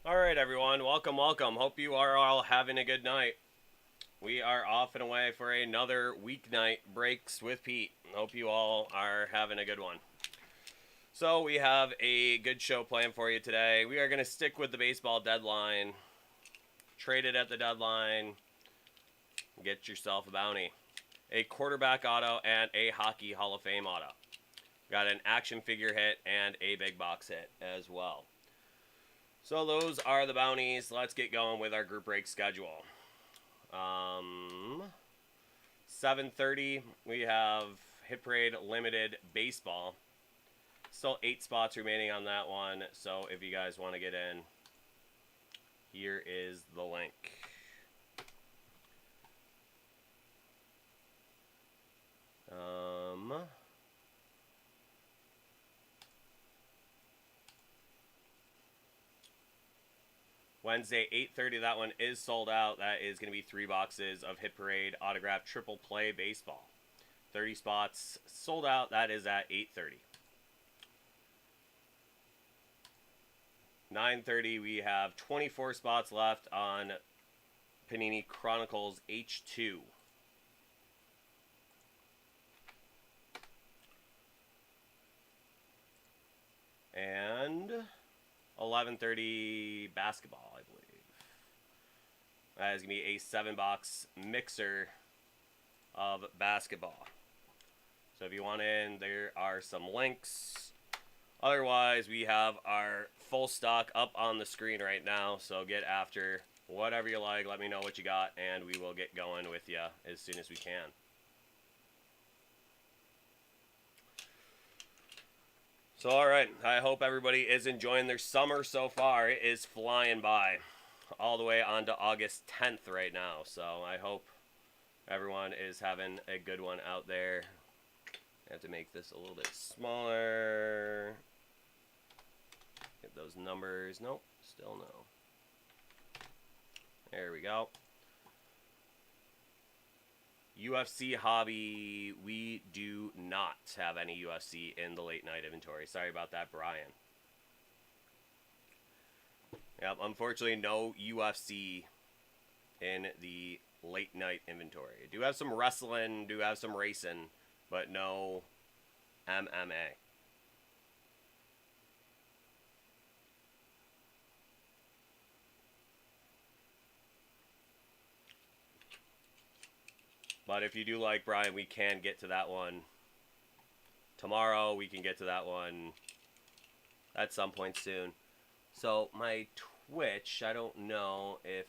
Alright, everyone. Welcome, welcome. Hope you are all having a good night. We are off and away for another weeknight breaks with Pete. Hope you all are having a good one. So, we have a good show planned for you today. We are going to stick with the baseball deadline. Trade it at the deadline. Get yourself a bounty. A quarterback auto and a hockey Hall of Fame auto. Got an action figure hit and a big box hit as well. So those are the bounties. Let's get going with our group break schedule. 7:30 we have Hit Parade Limited Baseball. Still 8 spots remaining on that one. So if you guys want to get in, here is the link. Wednesday, 8:30, that one is sold out. That is going to be 3 boxes of Hit Parade Autograph Triple Play Baseball. 30 spots sold out. That is at 8:30. 9:30, we have 24 spots left on Panini Chronicles H2. And 11:30 basketball, I believe. That is going to be a 7-box mixer of basketball. So if you want in, there are some links. Otherwise, we have our full stock up on the screen right now. So get after whatever you like. Let me know what you got, and we will get going with you as soon as we can. So, alright, I hope everybody is enjoying their summer so far. It is flying by all the way on to August 10th right now. So, I hope everyone is having a good one out there. I have to make this a little bit smaller. Get those numbers. Nope, still no. There we go. UFC hobby, we do not have any UFC in the late night inventory. Sorry about that, Brian. Yep, unfortunately no UFC in the late night inventory. Do have some wrestling, do have some racing, but no MMA. But if you do like Brian, we can get to that one tomorrow. We can get to that one at some point soon. So my Twitch, I don't know if...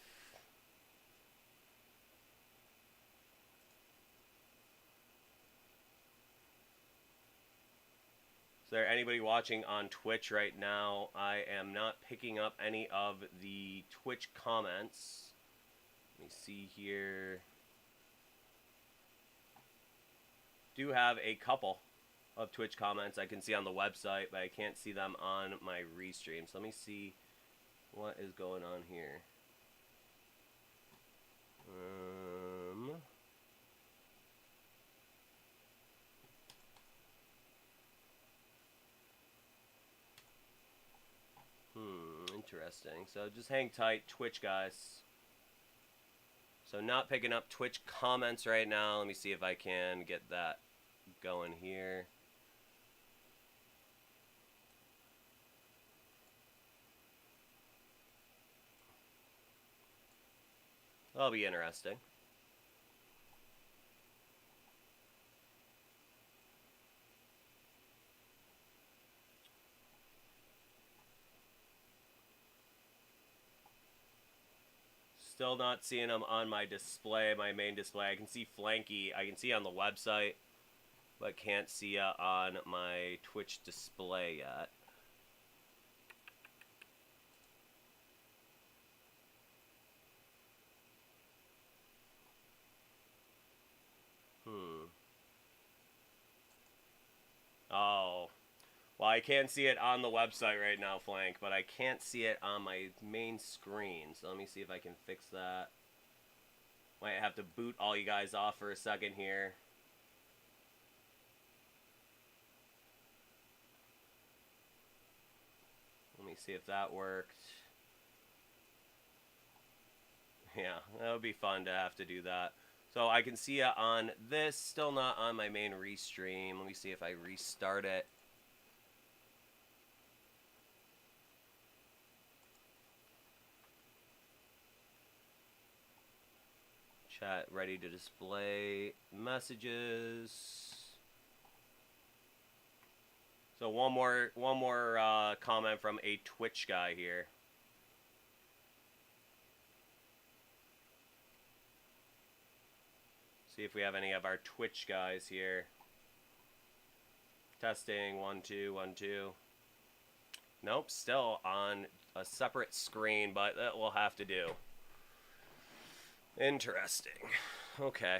Is there anybody watching on Twitch right now? I am not picking up any of the Twitch comments. Let me see here. Do have a couple of Twitch comments I can see on the website, but I can't see them on my restream. So let me see what is going on here. Interesting. So just hang tight, Twitch guys. So not picking up Twitch comments right now. Let me see if I can get that going here. That'll be interesting. Still not seeing them on my display, my main display. I can see Flanky. I can see on the website, but can't see on my Twitch display yet. Oh. Well, I can't see it on the website right now, Flank, but I can't see it on my main screen. So let me see if I can fix that. Might have to boot all you guys off for a second here. Let me see if that worked. Yeah, that would be fun to have to do that. So I can see it on this, still not on my main restream. Let me see if I restart it. Chat ready to display messages. So one more comment from a Twitch guy here. See if we have any of our Twitch guys here. Testing, 1 2 1 2. Nope, still on a separate screen, but that will have to do. Interesting. Okay.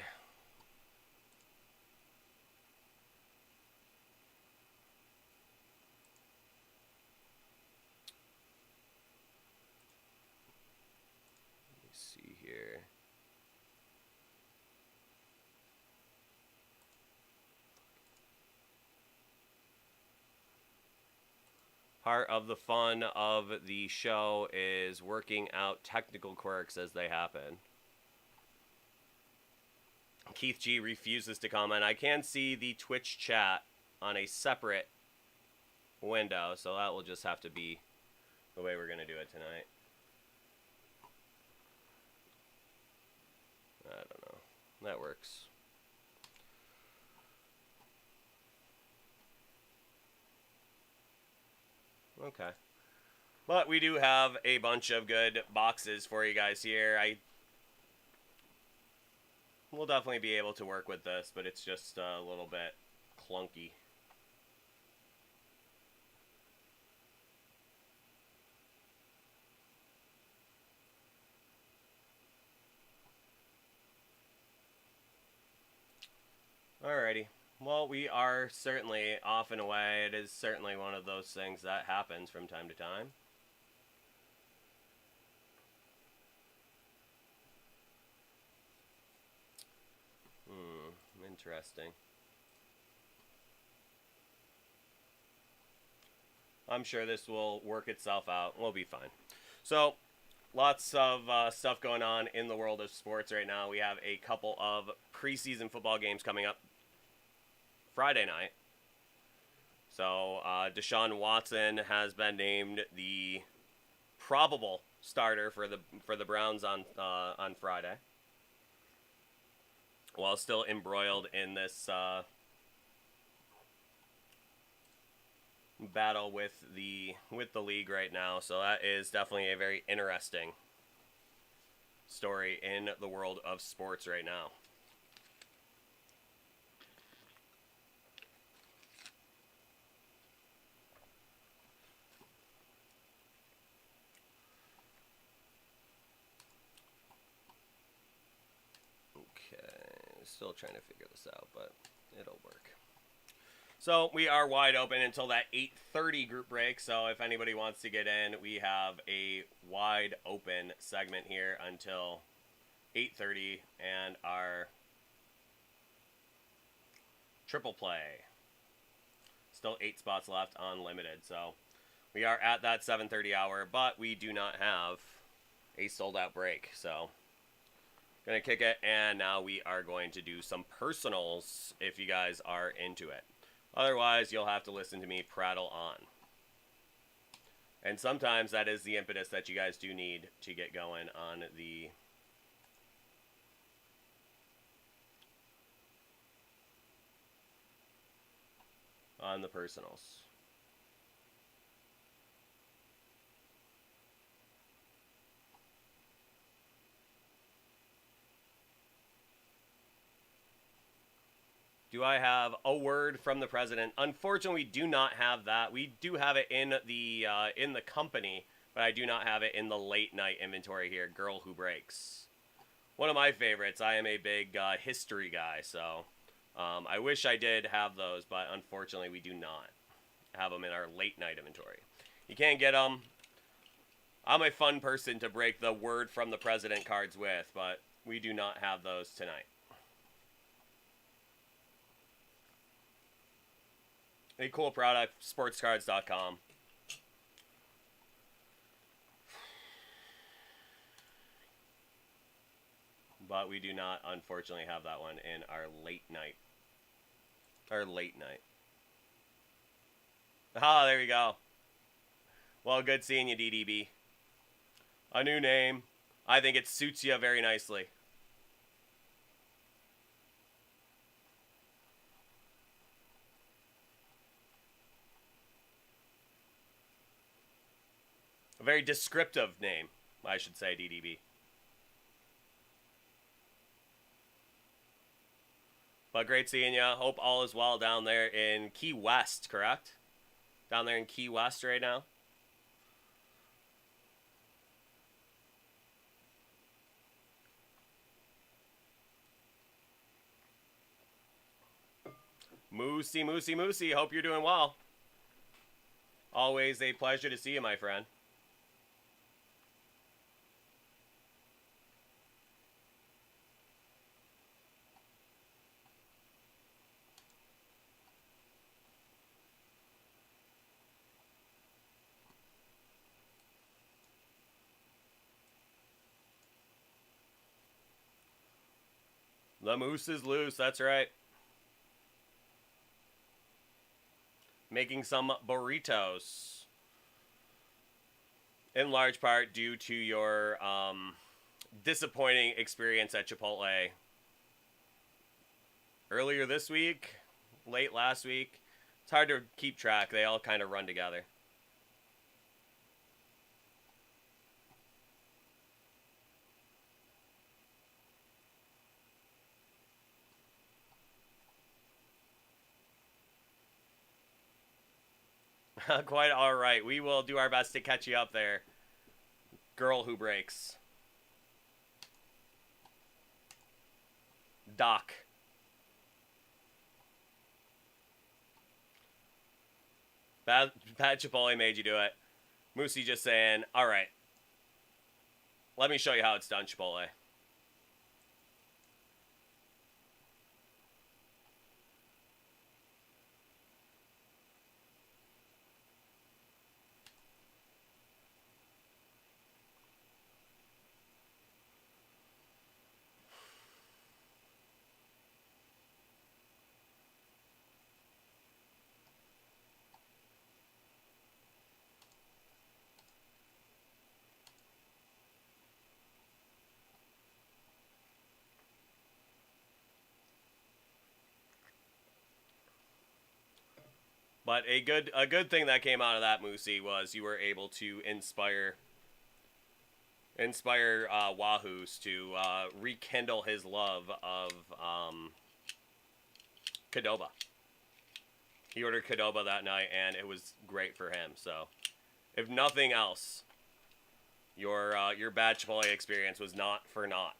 Let me see here. Part of the fun of the show is working out technical quirks as they happen. Keith G refuses to comment. I can see the Twitch chat on a separate window, so that will just have to be the way we're going to do it tonight. I don't know. That works. Okay. But we do have a bunch of good boxes for you guys here. We'll definitely be able to work with this, but it's just a little bit clunky. Alrighty. Well, we are certainly off and away. It is certainly one of those things that happens from time to time. Interesting. I'm sure this will work itself out. We'll be fine. So, lots of stuff going on in the world of sports right now. We have a couple of preseason football games coming up Friday night. So, Deshaun Watson has been named the probable starter for the Browns on Friday, while still embroiled in this battle with the league right now. So that is definitely a very interesting story in the world of sports right now. Still trying to figure this out, but it'll work. So we are wide open until that 8:30 group break. So if anybody wants to get in, we have a wide open segment here until 8:30, and our triple play. Still 8 spots left unlimited. So we are at that 7:30 hour, but we do not have a sold out break. So gonna kick it, and now we are going to do some personals if you guys are into it. Otherwise, you'll have to listen to me prattle on. And sometimes that is the impetus that you guys do need to get going on the personals. Do I have a word from the president? Unfortunately, we do not have that. We do have it in the company, but I do not have it in the late night inventory here. Girl Who Breaks. One of my favorites. I am a big history guy, so I wish I did have those, but unfortunately, we do not have them in our late night inventory. You can't get them. I'm a fun person to break the word from the president cards with, but we do not have those tonight. A cool product, sportscards.com. But we do not, unfortunately, have that one in our late night. Our late night. Ah, there we go. Well, good seeing you, DDB. A new name. I think it suits you very nicely. A very descriptive name, I should say, DDB. But great seeing you. Hope all is well down there in Key West, correct? Down there in Key West right now. Moosey, Moosey, Moosey. Hope you're doing well. Always a pleasure to see you, my friend. The moose is loose, that's right. Making some burritos. In large part due to your disappointing experience at Chipotle earlier this week, late last week. It's hard to keep track. They all kind of run together. Quite all right. We will do our best to catch you up there. Girl who breaks. Doc. Bad Chipotle made you do it. Moosey just saying, all right. Let me show you how it's done, Chipotle. But a good thing that came out of that, Moosey, was you were able to inspire Wahoos to rekindle his love of Qdoba. He ordered Qdoba that night, and it was great for him. So, if nothing else, your bad Chipotle experience was not for naught.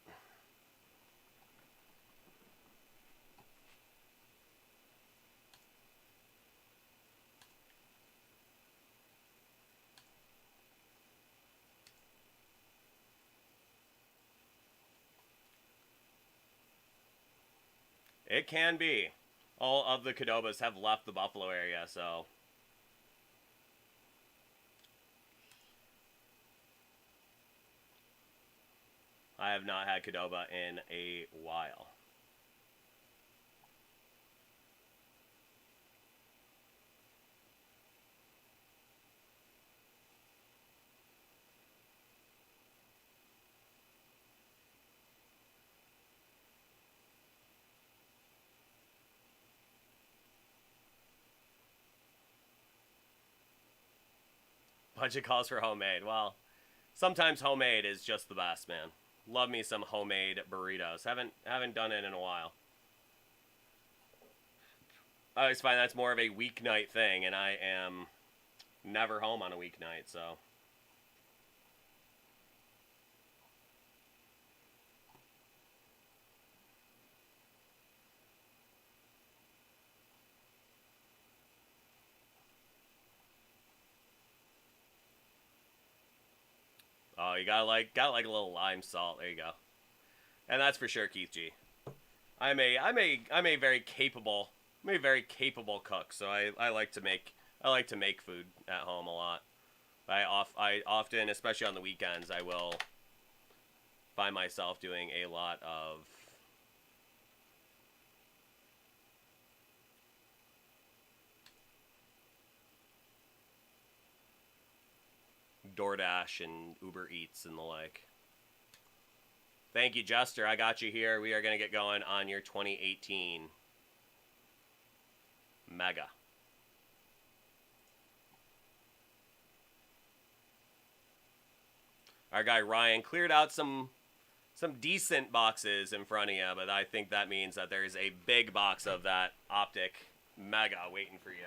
It can be. All of the Qdobas have left the Buffalo area, so. I have not had Qdoba in a while. Budget calls for homemade. Well, sometimes homemade is just the best, man. Love me some homemade burritos. Haven't done it in a while. I always find that's more of a weeknight thing, and I am never home on a weeknight, so. Oh, you got like a little lime salt. There you go. And that's for sure, Keith G. I'm a very capable cook, so I like to make food at home a lot. I often, especially on the weekends, if find myself doing a lot of DoorDash and Uber Eats and the like. Thank you, Jester. I got you here. We are going to get going on your 2018 Mega. Our guy Ryan cleared out some decent boxes in front of you, but I think that means that there's a big box of that Optic Mega waiting for you.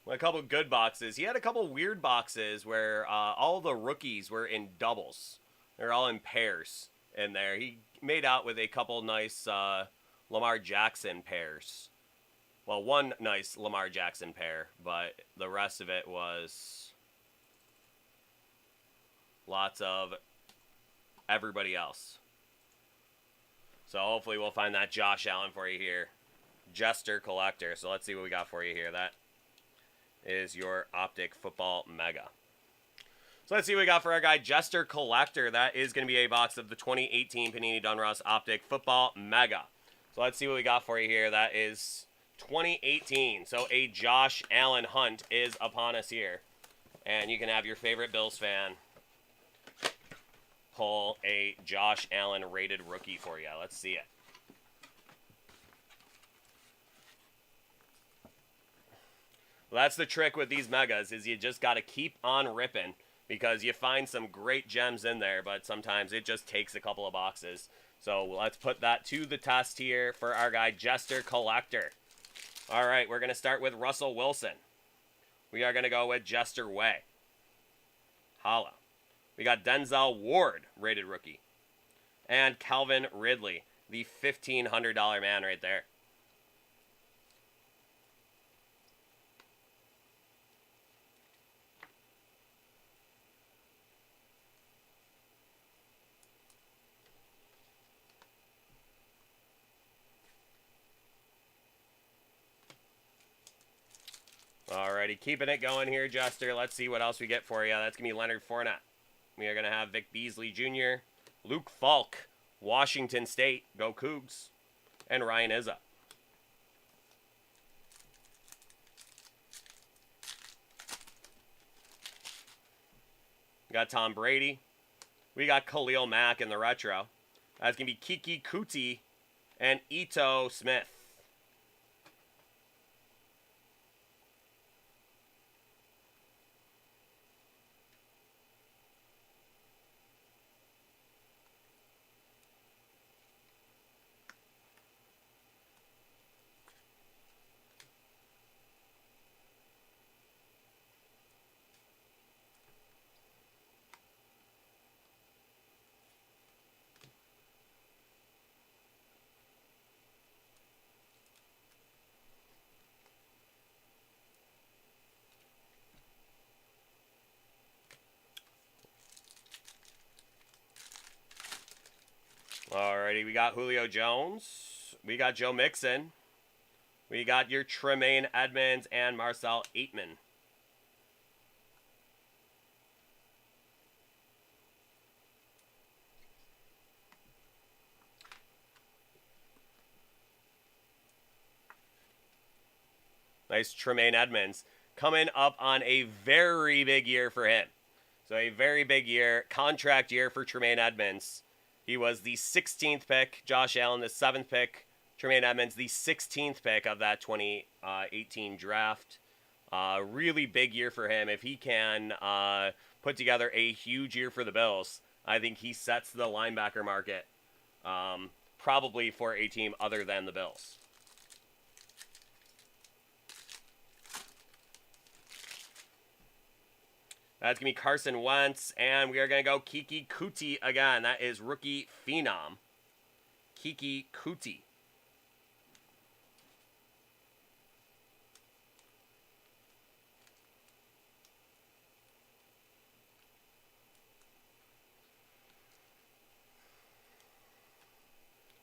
A couple good boxes. He had a couple weird boxes where all the rookies were in doubles. They're all in pairs in there. He made out with a couple nice Lamar Jackson pairs. Well, one nice Lamar Jackson pair, but the rest of it was lots of everybody else. So hopefully we'll find that Josh Allen for you here. Jester Collector. So let's see what we got for you here. That is your Optic Football Mega. So let's see what we got for our guy Jester Collector. That is going to be a box of the 2018 Panini Donruss Optic Football Mega. So let's see what we got for you here. That is 2018. So a Josh Allen hunt is upon us here. And you can have your favorite Bills fan pull a Josh Allen rated rookie for you. Let's see it. Well, that's the trick with these megas, is you just got to keep on ripping, because you find some great gems in there, but sometimes it just takes a couple of boxes. So let's put that to the test here for our guy Jester Collector. All right, we're going to start with Russell Wilson. We are going to go with Jester Way. Holla. We got Denzel Ward, rated rookie. And Calvin Ridley, the $1,500 man right there. Alrighty, keeping it going here, Jester. Let's see what else we get for you. That's going to be Leonard Fournette. We are going to have Vic Beasley Jr., Luke Falk, Washington State, go Cougs, and Ryan Izza. We got Tom Brady. We got Khalil Mack in the retro. That's going to be Kiki Kuti and Ito Smith. Alrighty, we got Julio Jones. We got Joe Mixon. We got your Tremaine Edmonds and Marcel Aitman. Nice Tremaine Edmonds. Coming up on a very big year for him. So a very big year, contract year for Tremaine Edmonds. He was the 16th pick. Josh Allen, the 7th pick. Tremaine Edmonds, the 16th pick of that 2018 draft. Really big year for him. If he can put together a huge year for the Bills, I think he sets the linebacker market probably for a team other than the Bills. That's going to be Carson Wentz. And we are going to go Kiki Kuti again. That is rookie phenom. Kiki Kuti.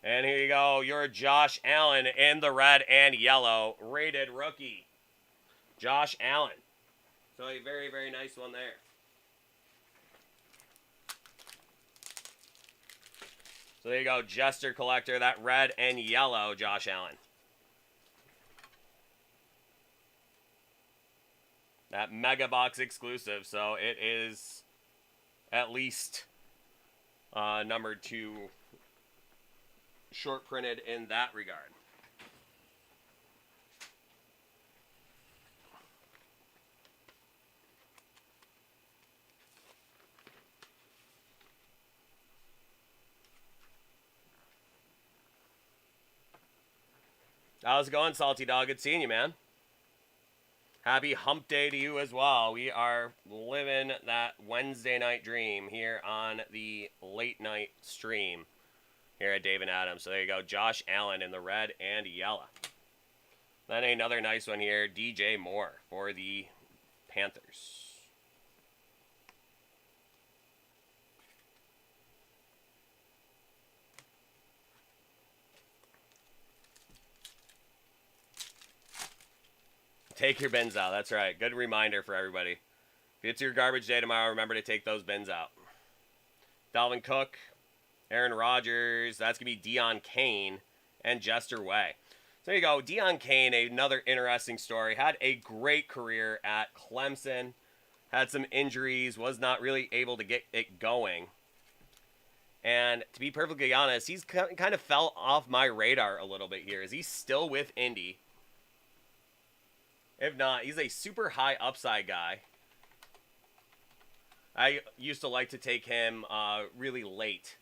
And here you go, your Josh Allen in the red and yellow, rated rookie. Josh Allen. So a very, very nice one there. So there you go, Jester Collector, that red and yellow Josh Allen. That Mega Box exclusive, so it is at least numbered to short printed in that regard. How's it going, Salty Dog? Good seeing you, man. Happy hump day to you as well. We are living that Wednesday night dream here on the late night stream here at Dave and Adams. So there you go, Josh Allen in the red and yellow. Then another nice one here, DJ Moore for the Panthers. Take your bins out, that's right. Good reminder for everybody. If it's your garbage day tomorrow, remember to take those bins out. Dalvin Cook, Aaron Rodgers, that's going to be Deion Kane, and Jester Way. So there you go, Deion Kane, another interesting story. Had a great career at Clemson. Had some injuries, was not really able to get it going. And to be perfectly honest, he's kind of fell off my radar a little bit here. Is he still with Indy? If not, he's a super high upside guy. I used to like to take him really late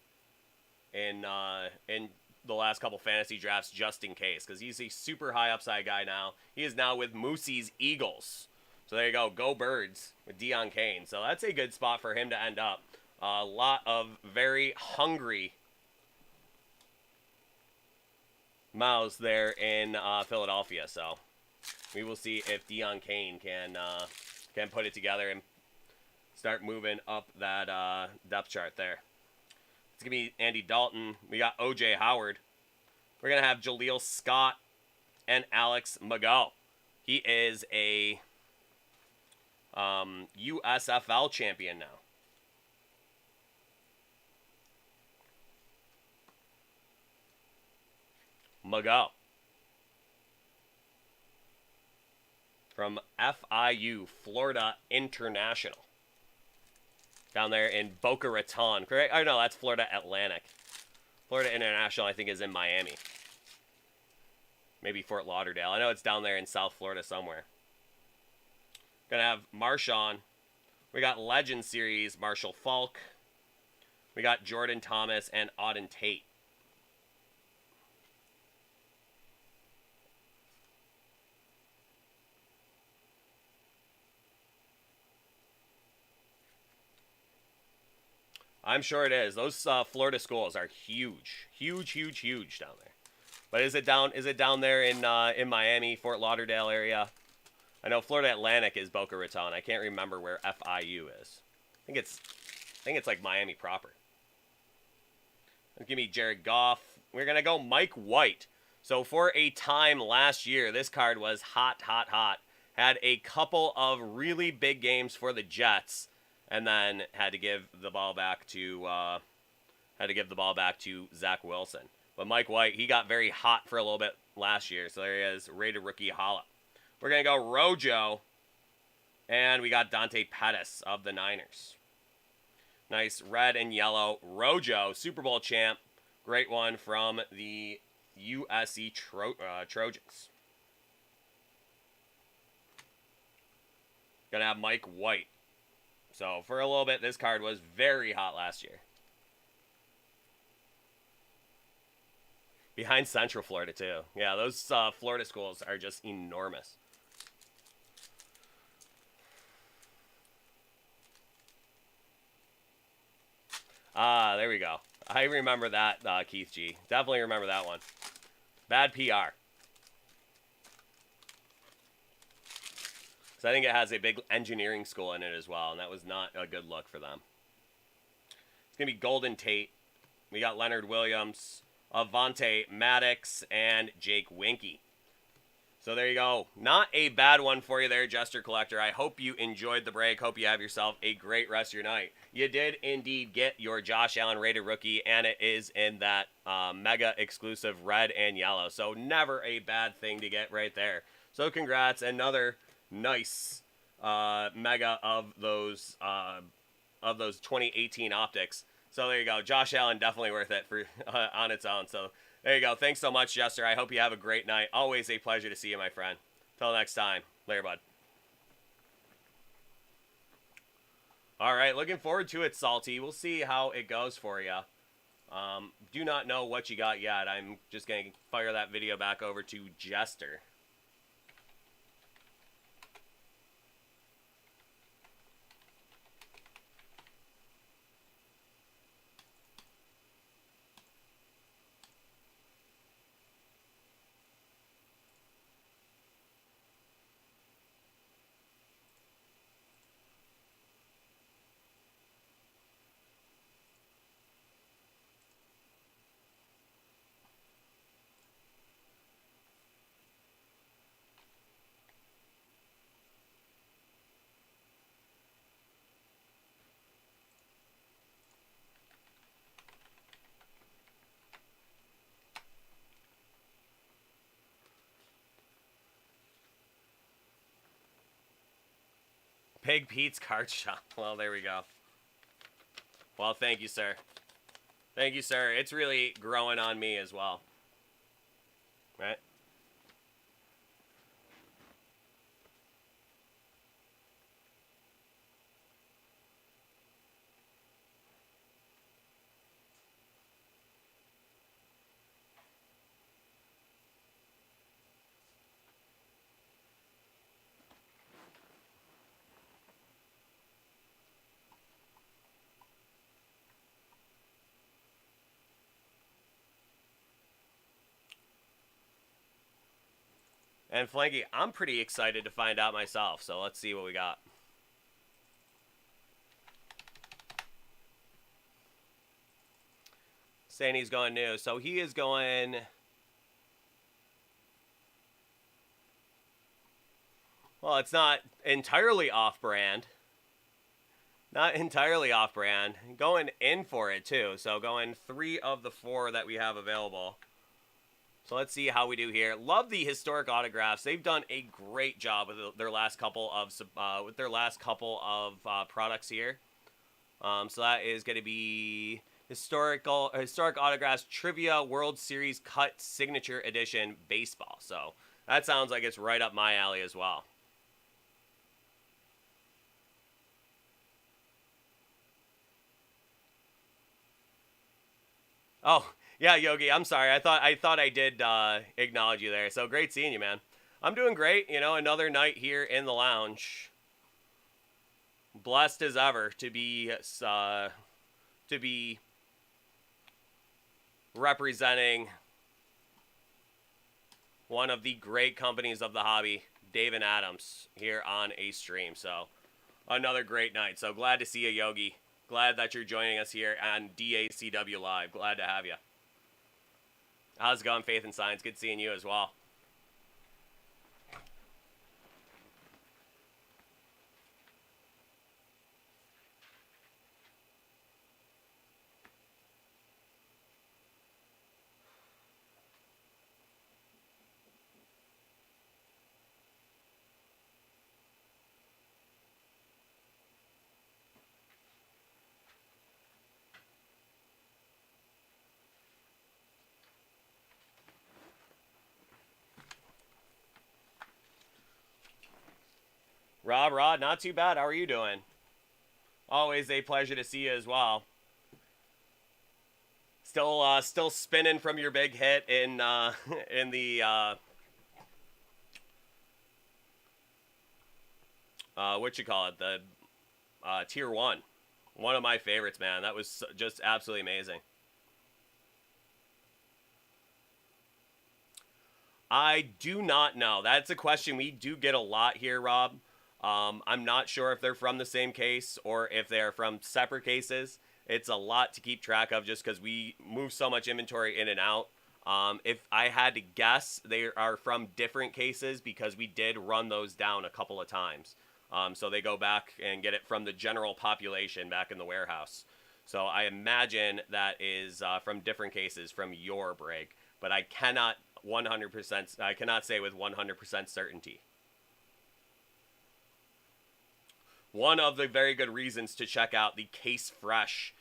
in the last couple fantasy drafts just in case, because he's a super high upside guy now. He is now with Moosey's Eagles. So there you go, go Birds with Deion Kane. So that's a good spot for him to end up. A lot of very hungry mouths there in Philadelphia. So we will see if Deion Kane can put it together and start moving up that depth chart there. It's going to be Andy Dalton. We got O.J. Howard. We're going to have Jaleel Scott and Alex Mago. He is a USFL champion now. Mago. From FIU, Florida International. Down there in Boca Raton, correct? Oh, no, that's Florida Atlantic. Florida International, I think, is in Miami. Maybe Fort Lauderdale. I know it's down there in South Florida somewhere. Gonna have Marshawn. We got Legend Series, Marshall Falk. We got Jordan Thomas and Auden Tate. I'm sure it is. Those Florida schools are huge, huge, huge, huge down there. But is it down there in Miami, Fort Lauderdale area? I know Florida Atlantic is Boca Raton. I can't remember where FIU is. I think it's like Miami proper. Give me Jared Goff. We're gonna go Mike White. So for a time last year, this card was hot, hot, hot. Had a couple of really big games for the Jets. And then had to give the ball back to Zach Wilson. But Mike White, he got very hot for a little bit last year. So there he is, rated rookie Holla. We're gonna go Rojo, and we got Dante Pettis of the Niners. Nice red and yellow Rojo, Super Bowl champ. Great one from the USC Trojans. Gonna have Mike White. So, for a little bit, this card was very hot last year. Behind Central Florida, too. Yeah, those Florida schools are just enormous. Ah, there we go. I remember that, Keith G. Definitely remember that one. Bad PR. So I think it has a big engineering school in it as well, and that was not a good look for them. It's going to be Golden Tate. We got Leonard Williams, Avante Maddox, and Jake Winky. So there you go. Not a bad one for you there, Jester Collector. I hope you enjoyed the break. Hope you have yourself a great rest of your night. You did indeed get your Josh Allen rated rookie, and it is in that mega exclusive red and yellow. So never a bad thing to get right there. So congrats. Another nice mega of those 2018 optics. So there you go. Josh Allen definitely worth it for on its own. So there you go. Thanks so much, Jester. I hope you have a great night. Always a pleasure to see you, my friend. Till next time. Later, bud. All right. Looking forward to it, Salty. We'll see how it goes for you. Do not know what you got yet. I'm just going to fire that video back over to Jester. Pig Pete's Card Shop. Well, there we go. Well, thank you, sir. Thank you, sir. It's really growing on me as well. Right? And Flanky, I'm pretty excited to find out myself, so let's see what we got. Saying he's going new. So he is going... Well, it's not entirely off-brand. Not entirely off-brand. Going in for it, too. So going 3 of the 4 that we have available. So let's see how we do here. Love the historic autographs. They've done a great job with their last couple of products here. So that is going to be historic autographs trivia World Series cut signature edition baseball. So that sounds like it's right up my alley as well. Oh. Yeah, Yogi, I'm sorry. I thought I did acknowledge you there. So great seeing you, man. I'm doing great. You know, another night here in the lounge. Blessed as ever to be representing one of the great companies of the hobby, Dave and Adams, here on a stream. So another great night. So glad to see you, Yogi. Glad that you're joining us here on DACW Live. Glad to have you. How's it going, Faith and Science? Good seeing you as well. Rod, not too bad. How are you doing? Always a pleasure to see you as well. Still spinning from your big hit in the what you call it, the tier 1 One of my favorites, man. That was just absolutely amazing. I do not know. That's a question we do get a lot here, Rob. I'm not sure if they're from the same case or if they're from separate cases. It's a lot to keep track of just because we move so much inventory in and out. If I had to guess, they are from different cases because we did run those down a couple of times. So they go back and get it from the general population back in the warehouse. So I imagine that is from different cases from your break, but I cannot 100%. I cannot say with 100% certainty. One of the very good reasons to check out the Case Fresh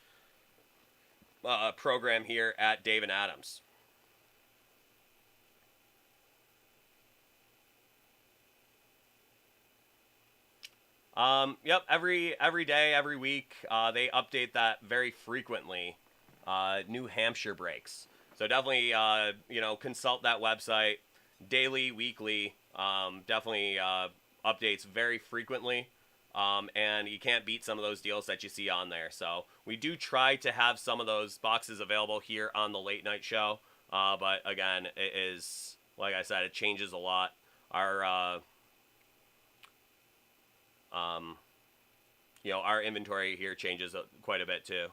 program here at Dave and Adams. Yep, every day, every week, they update that very frequently. New Hampshire breaks. So definitely, consult that website daily, weekly. Definitely updates very frequently. And you can't beat some of those deals that you see on there. So we do try to have some of those boxes available here on the late night show. But again, it is, like I said, it changes a lot. Our our inventory here changes quite a bit too.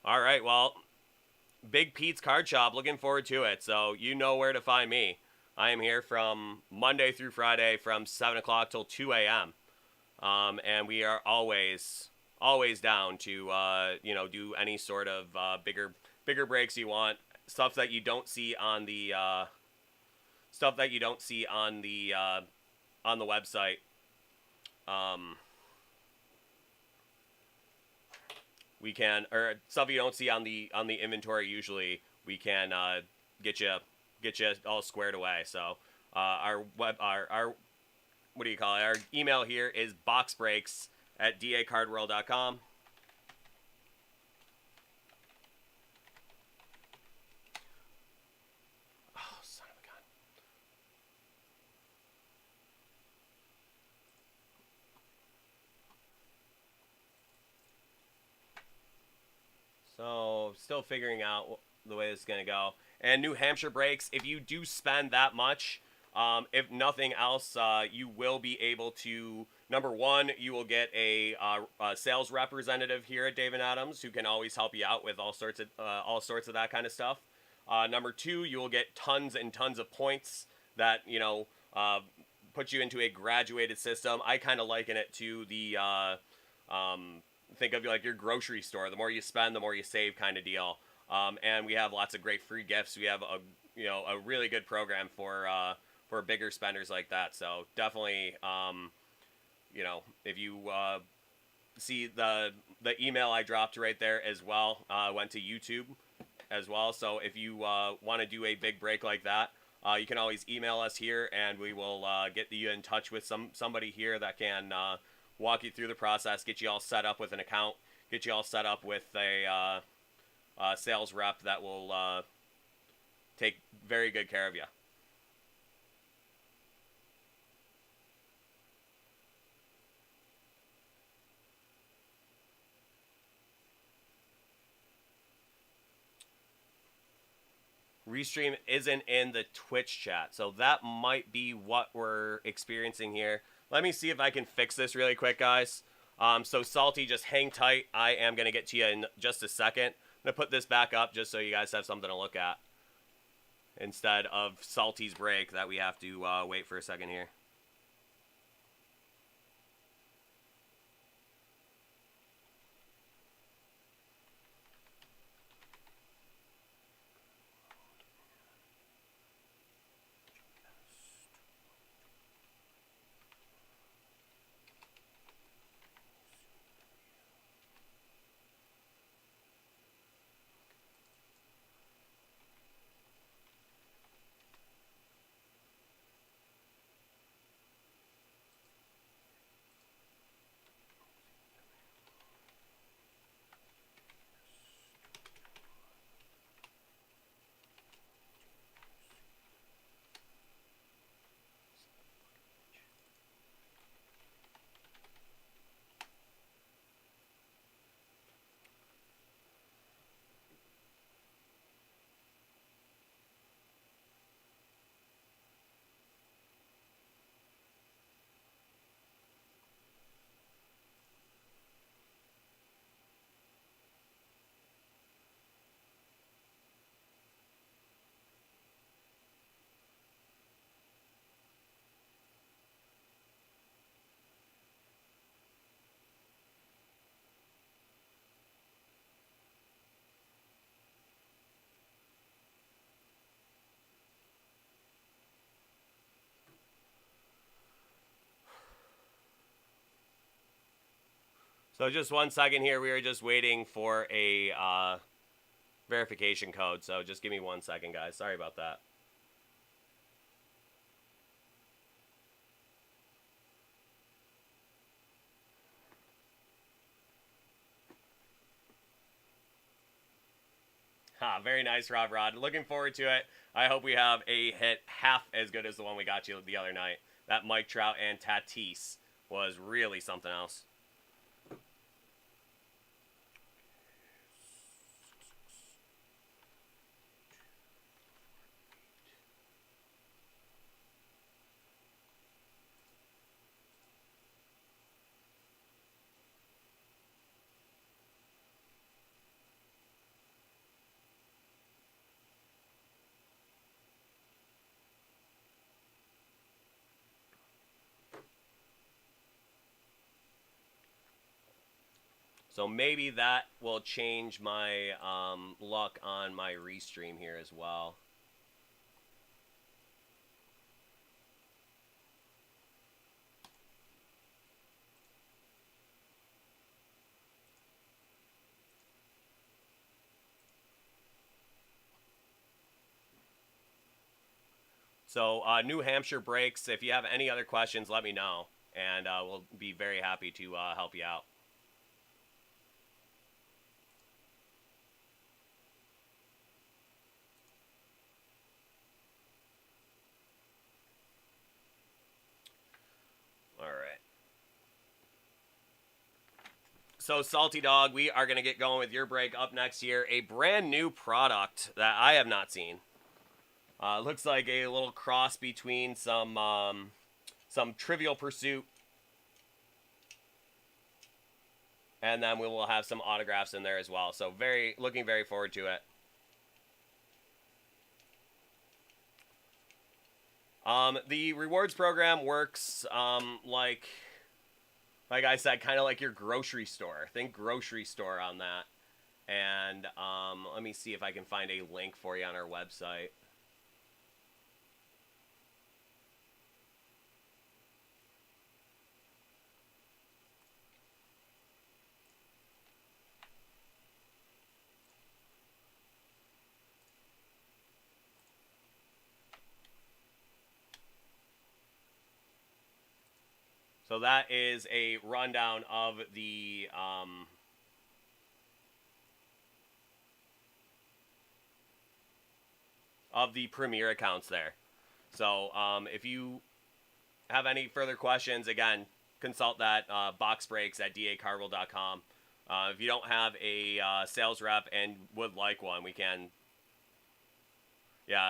All right, well, Big Pete's Card Shop, looking forward to it. So you know where to find me. I am here from Monday through Friday from 7 o'clock till 2 a.m. And we are always down to, do any sort of bigger breaks you want. Stuff that you don't see on the website. We can, or stuff you don't see on the inventory. Usually, we can get you all squared away. So our what do you call it? Our email here is boxbreaks@dacardworld.com. So, still figuring out the way this is going to go. And New Hampshire breaks, if you do spend that much, if nothing else, you will be able to, number one, you will get a sales representative here at Dave & Adams who can always help you out with all sorts of that kind of stuff. Number two, you will get tons and tons of points that, put you into a graduated system. I kind of liken it to the... think of like your grocery store. The more you spend, the more you save kind of deal. And we have lots of great free gifts. We have a really good program for bigger spenders like that. So definitely, if you see the email I dropped right there as well, went to YouTube as well. So if you want to do a big break like that, you can always email us here, and we will get you in touch with somebody here that can walk you through the process, get you all set up with an account, get you all set up with a sales rep that will take very good care of you. Restream isn't in the Twitch chat, so that might be what we're experiencing here. Let me see if I can fix this really quick, guys. So Salty, just hang tight. I am going to get to you in just a second. I'm going to put this back up just so you guys have something to look at, instead of Salty's break that we have to wait for a second here. So just 1 second here. We are just waiting for a verification code. So just give me 1 second, guys. Sorry about that. Very nice, Rob Rod. Looking forward to it. I hope we have a hit half as good as the one we got you the other night. That Mike Trout and Tatis was really something else. So maybe that will change my luck on my restream here as well. So New Hampshire breaks. If you have any other questions, let me know, and we'll be very happy to help you out. All right. So, Salty Dog, we are going to get going with your break up next here. A brand new product that I have not seen. Looks like a little cross between some Trivial Pursuit, and then we will have some autographs in there as well. So, looking very forward to it. The rewards program works like I said, kind of like your grocery store. Think grocery store on that. And let me see if I can find a link for you on our website. So that is a rundown of the Premier accounts there. So if you have any further questions, again, consult that box breaks at dacarville.com. If you don't have a sales rep and would like one, we can,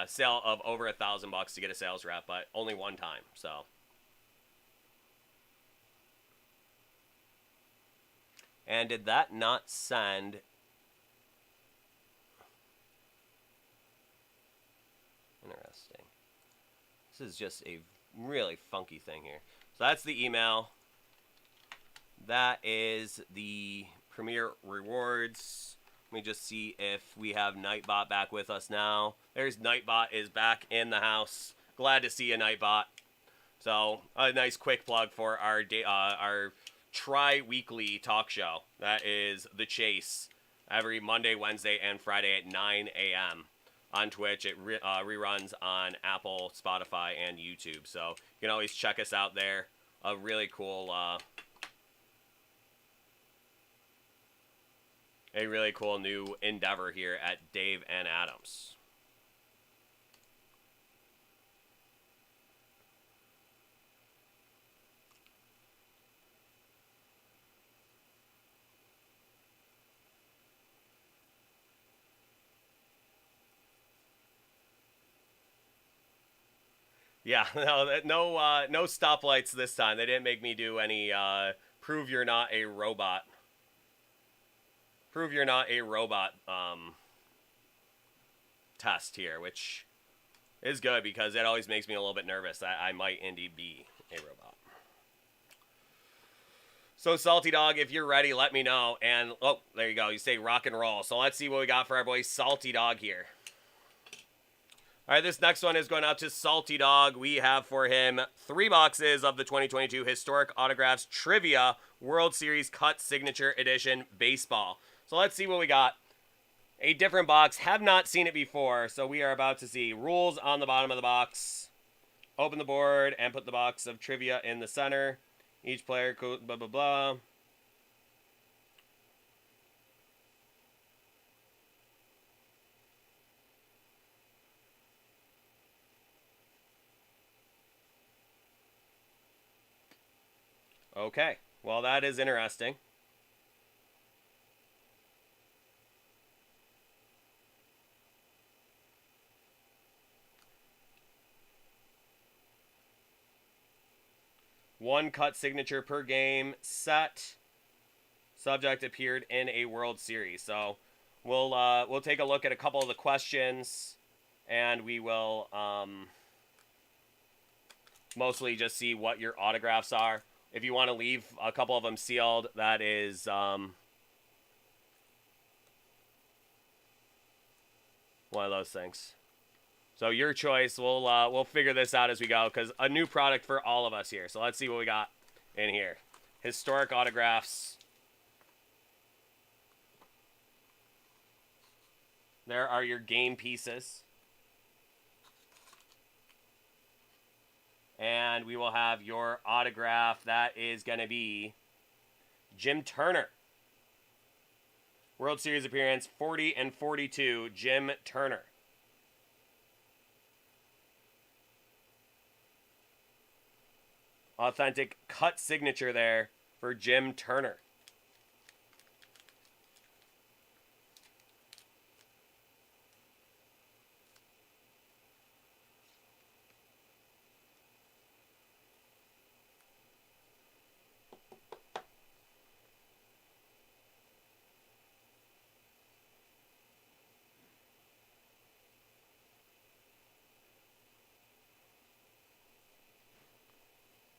sale of over $1,000 to get a sales rep, but only one time. So. And did that not send? Interesting. This is just a really funky thing here. So that's the email. That is the Premier Rewards. Let me just see if we have Nightbot back with us now. There's Nightbot is back in the house. Glad to see you, Nightbot. So a nice quick plug for our tri-weekly talk show. That is The Chase, every Monday, Wednesday, and Friday at 9 a.m. on Twitch. It reruns on Apple, Spotify, and YouTube. So you can always check us out there. A really cool new endeavor here at Dave and Adams. Yeah, no stoplights this time. They didn't make me do any prove you're not a robot. Prove you're not a robot test here, which is good because it always makes me a little bit nervous that I might indeed be a robot. So, Salty Dog, if you're ready, let me know. And, oh, there you go. You say rock and roll. So let's see what we got for our boy Salty Dog here. All right, this next one is going out to Salty Dog. We have for him 3 boxes of the 2022 Historic Autographs Trivia World Series Cut Signature Edition Baseball. So let's see what we got. A different box. Have not seen it before, so we are about to see rules on the bottom of the box. Open the board and put the box of trivia in the center. Each player, blah, blah, blah. Okay, well, that is interesting. One cut signature per game set. Subject appeared in a World Series. So we'll take a look at a couple of the questions, and we will mostly just see what your autographs are. If you want to leave a couple of them sealed, that is one of those things. So your choice. We'll figure this out as we go, because a new product for all of us here. So let's see what we got in here. Historic autographs. There are your game pieces. And we will have your autograph. That is going to be Jim Turner. World Series appearance 40 and 42, Jim Turner. Authentic cut signature there for Jim Turner.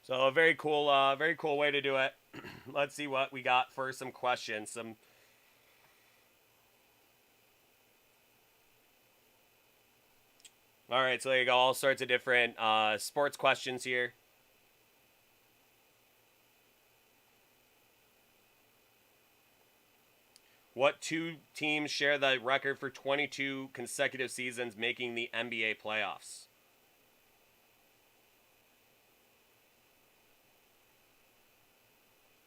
So a very cool way to do it. Let's see what we got for some questions. All right, so there you go. All sorts of different sports questions here. What 2 teams share the record for 22 consecutive seasons making the NBA playoffs?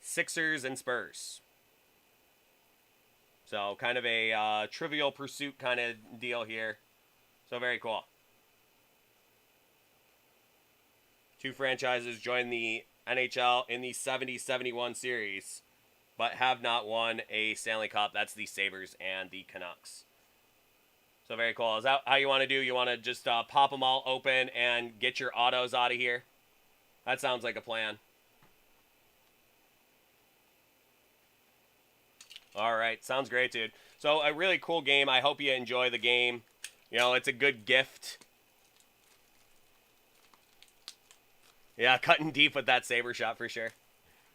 Sixers and Spurs. So kind of a Trivial Pursuit kind of deal here. So very cool. 2 franchises joined the NHL in the 70-71 series, but have not won a Stanley Cup. That's the Sabres and the Canucks. So very cool. Is that how you want to do? You want to just pop them all open and get your autos out of here? That sounds like a plan. All right, sounds great, dude. So a really cool game. I hope you enjoy the game. You know, it's a good gift. Yeah, cutting deep with that Sabre shot for sure.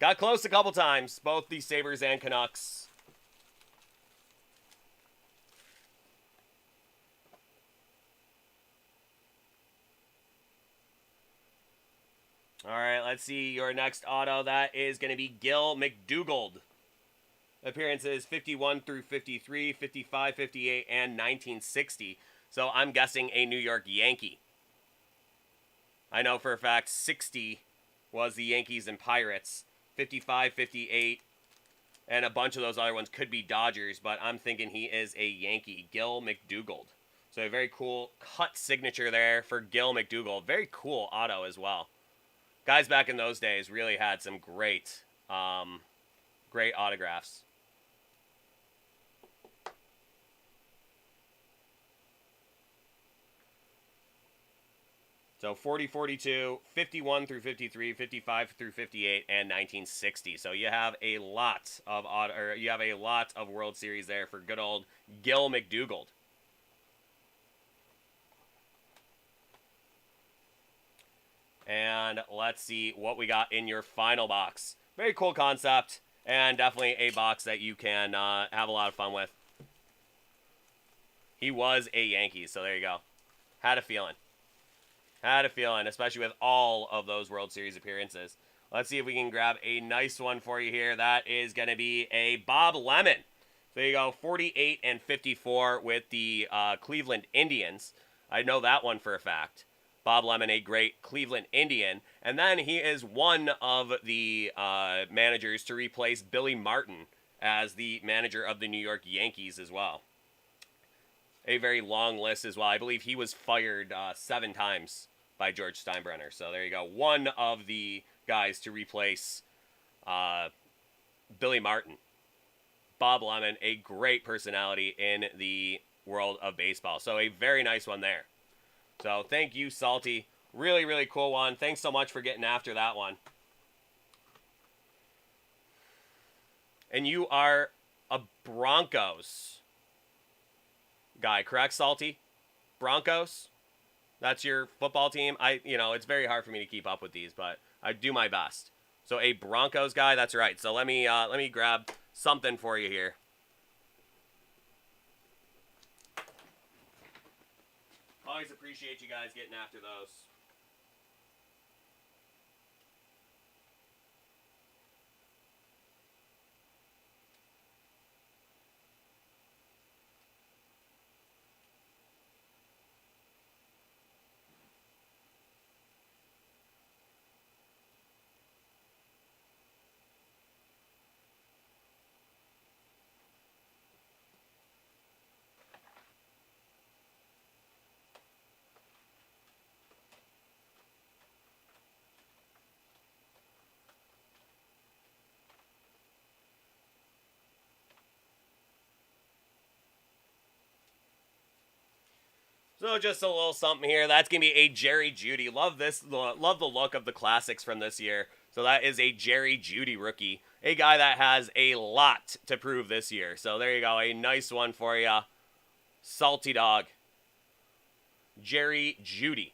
Got close a couple times, both the Sabres and Canucks. All right, let's see your next auto. That is going to be Gil Mcdougald. Appearances 51 through 53, 55, 58, and 1960. So I'm guessing a New York Yankee. I know for a fact 60 was the Yankees and Pirates. 55, 58, and a bunch of those other ones could be Dodgers, but I'm thinking he is a Yankee. Gil Mcdougald. So a very cool cut signature there for Gil Mcdougald. Very cool auto as well. Guys back in those days really had some great autographs. So 40, 42, 51 through 53, 55 through 58, and 1960. So you have a lot of World Series there for good old Gil Mcdougald. And let's see what we got in your final box. Very cool concept, and definitely a box that you can have a lot of fun with. He was a Yankee, so there you go. Had a feeling. Had a feeling, especially with all of those World Series appearances. Let's see if we can grab a nice one for you here. That is going to be a Bob Lemon. There you go, 48 and 54 with the Cleveland Indians. I know that one for a fact. Bob Lemon, a great Cleveland Indian. And then he is one of the managers to replace Billy Martin as the manager of the New York Yankees as well. A very long list as well. I believe he was fired 7 times by George Steinbrenner. So there you go. One of the guys to replace Billy Martin. Bob Lemon, a great personality in the world of baseball. So a very nice one there. So thank you, Salty. Really, really cool one. Thanks so much for getting after that one. And you are a Broncos guy, correct, Salty? Broncos? That's your football team? It's very hard for me to keep up with these, but I do my best. So a Broncos guy, that's right. So let me grab something for you here. Always appreciate you guys getting after those. So just a little something here. That's going to be a Jerry Jeudy. Love this. Love the look of the classics from this year. So that is a Jerry Jeudy rookie. A guy that has a lot to prove this year. So there you go. A nice one for you. Salty Dog. Jerry Jeudy.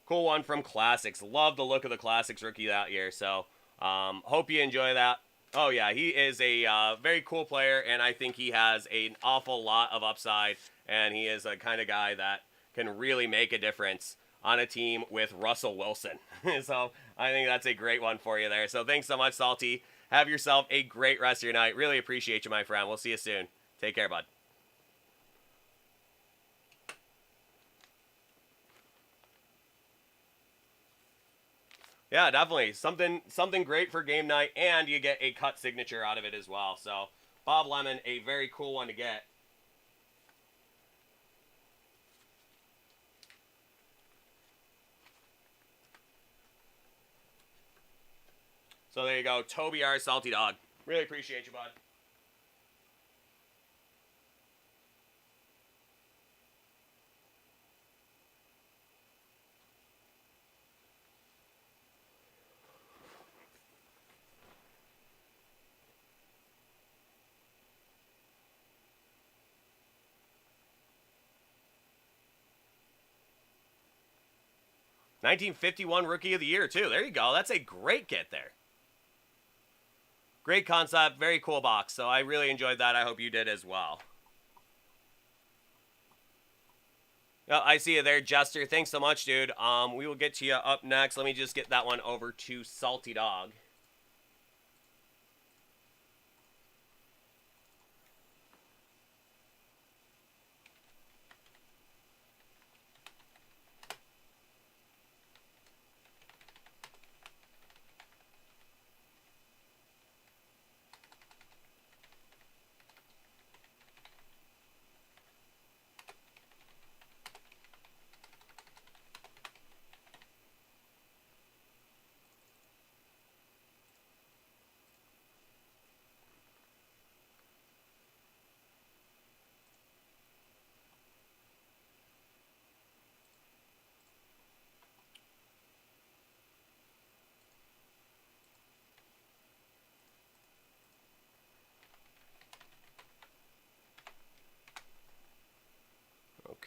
Cool one from Classics. Love the look of the Classics rookie that year. So hope you enjoy that. Oh, yeah. He is a very cool player. And I think he has an awful lot of upside. And he is a kind of guy that can really make a difference on a team with Russell Wilson. So I think that's a great one for you there. So thanks so much, Salty. Have yourself a great rest of your night. Really appreciate you, my friend. We'll see you soon. Take care, bud. Yeah, definitely. Something great for game night, and you get a cut signature out of it as well. So Bob Lemon, a very cool one to get. So there you go. Toby R. Salty Dog. Really appreciate you, bud. $1951 Rookie of the Year, too. There you go. That's a great get there. Great concept. Very cool box. So I really enjoyed that. I hope you did as well. Oh, I see you there, Jester. Thanks so much, dude. We will get to you up next. Let me just get that one over to Salty Dog.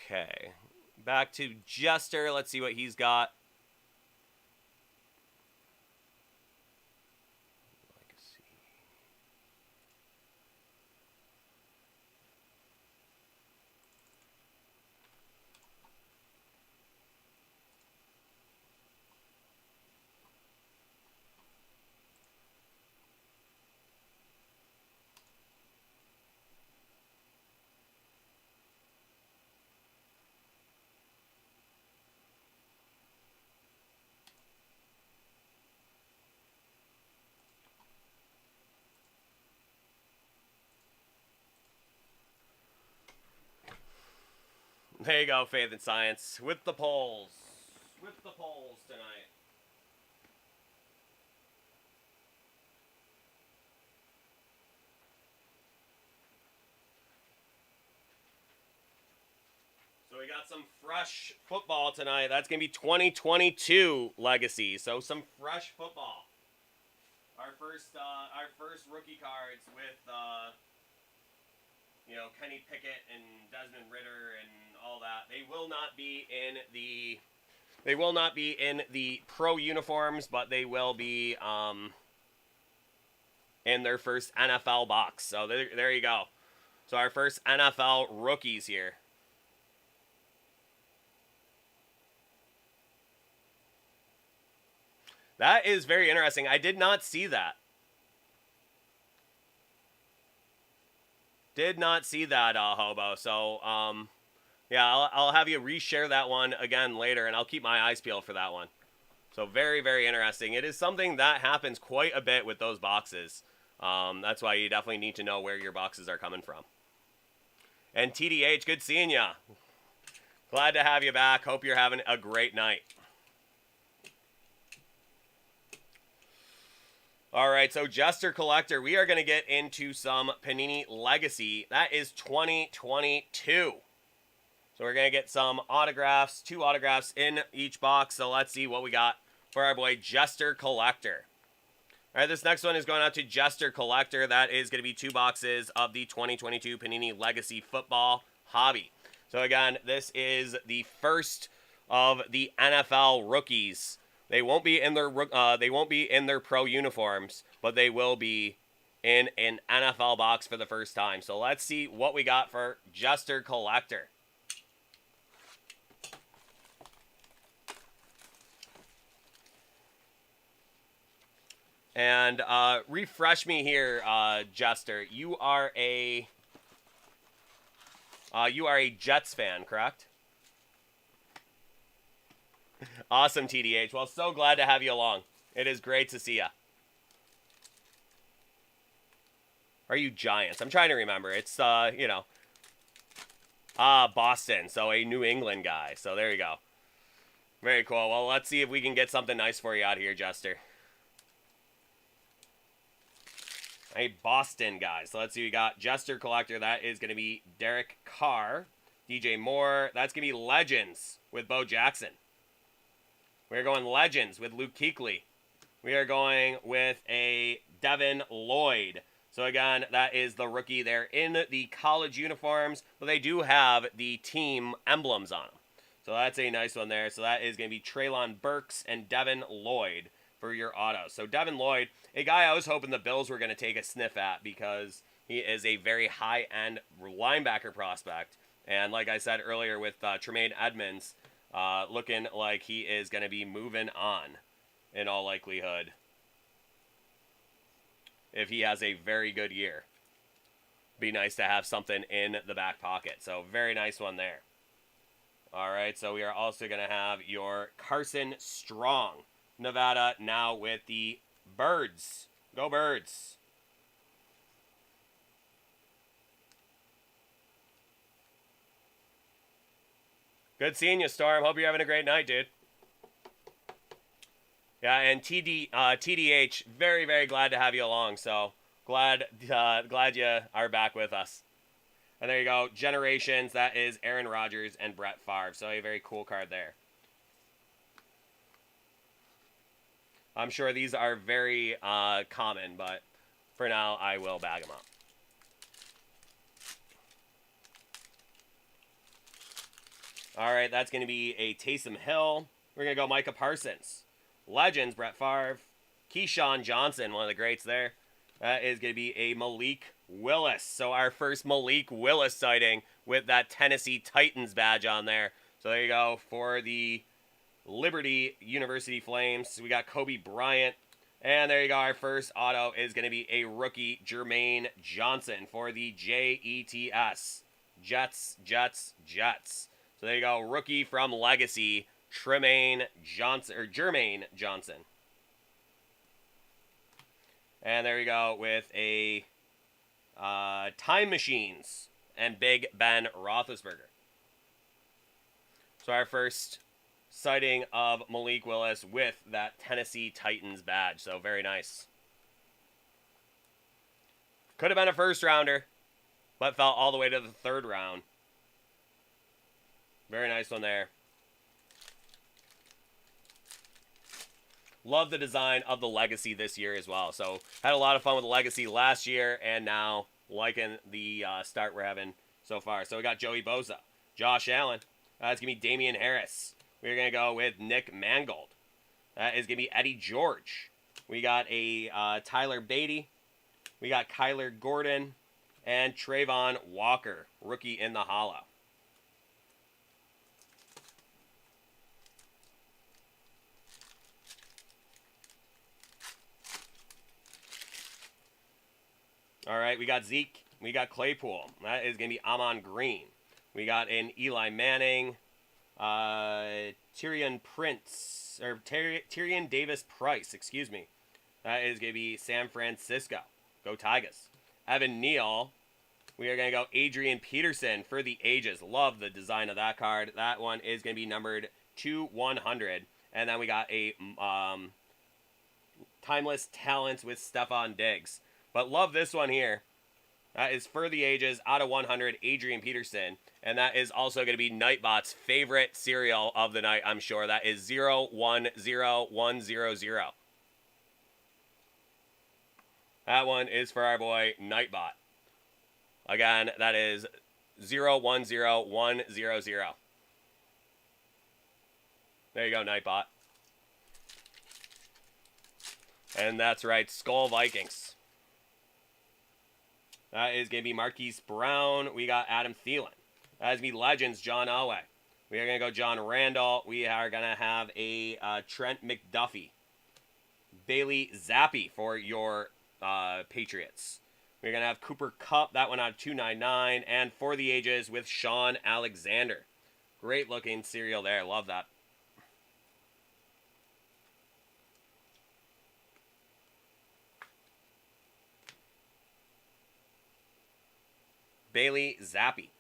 Okay. Back to Jester. Let's see what he's got. There you go, Faith and Science. With the polls. With the polls tonight. So we got some fresh football tonight. That's going to be 2022 Legacy. So some fresh football. Our first rookie cards with Kenny Pickett and Desmond Ridder and all that. They will not be in the pro uniforms, but they will be in their first NFL box. So there you go. So our first NFL rookies here. That is very interesting. I did not see that. Did not see that, Hobo. So, yeah, I'll have you reshare that one again later, and I'll keep my eyes peeled for that one. So very, very interesting. It is something that happens quite a bit with those boxes. That's why you definitely need to know where your boxes are coming from. And TDH, good seeing ya. Glad to have you back. Hope you're having a great night. All right, so Jester Collector, we are going to get into some Panini Legacy. That is 2022. So we're going to get some autographs, 2 autographs in each box. So let's see what we got for our boy Jester Collector. All right, this next one is going out to Jester Collector. That is going to be 2 boxes of the 2022 Panini Legacy Football Hobby. So again, this is the first of the NFL rookies. They won't be in their pro uniforms, but they will be in an NFL box for the first time. So let's see what we got for Jester Collector. And refresh me here, Jester. You are a Jets fan, correct? Awesome, TDH. Well, so glad to have you along. It is great to see you. Are you Giants? I'm trying to remember. It's, Boston. So a New England guy. So there you go. Very cool. Well, let's see if we can get something nice for you out here, Jester. A Boston guy. So let's see. We got Jester Collector. That is going to be Derek Carr. DJ Moore. That's going to be Legends with Bo Jackson. We're going Legends with Luke Kuechly. We are going with a Devin Lloyd. So again, that is the rookie. They're in the college uniforms, but they do have the team emblems on them. So that's a nice one there. So that is going to be Treylon Burks and Devin Lloyd for your auto. So Devin Lloyd, a guy I was hoping the Bills were going to take a sniff at because he is a very high-end linebacker prospect. And like I said earlier with Tremaine Edmonds, looking like he is going to be moving on in all likelihood if he has a very good year. Be nice to have something in the back pocket. So very nice one there. All right, so we are also going to have your Carson Strong, Nevada, now with the Birds. Go Birds. Good seeing you, Storm. Hope you're having a great night, dude. Yeah, and TDH, very, very glad to have you along. So glad you are back with us. And there you go, Generations. That is Aaron Rodgers and Brett Favre. So a very cool card there. I'm sure these are very common, but for now, I will bag them up. All right, that's going to be a Taysom Hill. We're going to go Micah Parsons. Legends, Brett Favre. Keyshawn Johnson, one of the greats there. That is going to be a Malik Willis. So our first Malik Willis sighting with that Tennessee Titans badge on there. So there you go for the Liberty University Flames. We got Kobe Bryant. And there you go. Our first auto is going to be a rookie Jermaine Johnson for the Jets. Jets. So there you go. Rookie from Legacy, Jermaine Johnson. And there you go with a Time Machines and Big Ben Roethlisberger. So our first sighting of Malik Willis with that Tennessee Titans badge. So very nice. Could have been a first rounder, but fell all the way to the third round. Very nice one there. Love the design of the Legacy this year as well. So had a lot of fun with the Legacy last year, and now liking the start we're having so far. So we got Joey Bosa, Josh Allen. That's going to be Damian Harris. We're going to go with Nick Mangold. That is going to be Eddie George. We got a Tyler Beatty. We got Kyler Gordon and Trayvon Walker, rookie in the hollow. All right, we got Zeke. We got Claypool. That is going to be Amon Green. We got an Eli Manning, Tyrion Davis Price, excuse me. That is going to be San Francisco. Go Tigers. Evan Neal. We are going to go Adrian Peterson for the ages. Love the design of that card. That one is going to be numbered 2/100. And then we got a Timeless Talents with Stephon Diggs. But love this one here. That is for the ages, out of 100, Adrian Peterson. And that is also going to be Nightbot's favorite serial of the night, I'm sure. That is 010100. That one is for our boy Nightbot. Again, that is 010100. There you go, Nightbot. And that's right, Skull Vikings. That is going to be Marquise Brown. We got Adam Thielen. That is going to be Legends, John Elway. We are going to go John Randall. We are going to have a Trent McDuffie. Bailey Zappi for your Patriots. We're going to have Cooper Kupp. That one out of 299. And for the ages with Sean Alexander. Great looking cereal there. Love that. Bailey Zappi.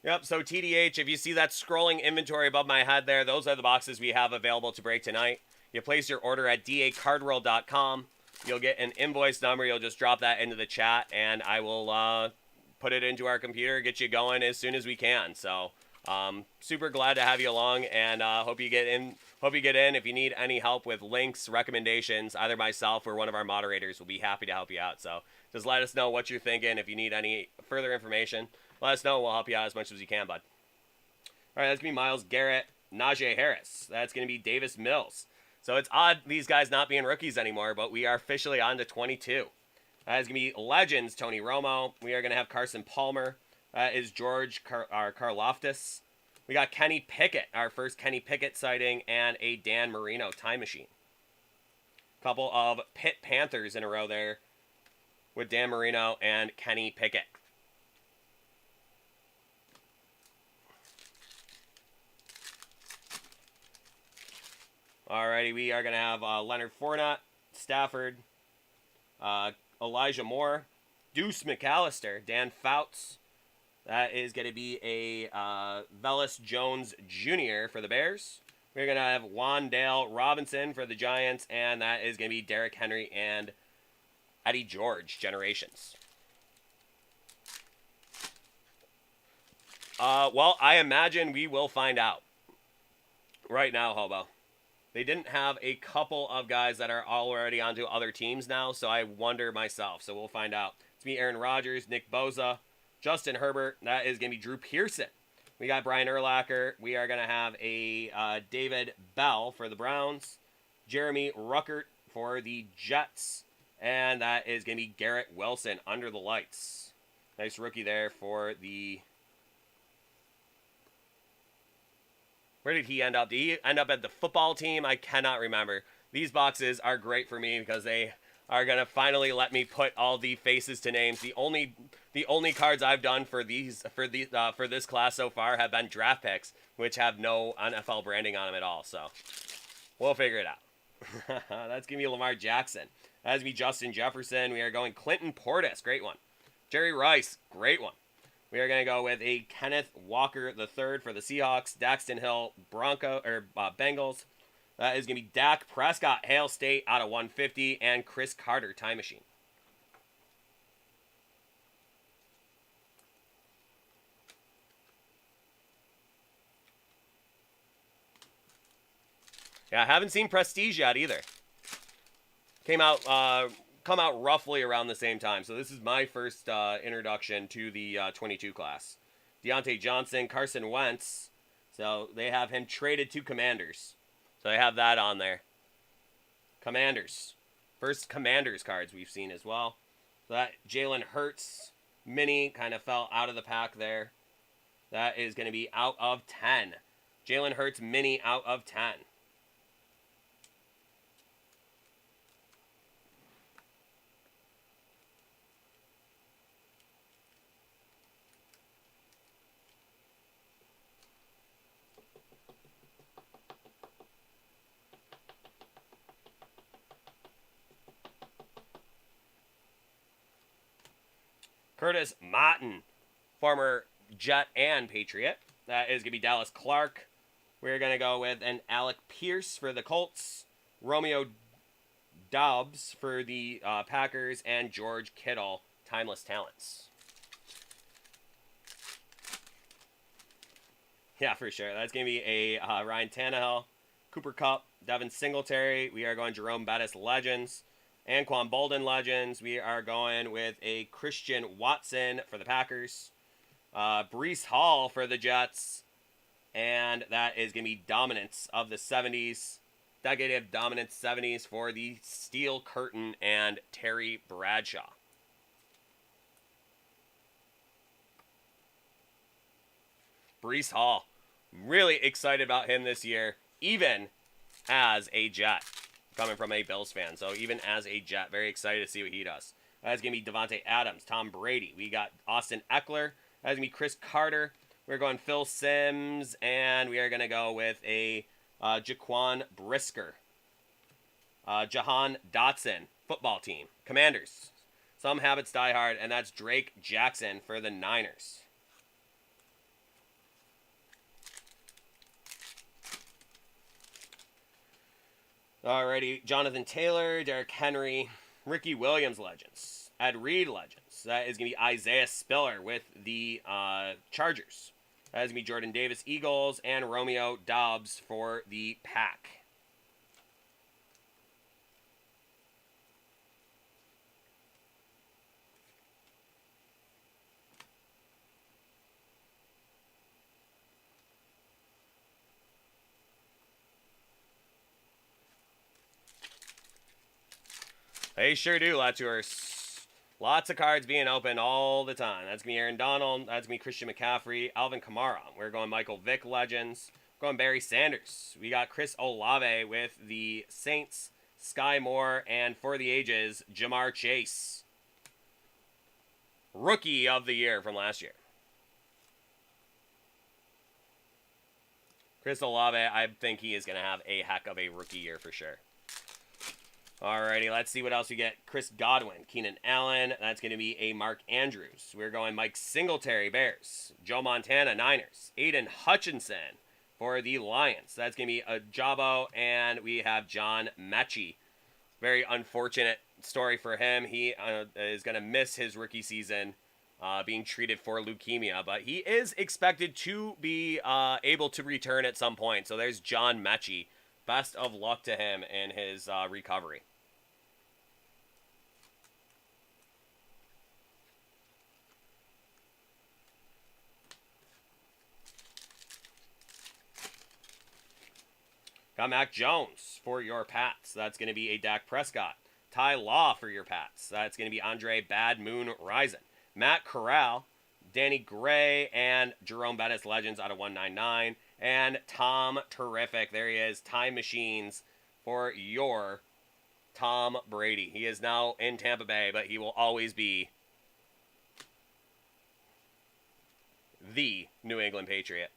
Yep, so TDH, if you see that scrolling inventory above my head there, those are the boxes we have available to break tonight. You place your order at dacardworld.com. You'll get an invoice number. You'll just drop that into the chat, and I will put it into our computer, get you going as soon as we can. So, super glad to have you along, and hope you get in. If you need any help with links, recommendations, either myself or one of our moderators will be happy to help you out. So just let us know what you're thinking. If you need any further information, let us know. We'll help you out as much as we can, bud. All right, that's going to be Myles Garrett, Najee Harris. That's going to be Davis Mills. So it's odd these guys not being rookies anymore, but we are officially on to 22. That is going to be Legends, Tony Romo. We are going to have Carson Palmer. That is George Karlaftis. We got Kenny Pickett, our first Kenny Pickett sighting, and a Dan Marino time machine. Couple of Pitt Panthers in a row there with Dan Marino and Kenny Pickett. Alrighty, we are going to have Leonard Fournette, Stafford, Elijah Moore, Deuce McAllister, Dan Fouts. That is going to be a Velus Jones Jr. for the Bears. We're going to have Wan'Dale Robinson for the Giants, and that is going to be Derrick Henry and Eddie George, Generations. Well, I imagine we will find out right now, Hobo. They didn't have a couple of guys that are already onto other teams now, so I wonder myself. So we'll find out. It's me, Aaron Rodgers, Nick Bosa, Justin Herbert. That is going to be Drew Pearson. We got Brian Urlacher. We are going to have a David Bell for the Browns, Jeremy Ruckert for the Jets, and that is going to be Garrett Wilson under the lights. Nice rookie there for the... Where did he end up? Did he end up at the football team? I cannot remember. These boxes are great for me because they are going to finally let me put all the faces to names. The only cards I've done for this class so far have been draft picks, which have no NFL branding on them at all. So we'll figure it out. That's going to be Lamar Jackson. That's going to be Justin Jefferson. We are going Clinton Portis. Great one. Jerry Rice. Great one. We are going to go with a Kenneth Walker III for the Seahawks. Daxton Hill, Bengals. That is going to be Dak Prescott, Hail State out of 150. And Chris Carter, Time Machine. Yeah, I haven't seen Prestige yet either. Come out roughly around the same time. So this is my first introduction to the 22 class. Deontay Johnson, Carson Wentz. So they have him traded to Commanders. So they have that on there. Commanders. First Commanders cards we've seen as well. So that Jalen Hurts mini kind of fell out of the pack there. That is going to be out of 10. Jalen Hurts mini out of 10. Curtis Martin, former Jet and Patriot. That is going to be Dallas Clark. We're going to go with an Alec Pierce for the Colts. Romeo Doubs for the Packers. And George Kittle, Timeless Talents. Yeah, for sure. That's going to be a Ryan Tannehill, Cooper Kupp, Devin Singletary. We are going Jerome Bettis Legends. Anquan Bolden Legends. We are going with a Christian Watson for the Packers. Breece Hall for the Jets. And that is going to be Dominance of the 70s. Decade of Dominance 70s for the Steel Curtain and Terry Bradshaw. Breece Hall. Really excited about him this year, even as a Jet. Coming from a Bills fan, so even as a Jet, very excited to see what he does. That's going to be Devontae Adams, Tom Brady. We got Austin Eckler. That's going to be Chris Carter. We're going Phil Simms, and we are going to go with a Jaquan Brisker. Jahan Dotson, football team. Commanders. Some habits die hard, and that's Drake Jackson for the Niners. Alrighty, Jonathan Taylor, Derrick Henry, Ricky Williams Legends, Ed Reed Legends. That is going to be Isaiah Spiller with the Chargers. That is going to be Jordan Davis Eagles and Romeo Doubs for the Pack. They sure do, Latours. Lots of cards being opened all the time. That's going to be Aaron Donald. That's going to be Christian McCaffrey. Alvin Kamara. We're going Michael Vick Legends. We're going Barry Sanders. We got Chris Olave with the Saints. Sky Moore. And for the ages, Jamar Chase. Rookie of the year from last year. Chris Olave, I think he is going to have a heck of a rookie year for sure. Alrighty, let's see what else we get. Chris Godwin, Keenan Allen. That's going to be a Mark Andrews. We're going Mike Singletary, Bears. Joe Montana, Niners. Aiden Hutchinson for the Lions. That's going to be a Jabo, and we have John Mechie. Very unfortunate story for him. He is going to miss his rookie season being treated for leukemia, but he is expected to be able to return at some point. So there's John Mechie. Best of luck to him in his recovery. Got Mac Jones for your Pats. That's going to be a Dak Prescott. Ty Law for your Pats. That's going to be Andre Bad Moon Rising. Matt Corral, Danny Gray, and Jerome Bettis Legends out of 199. And Tom Terrific. There he is. Time Machines for your Tom Brady. He is now in Tampa Bay, but he will always be the New England Patriot.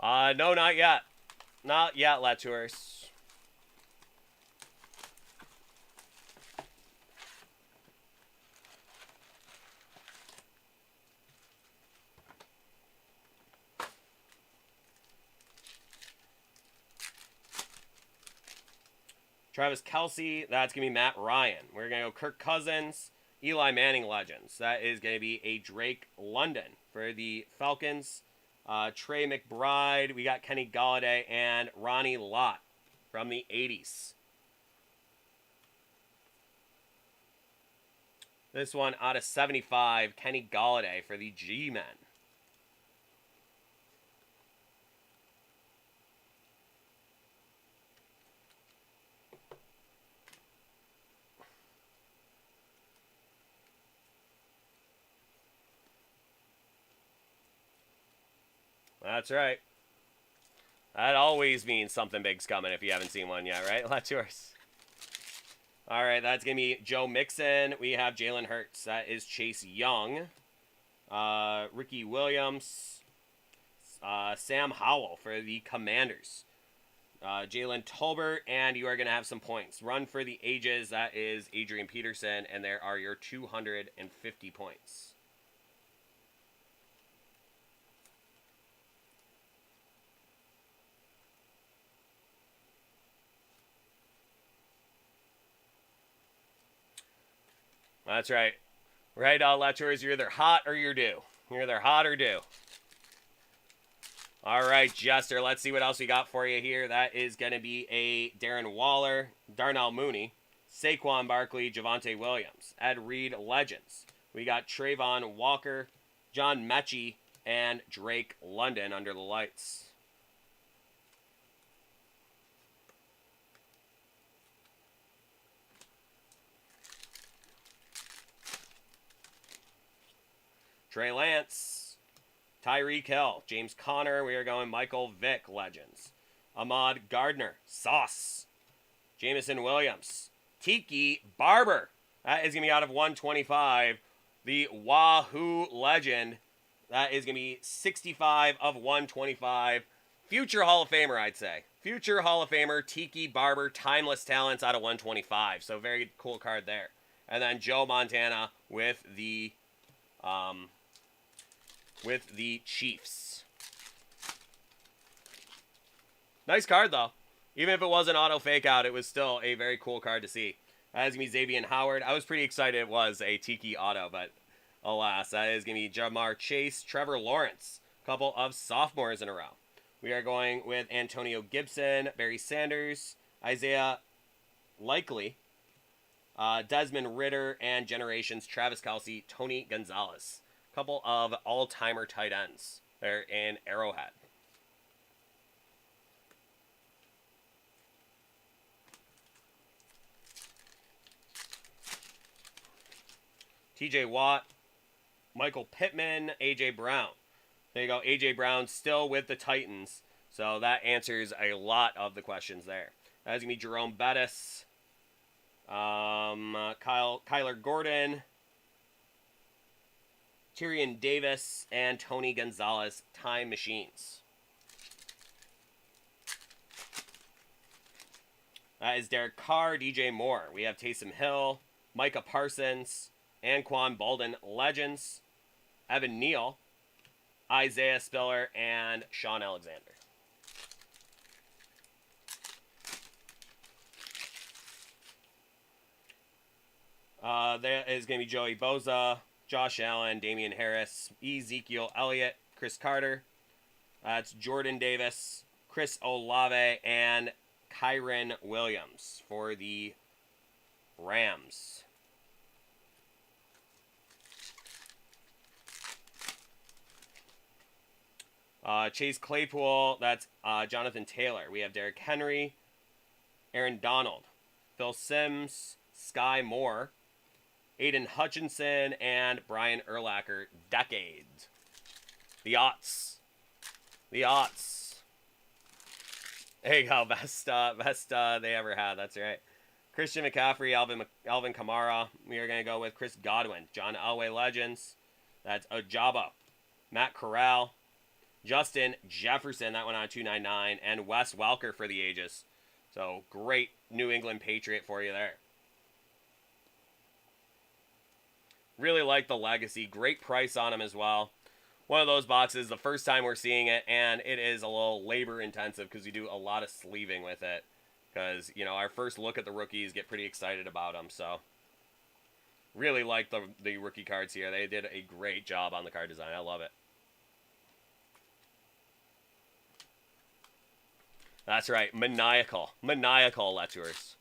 No, not yet. Not yet, Latours. Travis Kelce, that's going to be Matt Ryan. We're going to go Kirk Cousins, Eli Manning Legends. That is going to be a Drake London for the Falcons. Trey McBride, we got Kenny Golladay, and Ronnie Lott from the 80s. This one out of 75, Kenny Golladay for the G-Men. That's right. That always means something big's coming if you haven't seen one yet, right? That's yours. All right, that's going to be Joe Mixon. We have Jalen Hurts. That is Chase Young. Ricky Williams. Sam Howell for the Commanders. Jalen Tolbert, and you are going to have some points. Run for the ages. That is Adrian Peterson, and there are your 250 points. That's right. Right, Latours, you're either hot or you're due. You're either hot or due. All right, Jester, let's see what else we got for you here. That is going to be a Darren Waller, Darnell Mooney, Saquon Barkley, Javonte Williams, Ed Reed Legends. We got Trayvon Walker, John Mechie, and Drake London under the lights. Trey Lance, Tyreek Hill, James Conner. We are going Michael Vick Legends. Ahmad Gardner, Sauce. Jamison Williams, Tiki Barber. That is going to be out of 125. The Wahoo Legend. That is going to be 65 of 125. Future Hall of Famer, I'd say. Future Hall of Famer, Tiki Barber, Timeless Talents out of 125. So very cool card there. And then Joe Montana with the Chiefs. Nice card, though. Even if it was an auto fake out, it was still a very cool card to see. That is going to be Xavier Howard. I was pretty excited it was a Tiki auto, but alas, that is going to be Jamar Chase, Trevor Lawrence. A couple of sophomores in a row. We are going with Antonio Gibson, Barry Sanders, Isaiah Likely, Desmond Ridder, and Generations, Travis Kelce, Tony Gonzalez. Couple of all-timer tight ends there in Arrowhead. TJ Watt, Michael Pittman, AJ Brown. There you go, AJ Brown still with the Titans. So that answers a lot of the questions there. That's going to be Jerome Bettis, Kyler Gordon, Tyrion Davis, and Tony Gonzalez, Time Machines. That is Derek Carr, DJ Moore. We have Taysom Hill, Micah Parsons, Anquan Bolden, Legends, Evan Neal, Isaiah Spiller, and Sean Alexander. There is going to be Joey Bosa, Josh Allen, Damian Harris, Ezekiel Elliott, Chris Carter. That's Jordan Davis, Chris Olave, and Kyron Williams for the Rams. Chase Claypool, that's Jonathan Taylor. We have Derrick Henry, Aaron Donald, Phil Simms, Sky Moore, Aiden Hutchinson, and Brian Urlacher. Decades. The aughts. The aughts. There you go. Best they ever had. That's right. Christian McCaffrey, Alvin Kamara. We are going to go with Chris Godwin. John Elway Legends. That's Ojabo. Matt Corral. Justin Jefferson, that went on 299. And Wes Welker for the ages. So, great New England Patriot for you there. Really like the legacy. Great price on him as well. One of those boxes, the first time we're seeing it, and it is a little labor intensive because you do a lot of sleeving with it. Because, you know, our first look at the rookies, get pretty excited about them. So, really like the rookie cards here. They did a great job on the card design. I love it. That's right. Maniacal letters.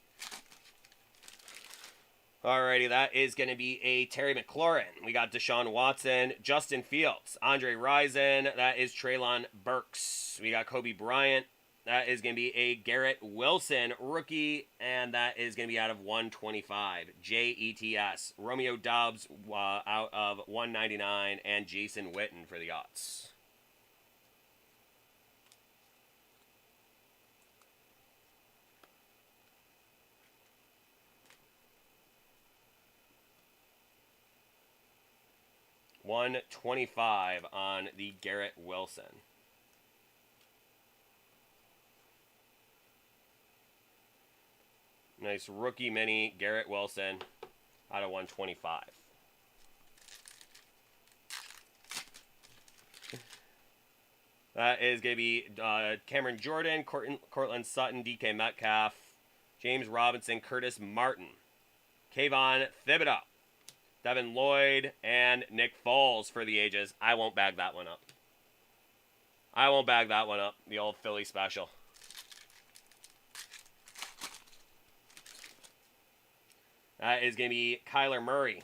Alrighty, that is going to be a Terry McLaurin. We got Deshaun Watson, Justin Fields, Andre Rison. That is Treylon Burks. We got Kobe Bryant. That is going to be a Garrett Wilson rookie, and that is going to be out of 125. JETS. Romeo Doubs out of 199, and Jason Witten for the Aughts. $125 on the Garrett Wilson. Nice rookie mini Garrett Wilson out of 125. That is going to be Cameron Jordan, Cortland Sutton, DK Metcalf, James Robinson, Curtis Martin, Kayvon Thibodeau, Devin Lloyd, and Nick Foles for the ages. I won't bag that one up. The old Philly special. That is going to be Kyler Murray.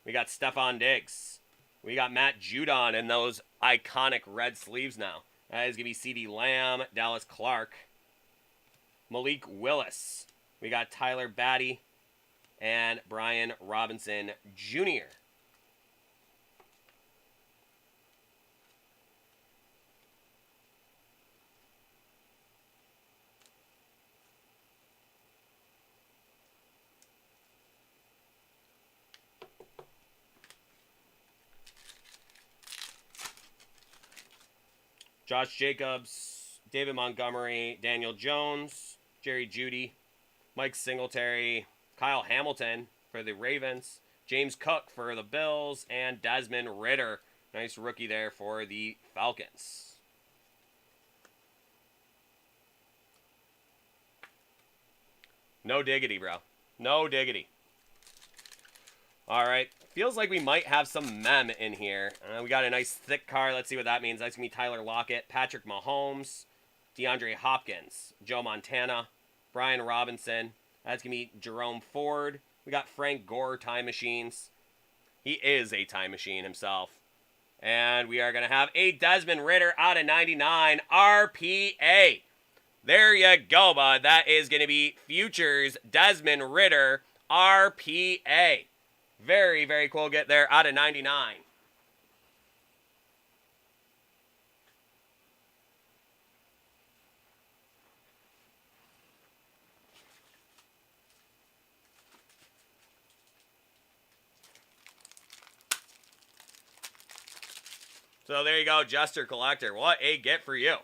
We got Stephon Diggs. We got Matt Judon in those iconic red sleeves now. That is going to be CeeDee Lamb, Dallas Clark, Malik Willis. We got Tyler Batty and Brian Robinson Jr. Josh Jacobs, David Montgomery, Daniel Jones, Jerry Jeudy, Mike Singletary, Kyle Hamilton for the Ravens, James Cook for the Bills, and Desmond Ridder. Nice rookie there for the Falcons. No diggity, bro. No diggity. All right. Feels like we might have some mem in here. We got a nice thick card. Let's see what that means. That's going to be Tyler Lockett, Patrick Mahomes, DeAndre Hopkins, Joe Montana, Brian Robinson. That's going to be Jerome Ford. We got Frank Gore, Time Machines. He is a time machine himself. And we are going to have a Desmond Ridder out of 99 RPA. There you go, bud. That is going to be Futures Desmond Ridder RPA. Very, very cool get there out of 99. So there you go, Jester Collector. What a get for you.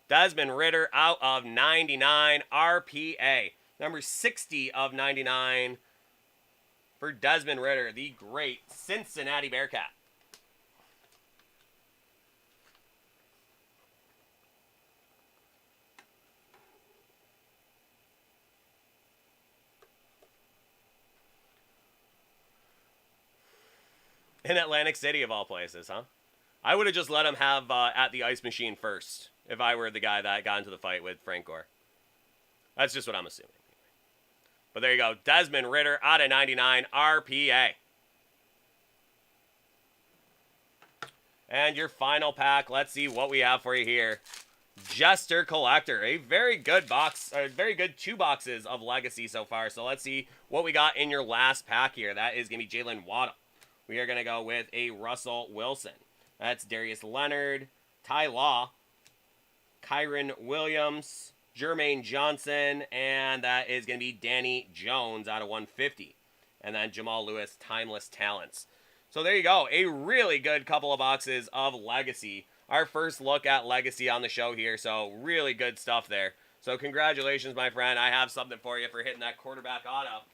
Desmond Ridder out of 99 RPA. Number 60 of 99 for Desmond Ridder, the great Cincinnati Bearcat. In Atlantic City, of all places, huh? I would have just let him have at the ice machine first if I were the guy that got into the fight with Frank Gore. That's just what I'm assuming. But there you go. Desmond Ridder out of 99 RPA. And your final pack. Let's see what we have for you here. Jester Collector. A very good box. Very good 2 boxes of Legacy so far. So let's see what we got in your last pack here. That is going to be Jalen Waddle. We are going to go with a Russell Wilson. That's Darius Leonard, Ty Law, Kyron Williams, Jermaine Johnson, and that is going to be Danny Jones out of 150. And then Jamal Lewis, Timeless Talents. So there you go. A really good couple of boxes of Legacy. Our first look at Legacy on the show here, so really good stuff there. So congratulations, my friend. I have something for you for hitting that quarterback auto.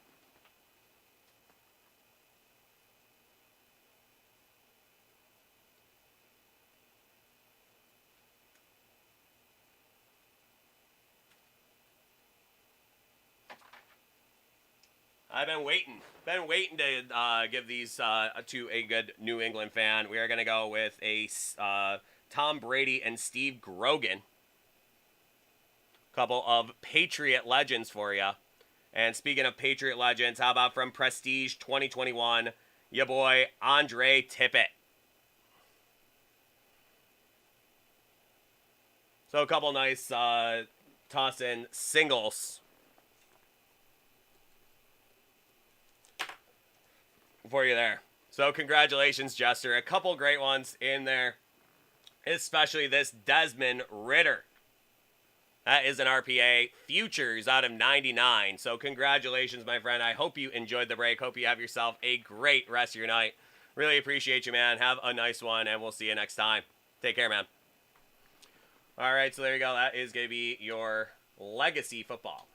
I've been waiting to give these to a good New England fan. We are going to go with a Tom Brady and Steve Grogan. Couple of Patriot legends for you. And speaking of Patriot legends, how about from Prestige 2021, your boy Andre Tippett. So a couple nice toss-in singles for you there. So congratulations, Jester. A couple great ones in there, especially this Desmond Ridder. That is an RPA Futures out of 99. So congratulations, my friend. I hope you enjoyed the break. Hope you have yourself a great rest of your night. Really appreciate you, man. Have a nice one, and we'll see you next time. Take care, man. All right, so there you go. That is going to be your Legacy football.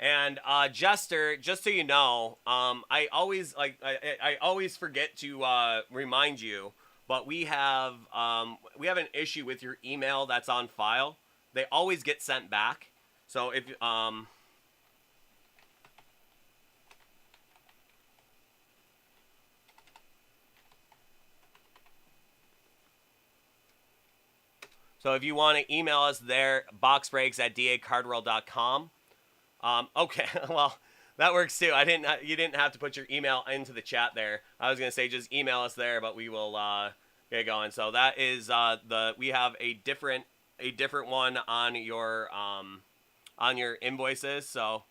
And Jester, just so you know, I always I always forget to remind you, but we have an issue with your email that's on file. They always get sent back. So if so if you want to email us there, boxbreaks@dacardworld.com. Okay, well, that works too. You didn't have to put your email into the chat there. I was gonna say just email us there, but we will get going. So that is we have a different one on your invoices. So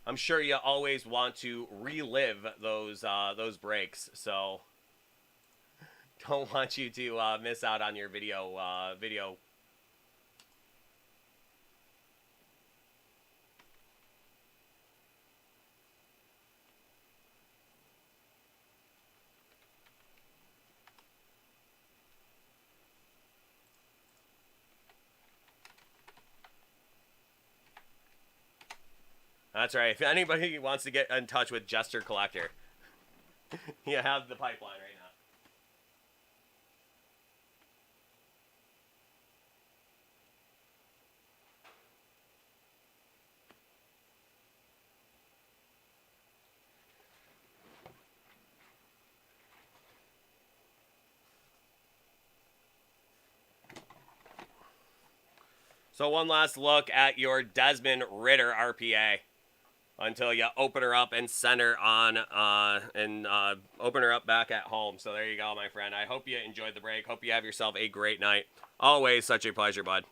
I'm sure you always want to relive those breaks, so don't want you to miss out on your video. That's right. If anybody wants to get in touch with Jester Collector, you have the pipeline right now. So one last look at your Desmond Ridder RPA. Until you open her up and send her on open her up back at home. So there you go, my friend. I hope you enjoyed the break. Hope you have yourself a great night. Always such a pleasure, bud.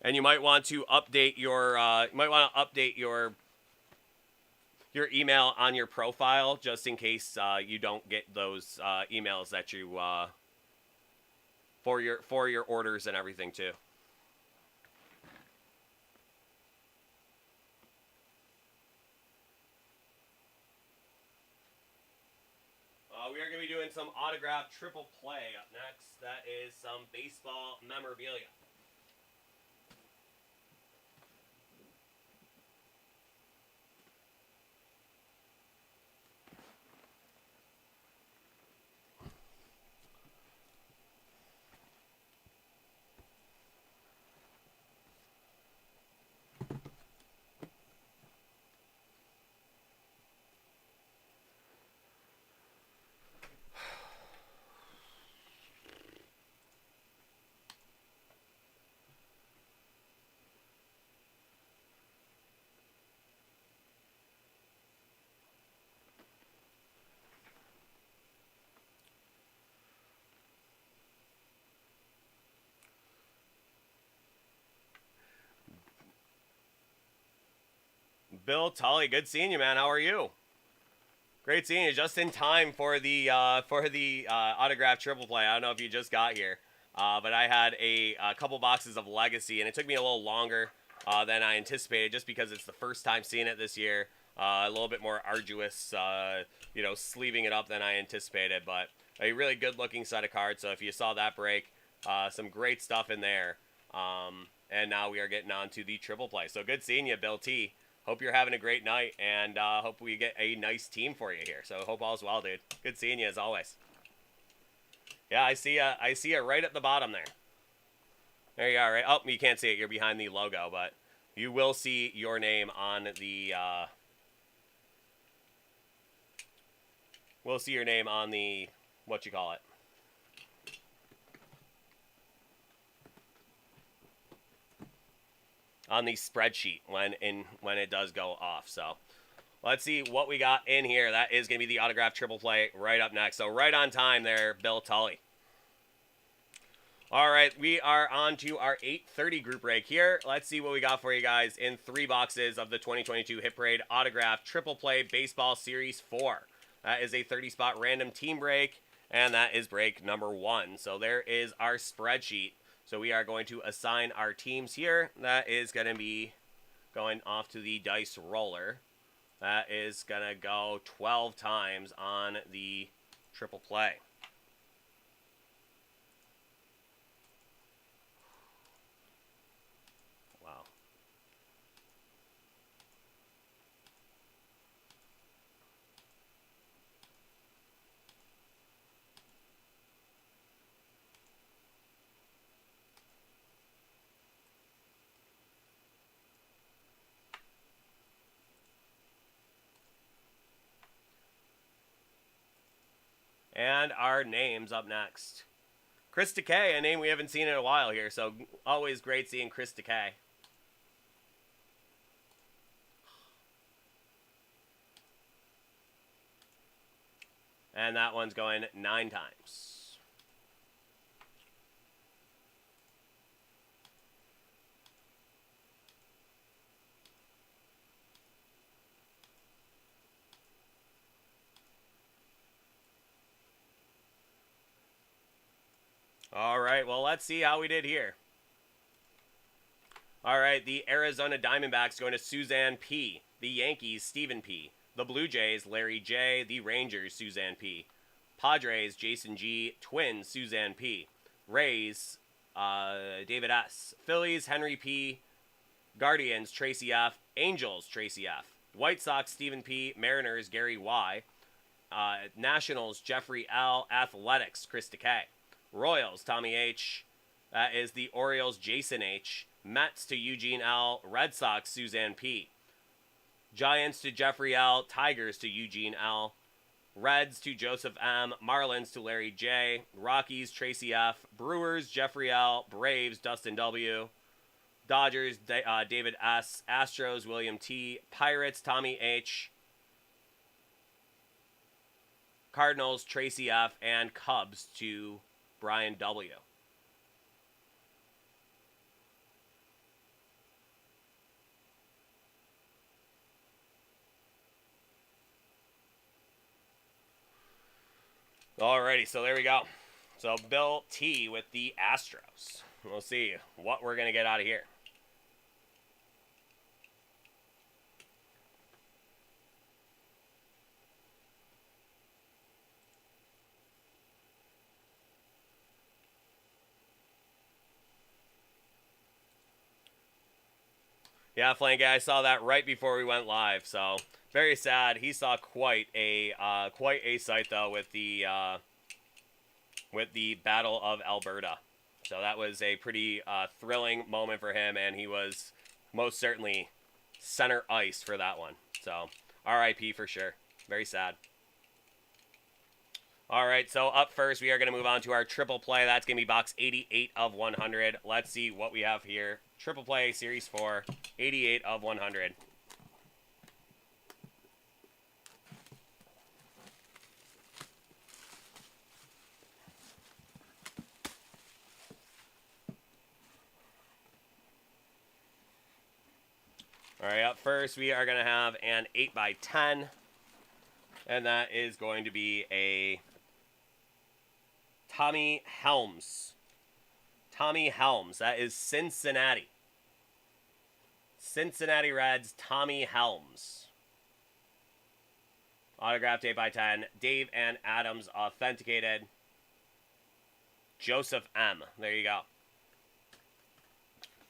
And you might want to update your your email on your profile just in case you don't get those emails that you for your orders and everything too. we are going to be doing some autograph triple play up next. That is some baseball memorabilia. Bill Tully, good seeing you, man. How are you? Great seeing you. Just in time for the autograph triple play. I don't know if you just got here, but I had a couple boxes of Legacy, and it took me a little longer than I anticipated, just because it's the first time seeing it this year. A little bit more arduous, sleeving it up than I anticipated, but a really good-looking set of cards. So if you saw that break, some great stuff in there. And now we are getting on to the triple play. So good seeing you, Bill T. Hope you're having a great night, and hope we get a nice team for you here. So hope all's well, dude. Good seeing you as always. Yeah, I see you right at the bottom there. There you are, right? Oh, you can't see it. You're behind the logo, but you will see your name on the. We'll see your name on the what you call it. On the spreadsheet when it does go off. So let's see what we got in here. That is going to be the autograph triple play right up next. So right on time there, Bill Tully. All right, we are on to our 8:30 group break here. Let's see what we got for you guys in 3 boxes of the 2022 Hit Parade autograph triple play baseball series 4. That is a 30-spot random team break, and that is break number 1. So there is our spreadsheet. So we are going to assign our teams here. That is going to be going off to the dice roller. That is going to go 12 times on the triple play. Wow. And our names up next. Chris Takei, a name we haven't seen in a while here, so always great seeing Chris Takei. And that one's going 9 times. All right, well, let's see how we did here. All right, the Arizona Diamondbacks going to Suzanne P. The Yankees, Stephen P. The Blue Jays, Larry J. The Rangers, Suzanne P. Padres, Jason G. Twins, Suzanne P. Rays, David S. Phillies, Henry P. Guardians, Tracy F. Angels, Tracy F. White Sox, Stephen P. Mariners, Gary Y. Nationals, Jeffrey L. Athletics, Chris Takei. Royals, Tommy H. That is the Orioles, Jason H. Mets to Eugene L. Red Sox, Suzanne P. Giants to Jeffrey L. Tigers to Eugene L. Reds to Joseph M. Marlins to Larry J. Rockies, Tracy F. Brewers, Jeffrey L. Braves, Dustin W. Dodgers, David S. Astros, William T. Pirates, Tommy H. Cardinals, Tracy F. And Cubs to Brian W. Alrighty, so there we go. So Bill T with the Astros. We'll see what we're going to get out of here. Yeah, Flank, I saw that right before we went live, so very sad. He saw quite a sight though with the Battle of Alberta. So that was a pretty thrilling moment for him, and he was most certainly center ice for that one. So RIP for sure. Very sad. All right, so up first, we are going to move on to our triple play. That's going to be box 88 of 100. Let's see what we have here. Triple play, Series 4, 88 of 100. All right, up first, we are going to have an 8x10. And that is going to be a Tommy Helms. Tommy Helms. That is Cincinnati. Cincinnati Reds, Tommy Helms. Autographed 8x10. Dave and Adams authenticated. Joseph M. There you go.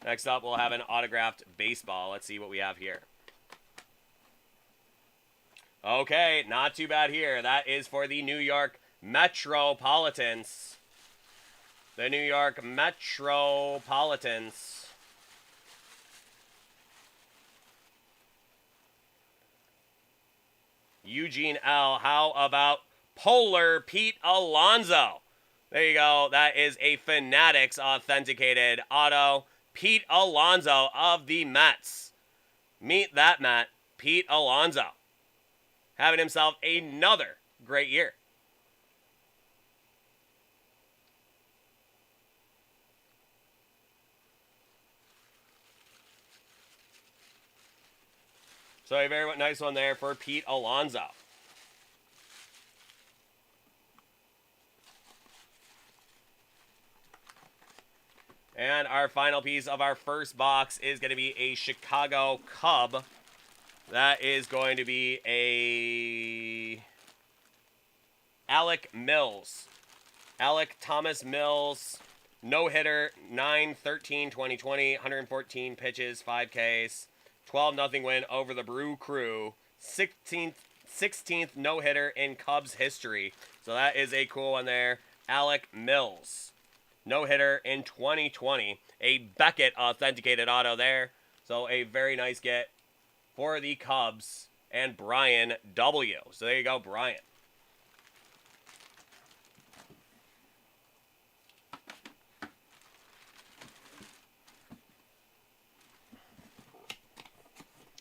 Next up, we'll have an autographed baseball. Let's see what we have here. Okay, not too bad here. That is for the New York Metropolitans. The New York Metropolitans. Eugene L. How about Polar Pete Alonso? There you go. That is a Fanatics authenticated auto. Pete Alonso of the Mets. Meet that Met, Pete Alonso. Having himself another great year. So a very nice one there for Pete Alonso. And our final piece of our first box is going to be a Chicago Cub. That is going to be a Alec Mills. Alec Thomas Mills, no-hitter, 9/13/2020, 114 pitches, 5 Ks, 12-0 win over the Brew Crew, 16th no-hitter in Cubs history. So that is a cool one there. Alec Mills, no-hitter in 2020. A Beckett authenticated auto there. So a very nice get for the Cubs and Brian W. So there you go, Brian.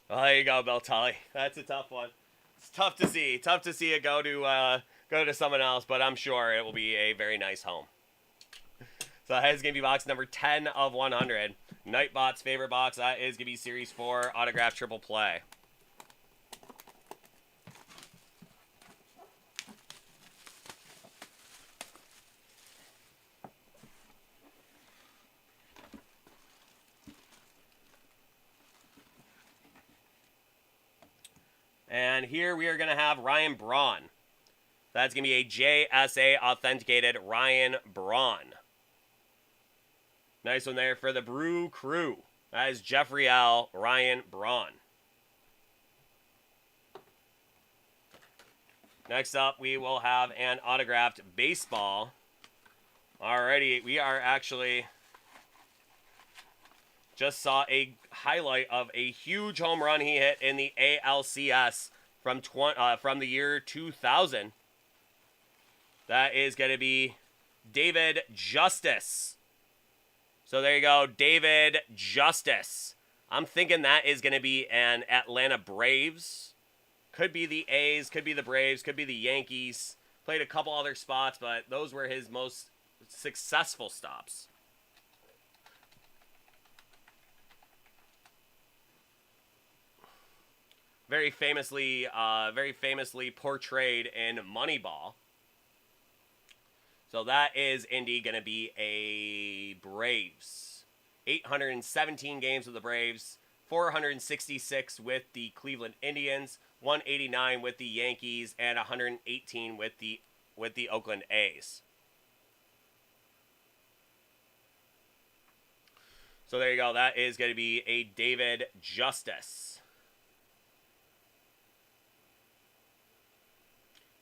Oh, there you go, Beltali. That's a tough one. It's tough to see. Tough to see it go to someone else, but I'm sure it will be a very nice home. So that is going to be box number 10 of 100. Nightbot's favorite box. That is going to be Series 4 autograph triple play. And here we are going to have Ryan Braun. That's going to be a JSA authenticated Ryan Braun. Nice one there for the Brew Crew. That is Jeffrey L. Ryan Braun. Next up, we will have an autographed baseball. Alrighty, we are actually just saw a highlight of a huge home run he hit in the ALCS from the year 2000. That is going to be David Justice. So there you go, David Justice. I'm thinking that is going to be an Atlanta Braves. Could be the A's, could be the Braves, could be the Yankees. Played a couple other spots, but those were his most successful stops. Very famously portrayed in Moneyball. So that is indeed going to be a Braves. 817 games with the Braves, 466 with the Cleveland Indians, 189 with the Yankees, and 118 with the Oakland A's. So there you go. That is going to be a David Justice.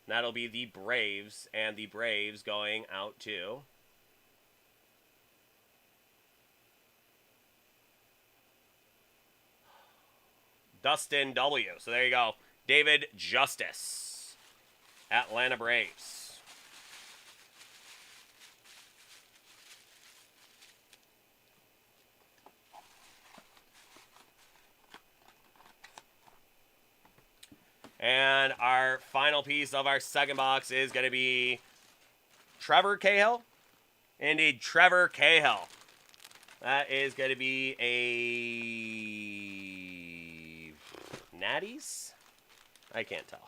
That'll be the Braves, and the Braves going out to Dustin W. So there you go. David Justice. Atlanta Braves. And our final piece of our second box is going to be Trevor Cahill. Indeed, Trevor Cahill. That is going to be a Natties? I can't tell.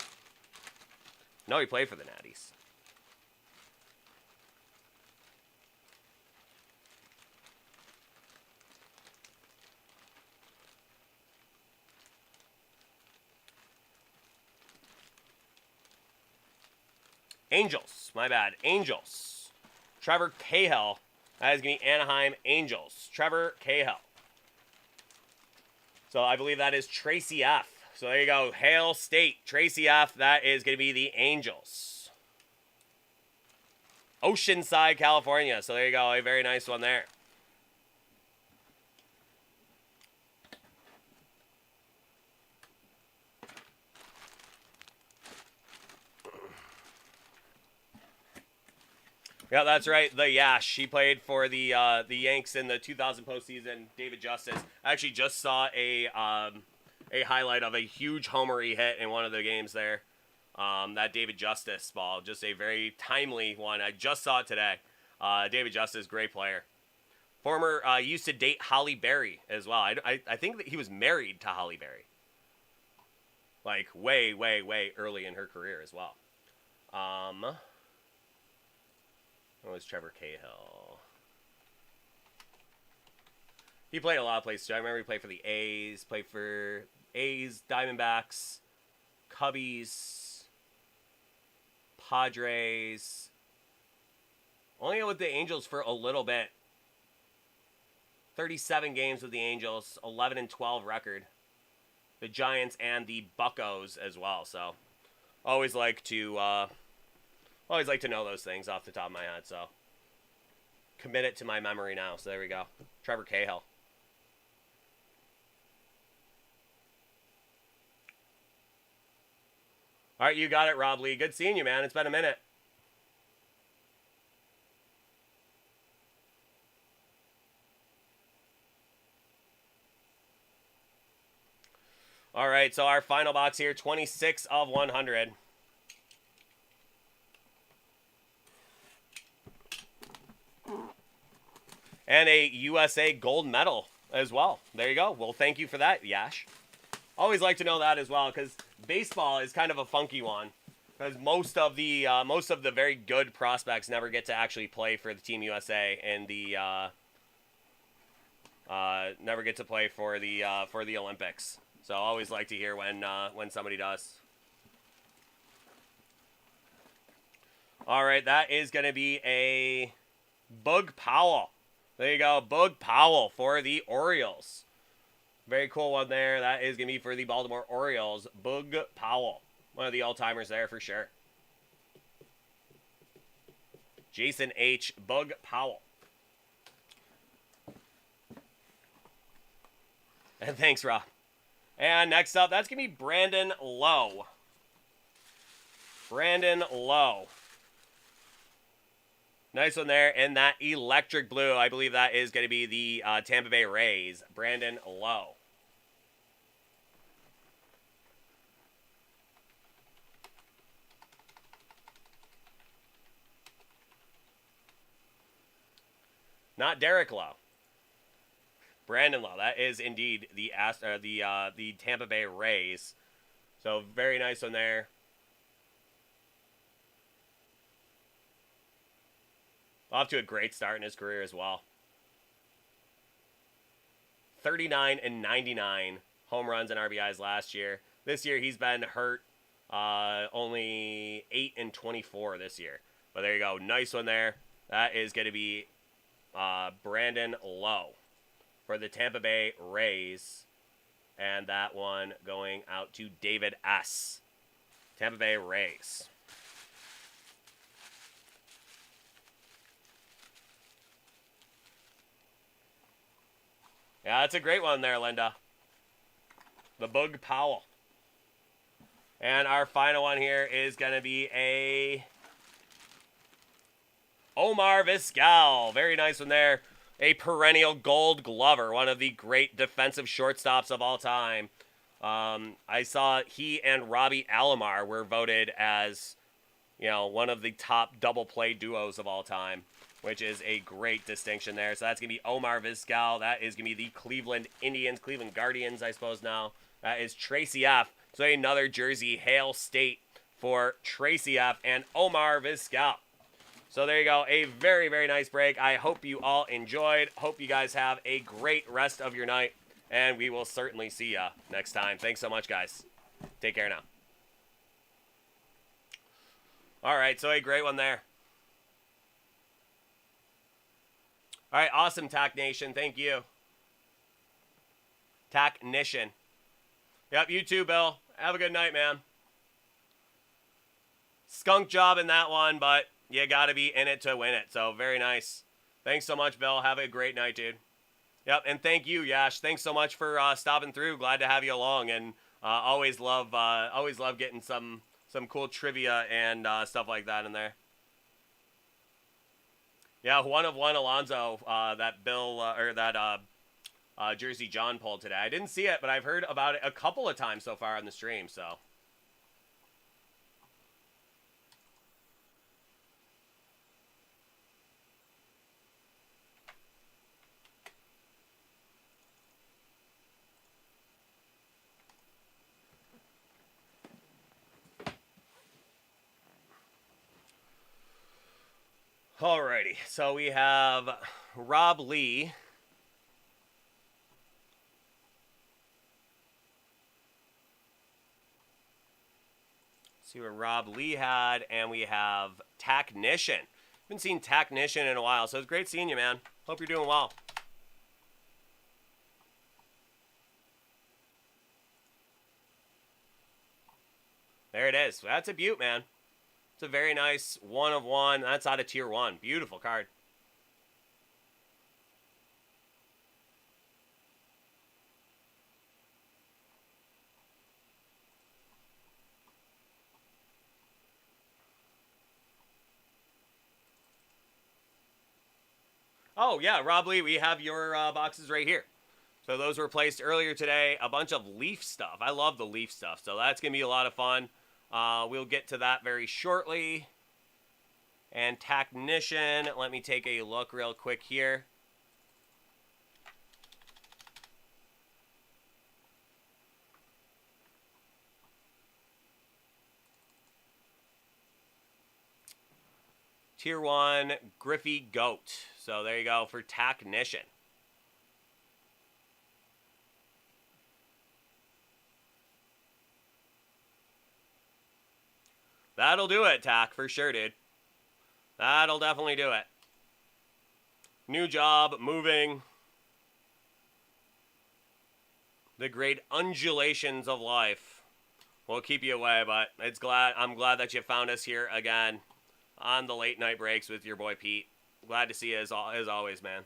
No, he played for the Natties. Angels. My bad. Angels. Trevor Cahill. That is going to be Anaheim Angels. Trevor Cahill. So I believe that is Tracy F. So there you go. Hail State. Tracy F. That is going to be the Angels. Oceanside, California. So there you go. A very nice one there. Yeah, that's right. The Yash. He played for the Yanks in the 2000 postseason. David Justice. I actually just saw a highlight of a huge homer he hit in one of the games there. That David Justice ball. Just a very timely one. I just saw it today. David Justice, great player. Former, used to date Holly Berry as well. I think that he was married to Holly Berry. Like, way, way, way early in her career as well. What was Trevor Cahill? He played a lot of places. I remember he played for the A's, played for A's, Diamondbacks, Cubbies, Padres. Only with the Angels for a little bit. 37 games with the Angels, 11-12 record. The Giants and the Buccos as well. So, always like to know those things off the top of my head. So, commit it to my memory now. So there we go. Trevor Cahill. All right, you got it, Rob Lee. Good seeing you, man. It's been a minute. All right, so our final box here, 26 of 100. And a USA gold medal as well. There you go. Well, thank you for that, Yash. Always like to know that as well, because baseball is kind of a funky one. Because most of the very good prospects never get to actually play for the Team USA, and the never get to play for the Olympics. So I always like to hear when somebody does. All right, that is going to be a Bug Powell. There you go, Bug Powell for the Orioles. Very cool one there. That is going to be for the Baltimore Orioles. Bug Powell. One of the all-timers there for sure. Jason H. Bug Powell. And thanks, Rob. And next up, that's going to be Brandon Lowe. Brandon Lowe. Nice one there. And that electric blue, I believe that is going to be the Tampa Bay Rays. Brandon Lowe. Not Derek Lowe. Brandon Lowe. That is indeed the Tampa Bay Rays. So very nice one there. Off to a great start in his career as well. 39 and 99 home runs and RBIs last year. This year he's been hurt. Only 8 and 24 this year. But there you go. Nice one there. That is going to be Brandon Lowe. for the Tampa Bay Rays. And that one going out to David S. Tampa Bay Rays. Yeah, that's a great one there, Linda. The Bug Powell. And our final one here is going to be a Omar Vizcal. Very nice one there. A perennial Gold Glover, one of the great defensive shortstops of all time. I saw he and Robbie Alomar were voted as, you know, one of the top double play duos of all time, which is a great distinction there. So that's going to be Omar Vizcal. That is going to be the Cleveland Indians, Cleveland Guardians, I suppose now. That is Tracy F. So another jersey, Hail State for Tracy F. and Omar Vizcal. So there you go. A very, very nice break. I hope you all enjoyed. Hope you guys have a great rest of your night. And we will certainly see ya next time. Thanks so much, guys. Take care now. All right, so a great one there. All right, awesome, Tac Nation. Thank you. Tacnician. Yep, you too, Bill. Have a good night, man. Skunk job in that one, but you got to be in it to win it. So very nice. Thanks so much, Bill. Have a great night, dude. Yep, and thank you, Yash. Thanks so much for stopping through. Glad to have you along, and always love getting some cool trivia and stuff like that in there. Yeah, 1 of 1 Alonzo that Bill or that Jersey John pulled today. I didn't see it, but I've heard about it a couple of times so far on the stream. So. Alrighty, so we have Rob Lee. See what Rob Lee had, and we have Tacnician. Haven't seen Tacnician in a while, so it's great seeing you, man. Hope you're doing well. There it is. That's a beaut, man. It's a very nice 1 of 1. That's out of tier 1. Beautiful card. Oh, yeah, Rob Lee, we have your boxes right here. So those were placed earlier today. A bunch of Leaf stuff. I love the Leaf stuff, so that's going to be a lot of fun. We'll get to that very shortly. And Tacnician, let me take a look real quick here. Tier 1, Griffey Goat. So there you go for Tacnician. That'll do it, Tac, for sure, dude. That'll definitely do it. New job, moving. The great undulations of life will keep you away, but I'm glad that you found us here again on the late night breaks with your boy Pete. Glad to see you as always, man.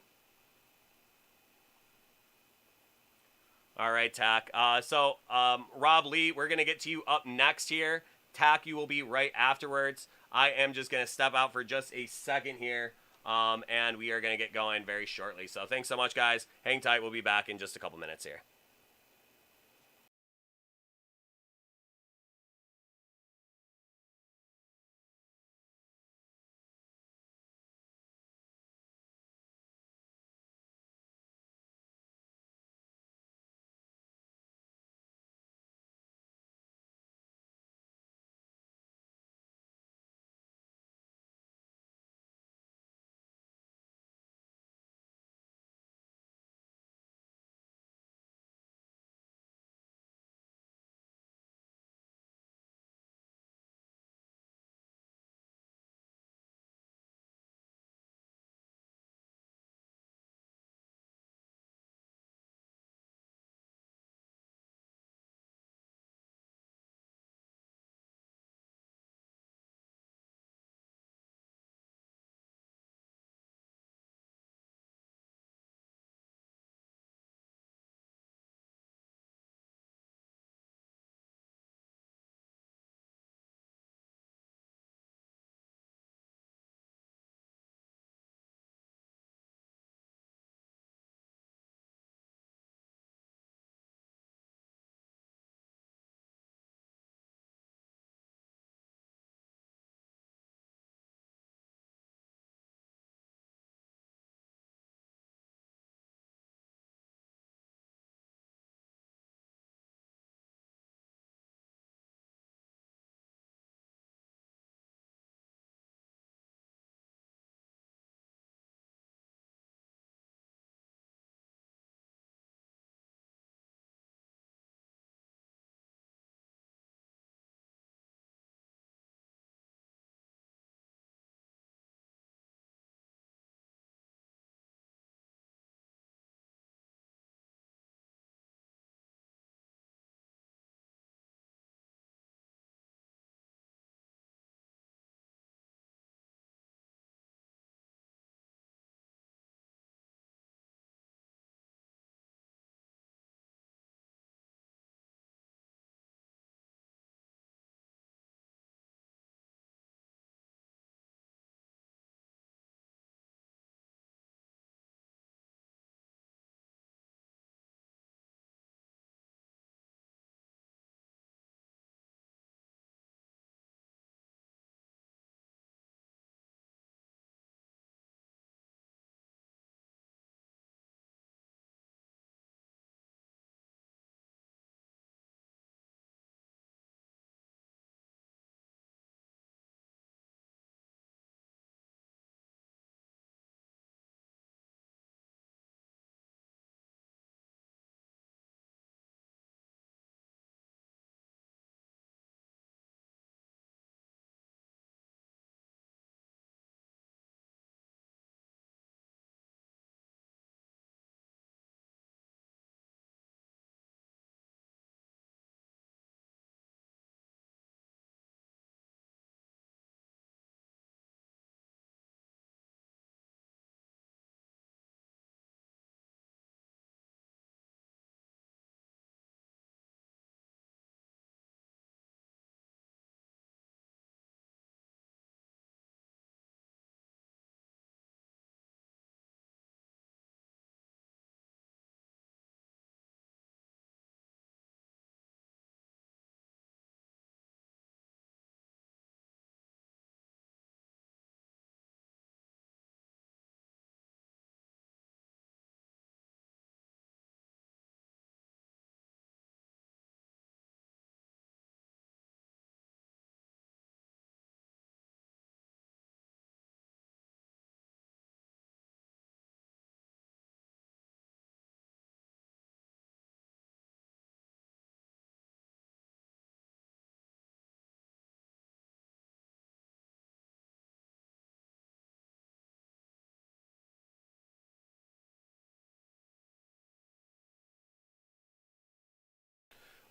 All right, Tac. So Rob Lee, we're going to get to you up next here. Tac, you will be right afterwards. I am just going to step out for just a second here, and we are going to get going very shortly. So thanks so much, guys. Hang tight. We'll be back in just a couple minutes here.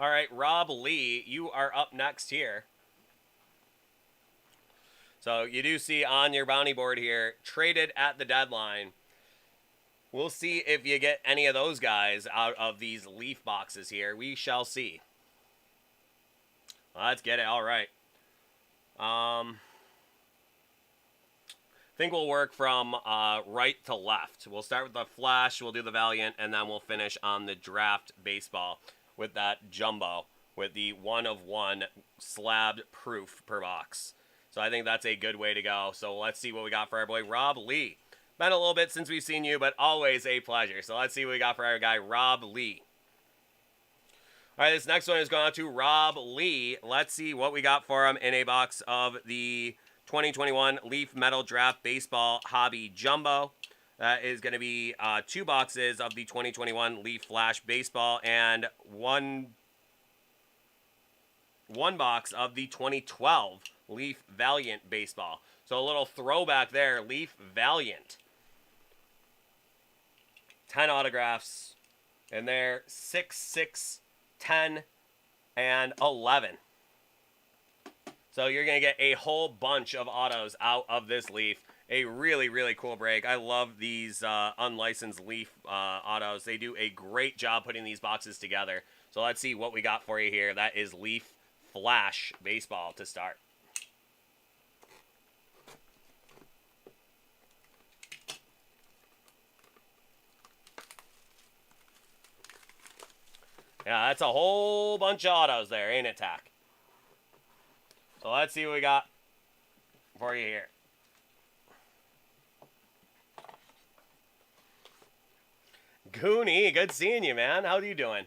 All right, Rob Lee, you are up next here. So you do see on your bounty board here, traded at the deadline. We'll see if you get any of those guys out of these Leaf boxes here. We shall see. Let's get it. All right. I think we'll work from right to left. We'll start with the Flash, we'll do the Valiant, and then we'll finish on the Draft Baseball with that Jumbo with the 1/1 slabbed proof per box. So I think that's a good way to go. So let's see what we got for our boy Rob Lee. Been a little bit since we've seen you, but always a pleasure. So let's see what we got for our guy Rob Lee. All right, this next one is going out to Rob Lee. Let's see what we got for him in a box of the 2021 Leaf Metal Draft Baseball Hobby Jumbo. That is going to be 2 boxes of the 2021 Leaf Flash Baseball and one box of the 2012 Leaf Valiant Baseball. So a little throwback there, Leaf Valiant. 10 autographs in there, 6, 6, 10, and 11. So you're going to get a whole bunch of autos out of this Leaf. A really, really cool break. I love these unlicensed Leaf autos. They do a great job putting these boxes together. So let's see what we got for you here. That is Leaf Flash Baseball to start. Yeah, that's a whole bunch of autos there, ain't it, Tack? So let's see what we got for you here. Goonie, good seeing you, man. How are you doing?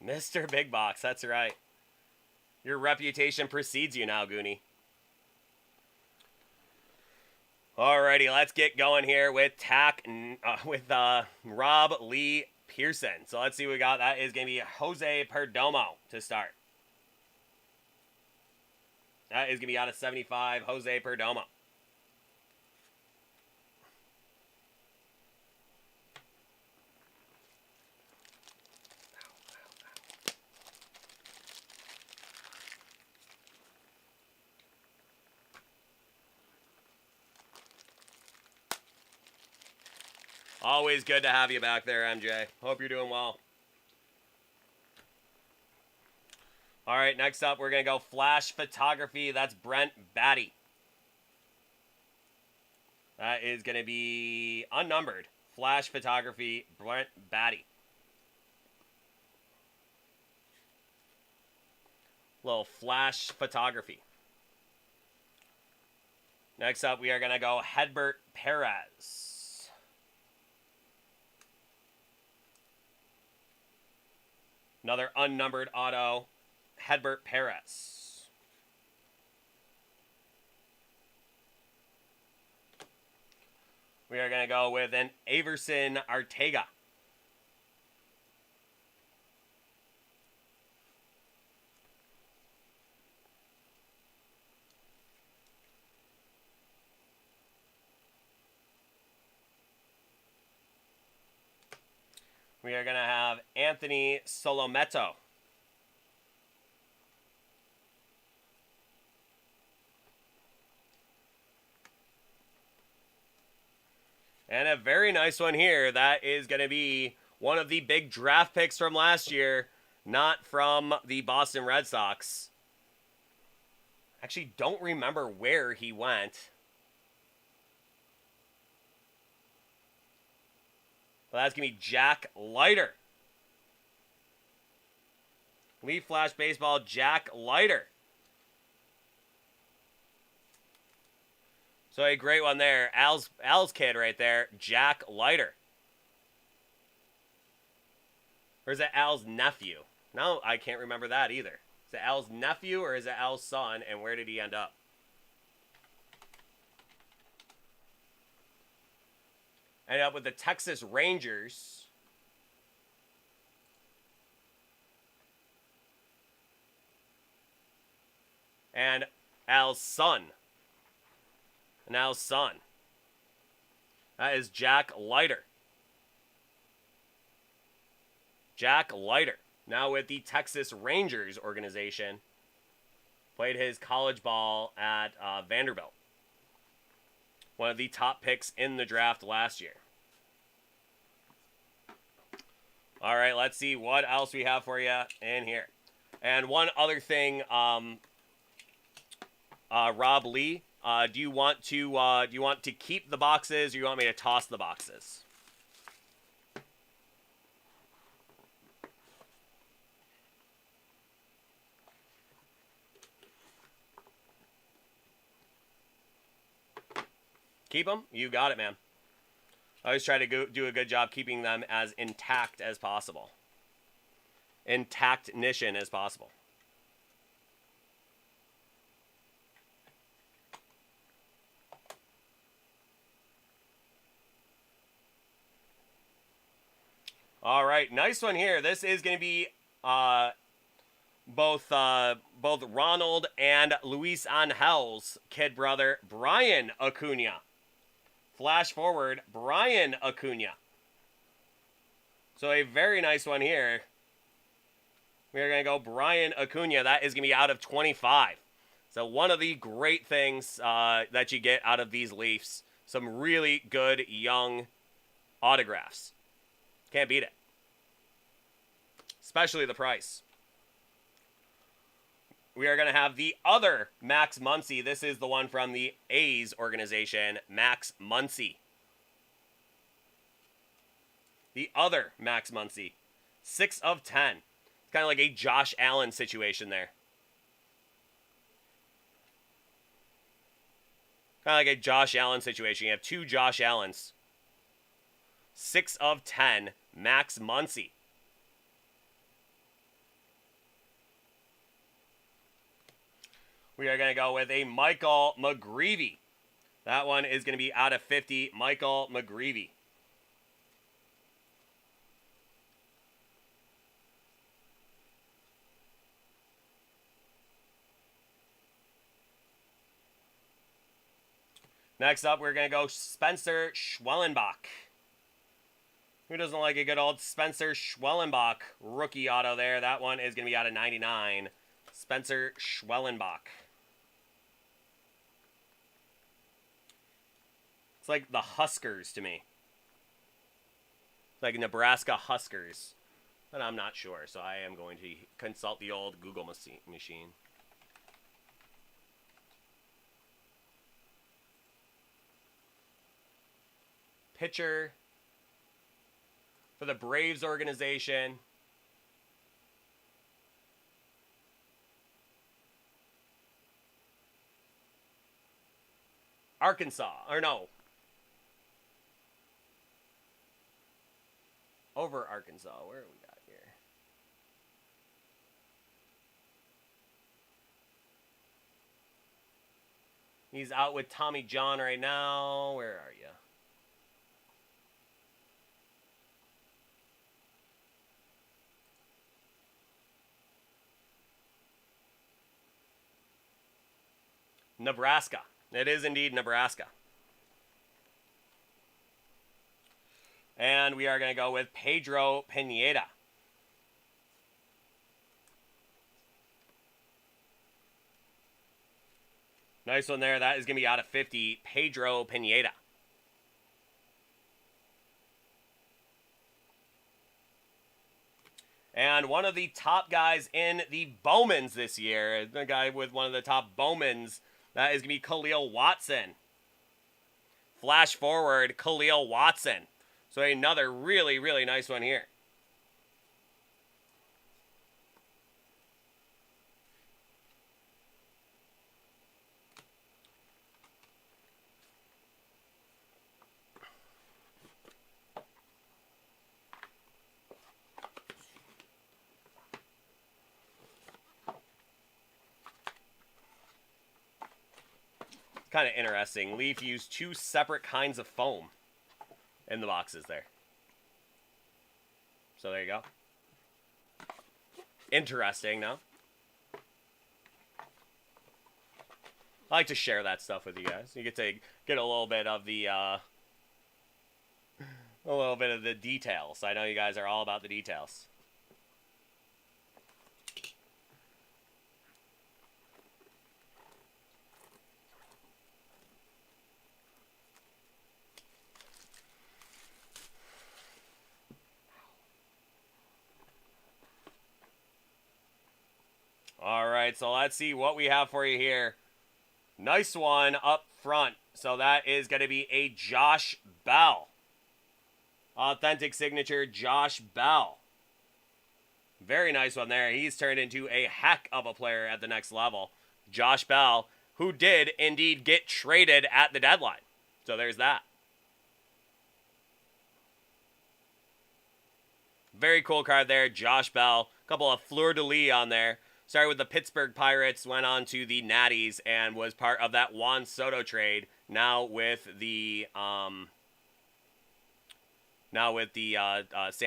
Mr. Big Box, that's right. Your reputation precedes you now, Goonie. Alrighty, let's get going here with Rob Lee Pearson. So let's see what we got. That is going to be Jose Perdomo to start. That is going to be out of 75, Jose Perdomo. Always good to have you back there, MJ. Hope you're doing well. All right, next up, we're going to go Flash Photography. That's Brent Batty. That is going to be unnumbered. Flash Photography, Brent Batty. Little Flash Photography. Next up, we are going to go Hedbert Perez. Another unnumbered auto, Hedbert Perez. We are going to go with an Averson Arteaga. We are going to have Anthony Solometo. And a very nice one here. That is going to be one of the big draft picks from last year, not from the Boston Red Sox. Actually, don't remember where he went. Well, that's going to be Jack Leiter. Leaf Flash Baseball, Jack Leiter. So a great one there. Al's kid right there, Jack Leiter. Or is it Al's nephew? No, I can't remember that either. Is it Al's nephew or is it Al's son, and where did he end up? Ended up with the Texas Rangers. And Al's son. And Al's son. That is Jack Leiter. Jack Leiter. Now with the Texas Rangers organization. Played his college ball at Vanderbilt. One of the top picks in the draft last year. All right, let's see what else we have for you in here. And one other thing, Rob Lee, do you want to keep the boxes, or do you want me to toss the boxes? Keep them? You got it, man. I always try to do a good job keeping them as intact as possible. Intact-nition as possible. All right, nice one here. This is going to be both Ronald and Luis Angel's kid brother, Brian Acuna. Flash forward, Brian Acuna. So a very nice one here. We're going to go Brian Acuna. That is going to be out of 25. So one of the great things that you get out of these Leafs. Some really good young autographs. Can't beat it. Especially the price. We are going to have the other Max Muncy. This is the one from the A's organization, Max Muncy. The other Max Muncy. 6 of 10. It's kind of like a Josh Allen situation there. Kind of like a Josh Allen situation. You have 2 Josh Allens. 6 of 10, Max Muncy. We are going to go with a Michael McGreevy. That one is going to be out of 50, Michael McGreevy. Next up, we're going to go Spencer Schwellenbach. Who doesn't like a good old Spencer Schwellenbach rookie auto there? That one is going to be out of 99, Spencer Schwellenbach. It's like the Huskers to me. It's like Nebraska Huskers. But I'm not sure, so I am going to consult the old Google machine. Pitcher for the Braves organization. Arkansas, or no. Over Arkansas. Where we got here? He's out with Tommy John right now. Where are you? Nebraska. It is indeed Nebraska. And we are going to go with Pedro Pineda. Nice one there. That is going to be out of 50, Pedro Pineda. And one of the top guys in the Bowmans this year, the guy with one of the top Bowmans, that is going to be Khalil Watson. Flash forward, Khalil Watson. So another really, really nice one here. Kind of interesting. Leaf used 2 separate kinds of foam in the boxes there. So there you go. Interesting, no? I like to share that stuff with you guys. You get to get a little bit of the details. I know you guys are all about the details. All right, so let's see what we have for you here. Nice one up front. So that is going to be a Josh Bell. Authentic signature, Josh Bell. Very nice one there. He's turned into a heck of a player at the next level. Josh Bell, who did indeed get traded at the deadline. So there's that. Very cool card there, Josh Bell. A couple of fleur-de-lis on there. Started with the Pittsburgh Pirates, went on to the Natties, and was part of that Juan Soto trade. Now with the San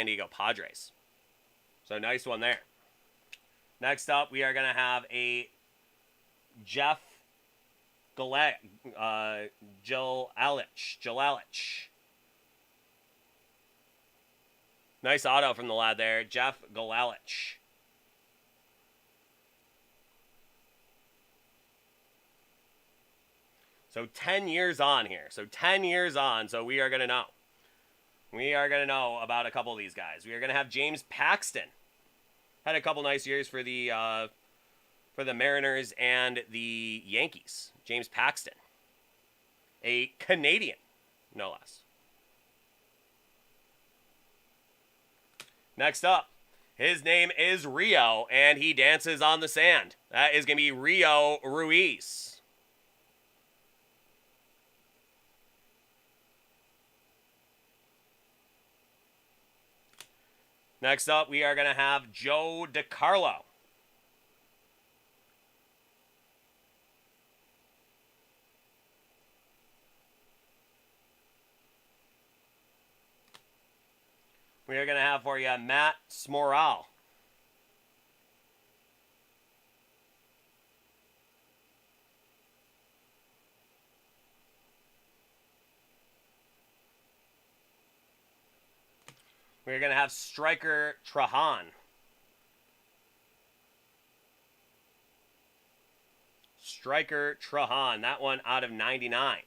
Diego Padres. So nice one there. Next up, we are going to have a Jeff Gil Alich. Nice auto from the lad there, Jeff Gil Alich. So 10 years on here. So 10 years on. So we are going to know. We are going to know about a couple of these guys. We are going to have James Paxton. Had a couple nice years for the Mariners and the Yankees. James Paxton. A Canadian, no less. Next up, his name is Rio, and he dances on the sand. That is going to be Rio Ruiz. Next up, we are going to have Joe DiCarlo. We are going to have for you Matt Smoral. We're going to have Striker Trahan. Striker Trahan. That one out of 99.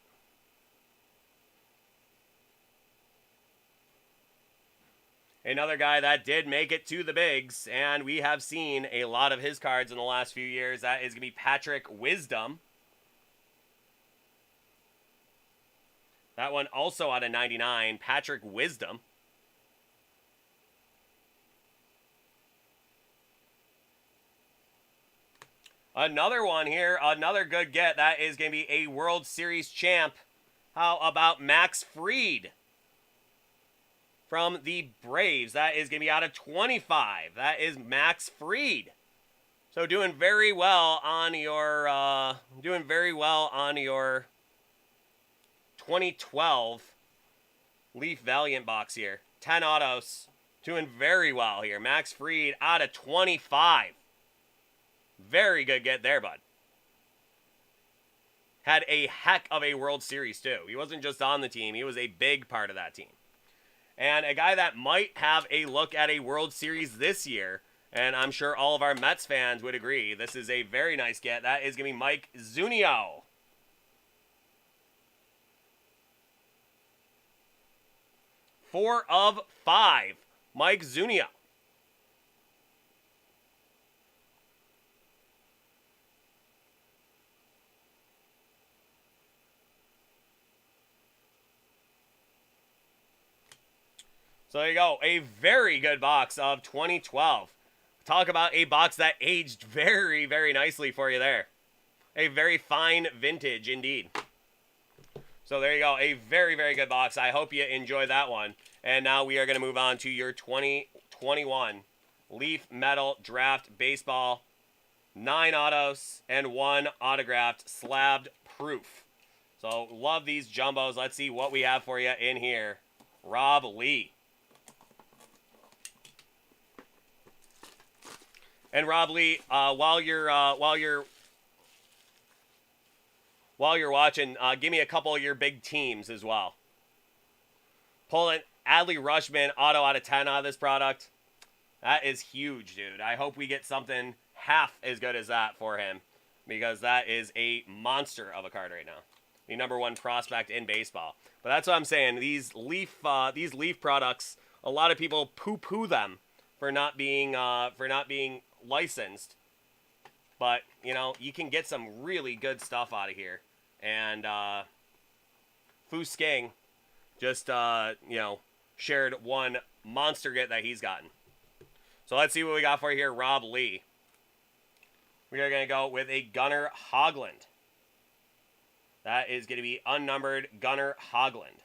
Another guy that did make it to the bigs, and we have seen a lot of his cards in the last few years. That is going to be Patrick Wisdom. That one also out of 99, Patrick Wisdom. Another one here, another good get. That is going to be a World Series champ. How about Max Fried from the Braves? That is going to be out of 25. That is Max Fried. So doing very well on your 2012 Leaf Valiant box here. 10 autos. Doing very well here. Max Fried out of 25. Very good get there, bud. Had a heck of a World Series, too. He wasn't just on the team. He was a big part of that team. And a guy that might have a look at a World Series this year, and I'm sure all of our Mets fans would agree, this is a very nice get. That is going to be Mike Zunino. Four of 5. Mike Zunino. So there you go. A very good box of 2012. Talk about a box that aged very, very nicely for you there. A very fine vintage indeed. So there you go. A very, very good box. I hope you enjoyed that one. And now we are going to move on to your 2021 Leaf Metal Draft Baseball. 9 autos and 1 autographed slabbed proof. So love these jumbos. Let's see what we have for you in here. Rob Lee. And Rob Lee, while you're while you're watching, give me a couple of your big teams as well. Pulling Adley Rushman auto out of 10 out of this product. That is huge, dude. I hope we get something half as good as that for him, because that is a monster of a card right now. The #1 prospect in baseball. But that's what I'm saying. These Leaf products, a lot of people poo-poo them for not being licensed. But you know, you can get some really good stuff out of here. And Fu Skeng just shared one monster get that he's gotten. So let's see what we got for here. Rob Lee. We are going to go with a Gunnar Hoglund. That is going to be unnumbered Gunnar Hoglund.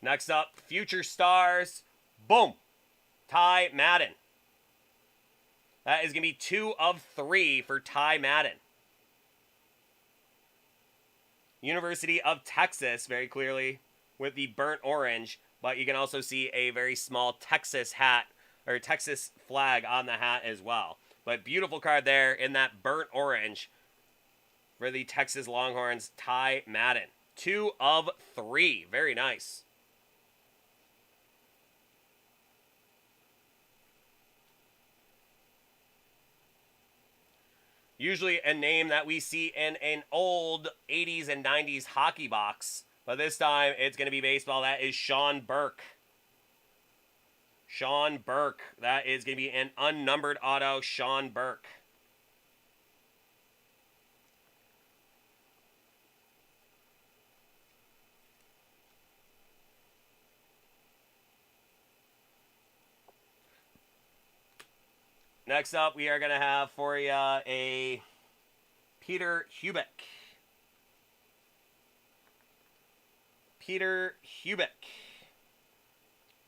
Next up, Future Stars. Boom. Ty Madden. That is going to be 2 of 3 for Ty Madden. University of Texas, very clearly, with the burnt orange. But you can also see a very small Texas hat, or Texas flag on the hat as well. But beautiful card there in that burnt orange for the Texas Longhorns, Ty Madden. 2 of 3. Very nice. Usually a name that we see in an old 80s and 90s hockey box. But this time, it's going to be baseball. That is Sean Burke. Sean Burke. That is going to be an unnumbered auto, Sean Burke. Next up, we are going to have for you a Peter Hubeck. Peter Hubeck.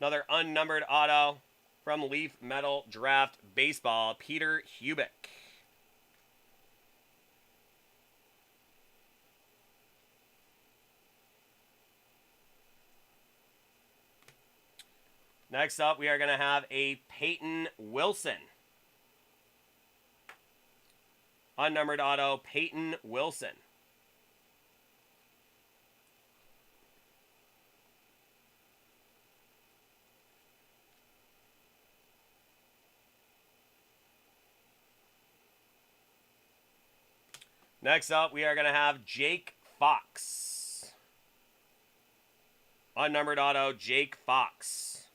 Another unnumbered auto from Leaf Metal Draft Baseball, Peter Hubeck. Next up, we are going to have a Peyton Wilson. Unnumbered auto, Peyton Wilson. Next up, we are going to have Jake Fox. Unnumbered auto, Jake Fox.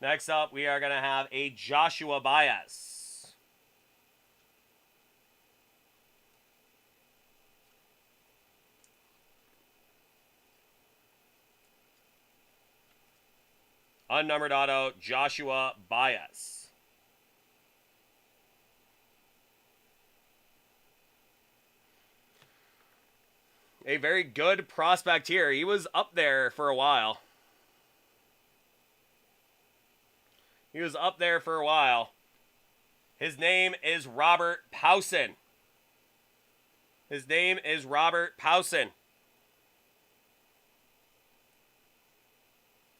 Next up, we are going to have a Joshua Baez. Unnumbered auto, Joshua Baez. A very good prospect here. He was up there for a while. He was up there for a while. His name is Robert Pausen. His name is Robert Pausen.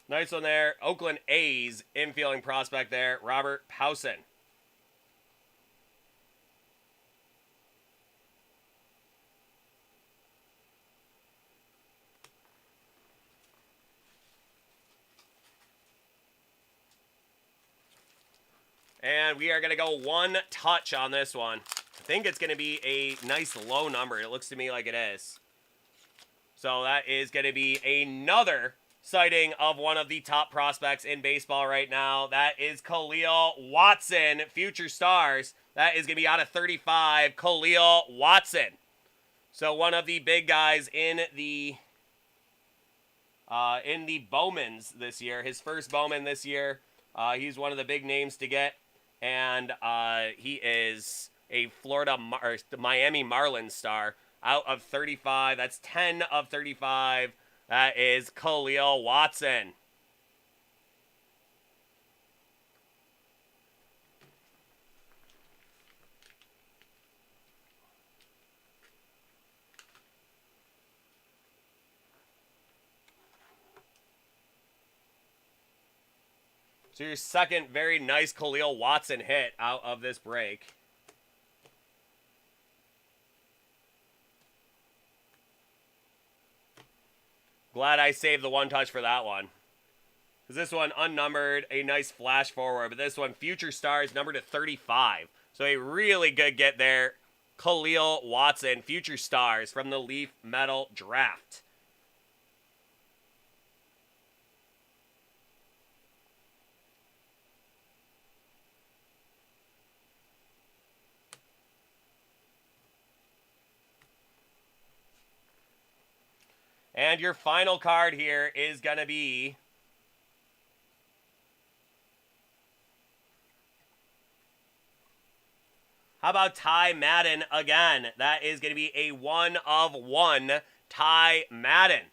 Nice one there. Oakland A's infielding prospect there, Robert Pausen. And we are going to go one touch on this one. I think it's going to be a nice low number. It looks to me like it is. So that is going to be another sighting of one of the top prospects in baseball right now. That is Khalil Watson, Future Stars. That is going to be out of 35, Khalil Watson. So one of the big guys in the Bowmans this year. His first Bowman this year. He's one of the big names to get. And he is a Miami Marlins star out of 35. That's 10 of 35. That is Khalil Watson. So your second very nice Khalil Watson hit out of this break. Glad I saved the one touch for that one. Because this one, unnumbered, a nice flash forward. But this one, Future Stars, numbered to 35. So a really good get there. Khalil Watson, Future Stars from the Leaf Metal Draft. And your final card here is going to be how about Ty Madden again? That is going to be a 1/1 Ty Madden.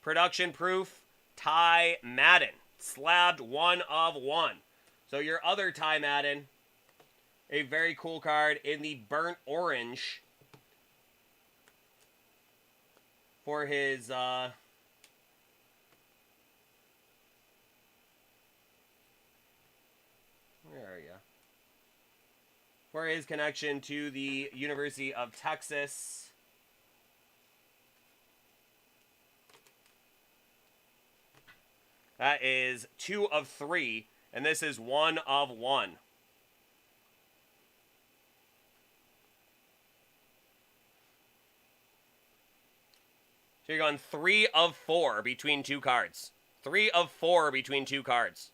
Production proof, Ty Madden. Slabbed 1/1. So your other Ty Madden, a very cool card in the burnt orange for his where are you? For his connection to the University of Texas. That is 2 of 3, and this is 1/1. So you're going 3 of 4 between 2 cards. 3 of 4 between 2 cards.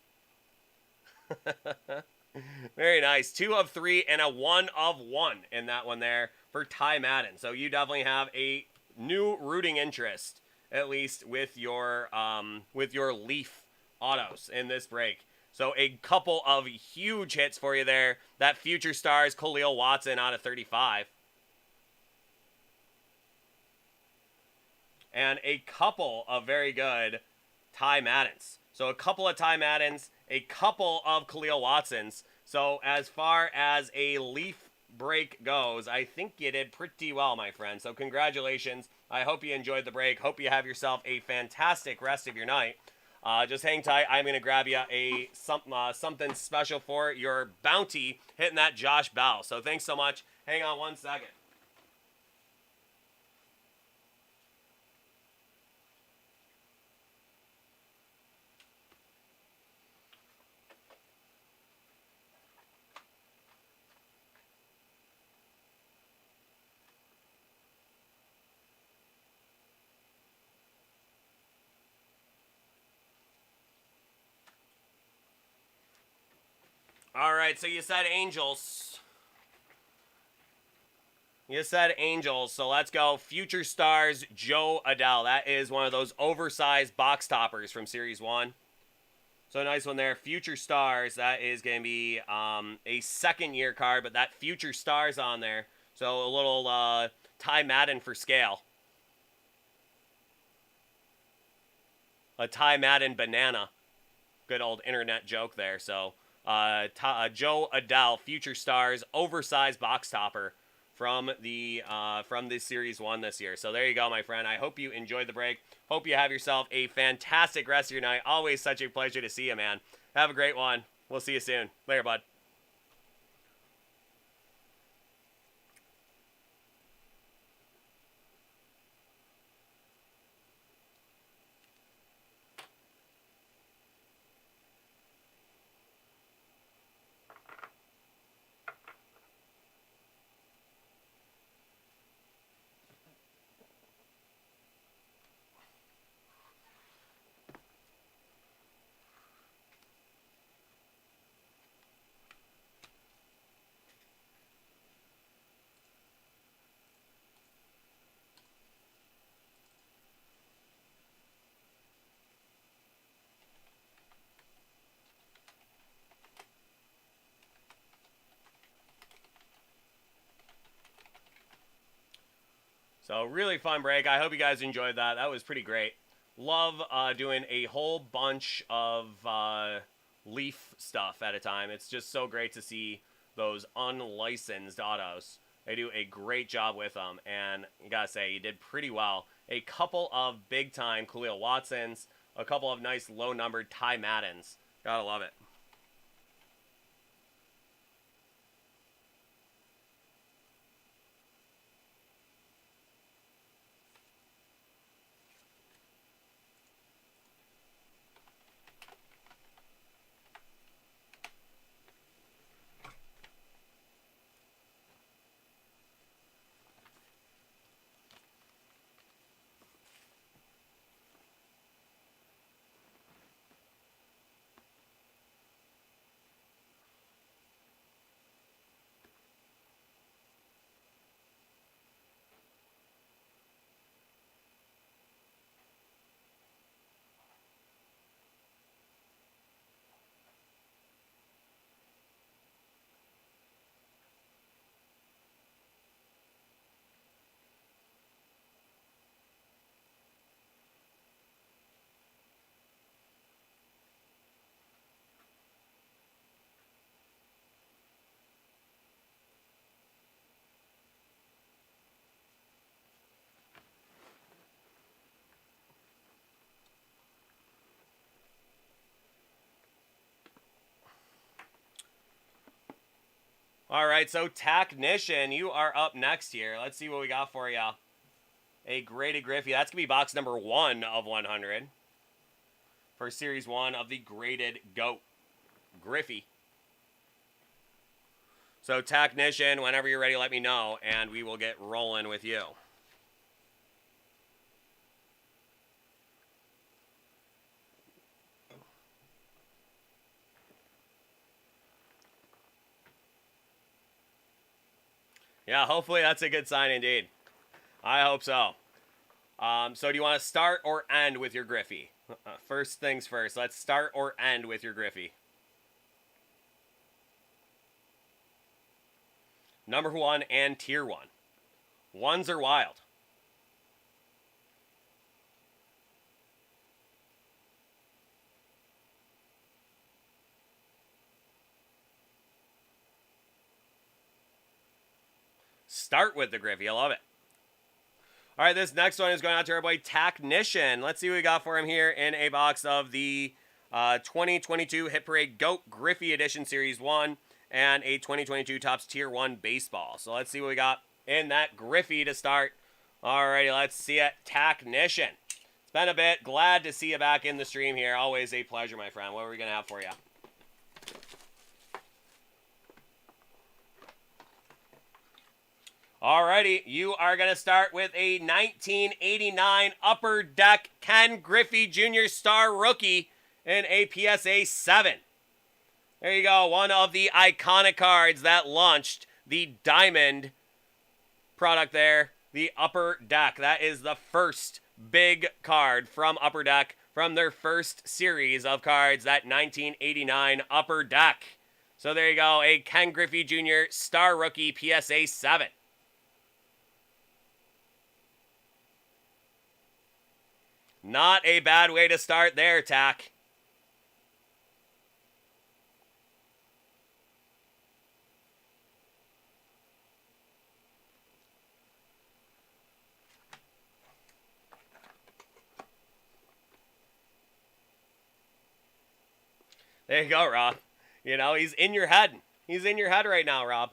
Very nice. 2 of 3 and a 1/1 in that one there for Ty Madden. So you definitely have a new rooting interest, at least with your Leaf autos in this break. So a couple of huge hits for you there. That Future Stars Khalil Watson out of 35. And a couple of very good Ty Maddens. So a couple of Ty Maddens, a couple of Khalil Watsons. So as far as a Leaf break goes, I think you did pretty well, my friend. So congratulations. I hope you enjoyed the break. Hope you have yourself a fantastic rest of your night. Just hang tight. I'm going to grab you a something special for your bounty, hitting that Josh Bell. So thanks so much. Hang on 1 second. All right, so you said Angels. You said Angels, so let's go. Future Stars, Joe Adele. That is one of those oversized box toppers from Series 1. So nice one there. Future Stars, that is going to be a second-year card, but that Future Stars on there. So a little Ty Madden for scale. A Ty Madden banana. Good old internet joke there, so... Joe Adele, Future Stars, oversized box topper from the Series 1 this year. So there you go, my friend. I hope you enjoyed the break. Hope you have yourself a fantastic rest of your night. Always such a pleasure to see you, man. Have a great one. We'll see you soon. Later, bud. So really fun break. I hope you guys enjoyed that. That was pretty great. Love doing a whole bunch of Leaf stuff at a time. It's just so great to see those unlicensed autos. They do a great job with them, and you gotta say, you did pretty well. A couple of big-time Khalil Watsons, a couple of nice low-numbered Ty Maddens. Gotta love it. All right, so Technician, you are up next here. Let's see what we got for you. A graded Griffey. That's going to be box number 1 of 100 for Series 1 of the graded GOAT Griffey. So Technician, whenever you're ready, let me know, and we will get rolling with you. Yeah, hopefully that's a good sign indeed. I hope so. So do you want to start or end with your Griffey? First things first. Let's start or end with your Griffey. Number 1 and Tier 1. Ones are wild. Start with the Griffey. I love it. All right, this next one is going out to our boy Technician. Let's see what we got for him here in a box of the 2022 Hit Parade GOAT Griffey Edition Series 1 and a 2022 Topps Tier 1 Baseball. So let's see what we got in that Griffey to start. All righty, let's see it. Technician. It's been a bit. Glad to see you back in the stream here. Always a pleasure, my friend. What are we going to have for you? Alrighty, you are going to start with a 1989 Upper Deck Ken Griffey Jr. Star Rookie in a PSA 7. There you go, one of the iconic cards that launched the Diamond product there, the Upper Deck. That is the first big card from Upper Deck from their first series of cards, that 1989 Upper Deck. So there you go, a Ken Griffey Jr. Star Rookie PSA 7. Not a bad way to start there, Tack. There you go, Rob. You know, he's in your head. He's in your head right now, Rob.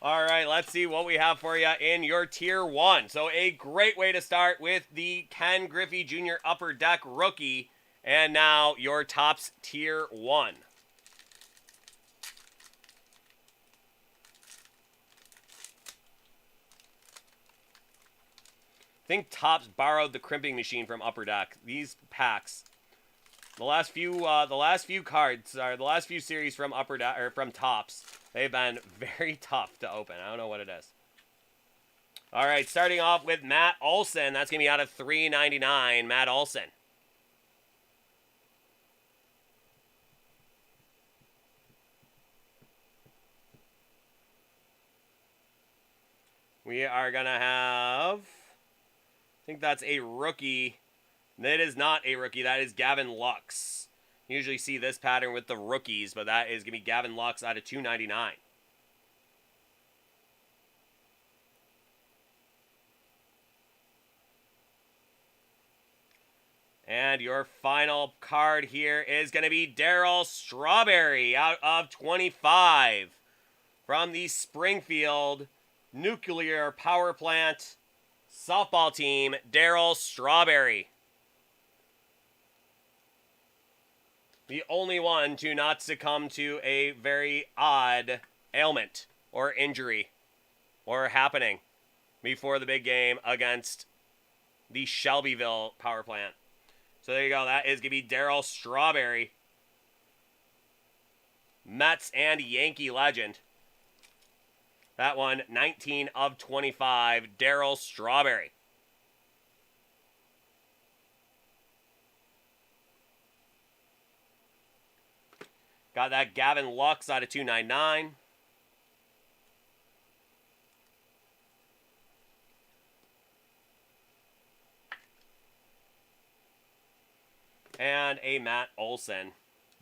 All right, let's see what we have for you in your Tier 1. So a great way to start with the Ken Griffey Jr. Upper Deck Rookie. And now your Topps Tier 1. I think Topps borrowed the crimping machine from Upper Deck. These packs, the last few cards, or the last few series from Upper Deck or from Topps, they've been very tough to open. I don't know what it is. All right, starting off with Matt Olsen. That's gonna be out of $3.99. Matt Olsen. We are gonna have, I think that's a rookie. That is not a rookie. That is Gavin Lux. You usually see this pattern with the rookies, but that is going to be Gavin Lux out of $2.99. And your final card here is going to be Daryl Strawberry out of 25 from the Springfield Nuclear Power Plant softball team, Daryl Strawberry. The only one to not succumb to a very odd ailment or injury or happening before the big game against the Shelbyville Power Plant. So there you go. That is going to be Daryl Strawberry. Mets and Yankee legend. That one, 19 of 25, Daryl Strawberry. Got that Gavin Lux out of 299. And a Matt Olsen.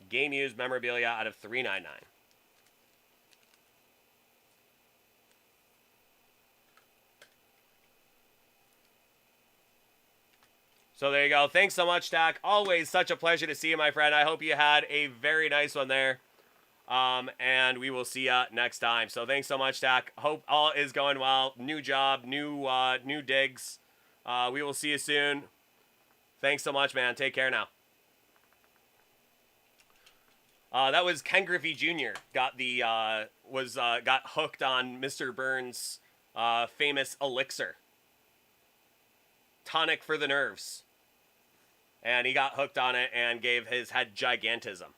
Game used memorabilia out of 399. So there you go. Thanks so much, Stack. Always such a pleasure to see you, my friend. I hope you had a very nice one there. And we will see you next time. So thanks so much, Stack. Hope all is going well. New job, new digs. We will see you soon. Thanks so much, man. Take care now. That was Ken Griffey Jr. got hooked on Mr. Burns' famous elixir. Tonic for the nerves. And he got hooked on it and gave his head gigantism.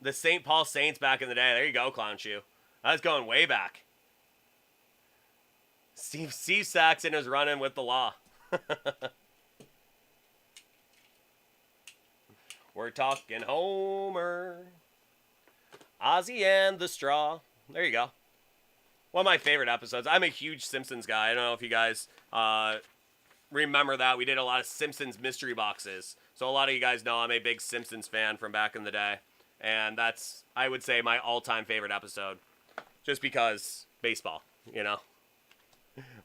The St. Paul Saints back in the day. There you go, Clown Shoe. That's going way back. Steve Saxon is running with the law. We're talking Homer. Ozzy and the Straw. There you go. One of my favorite episodes. I'm a huge Simpsons guy. I don't know if you guys remember that. We did a lot of Simpsons mystery boxes. So a lot of you guys know I'm a big Simpsons fan from back in the day. And that's, I would say, my all-time favorite episode. Just because baseball, you know.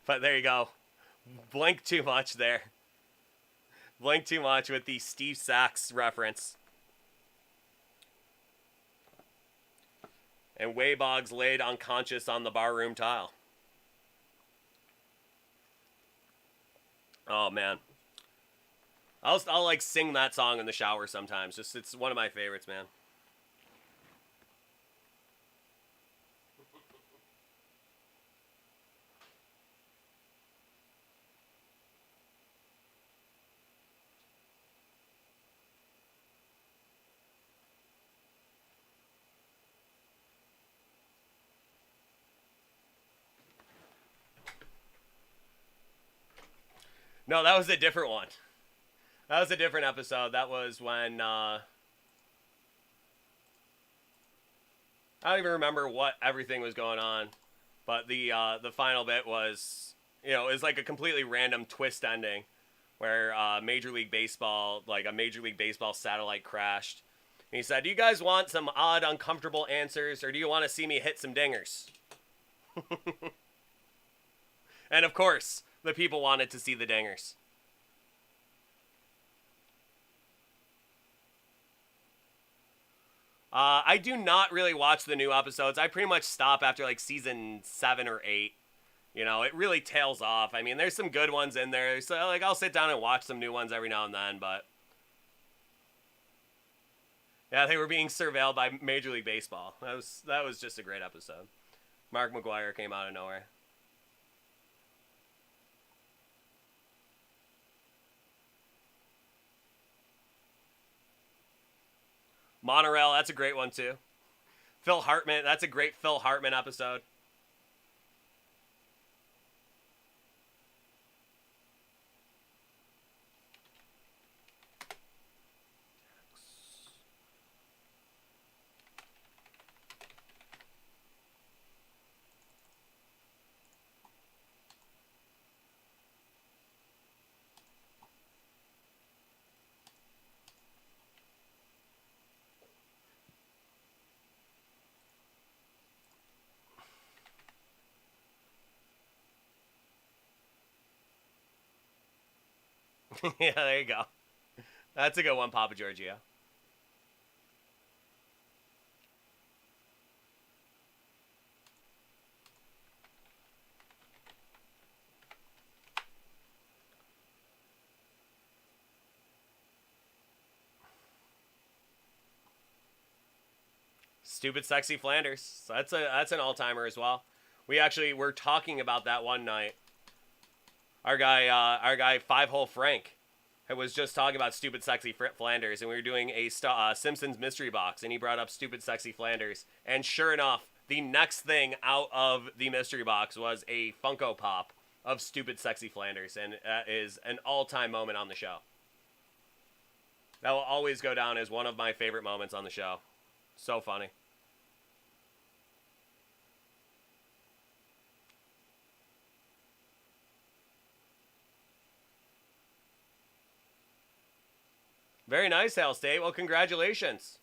But there you go. Blink too much there. Blink too much with the Steve Sachs reference. And Wayboggs laid unconscious on the barroom tile. Oh, man. I'll like sing that song in the shower sometimes. Just it's one of my favorites, man. No, that was a different one. That was a different episode. That was when, I don't even remember what everything was going on. But the final bit was, you know, it was like a completely random twist ending. Where Major League Baseball, like a Major League Baseball satellite crashed. And he said, do you guys want some odd, uncomfortable answers? Or do you want to see me hit some dingers? And of course, the people wanted to see the dingers. I do not really watch the new episodes. I pretty much stop after like season 7 or 8. You know, it really tails off. I mean, there's some good ones in there. So like I'll sit down and watch some new ones every now and then, but yeah, they were being surveilled by Major League Baseball. That was just a great episode. Mark McGuire came out of nowhere. Monorail, that's a great one too. Phil Hartman, that's a great Phil Hartman episode. Yeah, there you go. That's a good one, Papa Giorgio. Stupid Sexy Flanders. That's an all-timer as well. We actually were talking about that one night. Our guy Five Hole Frank was just talking about Stupid Sexy Flanders, and we were doing a Simpsons mystery box, and he brought up Stupid Sexy Flanders, and sure enough, the next thing out of the mystery box was a Funko Pop of Stupid Sexy Flanders, and that is an all-time moment on the show. That will always go down as one of my favorite moments on the show. So funny. Very nice, Hal State. Well, congratulations.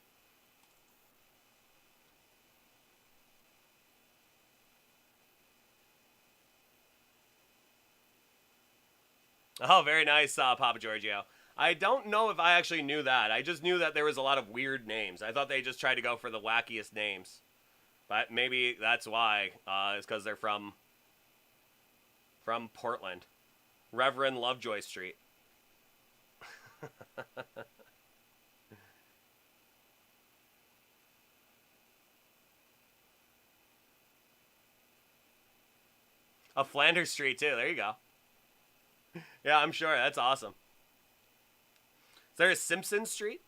Oh, very nice, Papa Giorgio. I don't know if I actually knew that. I just knew that there was a lot of weird names. I thought they just tried to go for the wackiest names. But maybe that's why. It's because they're from Portland. Reverend Lovejoy Street. A Flanders Street, too. There you go. Yeah, I'm sure. That's awesome. Is there a Simpson Street?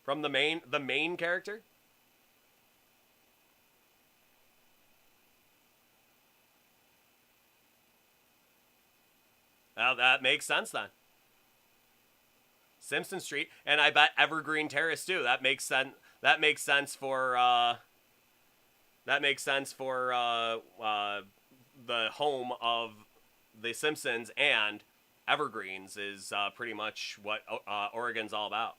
From the main character? Well, that makes sense then. Simpson Street, and I bet Evergreen Terrace too. That makes sense. That makes sense for the home of the Simpsons, and Evergreens is pretty much what Oregon's all about.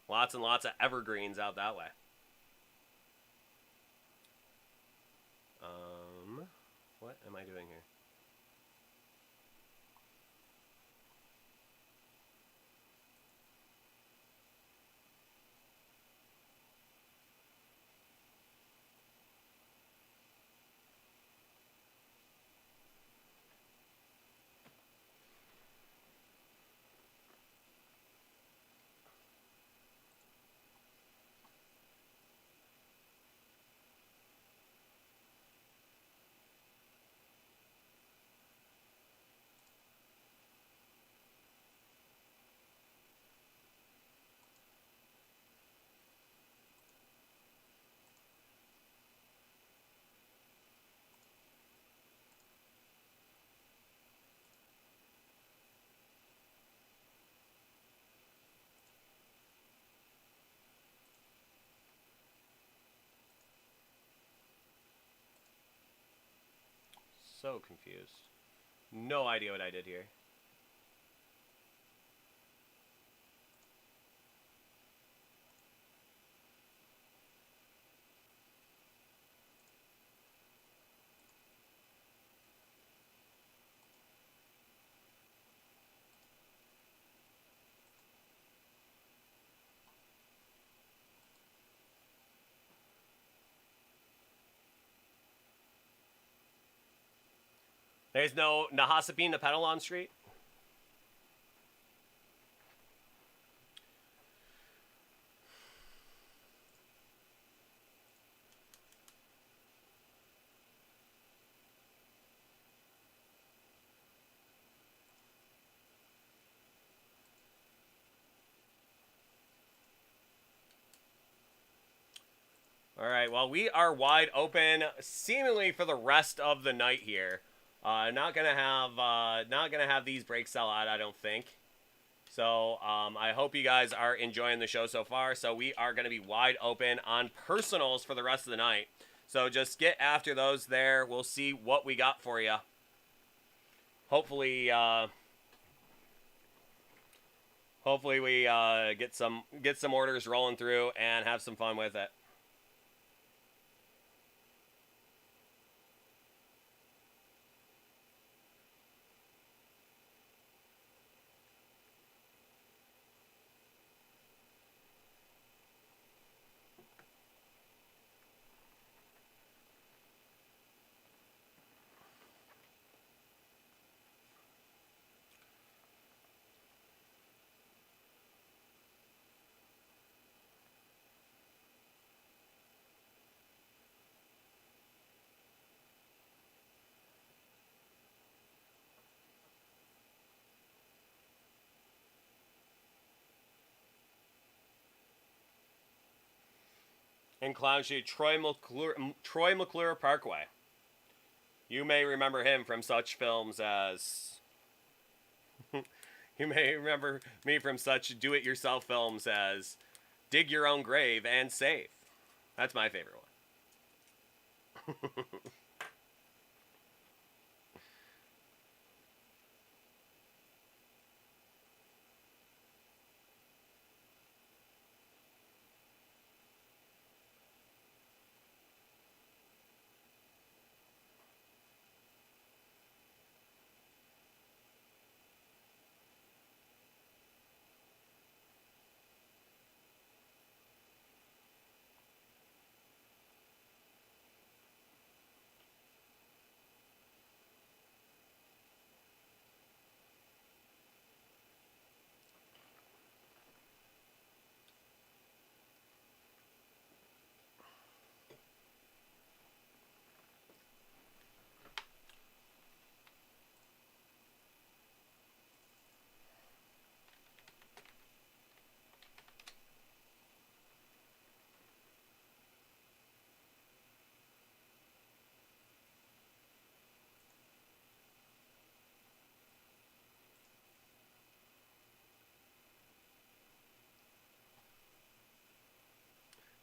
Lots and lots of evergreens out that way. What am I doing here? So confused. No idea what I did here. There's no Nahassapin Petalon Street? All right, well, we are wide open seemingly for the rest of the night here. Not gonna have these breaks sell out, I don't think. So I hope you guys are enjoying the show so far. So we are gonna be wide open on personals for the rest of the night. So just get after those there. We'll see what we got for you. Hopefully we get some orders rolling through and have some fun with it. in Clown Street, Troy McClure Parkway. You may remember him from such films as... You may remember me from such do-it-yourself films as Dig Your Own Grave and Save. That's my favorite one.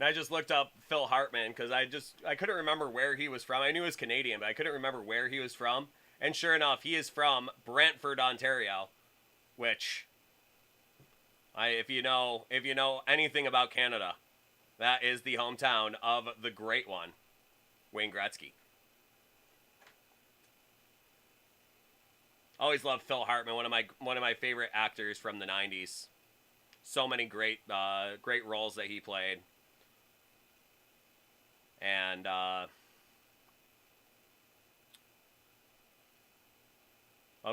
And I just looked up Phil Hartman because I couldn't remember where he was from. I knew he was Canadian, but I couldn't remember where he was from. And sure enough, he is from Brantford, Ontario, which if you know anything about Canada, that is the hometown of the great one, Wayne Gretzky. Always loved Phil Hartman, one of my favorite actors from the 90s. So many great roles that he played. And of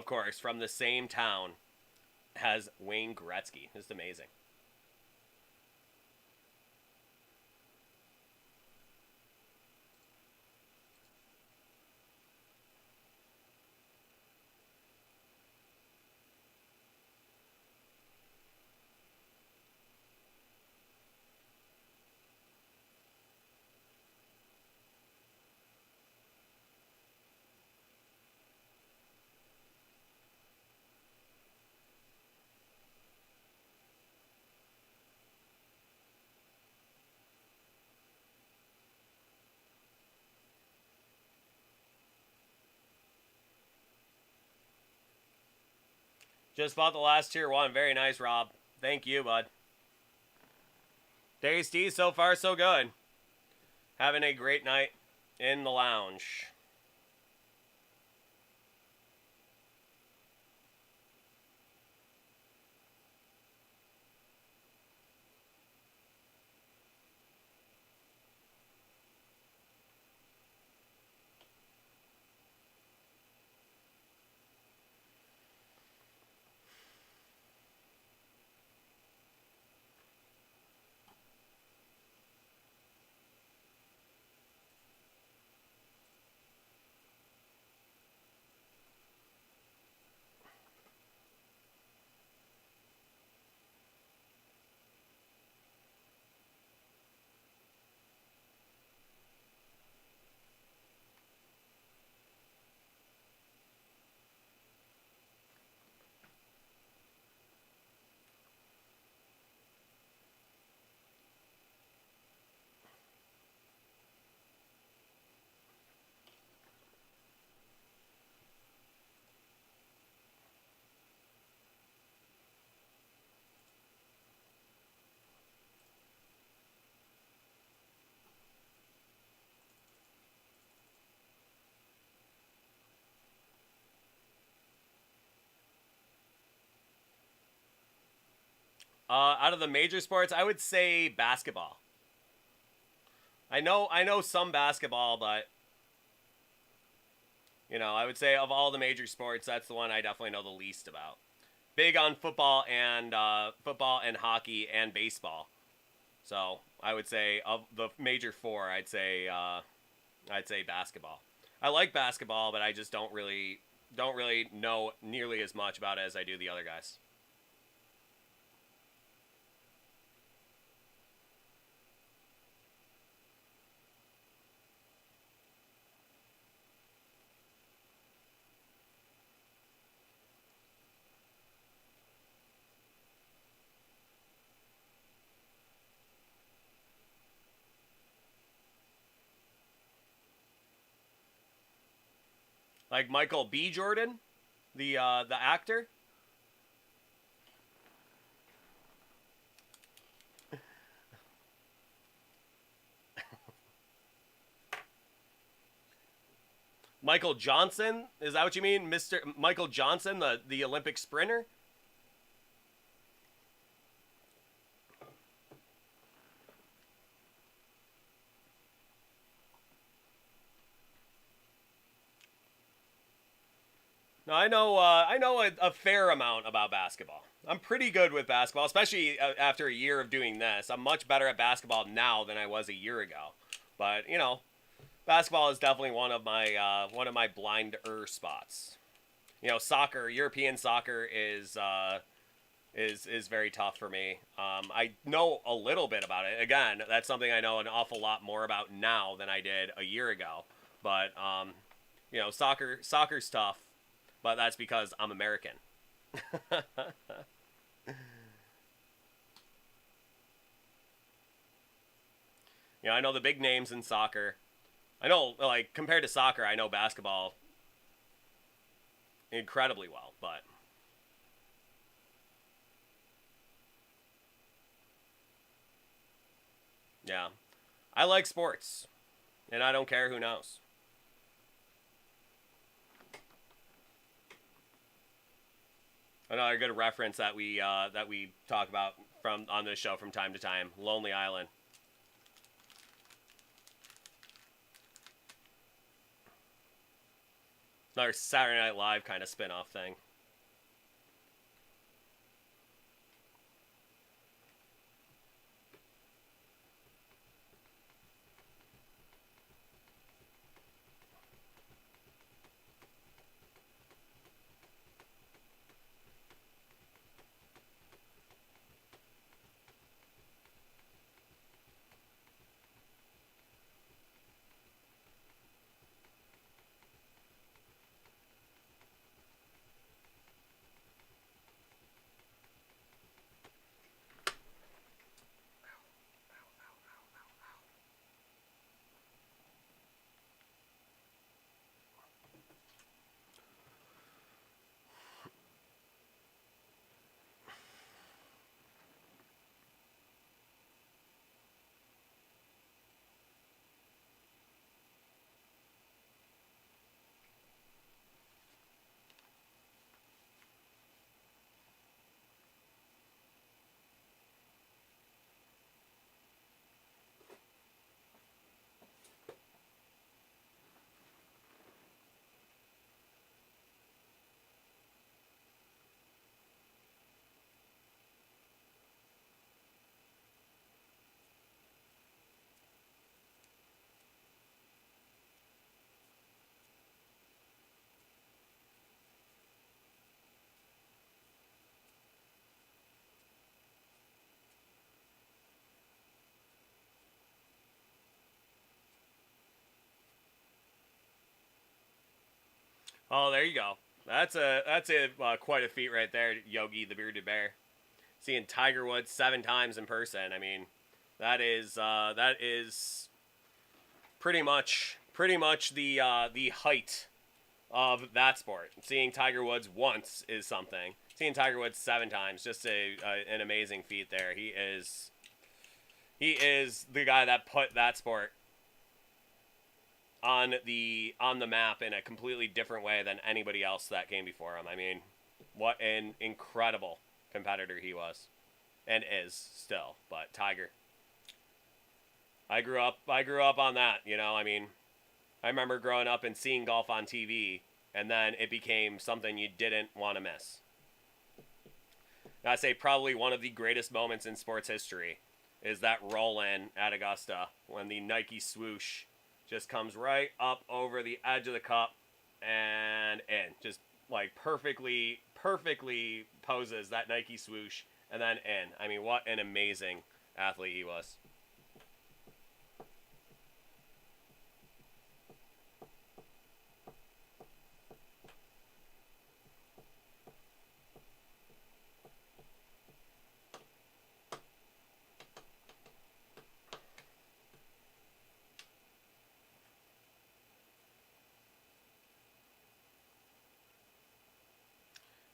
course, from the same town as Wayne Gretzky. Just amazing. Just bought the last tier 1. Very nice, Rob. Thank you, bud. Tasty. So far, so good. Having a great night in the lounge. Out of the major sports, I would say basketball. I know some basketball, but I would say of all the major sports, that's the one I definitely know the least about. Big on football and hockey and baseball. So I would say of the major four, I'd say basketball. I like basketball, but I just don't really know nearly as much about it as I do the other guys. Like Michael B. Jordan, the actor. Michael Johnson, is that what you mean, Mr. Michael Johnson, the Olympic sprinter? No, I know a fair amount about basketball. I'm pretty good with basketball, especially after a year of doing this. I'm much better at basketball now than I was a year ago. But you know, basketball is definitely one of my blinder spots. You know, soccer, European soccer is very tough for me. I know a little bit about it. Again, that's something I know an awful lot more about now than I did a year ago. But you know, soccer's tough, but that's because I'm American. You know, I know the big names in soccer. I know, like, compared to soccer, I know basketball incredibly well, but yeah. I like sports, and I don't care who knows. Another good reference that we talk about from on this show from time to time, Lonely Island. Another Saturday Night Live kind of spin-off thing. Oh, there you go. That's quite a feat right there, Yogi the Bearded Bear. Seeing Tiger Woods 7 times in person. I mean, that is pretty much the height of that sport. Seeing Tiger Woods once is something. Seeing Tiger Woods 7 times, just an amazing feat there. He is the guy that put that sport on the map in a completely different way than anybody else that came before him. I mean, what an incredible competitor he was and is still. But Tiger, I grew up on that, you know. I mean, I remember growing up and seeing golf on TV, and then it became something you didn't want to miss. I say probably one of the greatest moments in sports history is that roll in at Augusta when the Nike swoosh just comes right up over the edge of the cup and in. Just like perfectly poses that Nike swoosh and then in. I mean, what an amazing athlete he was.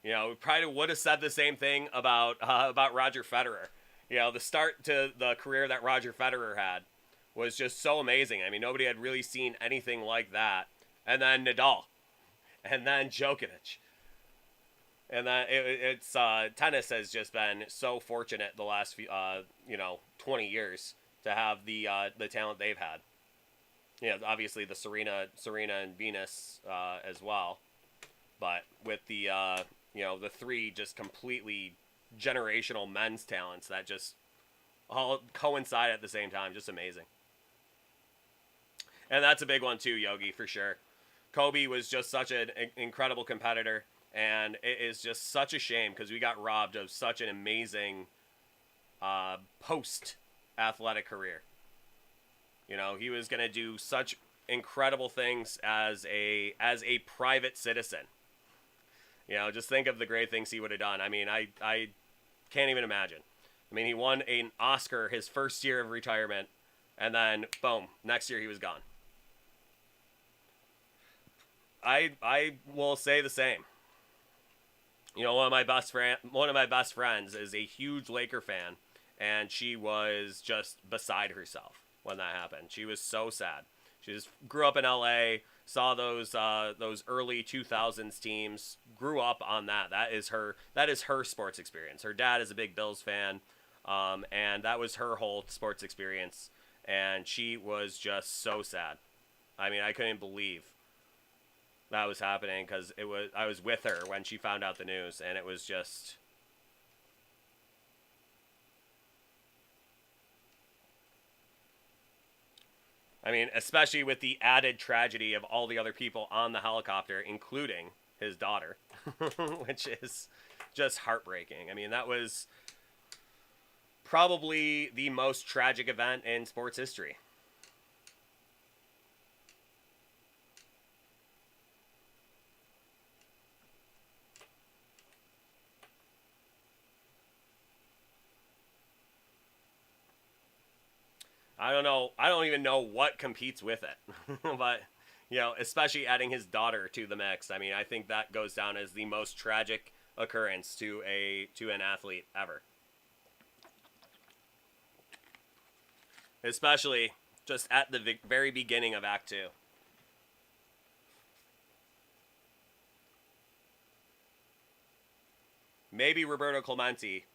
You know, we probably would have said the same thing about Roger Federer. You know, the start to the career that Roger Federer had was just so amazing. I mean, nobody had really seen anything like that. And then Nadal, and then Djokovic, and then it's tennis has just been so fortunate the last few 20 years to have the talent they've had. You know, obviously the Serena and Venus as well, but with the the three just completely generational men's talents that just all coincide at the same time. Just amazing. And that's a big one too, Yogi, for sure. Kobe was just such an incredible competitor, and it is just such a shame because we got robbed of such an amazing post-athletic career. You know, he was going to do such incredible things as a private citizen. You know, just think of the great things he would have done. I mean, I can't even imagine. I mean, he won an Oscar his first year of retirement, and then, boom, next year he was gone. I will say the same. You know, one of my best friends is a huge Laker fan, and she was just beside herself when that happened. She was so sad. She just grew up in LA, saw those early 2000s teams, grew up on that. That is her sports experience. Her dad is a big Bills fan, and that was her whole sports experience, and she was just so sad. I mean, I couldn't believe that was happening because I was with her when she found out the news, and it was just. I mean, especially with the added tragedy of all the other people on the helicopter, including his daughter, which is just heartbreaking. I mean, that was probably the most tragic event in sports history. I don't know. I don't even know what competes with it. But, you know, especially adding his daughter to the mix. I mean, I think that goes down as the most tragic occurrence to an athlete ever. Especially just at the very beginning of Act 2. Maybe Roberto Clemente,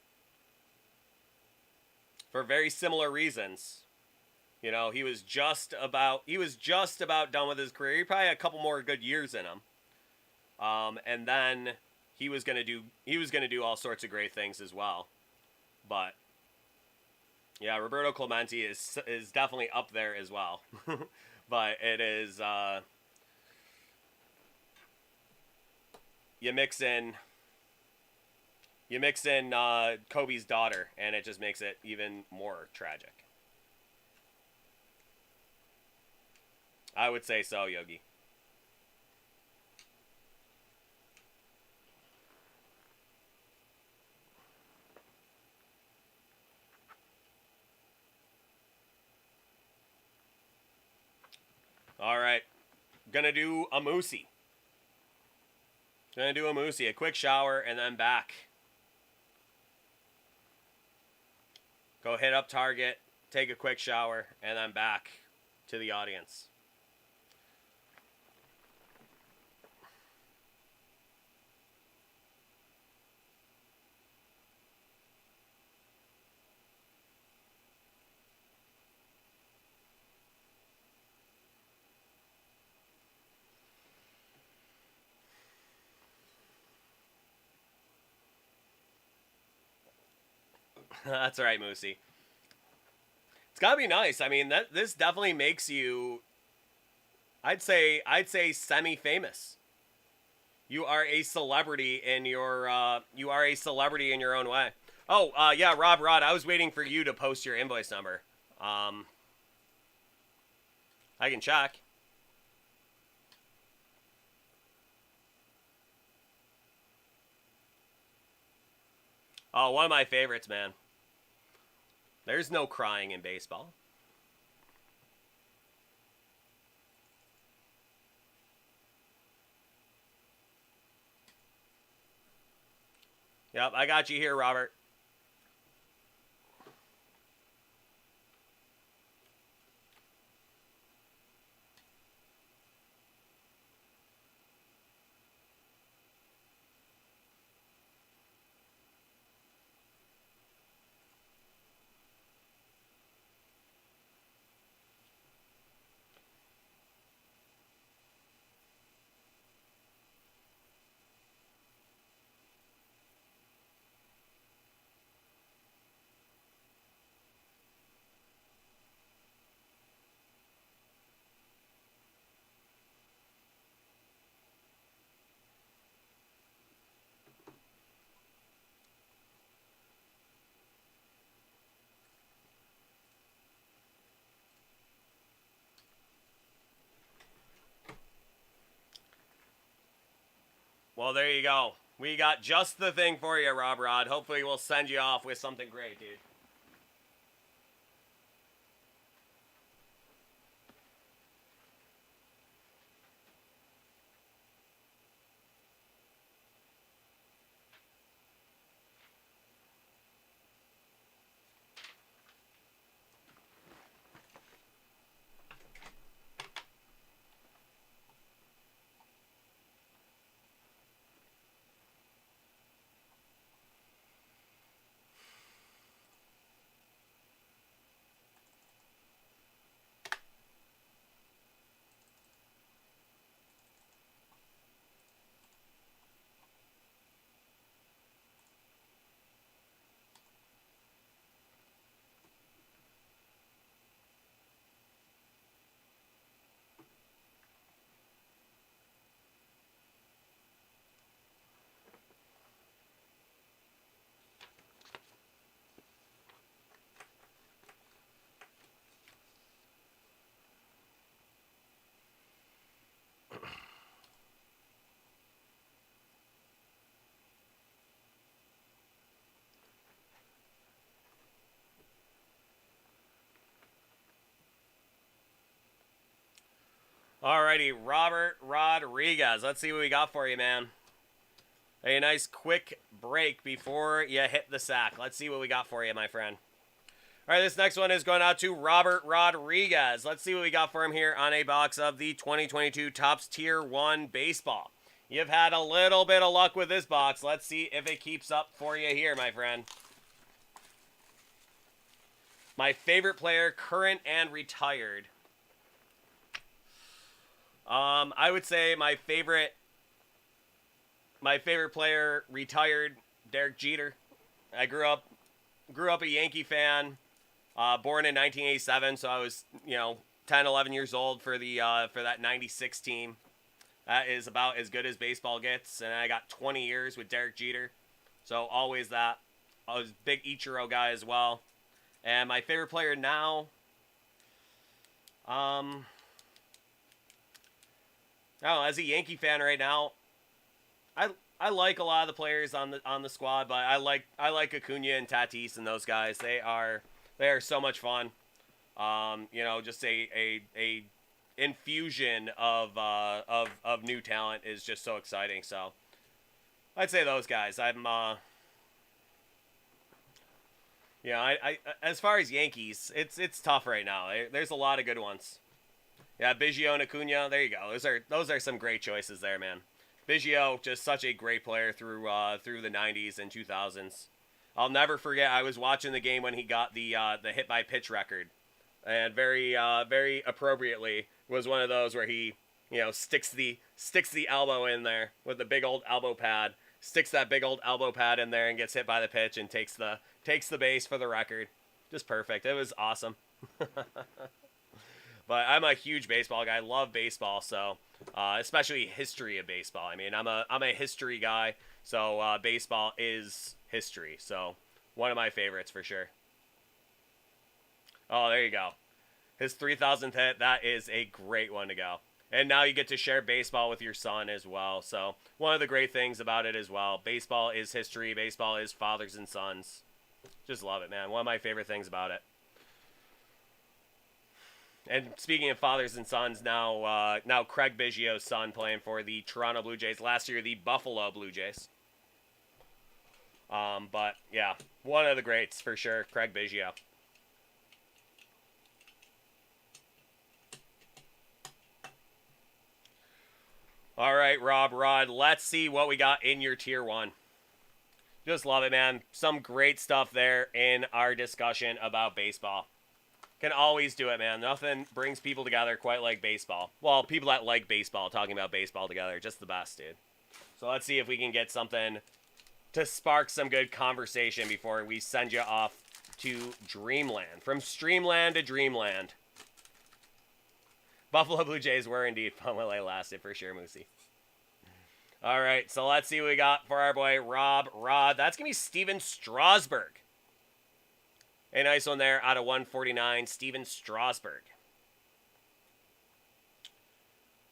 for very similar reasons. You know, he was just about done with his career. He probably had a couple more good years in him. And then he was gonna do all sorts of great things as well. But yeah, Roberto Clemente is definitely up there as well. But it is you mix in Kobe's daughter, and it just makes it even more tragic. I would say so, Yogi. All right. Gonna do a Moosey. A quick shower, and then back. Go hit up Target, take a quick shower, and then back to the audience. That's all right, Moosey. It's gotta be nice. I mean, this definitely makes you. I'd say semi-famous. You are a celebrity in your. You are a celebrity in your own way. Oh, yeah, Rob Rod. I was waiting for you to post your invoice number. I can check. Oh, one of my favorites, man. There's no crying in baseball. Yep, I got you here, Robert. Well, there you go. We got just the thing for you, Rob Rod. Hopefully we'll send you off with something great, dude. Alrighty, Robert Rodriguez. Let's see what we got for you, man. A nice quick break before you hit the sack. Let's see what we got for you, my friend. All right, this next one is going out to Robert Rodriguez. Let's see what we got for him here on a box of the 2022 Topps Tier 1 Baseball. You've had a little bit of luck with this box. Let's see if it keeps up for you here, my friend. My favorite player, current and retired. I would say my favorite player, retired, Derek Jeter. I grew up a Yankee fan, born in 1987, so I was, 10, 11 years old for that 96 team. That is about as good as baseball gets, and I got 20 years with Derek Jeter, so always that. I was a big Ichiro guy as well. And my favorite player now, as a Yankee fan right now, I like a lot of the players on the squad, but I like Acuna and Tatis and those guys. They are so much fun. Just a infusion of new talent is just so exciting. So I'd say those guys. As far as Yankees, it's tough right now. There's a lot of good ones. Yeah, Biggio and Acuna, there you go. Those are some great choices there, man. Biggio, just such a great player through the 90s and 2000s. I'll never forget, I was watching the game when he got the hit by pitch record. And very appropriately was one of those where he, sticks the elbow in there with the big old elbow pad. Sticks that big old elbow pad in there and gets hit by the pitch and takes the base for the record. Just perfect. It was awesome. But I'm a huge baseball guy. I love baseball, so especially history of baseball. I mean, I'm a history guy, so baseball is history. So one of my favorites for sure. Oh, there you go. His 3,000th hit. That is a great one to go. And now you get to share baseball with your son as well. So one of the great things about it as well. Baseball is history. Baseball is fathers and sons. Just love it, man. One of my favorite things about it. And speaking of fathers and sons, now Craig Biggio's son playing for the Toronto Blue Jays. Last year, the Buffalo Blue Jays. But yeah, one of the greats for sure, Craig Biggio. All right, Rob, Rod, let's see what we got in your tier 1. Just love it, man. Some great stuff there in our discussion about baseball. Can always do it, man. Nothing brings people together quite like baseball. Well, people that like baseball talking about baseball together, just the best, dude. So let's see if we can get something to spark some good conversation before we send you off to Dreamland. From Streamland to Dreamland. Buffalo Blue Jays were indeed fun while they lasted, for sure, Moosey. All right, so let's see what we got for our boy Rob Rod. That's going to be Steven Strasburg. A nice one there out of 149, Steven Strasburg.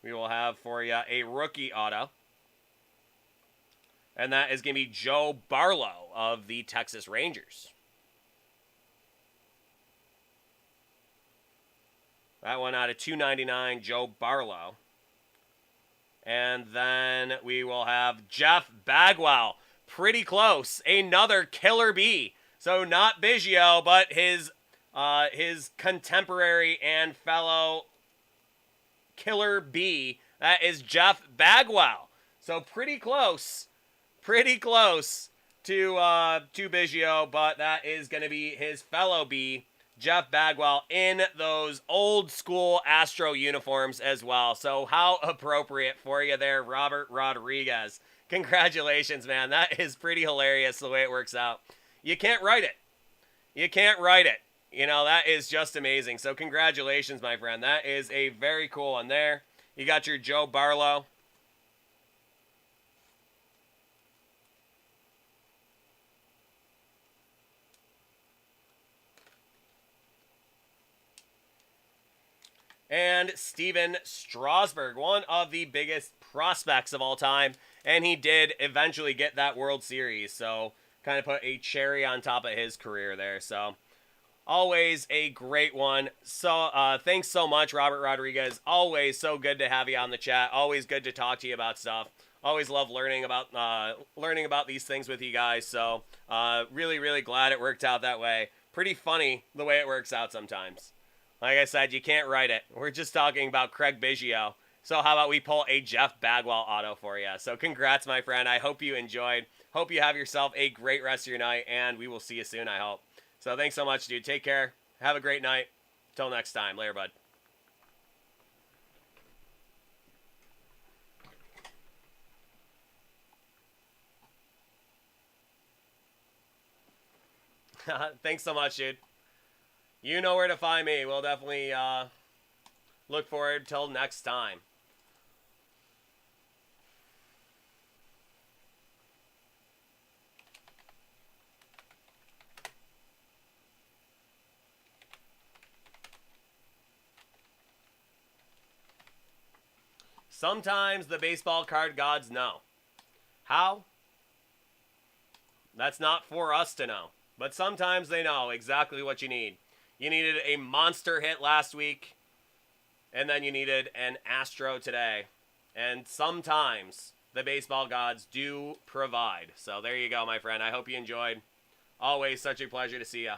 We will have for you a rookie auto. And that is going to be Joe Barlow of the Texas Rangers. That one out of 299, Joe Barlow. And then we will have Jeff Bagwell. Pretty close. Another killer bee. So not Biggio, but his contemporary and fellow killer bee. That is Jeff Bagwell. So pretty close. Pretty close to Biggio, but that is going to be his fellow bee, Jeff Bagwell, in those old school Astro uniforms as well. So how appropriate for you there, Robert Rodriguez. Congratulations, man. That is pretty hilarious the way it works out. You can't write it. You can't write it. You know, that is just amazing. So congratulations, my friend. That is a very cool one there. You got your Joe Barlow. And Steven Strasburg, one of the biggest prospects of all time. And he did eventually get that World Series. So kind of put a cherry on top of his career there. So always a great one. So thanks so much, Robert Rodriguez. Always so good to have you on the chat. Always good to talk to you about stuff. Always love learning about these things with you guys. So really, really glad it worked out that way. Pretty funny the way it works out sometimes. Like I said, you can't write it. We're just talking about Craig Biggio. So how about we pull a Jeff Bagwell auto for you? So congrats, my friend. I hope you enjoyed. Hope you have yourself a great rest of your night, and we will see you soon, I hope. So thanks so much, dude. Take care. Have a great night. Till next time. Later, bud. Thanks so much, dude. You know where to find me. We'll definitely look forward till next time. Sometimes the baseball card gods know. How? That's not for us to know. But sometimes they know exactly what you need. You needed a monster hit last week, and then you needed an Astro today. And sometimes the baseball gods do provide. So there you go, my friend. I hope you enjoyed. Always such a pleasure to see you.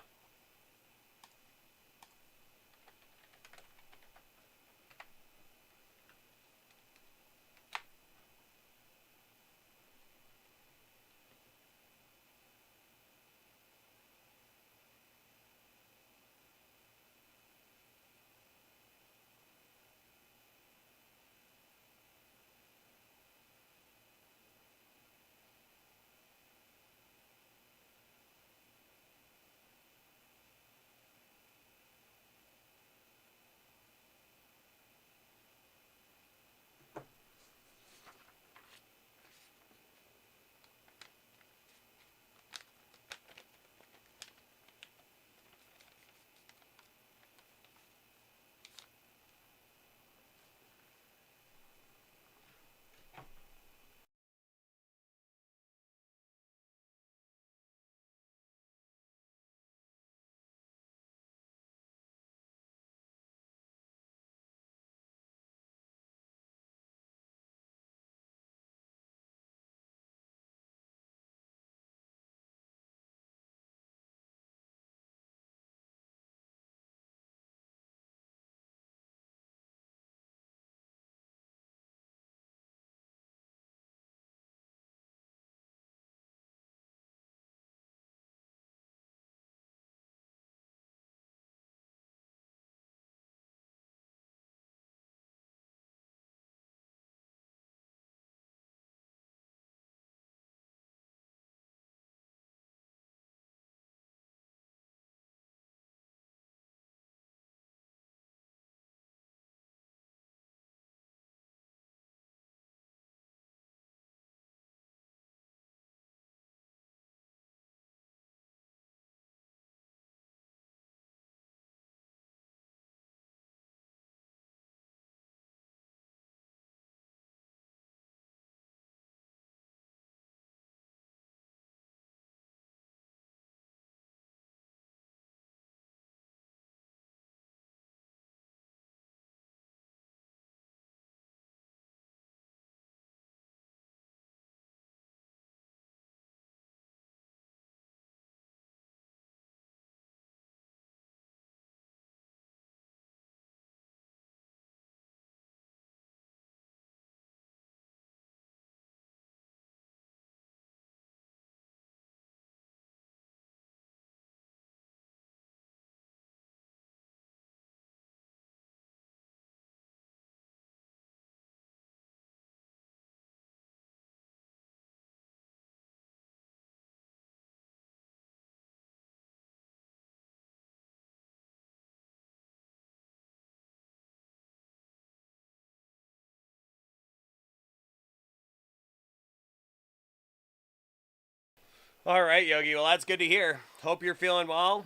All right, Yogi. Well, that's good to hear. Hope you're feeling well.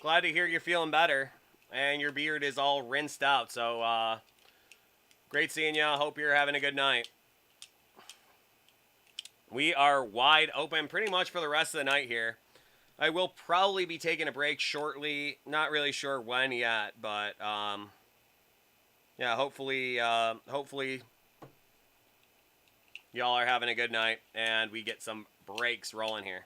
Glad to hear you're feeling better. And your beard is all rinsed out. So, great seeing you. Hope you're having a good night. We are wide open pretty much for the rest of the night here. I will probably be taking a break shortly. Not really sure when yet, but yeah, hopefully y'all are having a good night and we get some breaks rolling here.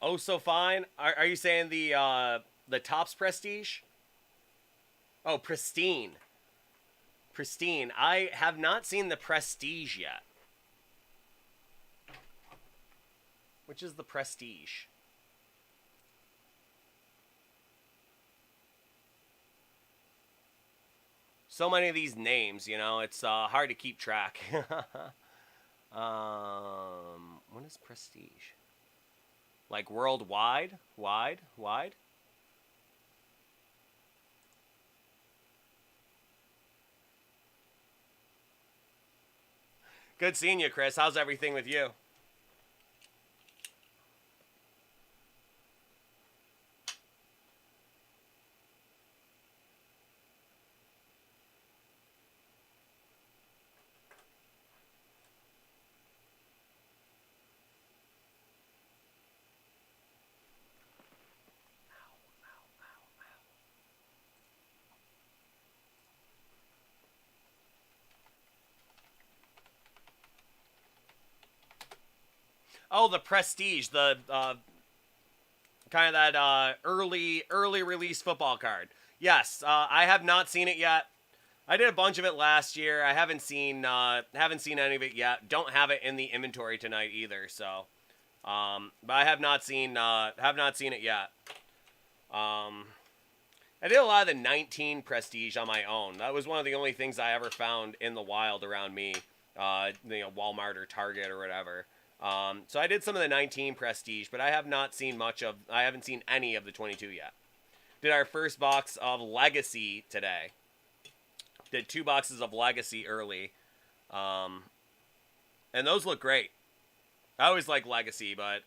Oh, so fine. Are you saying the Topps Prestige? Oh, Pristine. Pristine. I have not seen the Prestige yet. Which is the Prestige? So many of these names, you know, it's hard to keep track. What is Prestige? Like worldwide? Wide? Good seeing you, Chris. How's everything with you? Oh, the Prestige, the kind of that early release football card. Yes, I have not seen it yet. I did a bunch of it last year. I haven't seen any of it yet. Don't have it in the inventory tonight either. So, but I have not seen it yet. I did a lot of the 19 Prestige on my own. That was one of the only things I ever found in the wild around me, Walmart or Target or whatever. So I did some of the 19 Prestige, but I haven't seen any of the 22 yet. Did our first box of Legacy today. Did 2 boxes of Legacy early. And those look great. I always like Legacy, but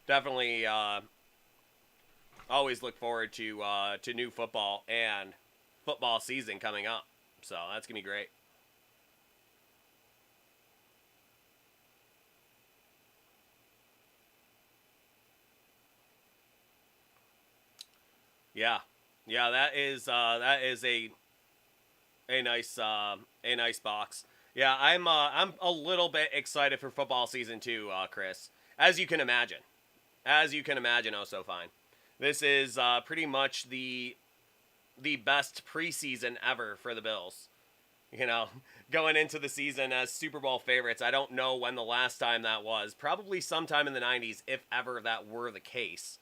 definitely always look forward to new football and football season coming up. So that's going to be great. Yeah, that is a nice box. Yeah, I'm a little bit excited for football season too, Chris. As you can imagine, oh so fine. This is pretty much the best preseason ever for the Bills. You know, going into the season as Super Bowl favorites. I don't know when the last time that was. Probably sometime in the 90s, if ever that were the case.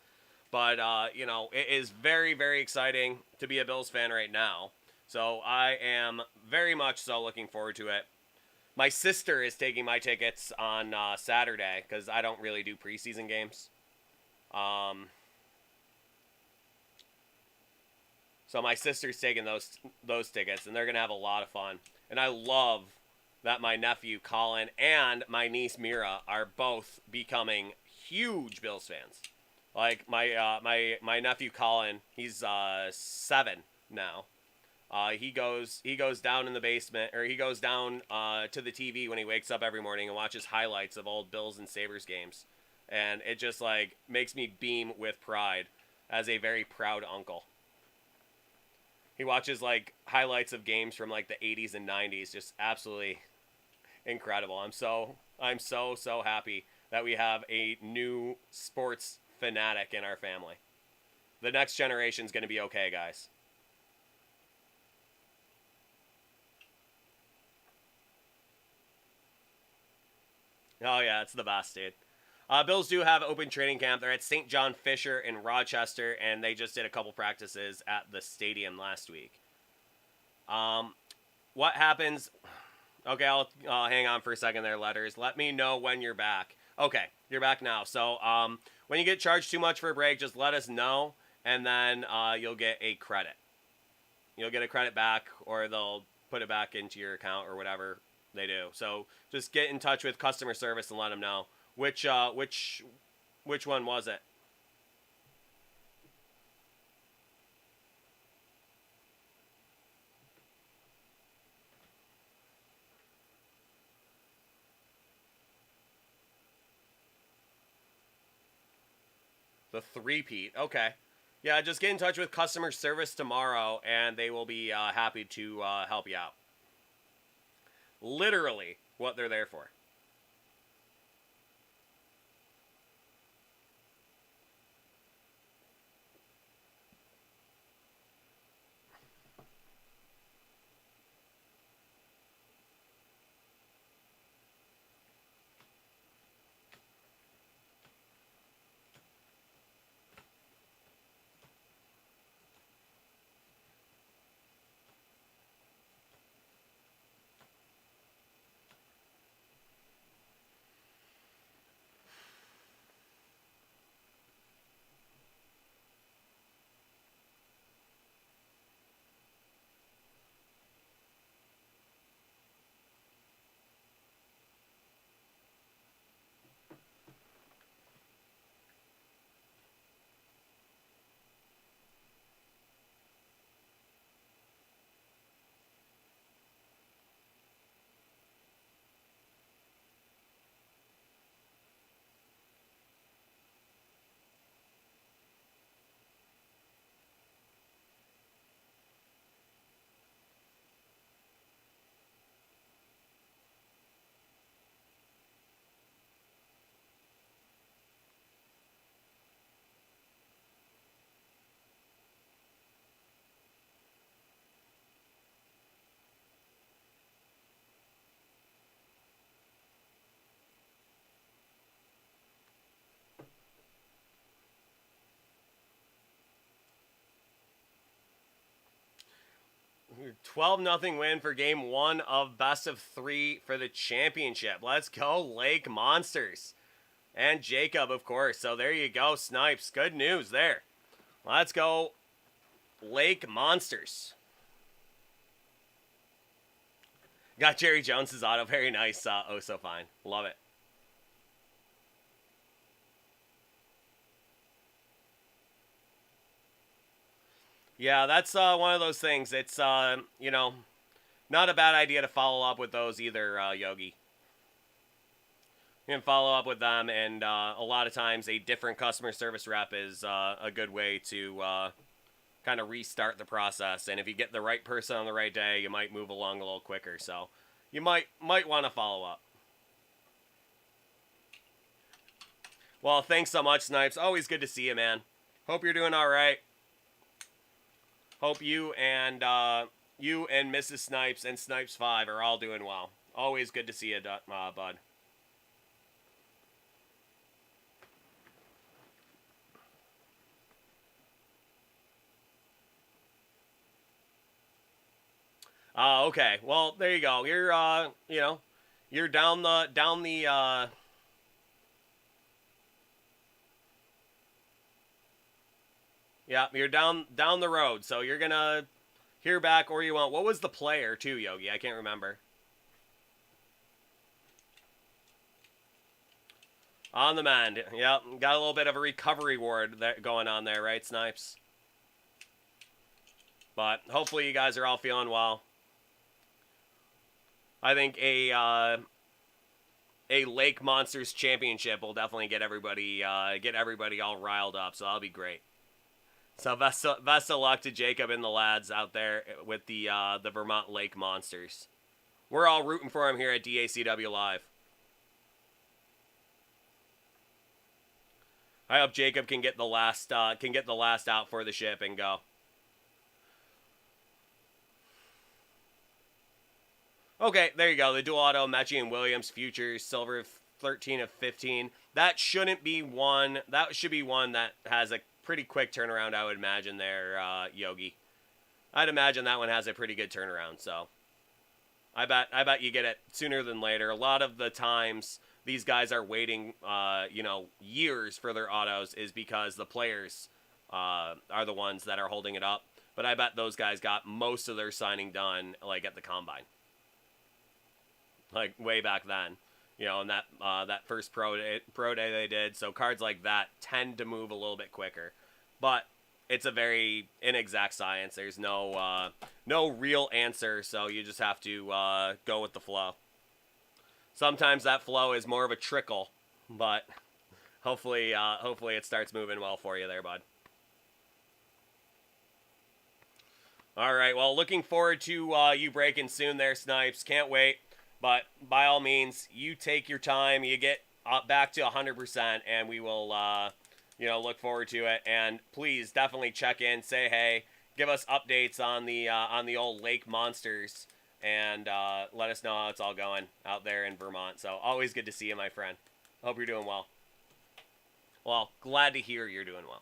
But, you know, it is very, very exciting to be a Bills fan right now. So I am very much so looking forward to it. My sister is taking my tickets on Saturday because I don't really do preseason games. So my sister's taking those tickets, and they're going to have a lot of fun. And I love that my nephew Colin and my niece Mira are both becoming huge Bills fans. Like my nephew Colin, he's 7 now. He goes down in the basement, or he goes down to the TV when he wakes up every morning and watches highlights of old Bills and Sabres games, and it just like makes me beam with pride as a very proud uncle. He watches like highlights of games from like the 80s and 90s, just absolutely incredible. I'm so happy that we have a new sports fanatic in our family. The next generation's going to be okay, guys. Oh yeah, it's the best, dude. Bills do have open training camp. They're at St. John Fisher in Rochester, and they just did a couple practices at the stadium last week. What happens? Okay, I'll hang on for a second there, Letters. Let me know when you're back. Okay, you're back now. So when you get charged too much for a break, just let us know, and then you'll get a credit. You'll get a credit back, or they'll put it back into your account or whatever they do. So just get in touch with customer service and let them know. Which one was it? The three-peat. Okay. Yeah, just get in touch with customer service tomorrow, and they will be happy to help you out. Literally what they're there for. $12-0 win for game 1 of best of 3 for the championship. Let's go, Lake Monsters. And Jacob, of course. So there you go, Snipes. Good news there. Let's go, Lake Monsters. Got Jerry Jones's auto. Very nice. Oh, so fine. Love it. Yeah, that's one of those things. It's, you know, not a bad idea to follow up with those either, Yogi. You can follow up with them, and a lot of times a different customer service rep is a good way to kind of restart the process. And if you get the right person on the right day, you might move along a little quicker. So you might want to follow up. Well, thanks so much, Snipes. Always good to see you, man. Hope you're doing all right. Hope you and Mrs. Snipes and Snipes 5 are all doing well. Always good to see you, bud. Okay. Well, there you go. You're you know, you're down the yeah, you're down the road, so you're gonna hear back, or you won't. What was the player too, Yogi? I can't remember. On the mend. Yep, got a little bit of a recovery ward going on there, right, Snipes? But hopefully you guys are all feeling well. I think a Lake Monsters Championship will definitely get everybody all riled up, so that'll be great. So best of luck to Jacob and the lads out there with the Vermont Lake Monsters. We're all rooting for him here at DACW Live. I hope Jacob can get the last out for the ship and go. Okay, there you go. The dual auto Mechie and Williams futures silver 13 of 15. That shouldn't be one. That should be one that has a pretty quick turnaround, I would imagine there, Yogi. I'd imagine that one has a pretty good turnaround, so I bet you get it sooner than later. A lot of the times these guys are waiting, years for their autos is because the players are the ones that are holding it up. But I bet those guys got most of their signing done, like, at the Combine. Like, way back then. And that first pro day they did. So cards like that tend to move a little bit quicker. But it's a very inexact science. There's no real answer, so you just have to go with the flow. Sometimes that flow is more of a trickle, but hopefully it starts moving well for you there, bud. All right, well, looking forward to you breaking soon there, Snipes. Can't wait. But by all means, you take your time. You get back to 100%, and we will, look forward to it. And please, definitely check in, say hey, give us updates on the old Lake Monsters, and let us know how it's all going out there in Vermont. So always good to see you, my friend. Hope you're doing well. Well, glad to hear you're doing well.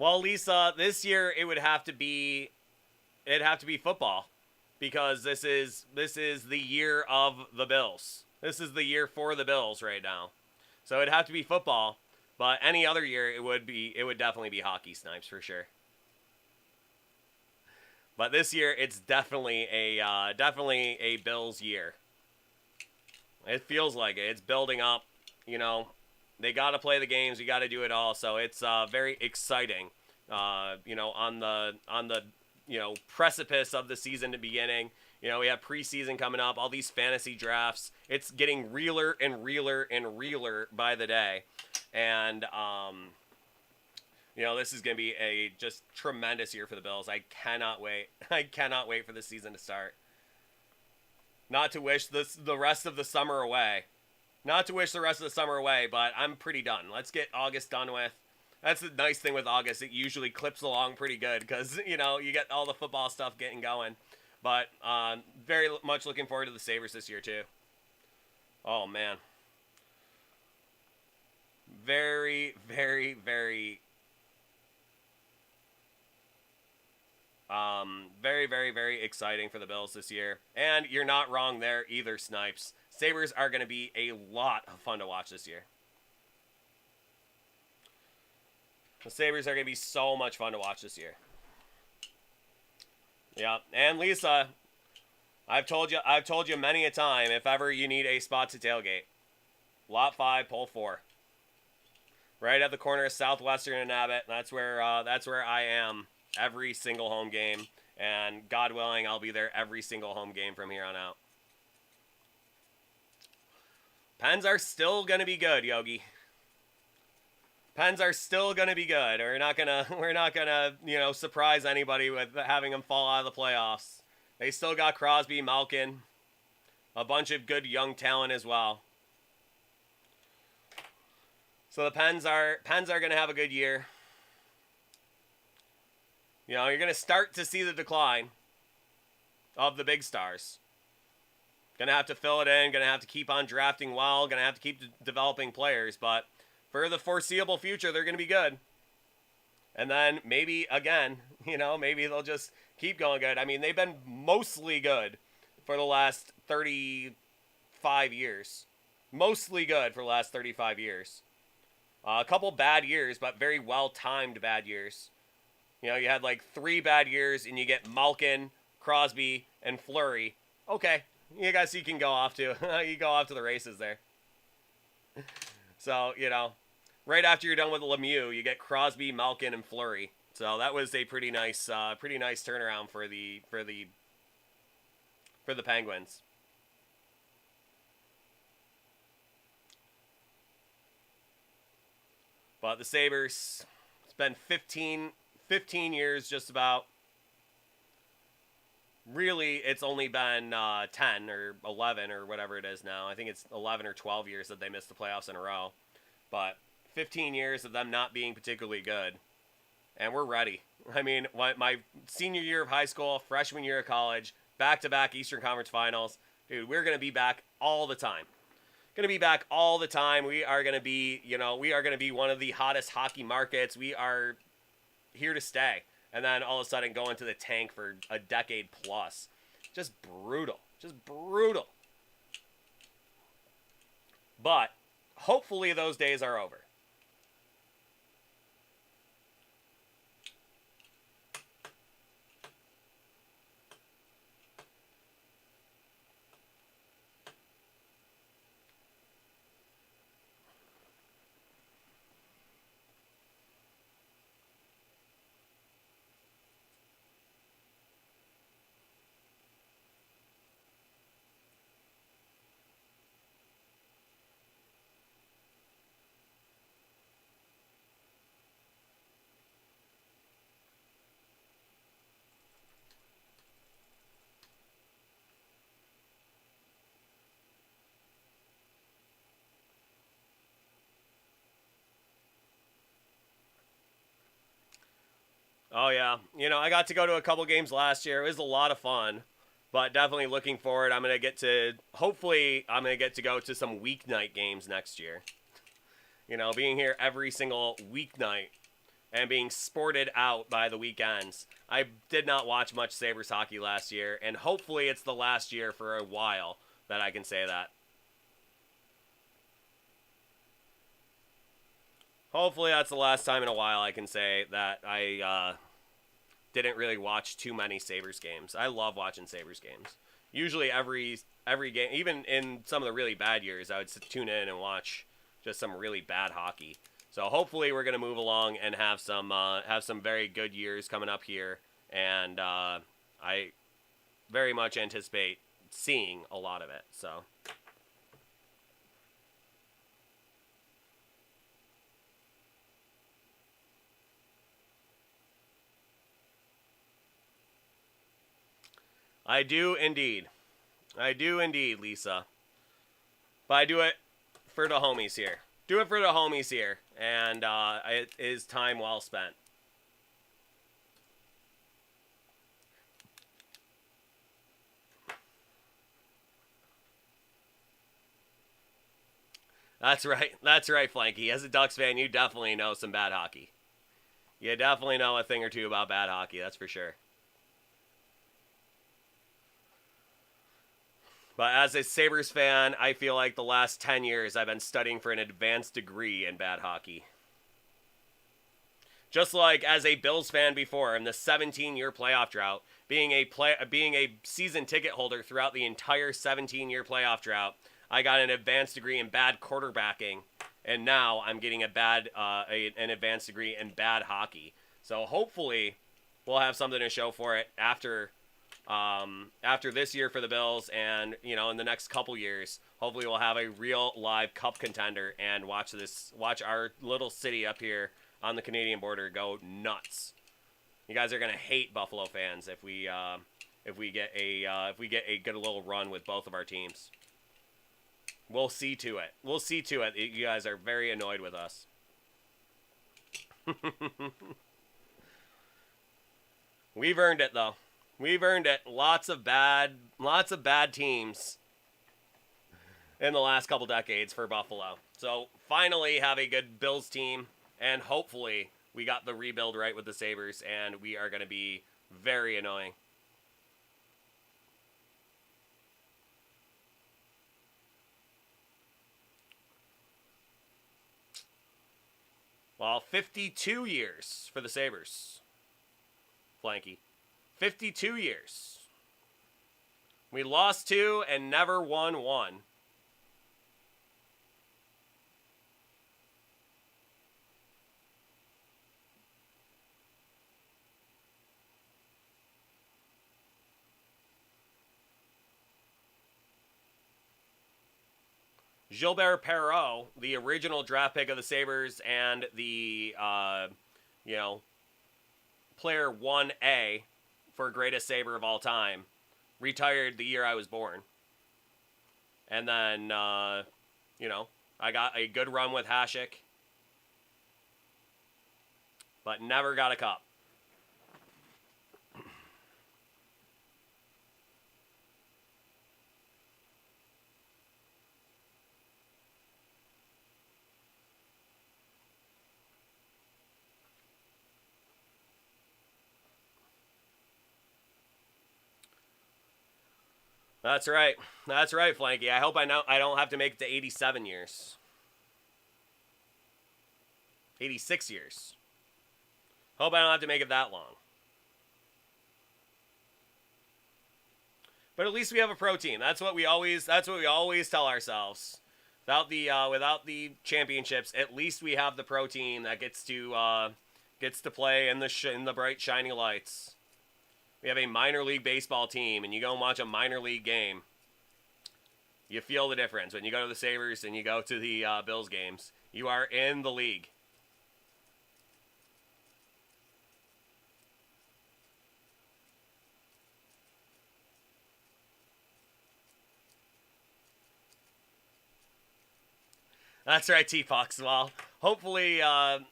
Well, Lisa, this year it'd have to be football, because this is the year of the Bills. This is the year for the Bills right now, so it'd have to be football. But any other year, it would definitely be hockey, Snipes, for sure. But this year, it's definitely a Bills year. It feels like it. It's building up, They got to play the games. We got to do it all. So it's very exciting. On the precipice of the season beginning. We have preseason coming up. All these fantasy drafts. It's getting realer and realer and realer by the day. And this is going to be a just tremendous year for the Bills. I cannot wait. I cannot wait for the season to start. Not to wish the rest of the summer away. Not to wish the rest of the summer away, but I'm pretty done. Let's get August done with. That's the nice thing with August. It usually clips along pretty good because, you get all the football stuff getting going. But very much looking forward to the Sabres this year, too. Oh, man. Very, very, very... very, very, very exciting for the Bills this year. And you're not wrong there either, Snipes. Sabres are going to be a lot of fun to watch this year. The Sabres are going to be so much fun to watch this year. Yeah, and Lisa, I've told you many a time, if ever you need a spot to tailgate, Lot 5, Pole 4. Right at the corner of Southwestern and Abbott. That's where I am every single home game. And God willing, I'll be there every single home game from here on out. Pens are still going to be good, Yogi. Pens are still going to be good. We're not gonna, surprise anybody with having them fall out of the playoffs. They still got Crosby, Malkin. a bunch of good young talent as well. So the Pens are going to have a good year. You know, you're going to start to see the decline of the big stars. Going to have to fill it in. Going to have to keep on drafting well. Going to have to keep developing players. But for the foreseeable future, they're going to be good. And then maybe, again, you know, maybe they'll just keep going good. I mean, they've been mostly good for the last 35 years. Mostly good for the last 35 years. A couple bad years, but very well-timed bad years. You know, you had like 3 bad years, and you get Malkin, Crosby, and Fleury. Okay, you guys, you can go off to you go off to the races there. So, you know, right after you're done with Lemieux, you get Crosby, Malkin, and Fleury. So that was a pretty nice turnaround for the Penguins. But the Sabres, it's been 15 years just about. Really, it's only been 10 or 11 or whatever it is now. I think it's 11 or 12 years that they missed the playoffs in a row. But 15 years of them not being particularly good. And we're ready. I mean, my senior year of high school, freshman year of college, back-to-back Eastern Conference Finals. Dude, we're going to be back all the time. Going to be back all the time. We are going to be, you know, we are going to be one of the hottest hockey markets. We are here to stay. And then all of a sudden go into the tank for a decade plus. Just brutal. Just brutal. But hopefully those days are over. Oh, yeah. You know, I got to go to a couple games last year. It was a lot of fun, but definitely looking forward. Hopefully, I'm going to get to go to some weeknight games next year. You know, being here every single weeknight and being sported out by the weekends. I did not watch much Sabres hockey last year, and hopefully it's the last year for a while that I can say that. Hopefully that's the last time in a while I can say that I didn't really watch too many Sabres games. I love watching Sabres games. Usually every game, even in some of the really bad years, I would tune in and watch just some really bad hockey. So hopefully we're going to move along and have some very good years coming up here. And I very much anticipate seeing a lot of it. So. I do indeed, Lisa. But I do it for the homies here. Do it for the homies here. And it is time well spent. That's right. That's right, Flanky. As a Ducks fan, you definitely know some bad hockey. You definitely know a thing or two about bad hockey. That's for sure. But as a Sabres fan, I feel like the last 10 years I've been studying for an advanced degree in bad hockey. Just like as a Bills fan before, in the 17-year playoff drought, being a season ticket holder throughout the entire 17-year playoff drought, I got an advanced degree in bad quarterbacking, and now I'm getting an advanced degree in bad hockey. So hopefully we'll have something to show for it after this year for the Bills, and in the next couple years, hopefully we'll have a real live cup contender and watch our little city up here on the Canadian border go nuts. You guys are gonna hate Buffalo fans if we if we get a good little run with both of our teams. We'll see to it. We'll see to it. You guys are very annoyed with us. We've earned it, though. We've earned it. Lots of bad teams in the last couple decades for Buffalo. So finally have a good Bills team, and hopefully we got the rebuild right with the Sabres, and we are going to be very annoying. Well, 52 years for the Sabres. Flanky. 52 years. We lost 2 and never won 1. Gilbert Perreault, the original draft pick of the Sabres and the, player 1A for greatest Sabre of all time, retired the year I was born. And then, I got a good run with Hasek, but never got a cup. That's right. That's right, Flanky. I hope I don't have to make it to 87 years. 86 years. Hope I don't have to make it that long. But at least we have a pro team. That's what we always tell ourselves. Without the championships, at least we have the pro team that gets to play in the bright shiny lights. We have a minor league baseball team, and you go and watch a minor league game. You feel the difference when you go to the Sabres and you go to the Bills games. You are in the league. That's right, T-Fox. Well, hopefully we'll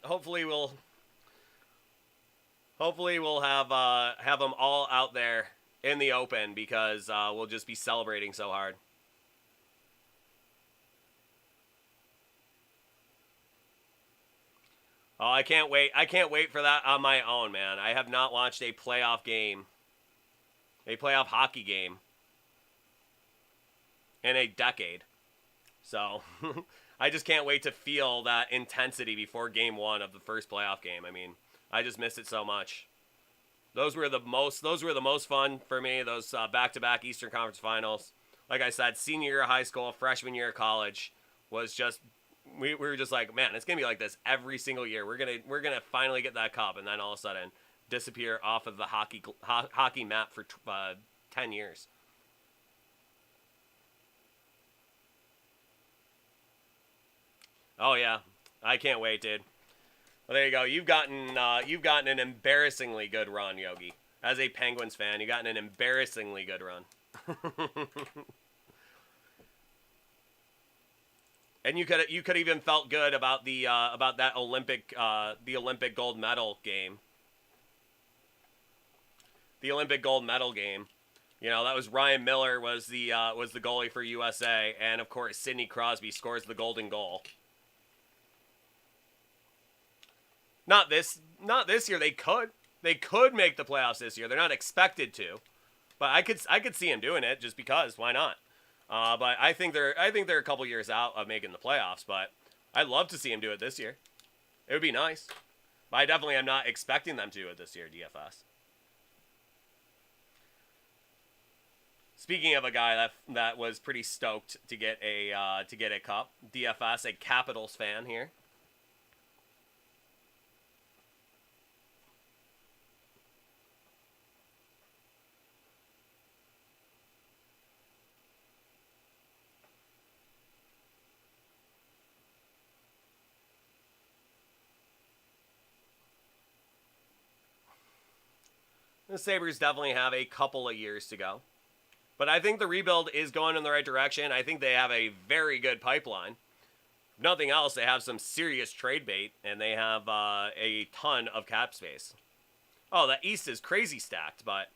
have them all out there in the open, because we'll just be celebrating so hard. Oh, I can't wait. I can't wait for that on my own, man. I have not watched a playoff hockey game in a decade. So, I just can't wait to feel that intensity before game 1 of the first playoff game. I mean, I just missed it so much. Those were the most fun for me, those back-to-back Eastern Conference Finals. Like I said, senior year of high school, freshman year of college was just, we were just like, man, it's going to be like this every single year. We're going to finally get that cup, and then all of a sudden disappear off of the hockey map for 10 years. Oh yeah, I can't wait, dude. Well, there you go. You've gotten an embarrassingly good run, Yogi. As a Penguins fan, you've gotten an embarrassingly good run. And you could even felt good about that Olympic gold medal game. The Olympic gold medal game. You know, that was Ryan Miller was the goalie for USA, and of course Sidney Crosby scores the golden goal. Not this year. They could make the playoffs this year. They're not expected to, but I could see him doing it just because. Why not? But I think they're a couple years out of making the playoffs. But I'd love to see him do it this year. It would be nice. But I definitely am not expecting them to do it this year. DFS. Speaking of a guy that was pretty stoked to get a cup, DFS, a Capitals fan here. The Sabres definitely have a couple of years to go. But I think the rebuild is going in the right direction. I think they have a very good pipeline. If nothing else, they have some serious trade bait, and they have a ton of cap space. Oh, the East is crazy stacked, but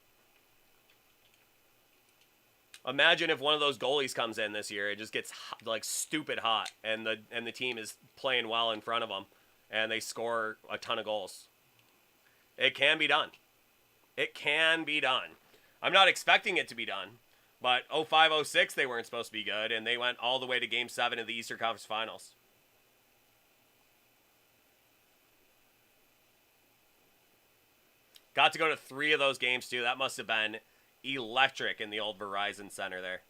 imagine if one of those goalies comes in this year, it just gets hot, like stupid hot, and the team is playing well in front of them, and they score a ton of goals. It can be done. It can be done. I'm not expecting it to be done, but 05-06 they weren't supposed to be good, and they went all the way to Game 7 of the Eastern Conference Finals. Got to go to 3 of those games, too. That must have been electric in the old Verizon Center there.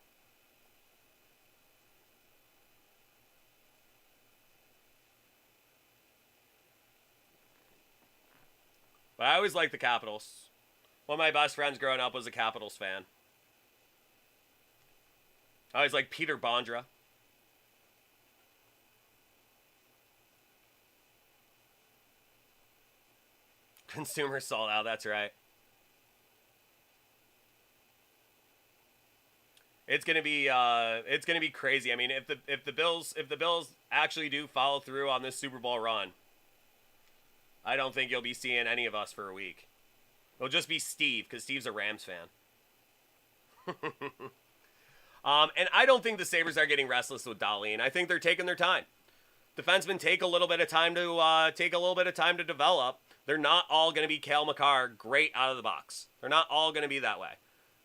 But I always liked the Capitals. One of my best friends growing up was a Capitals fan. I always liked Peter Bondra. Consumer sold out, that's right. It's gonna be crazy. I mean, if the Bills actually do follow through on this Super Bowl run, I don't think you'll be seeing any of us for a week. It'll just be Steve, because Steve's a Rams fan. And I don't think the Sabres are getting restless with Dahlin. I think they're taking their time. Defensemen take a little bit of time to develop. They're not all going to be Cale Makar great out of the box. They're not all going to be that way.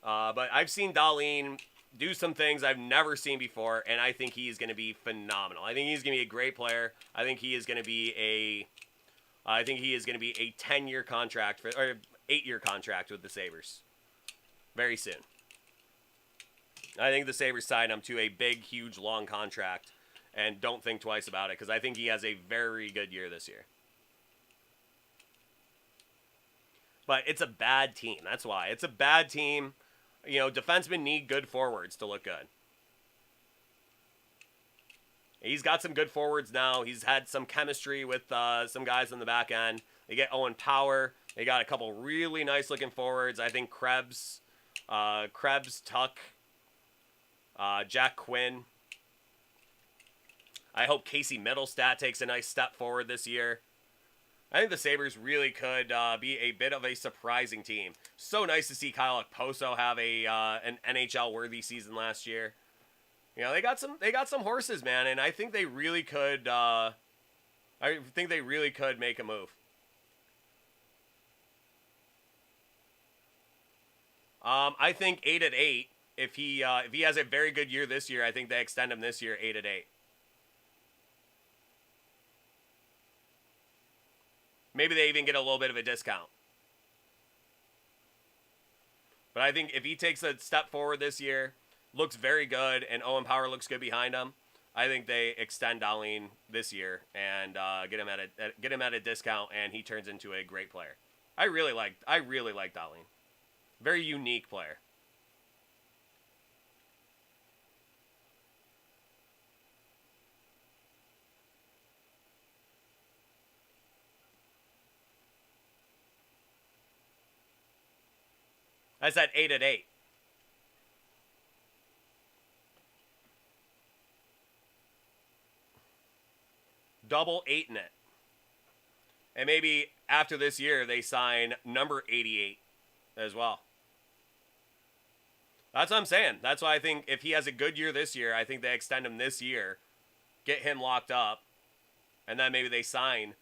But I've seen Dahlin do some things I've never seen before, and I think he's going to be phenomenal. I think he's going to be a great player. I think he is going to be a 10-year contract or 8-year contract with the Sabres very soon. I think the Sabres sign him to a big, huge, long contract, and don't think twice about it, because I think he has a very good year this year. But it's a bad team. That's why. It's a bad team. You know, defensemen need good forwards to look good. He's got some good forwards now. He's had some chemistry with some guys on the back end. They get Owen Power. They got a couple really nice-looking forwards. I think Krebs, Tuck, Jack Quinn. I hope Casey Middlestat takes a nice step forward this year. I think the Sabres really could be a bit of a surprising team. So nice to see Kyle Okposo have an NHL-worthy season last year. You know, they got some horses, man, and I think they really could. I think they really could make a move. I think 8-8. If he has a very good year this year, I think they extend him this year 8-8. Maybe they even get a little bit of a discount. But I think if he takes a step forward this year, looks very good, and Owen Power looks good behind him, I think they extend Dahlin this year and get him at a discount, and he turns into a great player. I really like Dahlin. Very unique player. I said 8-8. Double 8 in it. And maybe after this year, they sign number 88 as well. That's what I'm saying. That's why I think if he has a good year this year, I think they extend him this year, get him locked up, and then maybe they sign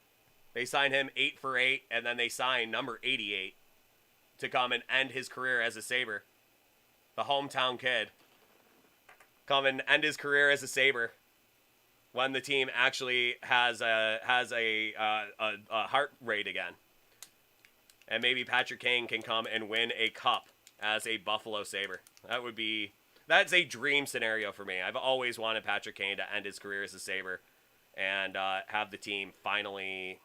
him 8 for 8, and then they sign number 88 to come and end his career as a Sabre. The hometown kid. Come and end his career as a Sabre when the team actually has a heart rate again. And maybe Patrick Kane can come and win a cup as a Buffalo Sabre. That's a dream scenario for me. I've always wanted Patrick Kane to end his career as a Sabre and have the team finally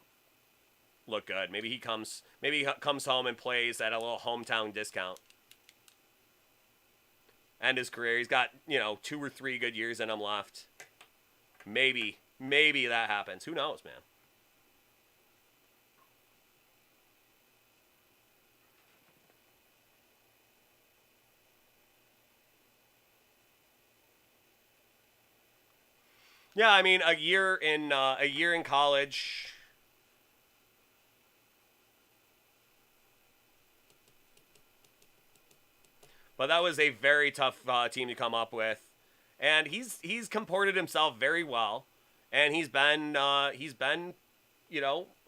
look good. Maybe he comes home and plays at a little hometown discount. End his career. He's got, 2 or 3 good years in him left. Maybe that happens. Who knows, man? Yeah, I mean, a year in college. But that was a very tough team to come up with, and he's comported himself very well, and he's been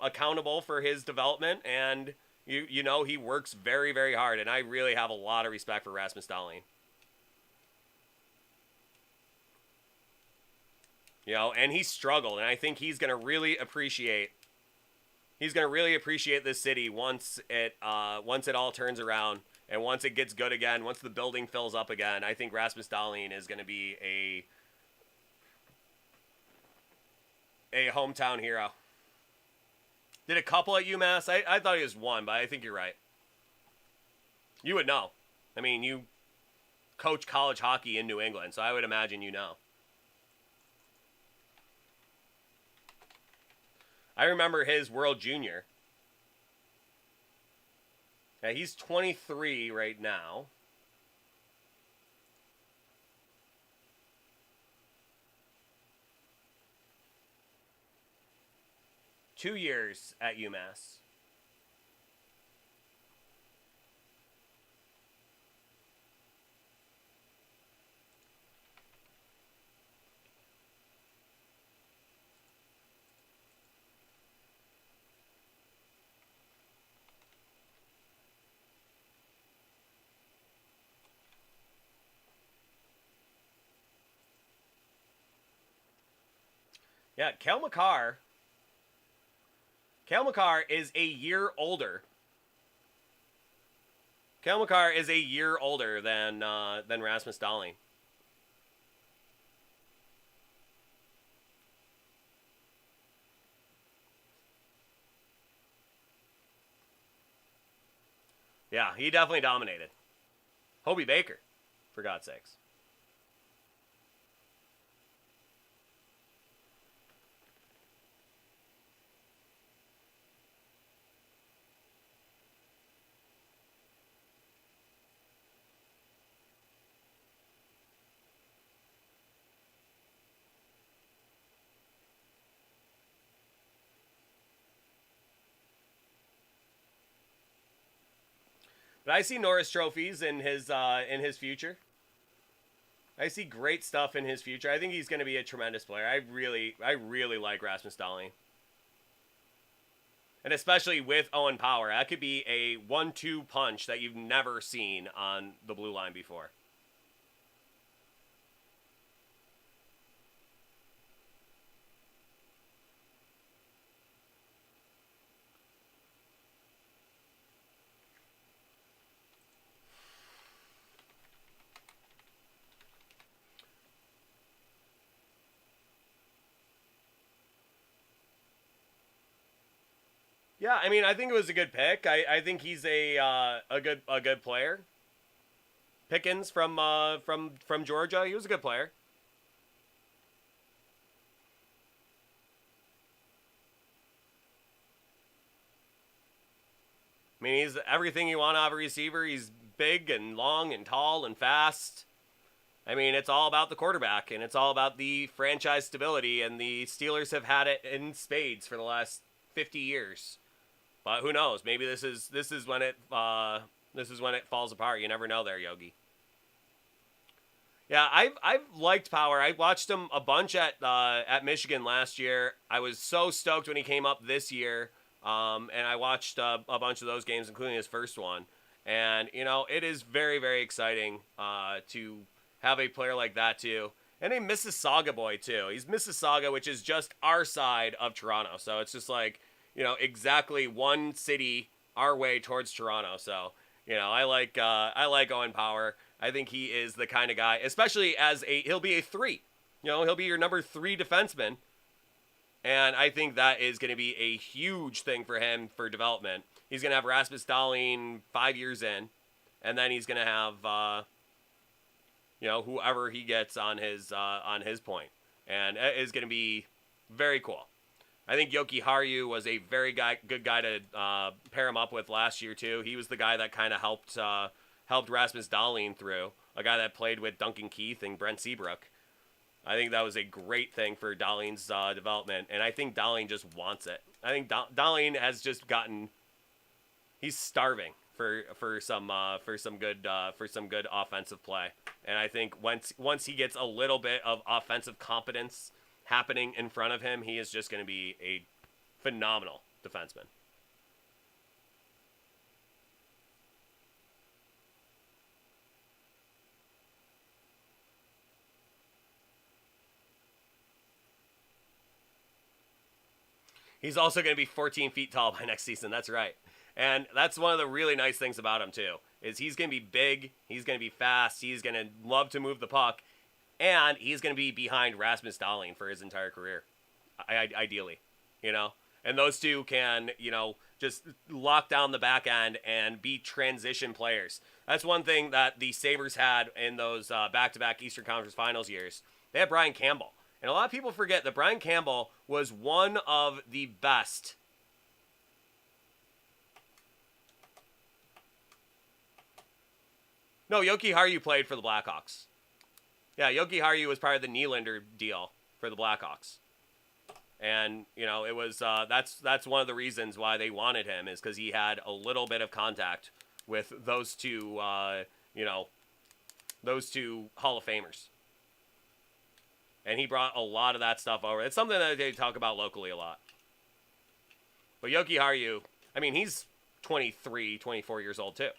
accountable for his development, and he works very, very hard, and I really have a lot of respect for Rasmus Dahlin. And he struggled, and I think he's gonna really appreciate. He's gonna really appreciate this city once it all turns around and once it gets good again. Once the building fills up again, I think Rasmus Dahlin is gonna be a hometown hero. Did a couple at UMass. I thought he was one, but I think you're right. You would know. I mean, you coach college hockey in New England, so I would imagine you know. I remember his World Junior. Yeah, he's 23 right now. Two years at UMass. Yeah, Cale Makar is a year older. Cale Makar is a year older than Rasmus Dahlin. Yeah, he definitely dominated. Hobie Baker, for God's sakes. But I see Norris trophies in his future. I see great stuff in his future. I think he's going to be a tremendous player. I really like Rasmus Dahlin. And especially with Owen Power, that could be a 1-2 punch that you've never seen on the blue line before. Yeah, I mean, I think it was a good pick. I think he's a good player. Pickens from Georgia, he was a good player. I mean, he's everything you want out of a receiver. He's big and long and tall and fast. I mean, it's all about the quarterback, and it's all about the franchise stability, and the Steelers have had it in spades for the last 50 years. But who knows? Maybe this is when it falls apart. You never know there, Yogi. Yeah, I've liked Power. I watched him a bunch at Michigan last year. I was so stoked when he came up this year, and I watched a bunch of those games, including his first one. And it is very, very exciting to have a player like that too, and a Mississauga boy too. He's Mississauga, which is just our side of Toronto. So it's just like exactly one city our way towards Toronto. So I like Owen Power. I think he is the kind of guy, especially he'll be a 3. He'll be your number 3 defenseman. And I think that is going to be a huge thing for him for development. He's going to have Rasmus Dahlin 5 years in, and then he's going to have, whoever he gets on his point. And it is going to be very cool. I think Yoki Haru was a very good guy to pair him up with last year, too. He was the guy that kind of helped Rasmus Dahlin through, a guy that played with Duncan Keith and Brent Seabrook. I think that was a great thing for Dahlin's development, and I think Dahlin just wants it. I think Dahlin has just gotten, he's starving for some good offensive play, and I think once he gets a little bit of offensive competence happening in front of him, he is just going to be a phenomenal defenseman. He's also going to be 14 feet tall by next season. That's right. And that's one of the really nice things about him, too, is he's going to be big, he's going to be fast, he's going to love to move the puck, and he's going to be behind Rasmus Dahlin for his entire career, ideally, you know? And those two can, you know, just lock down the back end and be transition players. That's one thing that the Sabres had in those back-to-back Eastern Conference Finals years. They had Brian Campbell. And a lot of people forget that Brian Campbell was one of the best. No, Yoki Haru played for the Blackhawks. Yeah, Yoki Haru was part of the Nylander deal for the Blackhawks. And, you know, it was that's one of the reasons why they wanted him, is because he had a little bit of contact with those two, those two Hall of Famers. And he brought a lot of that stuff over. It's something that they talk about locally a lot. But Yoki Haru, I mean, he's 23, 24 years old too.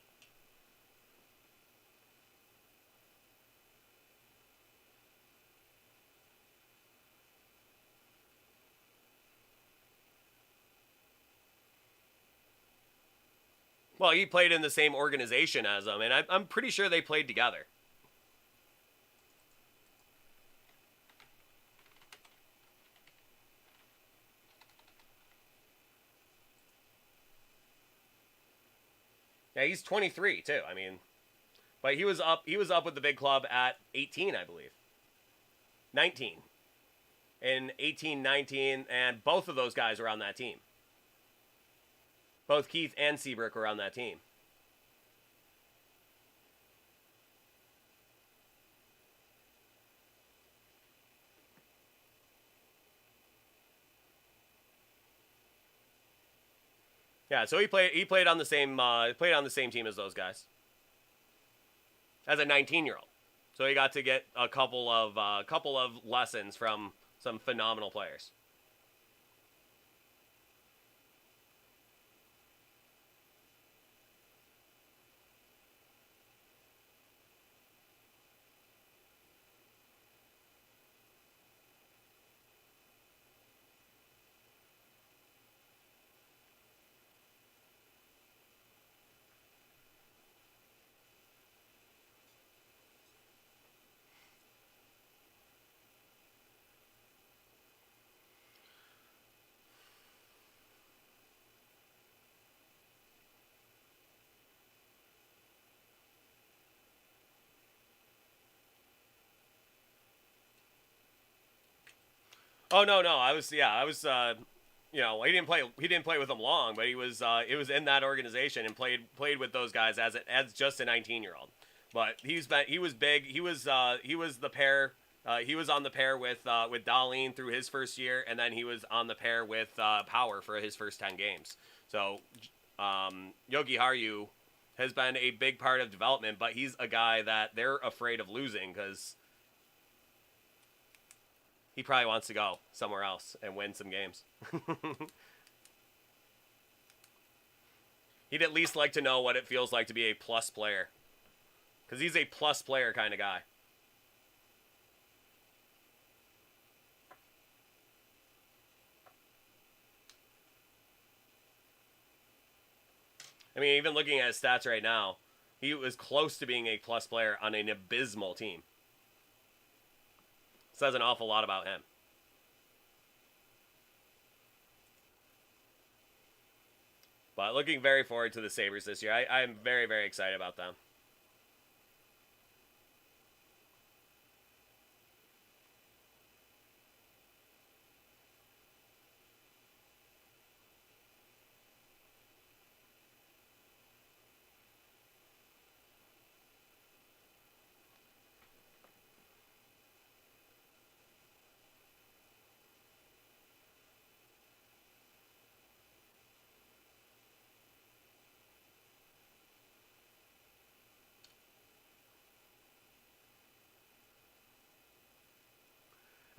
Well, he played in the same organization as them, and I'm pretty sure they played together. Yeah, he's 23 too. I mean, but he was up with the big club at 18, I believe. 19. In 18, 19, and both of those guys were on that team. Both Keith and Seabrook were on that team. Yeah, so he played on the same team as those guys as a 19-year-old. So he got to get a couple of lessons from some phenomenal players. Oh no, I was you know, he didn't play with them long, but he was in that organization and played with those guys as just a 19-year-old. But he was big. He was the pair. He was on the pair with Dahlin through his first year, and then he was on the pair with Power for his first 10 games. So Yogi Haru has been a big part of development, but he's a guy that they're afraid of losing because he probably wants to go somewhere else and win some games. He'd at least like to know what it feels like to be a plus player. Because he's a plus player kind of guy. I mean, even looking at his stats right now, he was close to being a plus player on an abysmal team. Says an awful lot about him. But looking very forward to the Sabres this year. I'm very, very excited about them.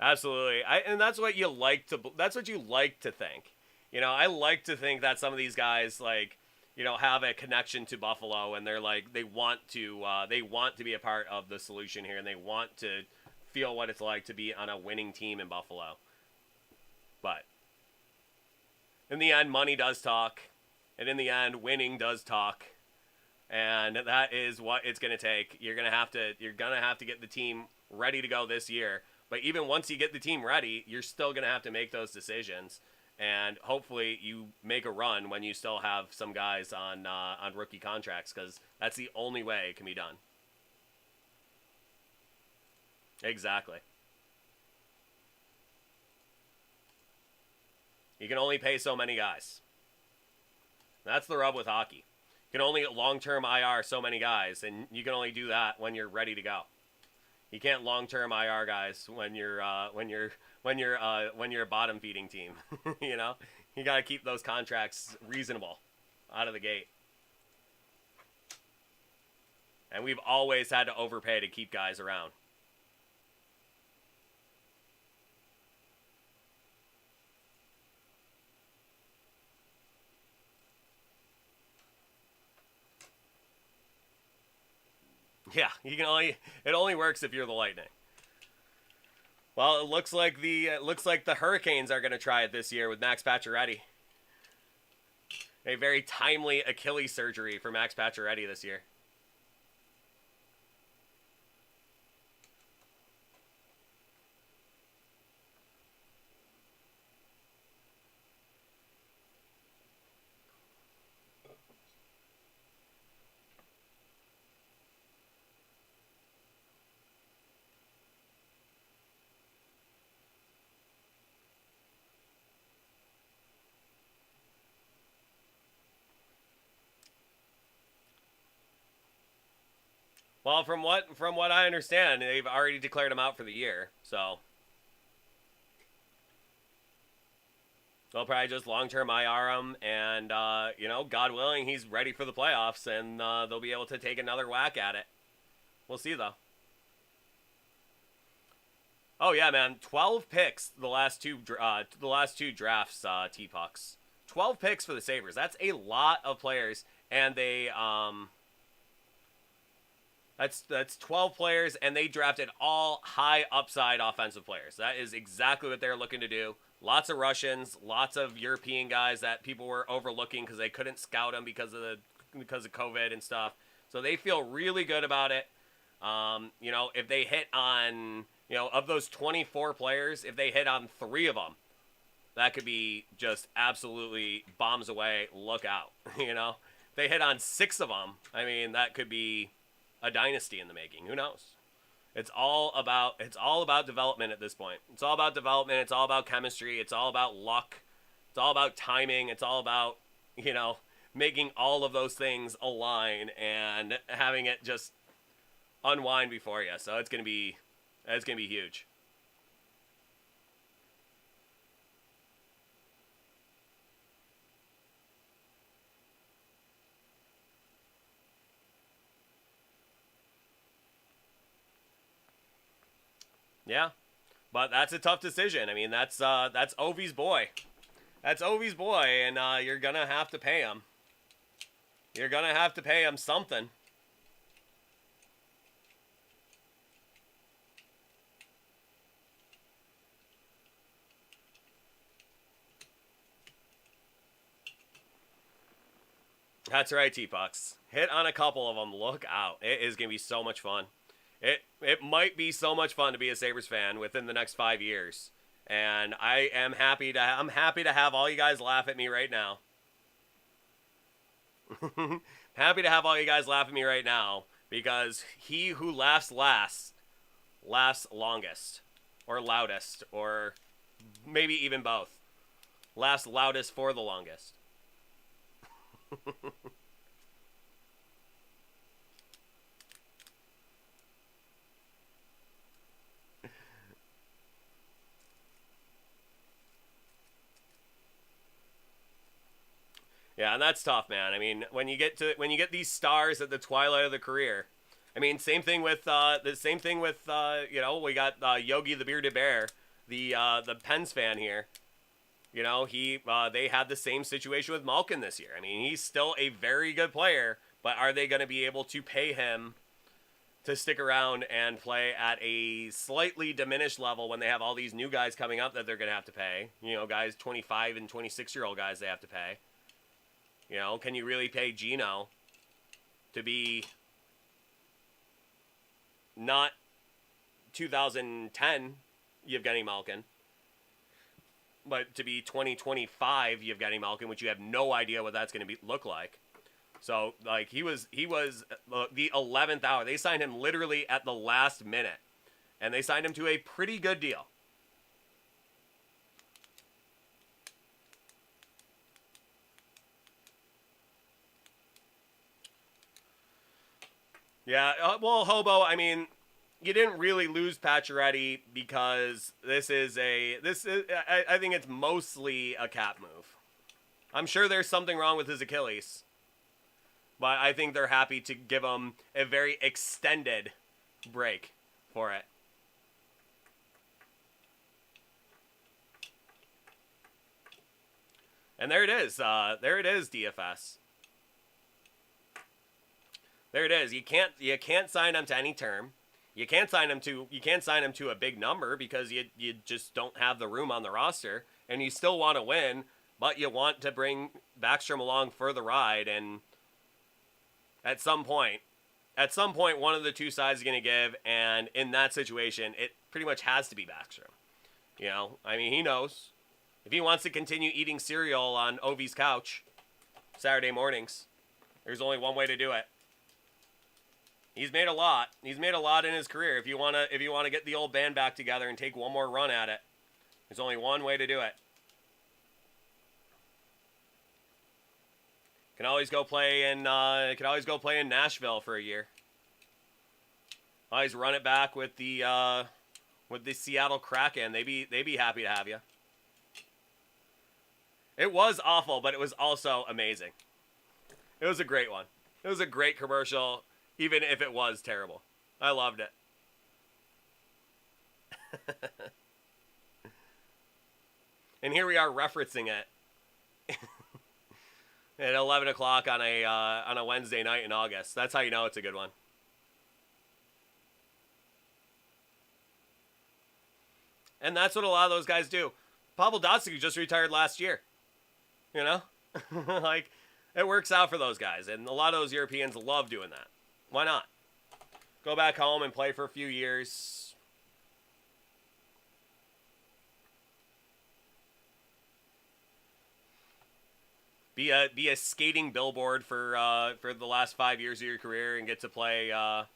Absolutely. And that's what you like to. That's what you like to think. I like to think that some of these guys like, have a connection to Buffalo, and they're like they want to be a part of the solution here, and they want to feel what it's like to be on a winning team in Buffalo. But in the end, money does talk, and in the end, winning does talk, and that is what it's going to take. You're gonna have to get the team ready to go this year. But even once you get the team ready, you're still going to have to make those decisions. And hopefully you make a run when you still have some guys on rookie contracts, because that's the only way it can be done. Exactly. You can only pay so many guys. That's the rub with hockey. You can only long-term IR so many guys, and you can only do that when you're ready to go. You can't long-term IR guys when you're a bottom feeding team. You got to keep those contracts reasonable out of the gate. And we've always had to overpay to keep guys around. Yeah, it only works if you're the Lightning. Well, it looks like the Hurricanes are going to try it this year with Max Pacioretty. A very timely Achilles surgery for Max Pacioretty this year. Well, from what I understand, they've already declared him out for the year, so they'll probably just long-term IR him, and God willing, he's ready for the playoffs, and they'll be able to take another whack at it. We'll see though. Oh yeah, man, 12 picks the last two drafts. T-Pucks, 12 picks for the Sabres. That's a lot of players, and they That's 12 players, and they drafted all high upside offensive players. That is exactly what they're looking to do. Lots of Russians, lots of European guys that people were overlooking because they couldn't scout them because of COVID and stuff. So they feel really good about it. If they hit on, of those 24 players, if they hit on 3 of them, that could be just absolutely bombs away. Look out, If they hit on 6 of them, I mean, that could be a dynasty in the making. Who knows? It's all about development at this point. It's all about development. It's all about chemistry. It's all about luck. It's all about timing. It's all about, making all of those things align and having it just unwind before you. So it's going to be huge. Yeah, but that's a tough decision. I mean, that's Ovi's boy. That's Ovi's boy, and you're gonna have to pay him. You're gonna have to pay him something. That's right, T-Pucks. Hit on a couple of them. Look out. It is gonna be so much fun. It might be so much fun to be a Sabres fan within the next 5 years. And I'm happy to have all you guys laugh at me right now. Happy to have all you guys laugh at me right now, because he who laughs last laughs longest, or loudest, or maybe even both. Laughs loudest for the longest. Yeah, and that's tough, man. I mean, when you get these stars at the twilight of the career, I mean, same thing with we got Yogi the Bearded Bear. the Pens fan here. You know, they had the same situation with Malkin this year. I mean, he's still a very good player, but are they going to be able to pay him to stick around and play at a slightly diminished level when they have all these new guys coming up that they're going to have to pay? You know, guys 25 and 26-year-old guys they have to pay. You know, can you really pay Gino to be not 2010 Yevgeny Malkin, but to be 2025 Yevgeny Malkin, which you have no idea what that's going to look like. So, like, he was the 11th hour. They signed him literally at the last minute, and they signed him to a pretty good deal. Yeah, well, Hobo, I mean, you didn't really lose Pacioretty because I think it's mostly a cap move. I'm sure there's something wrong with his Achilles, but I think they're happy to give him a very extended break for it. And there it is. There it is, DFS. There it is. You can't sign him to any term. You can't sign him to a big number because you just don't have the room on the roster, and you still want to win, but you want to bring Backstrom along for the ride, and at some point one of the two sides is going to give, and in that situation it pretty much has to be Backstrom. You know, I mean, he knows if he wants to continue eating cereal on Ovi's couch Saturday mornings, there's only one way to do it. He's made a lot. He's made a lot in his career. If you wanna get the old band back together and take one more run at it, there's only one way to do it. Can always go play in Nashville for a year. Always run it back with the Seattle Kraken. They'd be happy to have you. It was awful, but it was also amazing. It was a great one. It was a great commercial. Even if it was terrible. I loved it. And here we are referencing it at 11 o'clock on a Wednesday night in August. That's how you know it's a good one. And that's what a lot of those guys do. Pavel Datsyuk just retired last year. You know? Like, it works out for those guys. And a lot of those Europeans love doing that. Why not? Go back home and play for a few years. Be a skating billboard for the last 5 years of your career and get to play. Yeah,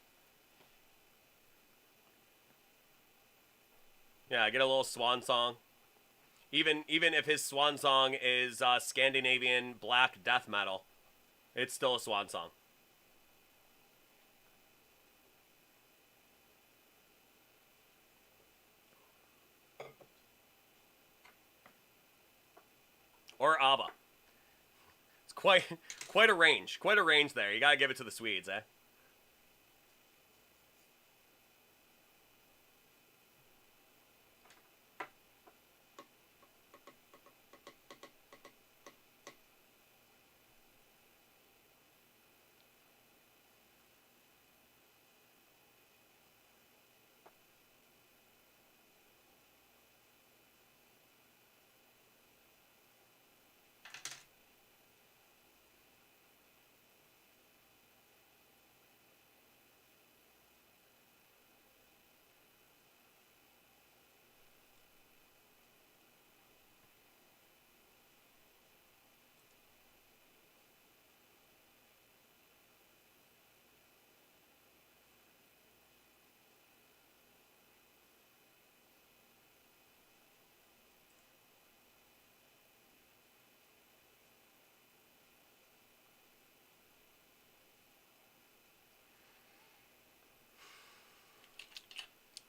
get a little swan song. Even if his swan song is Scandinavian black death metal, it's still a swan song. Or ABBA. It's quite a range. Quite a range there. You gotta give it to the Swedes, eh?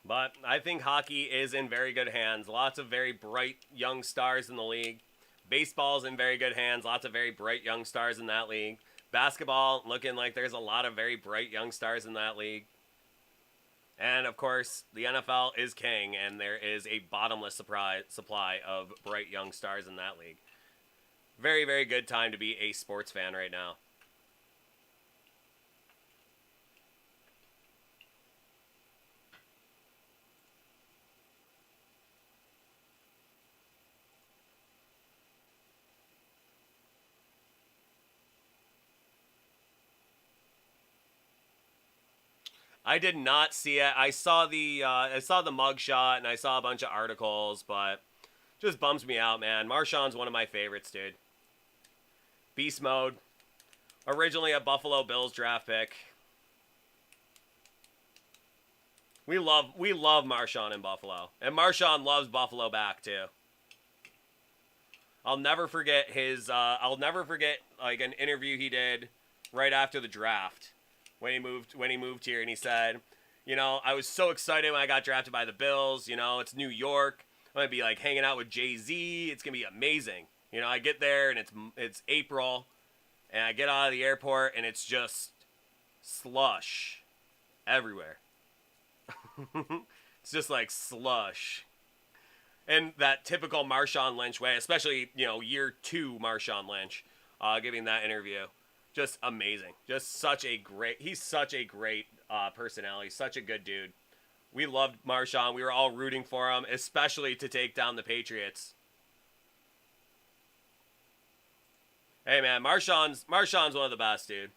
But I think hockey is in very good hands. Lots of very bright young stars in the league. Baseball's in very good hands. Lots of very bright young stars in that league. Basketball looking like there's a lot of very bright young stars in that league. And, of course, the NFL is king, and there is a bottomless supply of bright young stars in that league. Very, very good time to be a sports fan right now. I did not see it. I saw the mugshot and I saw a bunch of articles, but just bums me out, man. Marshawn's one of my favorites, dude. Beast mode. Originally a Buffalo Bills draft pick. We love Marshawn in Buffalo, and Marshawn loves Buffalo back too. I'll never forget like an interview he did right after the draft when he moved here, and he said, you know, I was so excited when I got drafted by the Bills. You know, it's New York. I'm gonna be like hanging out with Jay-Z. It's gonna be amazing. You know, I get there and it's April, and I get out of the airport and it's just slush everywhere. It's just like slush. And that typical Marshawn Lynch way, especially, you know, year 2 Marshawn Lynch, giving that interview. Just amazing. He's such a great personality, such a good dude. We loved Marshawn. We were all rooting for him, especially to take down the Patriots. Hey man, Marshawn's one of the best, dude.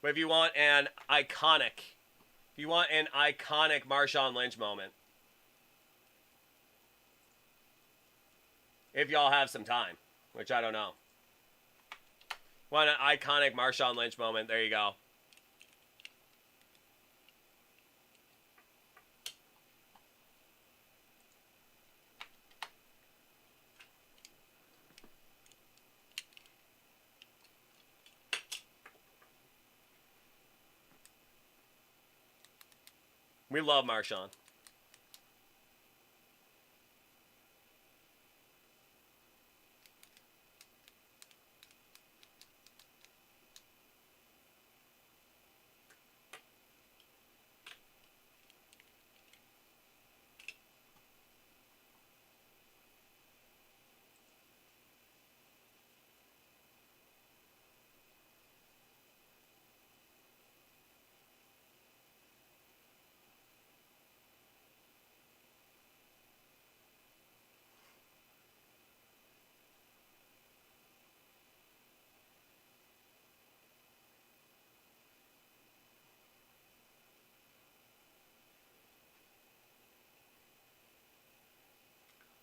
But if you want an iconic Marshawn Lynch moment, if y'all have some time, which I don't know. Want an iconic Marshawn Lynch moment, there you go. We love Marshawn.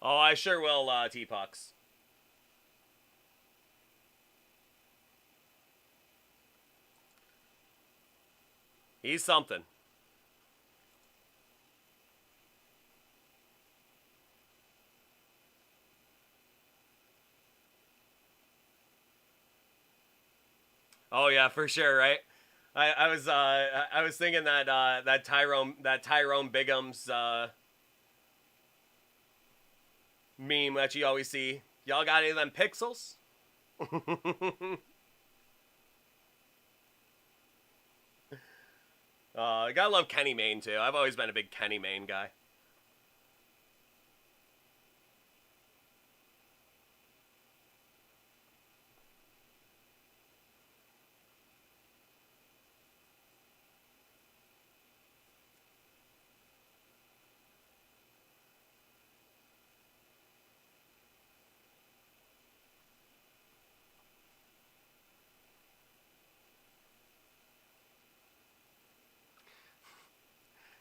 Oh, I sure will, T-Pucks. He's something. Oh yeah, for sure, right? I was thinking that that Tyrone Bigum's meme that you always see. Y'all got any of them pixels? I gotta love Kenny Mayne too. I've always been a big Kenny Mayne guy.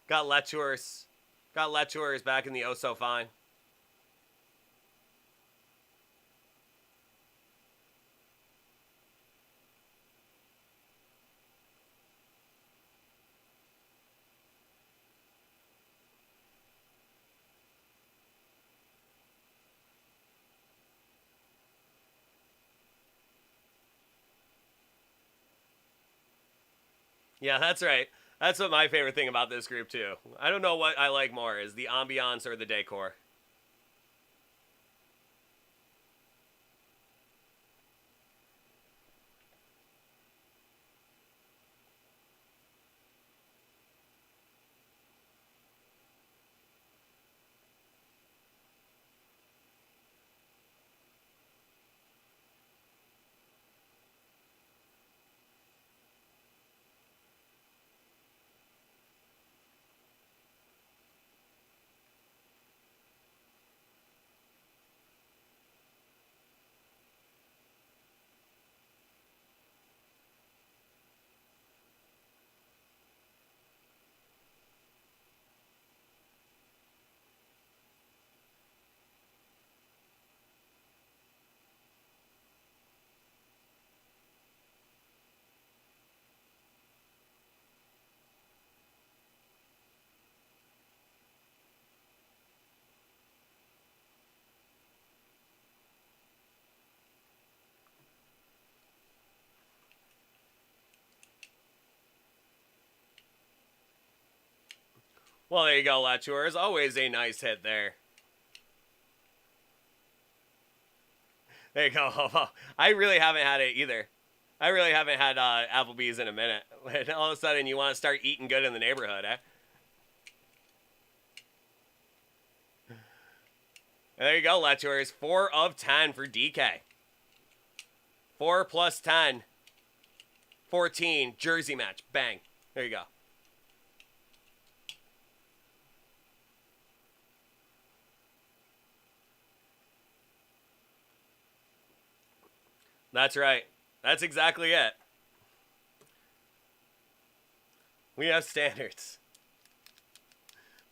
Got Latours back in the oh so fine. Yeah, that's right. That's what my favorite thing about this group, too. I don't know what I like more, is the ambiance or the decor. Well, there you go, Latour. Is always a nice hit there. There you go. I really haven't had it either. I really haven't had Applebee's in a minute. And all of a sudden, you want to start eating good in the neighborhood, eh? And there you go, Latours. 4 of 10 for DK. 4 plus 10. 14. Jersey match. Bang. There you go. That's right. That's exactly it. We have standards.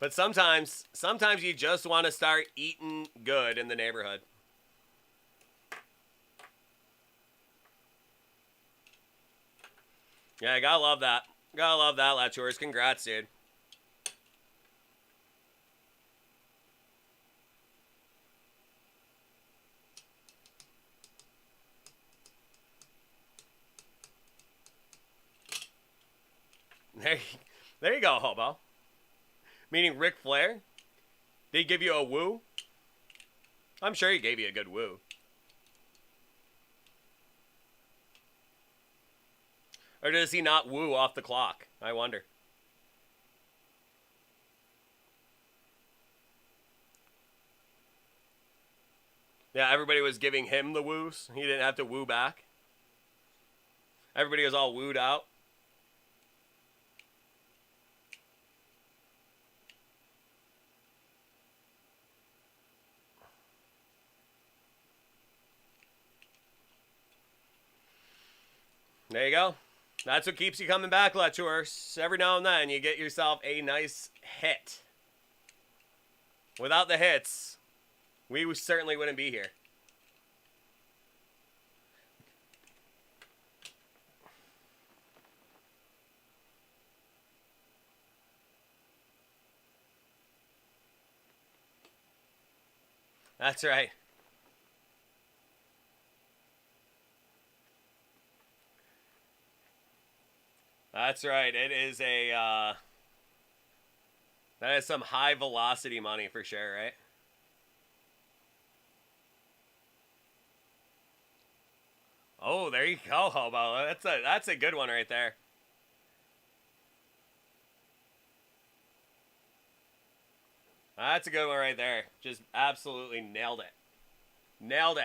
But sometimes you just want to start eating good in the neighborhood. Yeah, I gotta love that. Gotta love that, Latours. Congrats, dude. There you go, Hobo. Meaning Ric Flair? Did he give you a woo? I'm sure he gave you a good woo. Or does he not woo off the clock? I wonder. Yeah, everybody was giving him the woos. He didn't have to woo back. Everybody was all wooed out. There you go. That's what keeps you coming back, Latours. Every now and then, you get yourself a nice hit. Without the hits, we certainly wouldn't be here. That's right. That's right. It is a, that is some high velocity money for sure, right? Oh, there you go, Hobo. That's a good one right there. That's a good one right there. Just absolutely nailed it. Nailed it.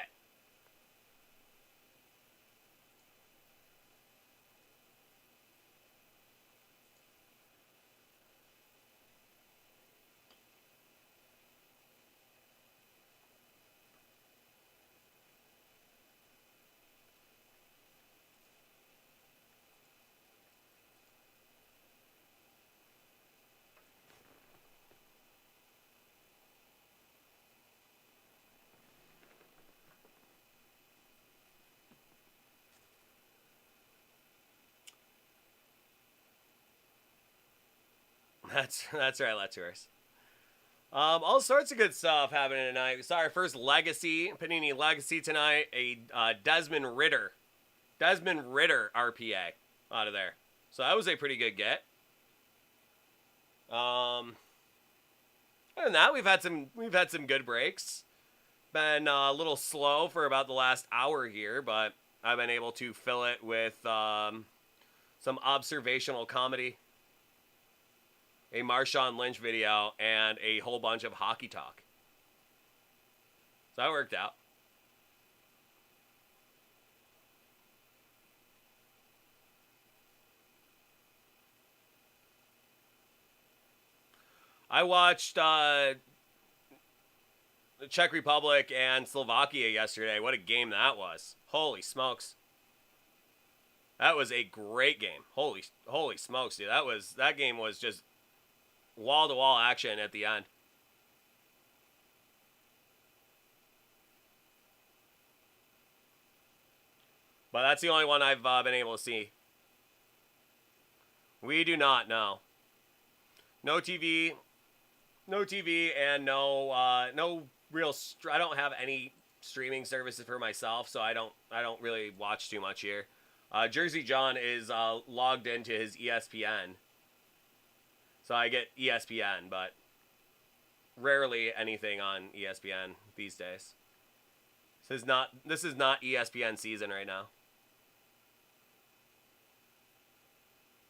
That's right, Latours. All sorts of good stuff happening tonight. We saw our first Legacy, Panini Legacy tonight. A Desmond Ritter RPA out of there. So that was a pretty good get. Other than that, we've had some good breaks. Been a little slow for about the last hour here, but I've been able to fill it with some observational comedy, a Marshawn Lynch video, and a whole bunch of hockey talk. So that worked out. I watched the Czech Republic and Slovakia yesterday. What a game that was. Holy smokes. That was a great game. Holy smokes, dude. That game was just wall-to-wall action at the end. But that's the only one I've been able to see. We do not know. No TV and no real. I don't have any streaming services for myself, so I don't really watch too much here. Jersey John is logged into his ESPN, so I get ESPN, but rarely anything on ESPN these days. This is not ESPN season right now.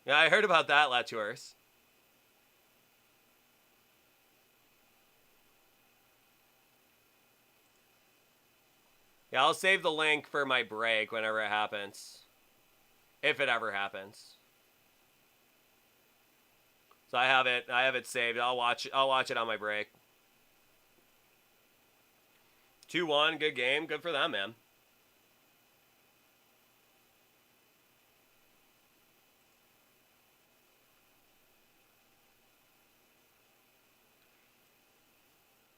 Yeah, I heard about that, Latours. Yeah, I'll save the link for my break whenever it happens. If it ever happens. So I have it saved. I'll watch it on my break. 2-1, good game. Good for them, man.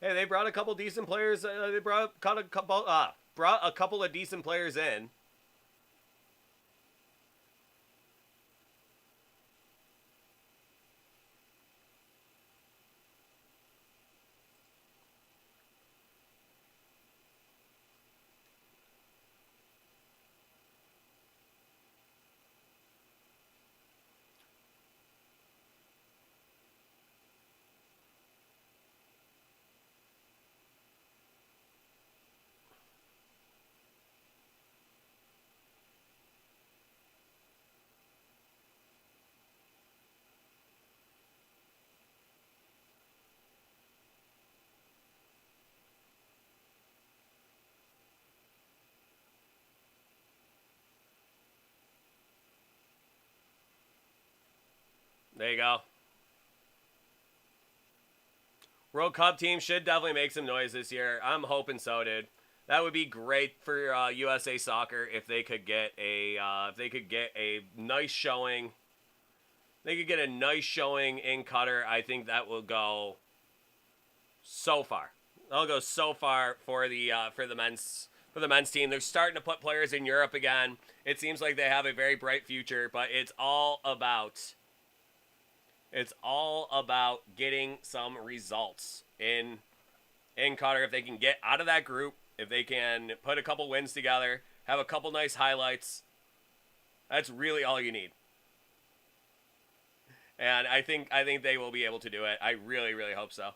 Hey, they brought a couple decent players. They brought a couple of decent players in. There you go. World Cup team should definitely make some noise this year. I'm hoping so, dude. That would be great for USA Soccer if they could get a nice showing. They could get a nice showing in Qatar. I think that will go so far. That'll go so far for the men's team. They're starting to put players in Europe again. It seems like they have a very bright future, but it's all about getting some results in Qatar. If they can get out of that group, if they can put a couple wins together, have a couple nice highlights, that's really all you need. And I think they will be able to do it. I really, really hope so.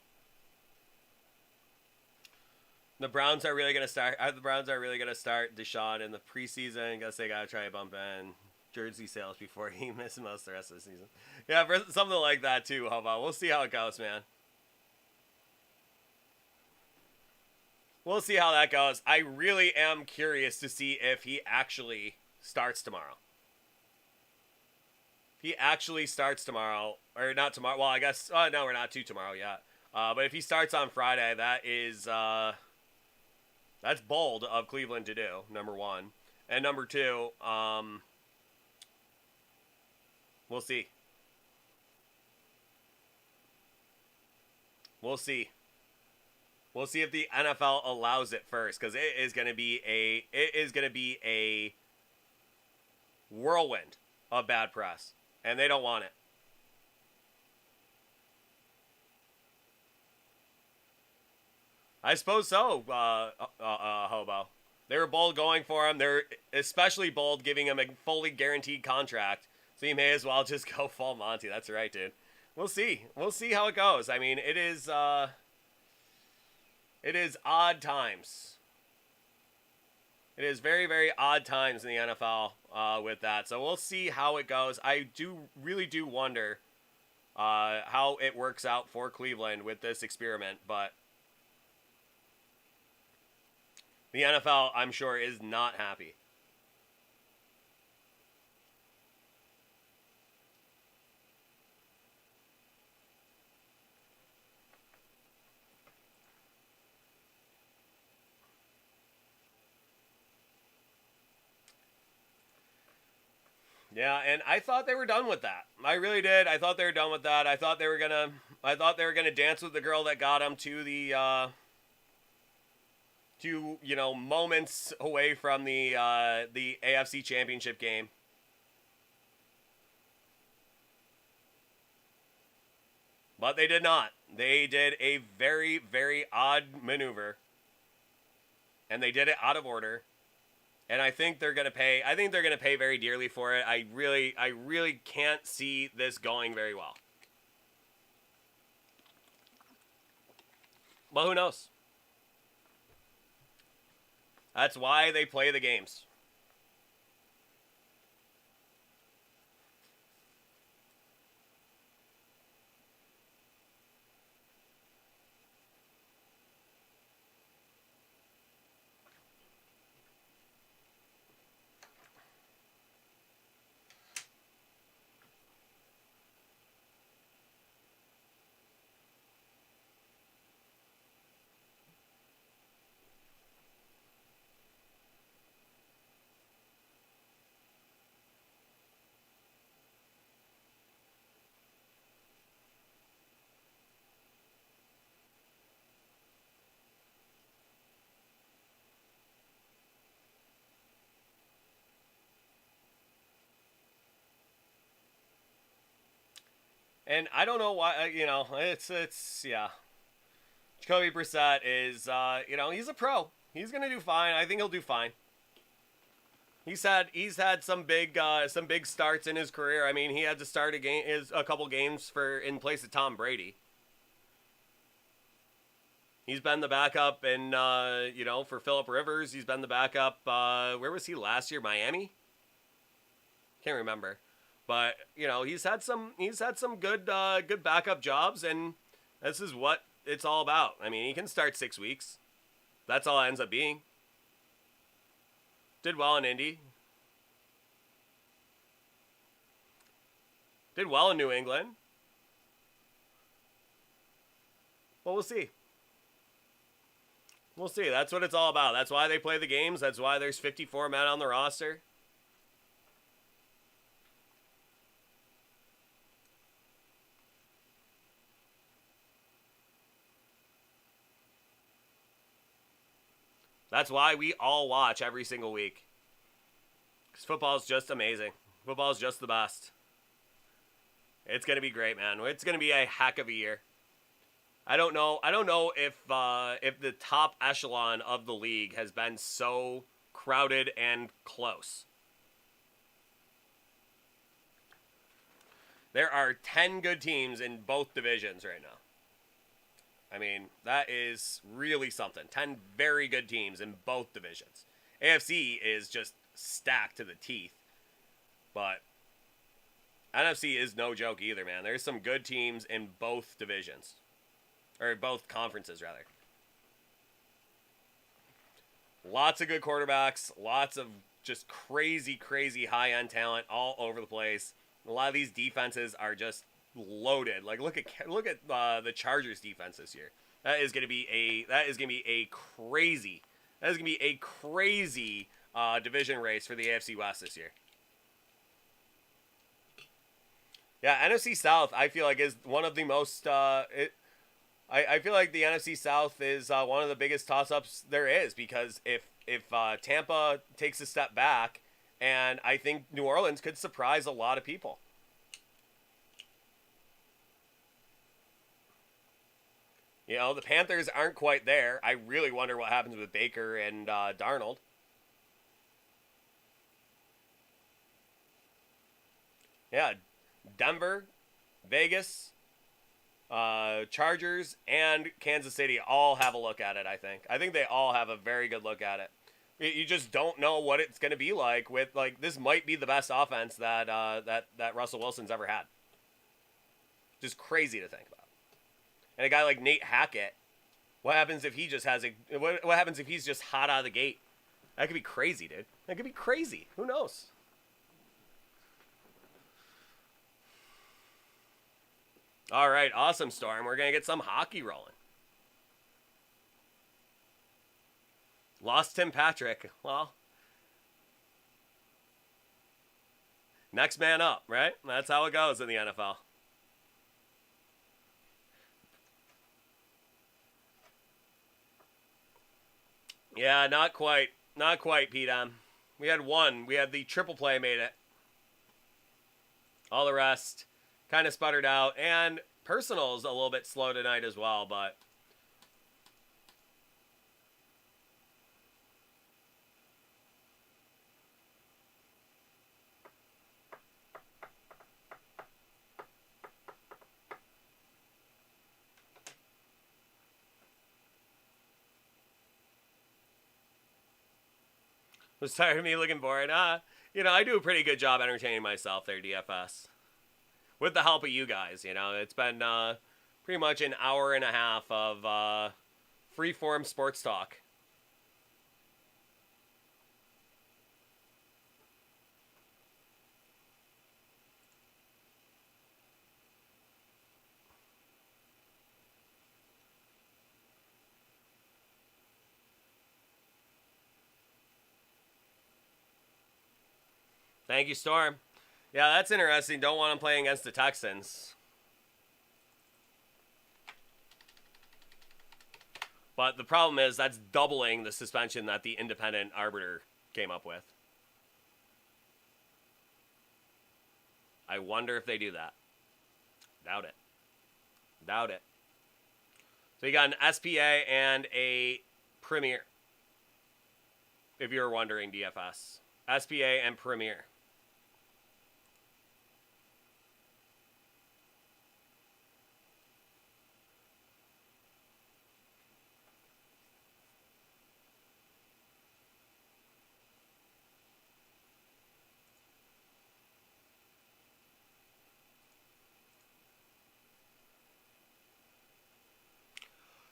The Browns are really gonna start. Deshaun in the preseason. Guess they gotta try to bump in jersey sales before he misses most of the rest of the season. Yeah, for something like that too. How about? We'll see how it goes, man. We'll see how that goes. I really am curious to see if he actually starts tomorrow. If he actually starts tomorrow, or not tomorrow. Well, I guess. No, we're not to tomorrow yet. But if he starts on Friday, that is that's bold of Cleveland to do. Number one, and number two, we'll see. We'll see. We'll see if the NFL allows it first, because it is going to be a whirlwind of bad press, and they don't want it. I suppose so, Hobo. They were bold going for him. They're especially bold giving him a fully guaranteed contract. So you may as well just go full Monty. That's right, dude. We'll see. We'll see how it goes. I mean, it is odd times. It is very, very odd times in the NFL with that. So we'll see how it goes. I really do wonder how it works out for Cleveland with this experiment. But the NFL, I'm sure, is not happy. Yeah, and I thought they were done with that. I really did. I thought they were done with that. I thought they were gonna dance with the girl that got them to the moments away from the AFC Championship game. But they did not. They did a very, very odd maneuver. And they did it out of order. And I think they're gonna pay. I think they're gonna pay very dearly for it. I really can't see this going very well. But who knows? That's why they play the games. And I don't know why, it's yeah. Jacoby Brissett is, he's a pro. He's gonna do fine. I think he'll do fine. He's had some big starts in his career. I mean, he had to start a couple games in place of Tom Brady. He's been the backup, and for Phillip Rivers, he's been the backup. Where was he last year? Miami? Can't remember. But he's had some good backup jobs, and this is what it's all about. I mean, he can start 6 weeks. That's all it ends up being. Did well in Indy. Did well in New England. Well, we'll see. We'll see. That's what it's all about. That's why they play the games. That's why there's 54 men on the roster. That's why we all watch every single week. Because football is just amazing. Football is just the best. It's going to be great, man. It's going to be a heck of a year. I don't know if the top echelon of the league has been so crowded and close. There are 10 good teams in both divisions right now. I mean, that is really something. 10 very good teams in both divisions. AFC is just stacked to the teeth. But NFC is no joke either, man. There's some good teams in both divisions. Or both conferences, rather. Lots of good quarterbacks. Lots of just crazy, crazy high-end talent all over the place. A lot of these defenses are just loaded. Like look at the Chargers defense this year. That is going to be a crazy division race for the AFC West this year. Yeah, NFC South I feel like is one of the most I feel like the NFC South is one of the biggest toss-ups there is, because if Tampa takes a step back, and I think New Orleans could surprise a lot of people. The Panthers aren't quite there. I really wonder what happens with Baker and Darnold. Yeah, Denver, Vegas, Chargers and Kansas City all have a look at it, I think they all have a very good look at it. You just don't know what it's going to be like with, like, this might be the best offense that Russell Wilson's ever had. Just crazy to think about. And a guy like Nate Hackett, what happens if he just has what happens if he's just hot out of the gate? That could be crazy, dude. That could be crazy. Who knows? All right, awesome, Storm. We're going to get some hockey rolling. Lost Tim Patrick. Well, next man up, right? That's how it goes in the NFL. Yeah, not quite. Not quite, Pete M. We had one. We had the triple play made it. All the rest kind of sputtered out. And personal's a little bit slow tonight as well, but was tired of me looking bored. You know, I do a pretty good job entertaining myself there, DFS. With the help of you guys, you know. It's been pretty much an hour and a half of free-form sports talk. Thank you, Storm. Yeah, that's interesting. Don't want him playing against the Texans. But the problem is that's doubling the suspension that the independent arbiter came up with. I wonder if they do that. Doubt it. Doubt it. So you got an SPA and a Premier. If you're wondering, DFS. SPA and Premier.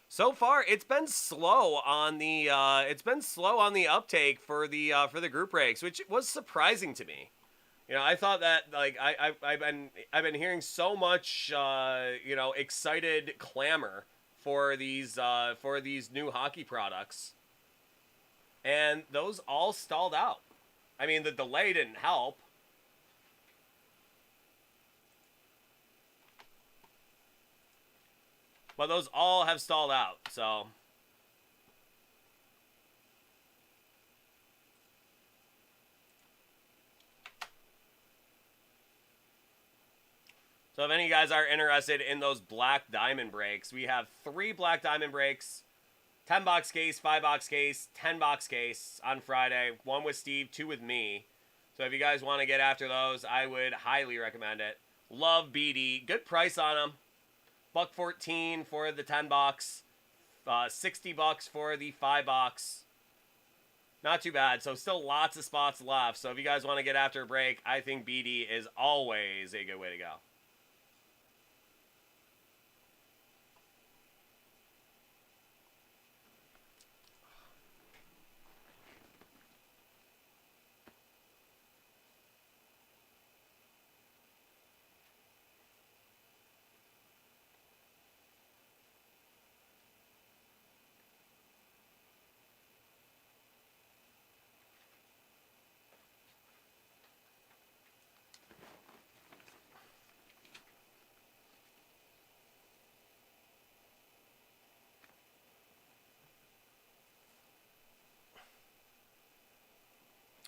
So far, it's been slow on the uptake for the group breaks, which was surprising to me. You know, I thought that, like, I've been hearing so much excited clamor for these new hockey products, and those all stalled out. I mean, the delay didn't help. But those all have stalled out, so. So if any of you guys are interested in those black diamond breaks, we have 3 black diamond breaks, 10-box case, 5-box case, 10-box case on Friday. 1 with Steve, 2 with me. So if you guys want to get after those, I would highly recommend it. Love BD. Good price on them. $1.14 for the 10-box, $60 for the 5-box. Not too bad. So still lots of spots left. So if you guys want to get after a break, I think BD is always a good way to go.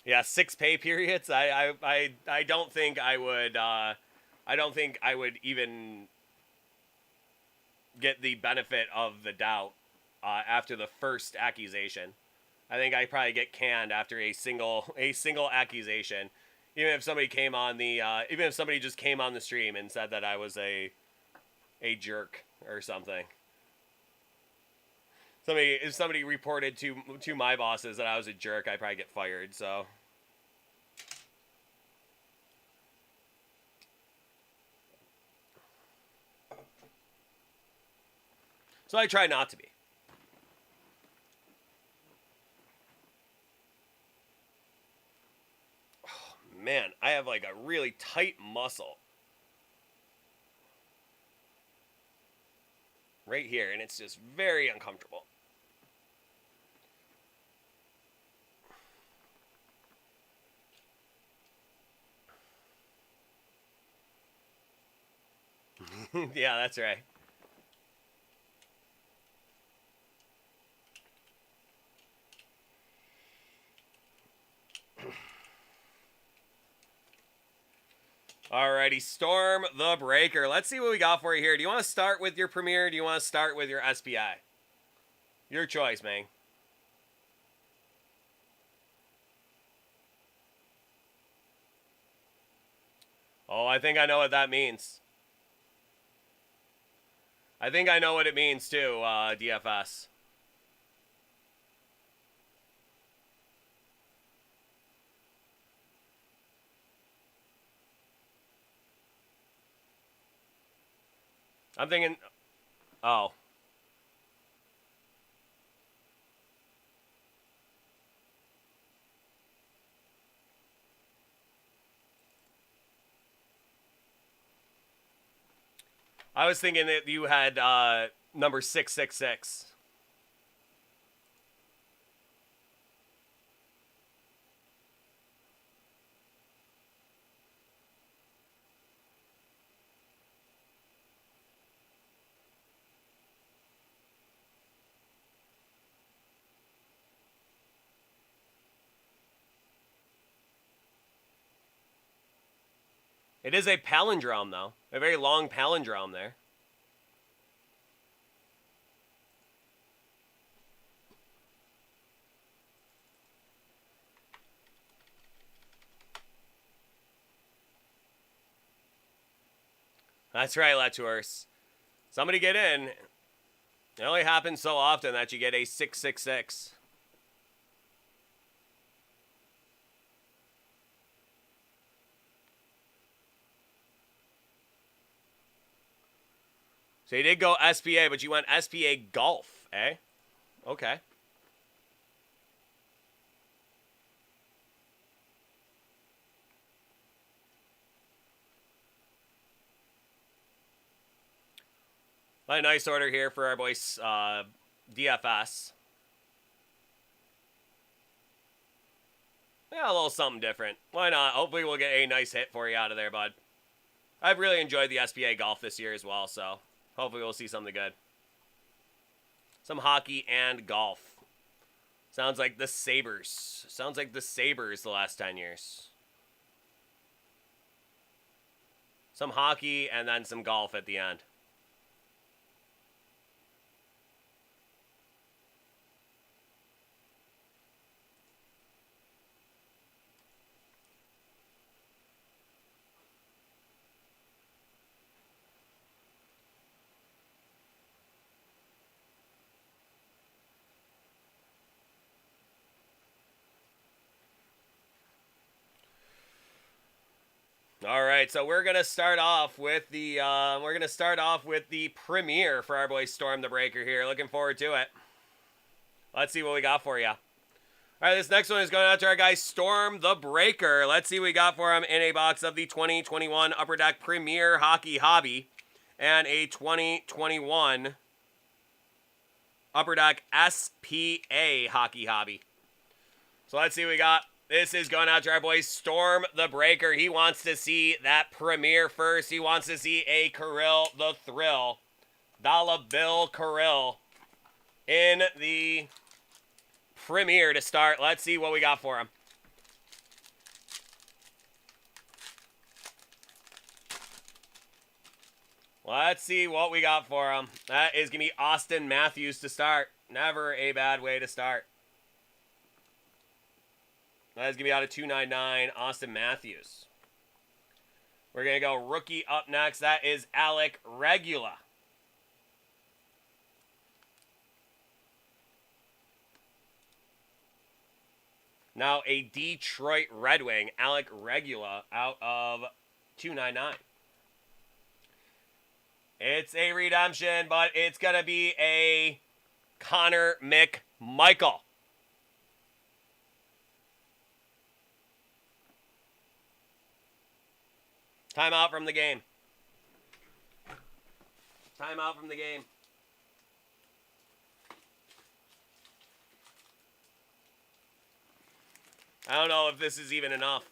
Yeah, 6 pay periods. I don't think I would. I don't think I would even get the benefit of the doubt after the first accusation. I think I probably get canned after a single accusation. Even if somebody came on the even if somebody just came on the stream and said that I was a a jerk or something. If somebody reported to my bosses that I was a jerk, I'd probably get fired, so. So I try not to be. Oh, man, I have like a really tight muscle. Right here, and it's just very uncomfortable. Yeah, that's right. Alrighty, Storm the Breaker. Let's see what we got for you here. Do you want to start with your Premier, or do you want to start with your SPI? Your choice, man. Oh, I think I know what that means. I think I know what it means, too, DFS. I'm thinking... Oh. I was thinking that you had number 666. It is a palindrome, though. A very long palindrome there. That's right, Latours. Somebody get in. It only happens so often that you get a 666. So you did go SPA, but you went SPA Golf, eh? Okay. A nice order here for our boys DFS. Yeah, a little something different. Why not? Hopefully we'll get a nice hit for you out of there, bud. I've really enjoyed the SPA Golf this year as well, so hopefully we'll see something good. Some hockey and golf. Sounds like the Sabres. Sounds like the Sabres the last 10 years. Some hockey and then some golf at the end. All right, so we're gonna start off with the premiere for our boy Storm the Breaker here. Looking forward to it. Let's see what we got for you. All right, this next one is going out to our guy Storm the Breaker. Let's see what we got for him in a box of the 2021 Upper Deck Premier Hockey Hobby and a 2021 Upper Deck SPA Hockey Hobby. So let's see what we got. This is going out to our boy Storm the Breaker. He wants to see that premiere first. He wants to see a Kirill the Thrill. Dollar Bill Kirill in the premiere to start. Let's see what we got for him. Let's see what we got for him. That is going to be Austin Matthews to start. Never a bad way to start. That's going to be out of 299, Austin Matthews. We're going to go rookie up next. That is Alec Regula. Now a Detroit Red Wing, Alec Regula, out of 299. It's a redemption, but it's going to be a Connor McMichael. Timeout from the game. Timeout from the game. I don't know if this is even enough.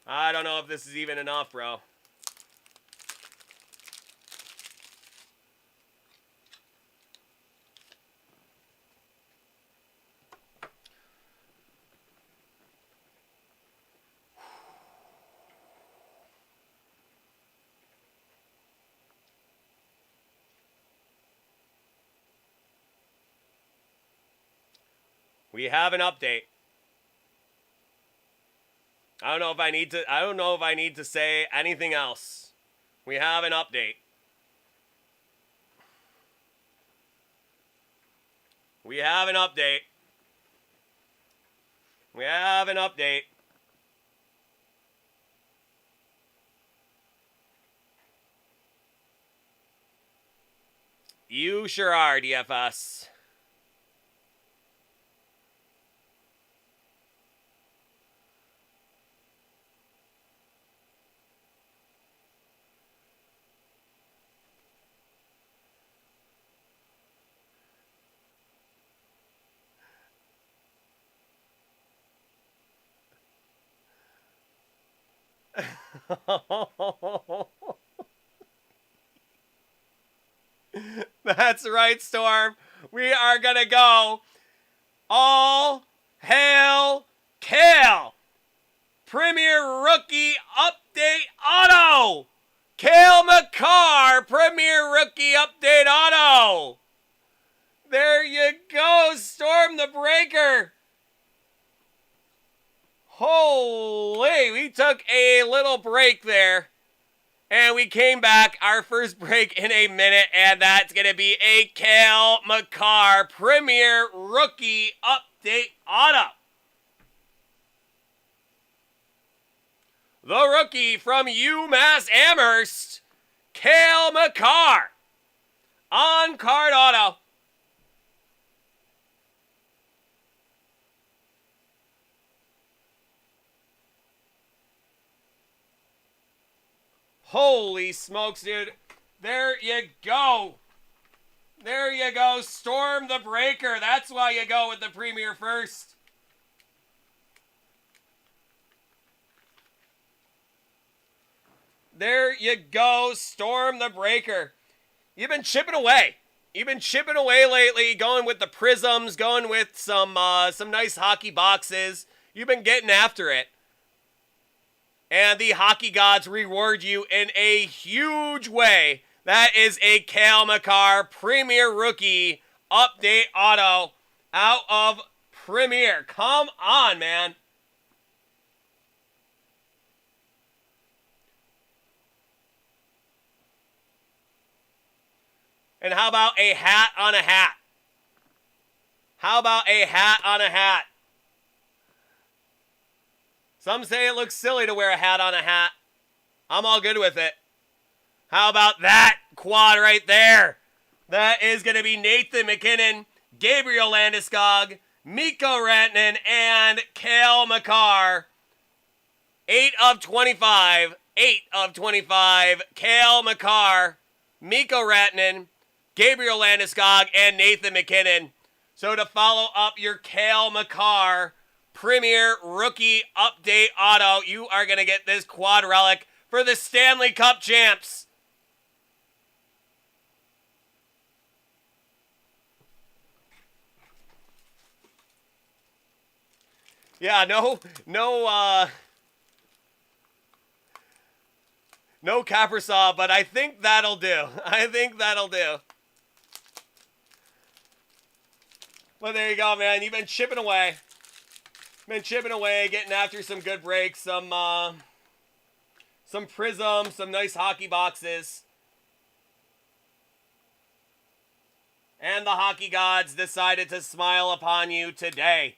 I don't know if this is even enough, bro. We have an update. I don't know if I need to say anything else. We have an update. We have an update. We have an update. You sure are, DFS. That's right, Storm. We are going to go all hail Kale. Premier Rookie Update Auto. Kale McCarr, Premier Rookie Update Auto. There you go, Storm the Breaker. Holy, we took a little break there. And we came back, our first break in a minute, and that's going to be a Kale McCarr Premier Rookie Update Auto. The rookie from UMass Amherst, Kale McCarr. On-card auto. Holy smokes, dude. There you go. There you go. Storm the Breaker. That's why you go with the Premier first. There you go. Storm the Breaker. You've been chipping away. You've been chipping away lately, going with the prisms, going with some nice hockey boxes. You've been getting after it. And the hockey gods reward you in a huge way. That is a Kale McCarr Premier Rookie Update Auto out of Premier. Come on, man. And how about a hat on a hat? How about a hat on a hat? Some say it looks silly to wear a hat on a hat. I'm all good with it. How about that quad right there? That is going to be Nathan MacKinnon, Gabriel Landeskog, Mikko Rantanen, and Kale McCarr. 8 of 25. 8 of 25. Kale McCarr, Mikko Rantanen, Gabriel Landeskog, and Nathan MacKinnon. So to follow up your Kale McCarr Premier Rookie Update Auto, you are going to get this quad relic for the Stanley Cup champs. Yeah, no Kaprizov, but I think that'll do. I think that'll do. Well, there you go, man. You've been chipping away. Been chipping away, getting after some good breaks, some prisms, some nice hockey boxes. And the hockey gods decided to smile upon you today.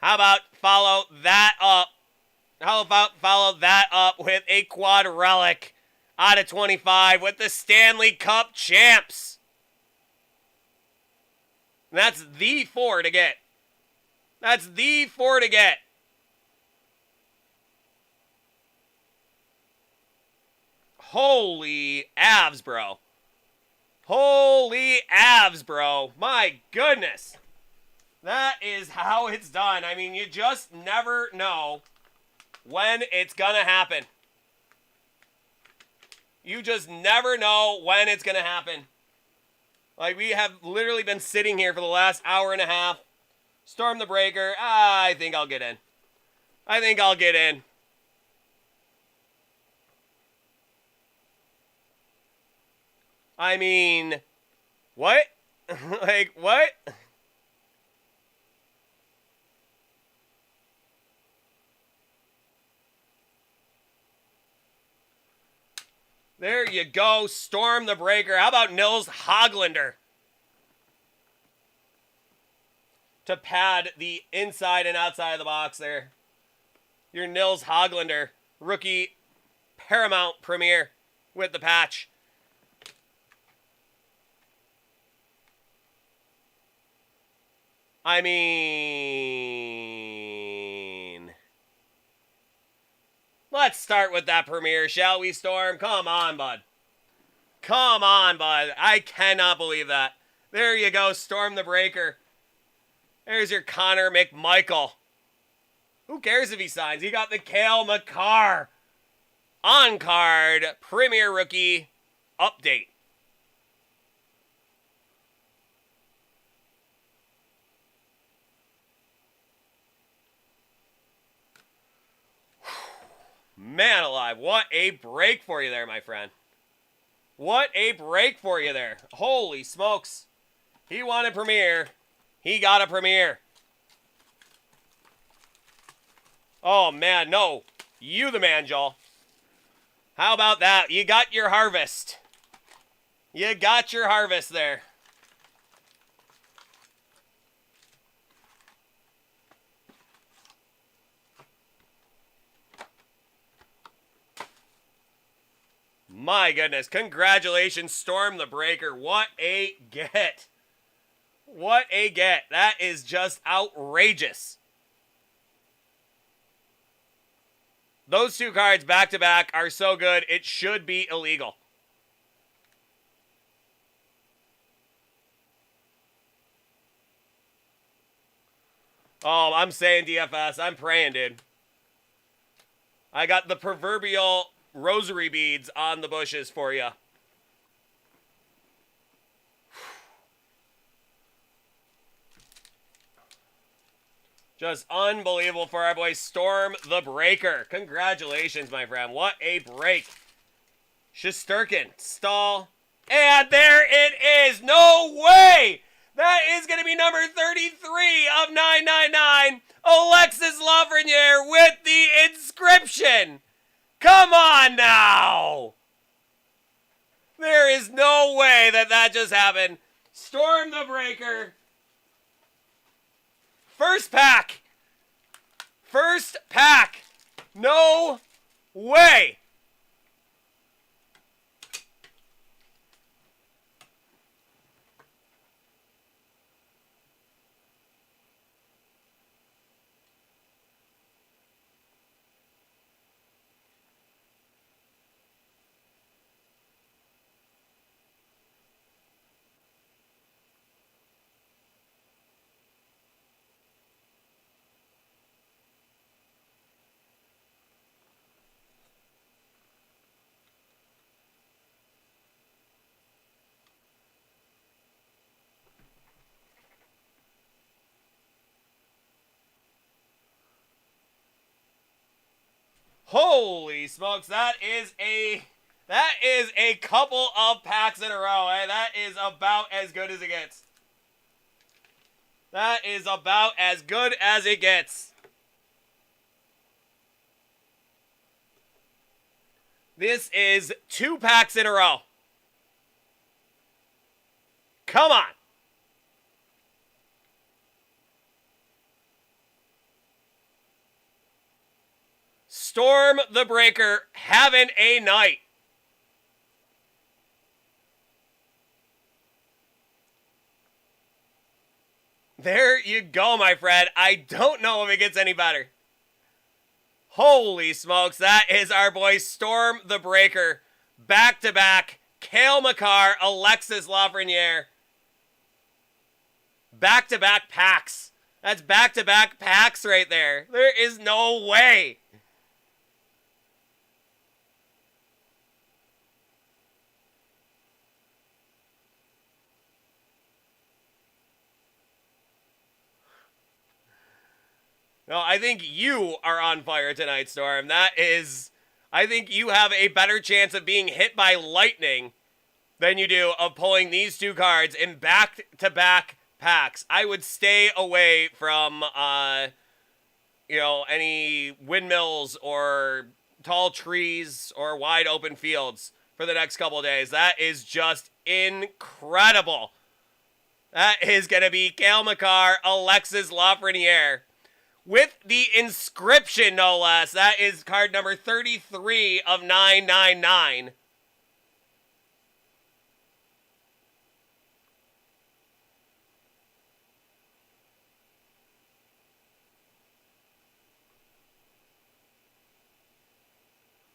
How about follow that up? How about follow that up with a quad relic out of 25 with the Stanley Cup champs? That's the 4 to get. That's the 4 to get. Holy abs, bro. Holy abs, bro. My goodness. That is how it's done. I mean, you just never know when it's gonna happen. You just never know when it's gonna happen. Like, we have literally been sitting here for the last hour and a half. Storm the breaker. I think I'll get in. I think I'll get in. I mean, what? Like, what? There you go. Storm the breaker. How about Nils Hoglander? To pad the inside and outside of the box there. Your Nils Hoglander, rookie Paramount Premier with the patch. I mean, let's start with that Premier, shall we, Storm? Come on, bud. Come on, bud. I cannot believe that. There you go, Storm the breaker. There's your Connor McMichael. Who cares if he signs? He got the Cale Makar on-card Premier Rookie update. Man alive, what a break for you there, my friend. What a break for you there. Holy smokes. He wanted Premier. He got a Premier. Oh, man, no. You the man, Joel. How about that? You got your harvest. You got your harvest there. My goodness. Congratulations, Storm the Breaker. What a get. What a get. That is just outrageous. Those two cards back-to-back are so good, it should be illegal. Oh, I'm saying DFS. I'm praying, dude. I got the proverbial rosary beads on the bushes for you. Just unbelievable for our boy Storm the Breaker. Congratulations, my friend. What a break. Shesterkin, Stahl, and there it is. No way! That is going to be number 33 of 999. Alexis Lafreniere with the inscription. Come on now. There is no way that that just happened. Storm the Breaker. First pack. First pack. No way. Holy smokes, that is a couple of packs in a row. Eh? That is about as good as it gets. That is about as good as it gets. This is 2 packs in a row. Come on. Storm the Breaker having a night. There you go, my friend. I don't know if it gets any better. Holy smokes, that is our boy Storm the Breaker. Back-to-back, Cale Makar, Alexis Lafreniere. Back-to-back packs. That's back-to-back packs right there. There is no way. No, I think you are on fire tonight, Storm. I think you have a better chance of being hit by lightning than you do of pulling these two cards in back-to-back packs. I would stay away from, any windmills or tall trees or wide open fields for the next couple of days. That is just incredible. That is going to be Cale Makar, Alexis Lafreniere. With the inscription, no less. That is card number 33 of 999.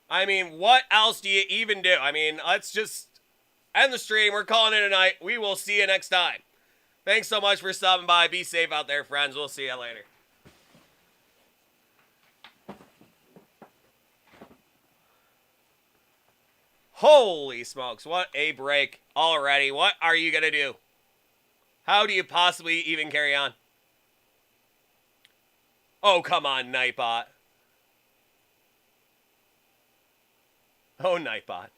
I mean, what else do you even do? I mean, let's just end the stream. We're calling it a night. We will see you next time. Thanks so much for stopping by. Be safe out there, friends. We'll see you later. Holy smokes, what a break already. What are you going to do? How do you possibly even carry on? Oh, come on, Nightbot. Oh, Nightbot.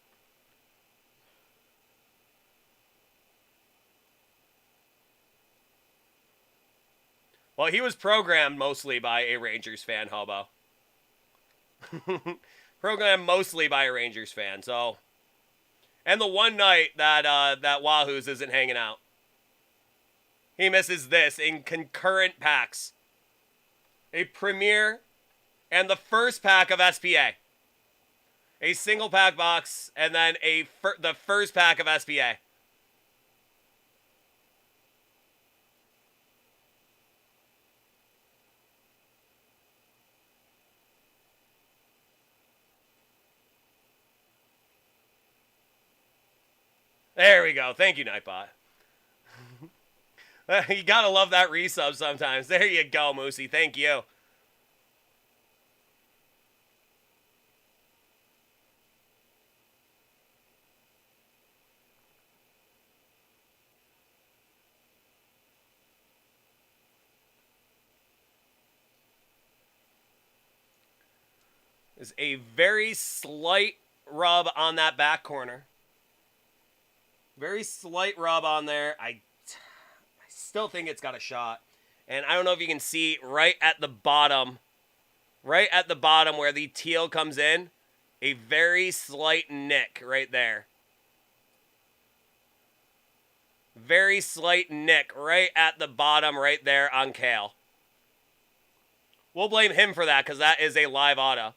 Well, he was programmed mostly by a Rangers fan, hobo. Programmed mostly by a Rangers fan, so... And the one night that Wahoo's isn't hanging out. He misses this in concurrent packs. A premiere and the first pack of SPA. A single pack box and then the first pack of SPA. There we go. Thank you, Nightbot. You gotta love that resub sometimes. There you go, Moosey. Thank you. There's a very slight rub on that back corner. Very slight rub on there. I still think it's got a shot. And I don't know if you can see right at the bottom where the teal comes in, a very slight nick right there. Very slight nick right at the bottom right there on Cale. We'll blame him for that because that is a live auto.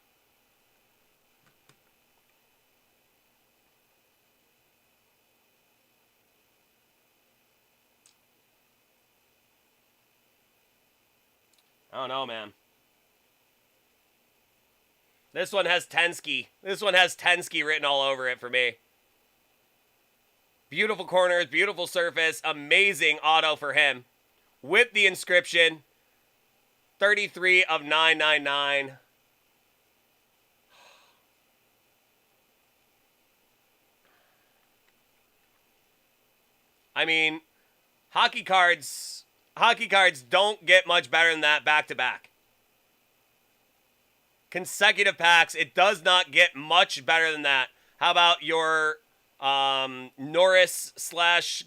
I don't know, man. This one has Tensky. This one has Tensky written all over it for me. Beautiful corners, beautiful surface, amazing auto for him. With the inscription, 33 of 999. I mean, hockey cards don't get much better than that back-to-back. Consecutive packs, it does not get much better than that. How about your Norris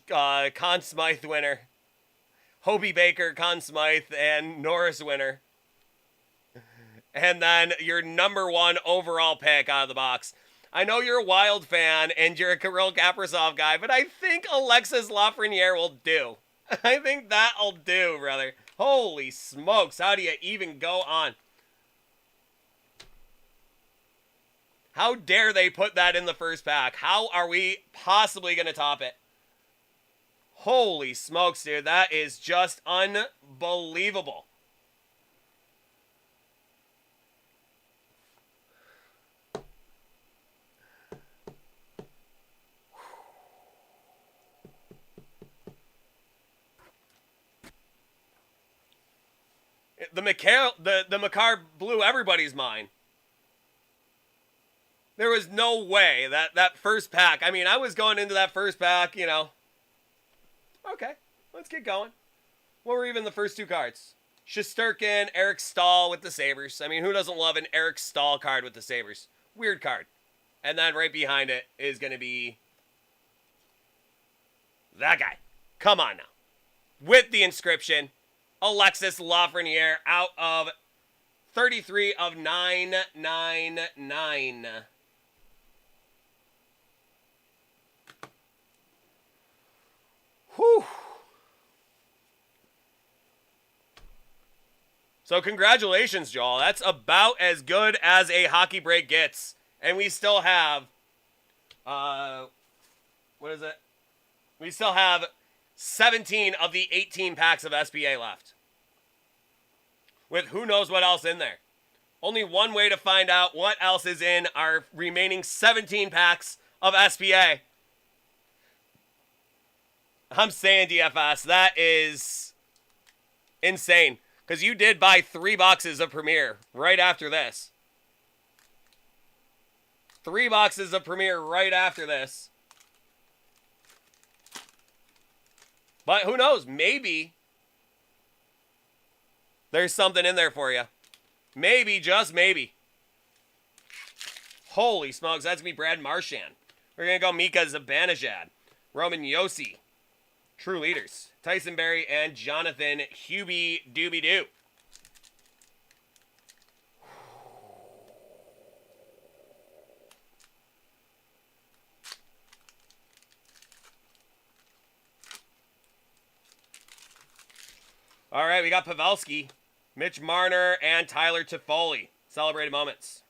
/ Conn Smythe winner? Hobie Baker, Conn Smythe, and Norris winner. And then your number 1 overall pick out of the box. I know you're a Wild fan and you're a Kirill Kaprizov guy, but I think Alexis Lafreniere will do. I think that'll do, brother. Holy smokes, how do you even go on? How dare they put that in the first pack? How are we possibly going to top it? Holy smokes, dude. That is just unbelievable. The Makar blew everybody's mind. There was no way that first pack. I mean, I was going into that first pack, you know. Okay, let's get going. What were even the first two cards? Shesterkin, Eric Stahl with the Sabres. I mean, who doesn't love an Eric Stahl card with the Sabres? Weird card. And then right behind it is going to be that guy. Come on now. With the inscription, Alexis Lafreniere out of 33 of 999. Whew. So congratulations, Joel. That's about as good as a hockey break gets. And we still have, what is it? We still have 17 of the 18 packs of SBA left. With who knows what else in there. Only one way to find out what else is in our remaining 17 packs of SBA. I'm saying, DFS, that is insane. Because you did buy 3 boxes of Premier right after this. 3 boxes of Premier right after this. But who knows? Maybe there's something in there for you. Maybe, just maybe. Holy smokes, that's going to be Brad Marchand. We're going to go Mika Zibanejad, Roman Josi, True Leaders, Tyson Berry, and Jonathan Hubie Doobie-Doo. All right, we got Pavelski, Mitch Marner, and Tyler Toffoli. Celebrated moments.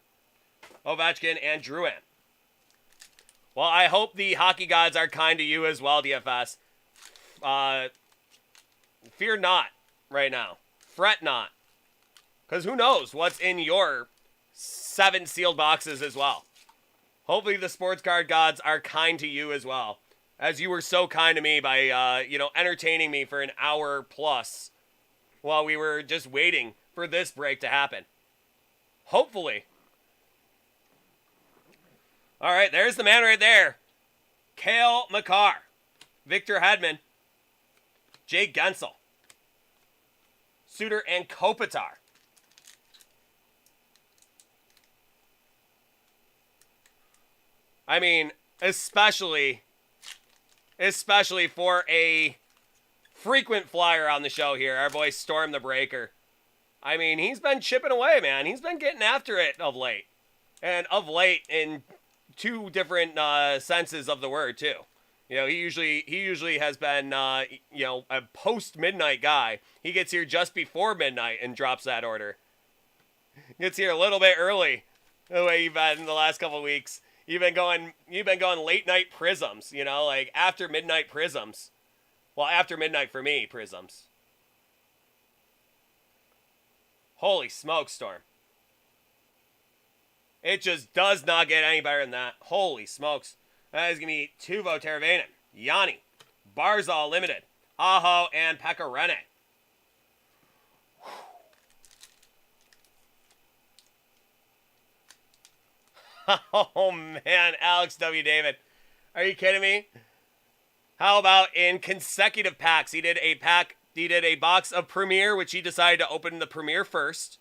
Ovechkin and Drouin. Well, I hope the hockey gods are kind to you as well, DFS. Fear not right now. Fret not. Because who knows what's in your 7 sealed boxes as well. Hopefully the sports card gods are kind to you as well. As you were so kind to me by, entertaining me for an hour plus while we were just waiting for this break to happen. Hopefully. All right, there's the man right there. Cale Makar, Victor Hedman, Jake Gensel, Suter, and Kopitar. I mean, especially for a frequent flyer on the show here, our boy Storm the Breaker. I mean, he's been chipping away, man. He's been getting after it of late. And of late in 2 different senses of the word, too. You know, he usually has been, a post-midnight guy. He gets here just before midnight and drops that order. Gets here a little bit early, the way you've been in the last couple of weeks. You've been going late night prisms, like after midnight prisms. Well, after midnight for me, prisms. Holy smoke, Storm. It just does not get any better than that. Holy smokes. That is going to be Tuvo Teravainen, Yanni, Barzal Limited, Aho, and Pecorine. Oh, man, Alex W. David. Are you kidding me? How about in consecutive packs? He did a box of Premier, which he decided to open the Premier first.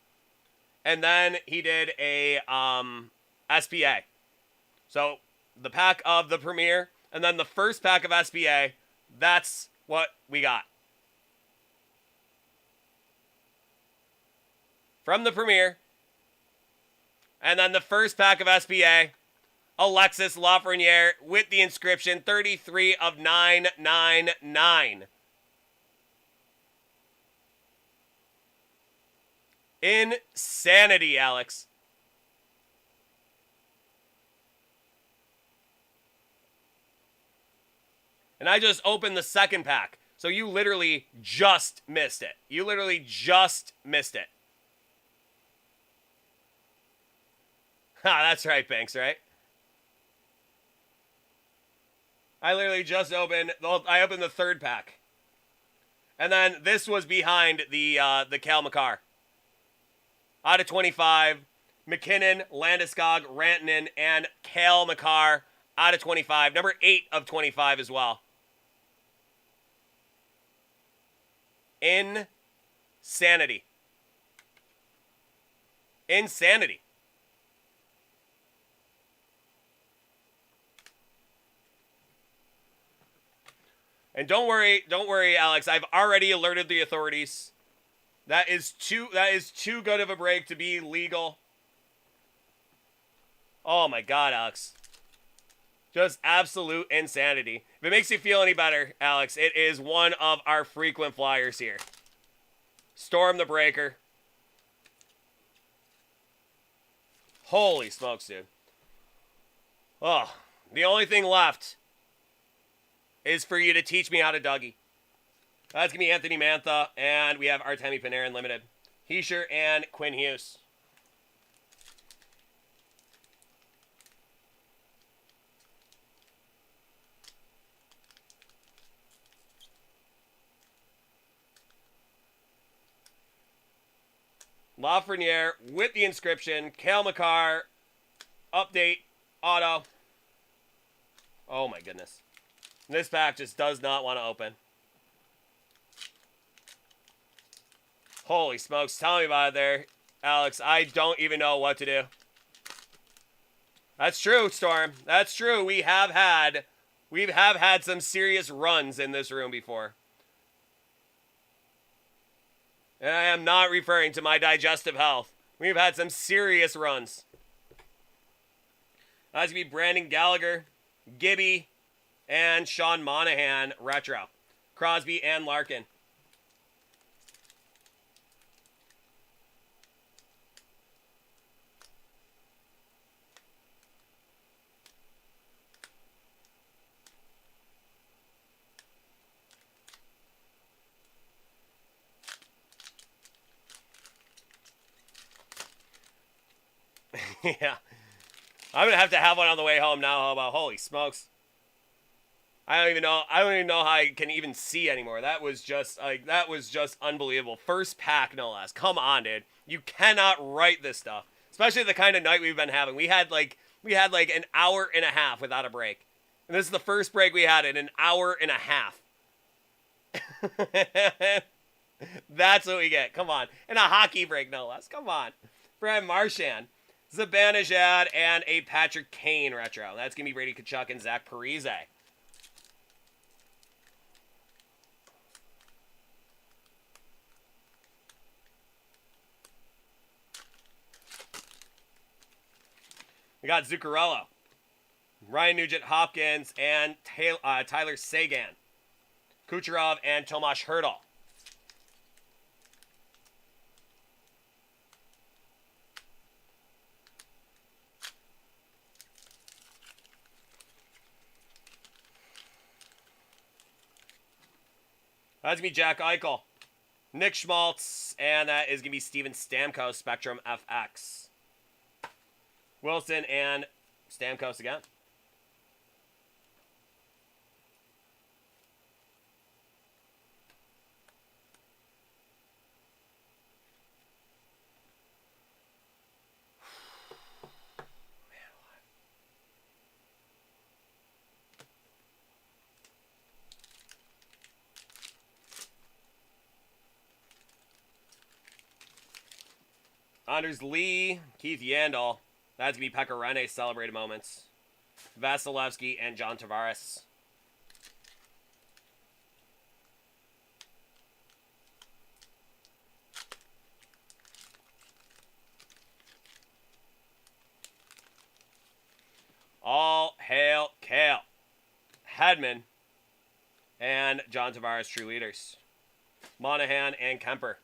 And then he did a SPA. So the pack of the Premier, and then the first pack of SPA, that's what we got. From the Premier, and then the first pack of SPA, Alexis Lafreniere with the inscription 33 of 999. Insanity, Alex. And I just opened the second pack. So you literally just missed it. You literally just missed it. Ha, that's right, Banks, right? I literally just opened, I opened the third pack. And then this was behind the Cal McCarr. Out of 25, McKinnon, Landeskog, Rantanen, and Cal McCarr out of 25. Number 8 of 25 as well. Insanity. Insanity. And don't worry, Alex. I've already alerted the authorities. That is too good of a break to be legal. Oh my God, Alex. Just absolute insanity. If it makes you feel any better, Alex, it is one of our frequent flyers here. Storm the Breaker. Holy smokes, dude. Oh, the only thing left is for you to teach me how to Dougie. That's going to be Anthony Mantha, and we have Artemi Panarin Limited. Heischer and Quinn Hughes. Lafreniere with the inscription. Cale Makar. Update. Auto. Oh my goodness. This pack just does not want to open. Holy smokes. Tell me about it there, Alex. I don't even know what to do. That's true, Storm. That's true. We have had some serious runs in this room before. And I am not referring to my digestive health. We've had some serious runs. That's going to be Brandon Gallagher, Gibby, and Sean Monahan retro. Crosby and Larkin. Yeah. I'm going to have one on the way home now. How about, holy smokes. I don't even know how I can even see anymore. That was just unbelievable. First pack, no less. Come on, dude. You cannot write this stuff. Especially the kind of night we've been having. We had like an hour and a half without a break. And this is the first break we had in an hour and a half. That's what we get. Come on. And a hockey break, no less. Come on. Brad Marchand, Zibanejad, and a Patrick Kane retro. That's going to be Brady Tkachuk and Zach Parise. We got Zuccarello, Ryan Nugent-Hopkins, and Tyler Seguin. Kucherov and Tomas Hertl. That's going to be Jack Eichel, Nick Schmaltz, and that is going to be Steven Stamkos, Spectrum FX. Wilson and Stamkos again. Anders Lee, Keith Yandel. That's going to be Pekka Rinne, Celebrated Moments. Vasilevsky and John Tavares. All hail Kale. Hedman and John Tavares, True Leaders. Monahan and Kemper.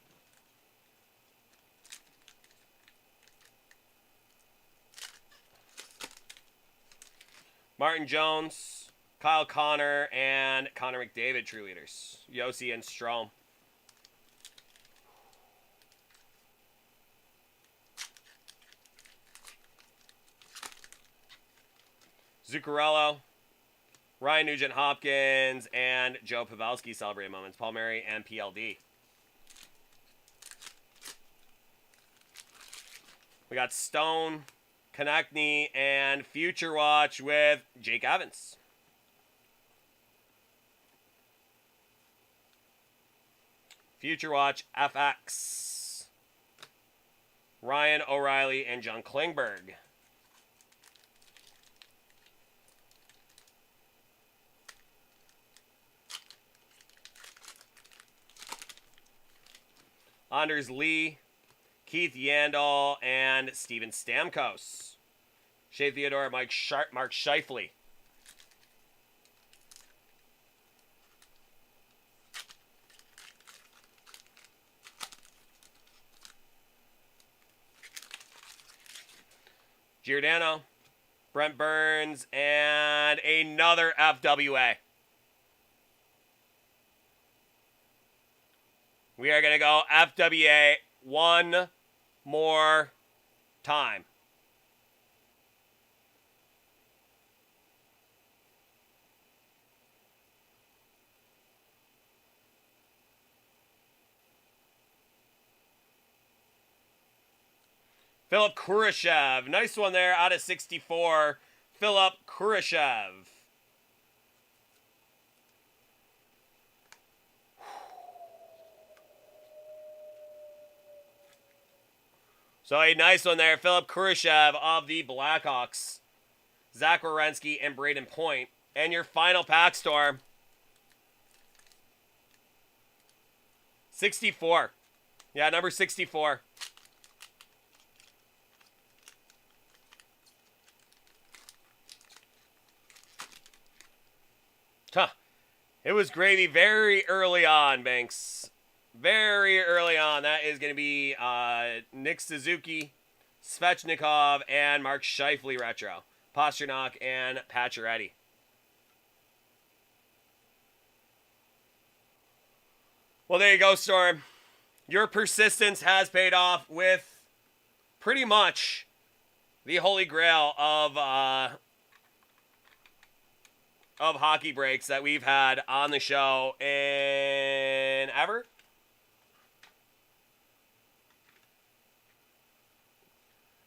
Martin Jones, Kyle Connor and Connor McDavid, true leaders. Yossi and Strome. Zuccarello, Ryan Nugent-Hopkins, and Joe Pavelski celebrating moments. Paul Murray and PLD. We got Stone, Konechny, and Future Watch with Jake Evans. Future Watch FX. Ryan O'Reilly and John Klingberg. Anders Lee, Keith Yandel, and Steven Stamkos. Shea Theodore, Mark Scheifele. Giordano, Brent Burns, and another FWA. We are going to go FWA one more time. Philip Kurashev. Nice one there out of 64. Philip Kurashev. So a nice one there. Philip Kurashev of the Blackhawks. Zach Werenski and Braden Point. And your final pack, Storm. 64. Yeah, number 64. Huh. It was gravy very early on, Banks. Very early on. That is going to be Nick Suzuki, Svechnikov, and Mark Scheifele retro. Pasternak and Pacioretty. Well, there you go, Storm. Your persistence has paid off with pretty much the holy grail of hockey breaks that we've had on the show in ever.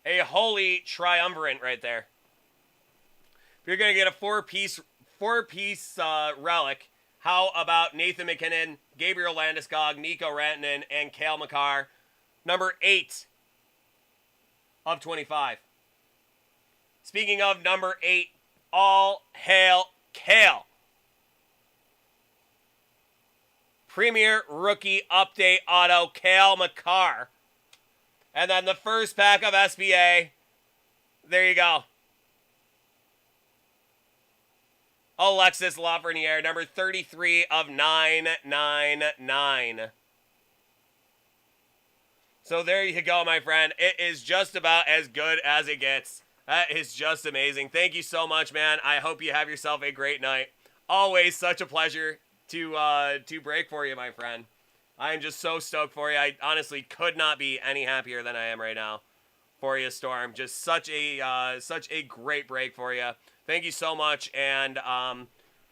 A holy triumvirate right there. If you're going to get a four-piece relic, how about Nathan McKinnon, Gabriel Landeskog, Mikko Rantanen, and Cale Makar? Number 8 of 25. Speaking of number 8, all hail Cale. Premier Rookie Update Auto, Cale Makar. And then the first pack of SBA. There you go. Alexis Lafreniere, number 33 of 999. So there you go, my friend. It is just about as good as it gets. That is just amazing. Thank you so much, man. I hope you have yourself a great night. Always such a pleasure to break for you, my friend. I am just so stoked for you. I honestly could not be any happier than I am right now for you, Storm. Just such a great break for you. Thank you so much. And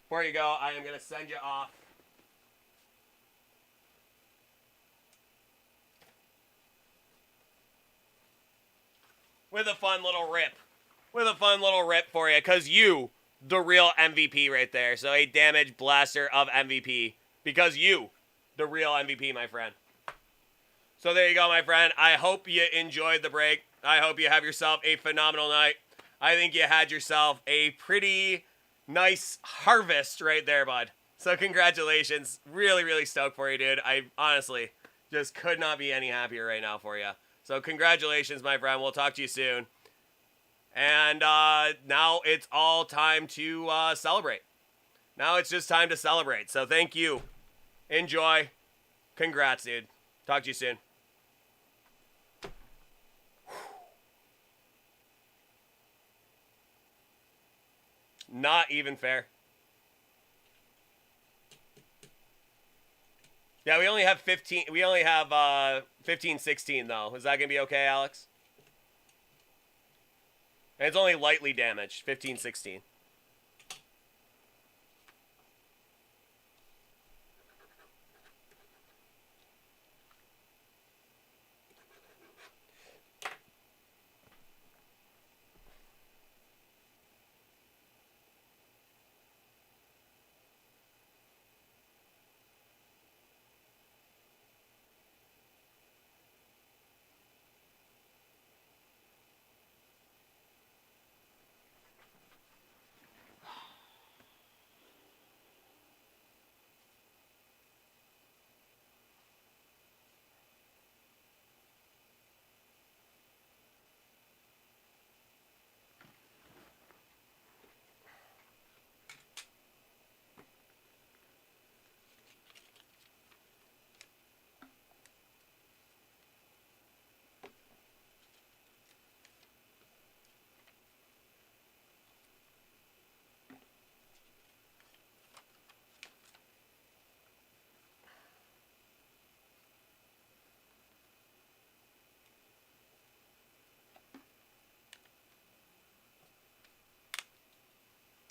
before you go, I am going to send you off with a fun little rip. With a fun little rip for you, because you, the real MVP right there. So a damage blaster of MVP, because you, the real MVP, my friend. So there you go, my friend. I hope you enjoyed the break. I hope you have yourself a phenomenal night. I think you had yourself a pretty nice harvest right there, bud. So congratulations. Really, really stoked for you, dude. I honestly just could not be any happier right now for you. So congratulations, my friend. We'll talk to you soon. And now it's all time to celebrate. Now it's just time to celebrate. So thank you. Enjoy. Congrats, dude. Talk to you soon. Not even fair. Yeah, we only have 15. We only have 15, 16 though. Is that gonna be okay, Alex? And it's only lightly damaged. 15, 16.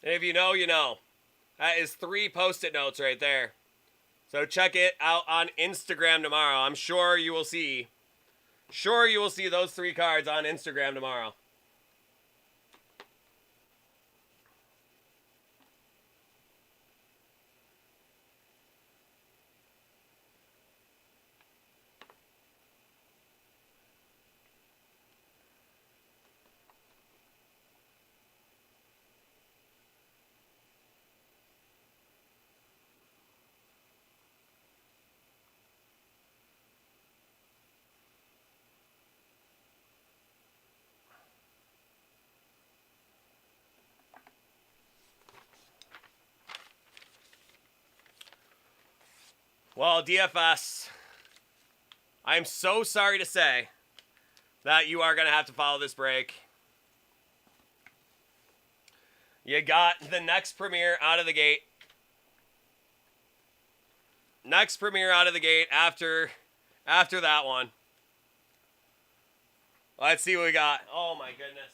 And if you know, you know. That is 3 post-it notes right there. So check it out on Instagram tomorrow. I'm sure you will see. Sure you will see those 3 cards on Instagram tomorrow. Well, DFS, I'm so sorry to say that you are going to have to follow this break. You got the next premiere out of the gate. Next premiere out of the gate after that one. Let's see what we got. Oh, my goodness.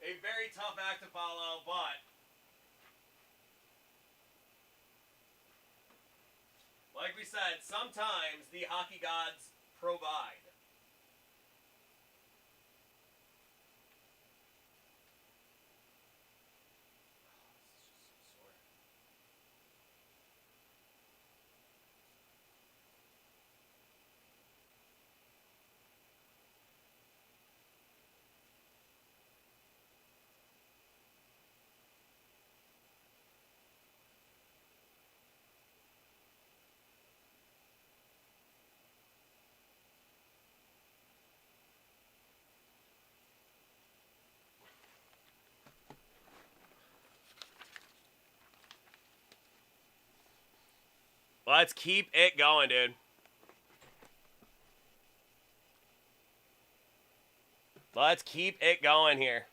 A very tough act to follow, but like we said, sometimes the hockey gods provide. Let's keep it going, dude. Let's keep it going here.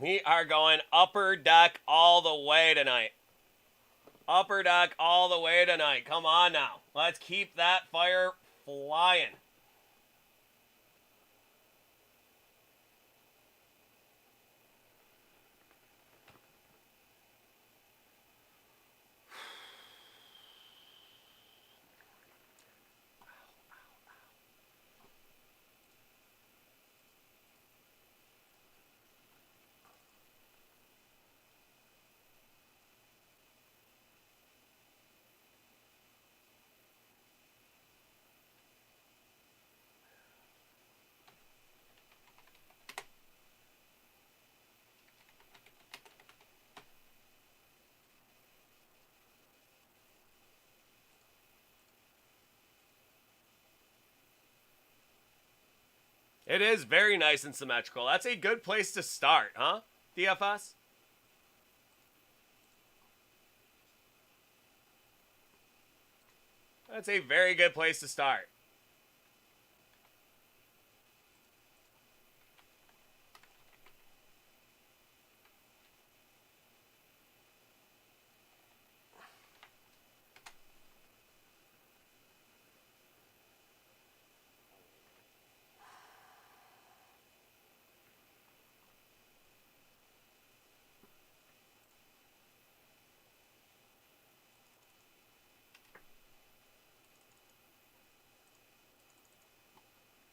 We are going upper deck all the way tonight. Upper deck all the way tonight. Come on now. Let's keep that fire flying. It is very nice and symmetrical. That's a good place to start, huh? DFS? That's a very good place to start.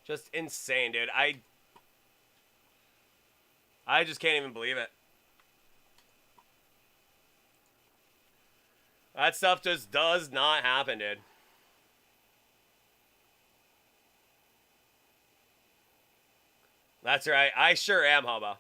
Just insane, dude. I just can't even believe it. That stuff just does not happen, dude. That's right. I sure am, Hobo.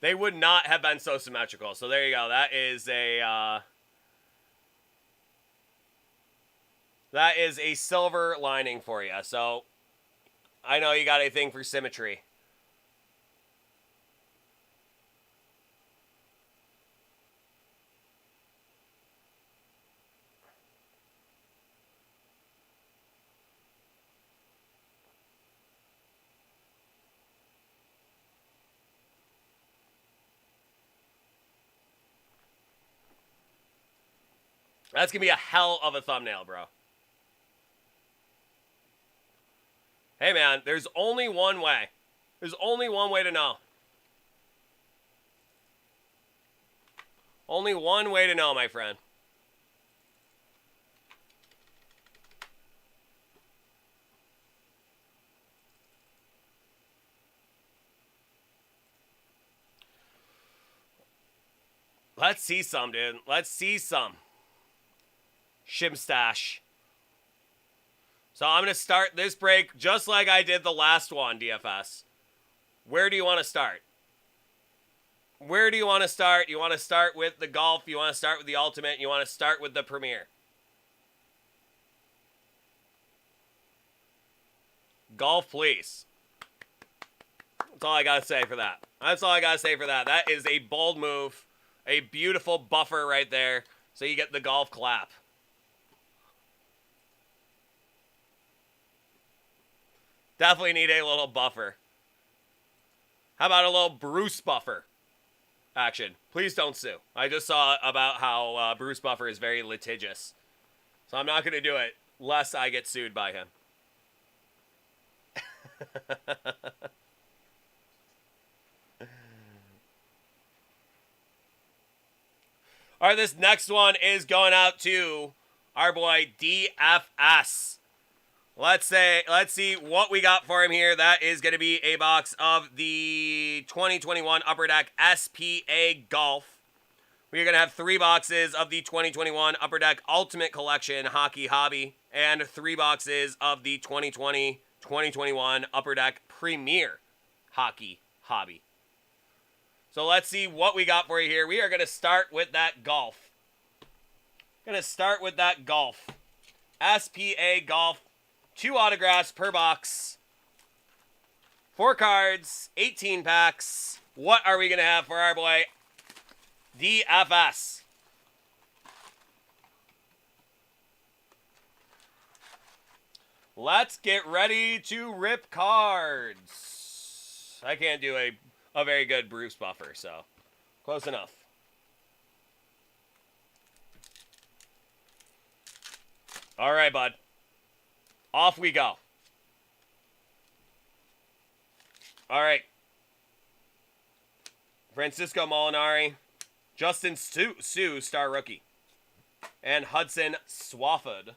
They would not have been so symmetrical. So there you go. That is a silver lining for you. So I know you got a thing for symmetry. That's going to be a hell of a thumbnail, bro. Hey, man, there's only one way. There's only one way to know. Only one way to know, my friend. Let's see some, dude. Let's see some. Shimstash. So I'm going to start this break just like I did the last one, DFS. Where do you want to start? Where do you want to start? You want to start with the golf. You want to start with the ultimate. You want to start with the premier. Golf, please. That's all I got to say for that. That's all I got to say for that. That is a bold move. A beautiful buffer right there. So you get the golf clap. Definitely need a little buffer. How about a little Bruce buffer action? Please don't sue. I just saw about how Bruce Buffer is very litigious. So I'm not going to do it lest I get sued by him. All right, this next one is going out to our boy DFS. Let's see what we got for him here. That is going to be a box of the 2021 Upper Deck SPA Golf. We're going to have 3 boxes of the 2021 Upper Deck Ultimate Collection Hockey Hobby and 3 boxes of the 2020-2021 Upper Deck Premier Hockey Hobby. So let's see what we got for you here. We are going to start with that golf. SPA Golf. 2 autographs per box. 4 cards. 18 packs. What are we going to have for our boy DFS? Let's get ready to rip cards. I can't do a very good Bruce Buffer, so close enough. All right, bud. Off we go. All right. Francisco Molinari, Justin Sue, star rookie, and Hudson Swafford.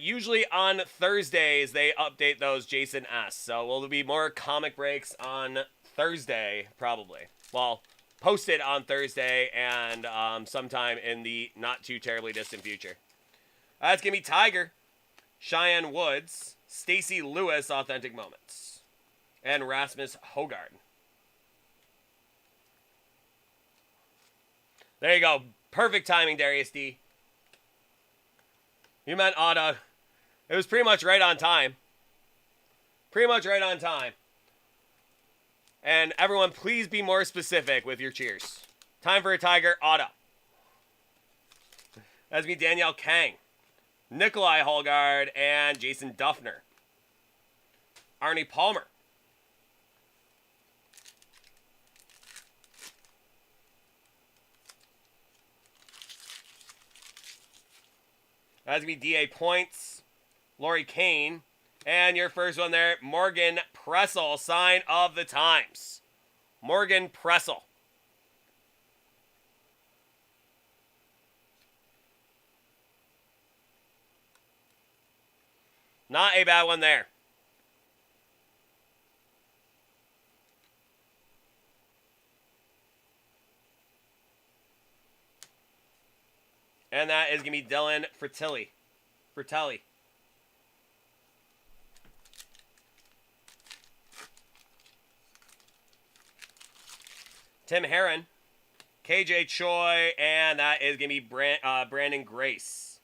Usually on Thursdays, they update those Jason S. So will be more comic breaks on Thursday, probably. Well, posted on Thursday and sometime in the not too terribly distant future. That's going to be Tiger, Cheyenne Woods, Stacey Lewis, Authentic Moments, and Rasmus Hogard. There you go. Perfect timing, Darius D. You meant auto. It was pretty much right on time. And everyone, please be more specific with your cheers. Time for a Tiger auto. That's me, Danielle Kang, Nikolai Holgard, and Jason Duffner. Arnie Palmer. That's going to be DA points. Lori Kane. And your first one there, Morgan Pressel, sign of the times. Morgan Pressel. Not a bad one there. And that is going to be Dylan Fratelli. Tim Herron, KJ Choi, and that is going to be Brandon Grace.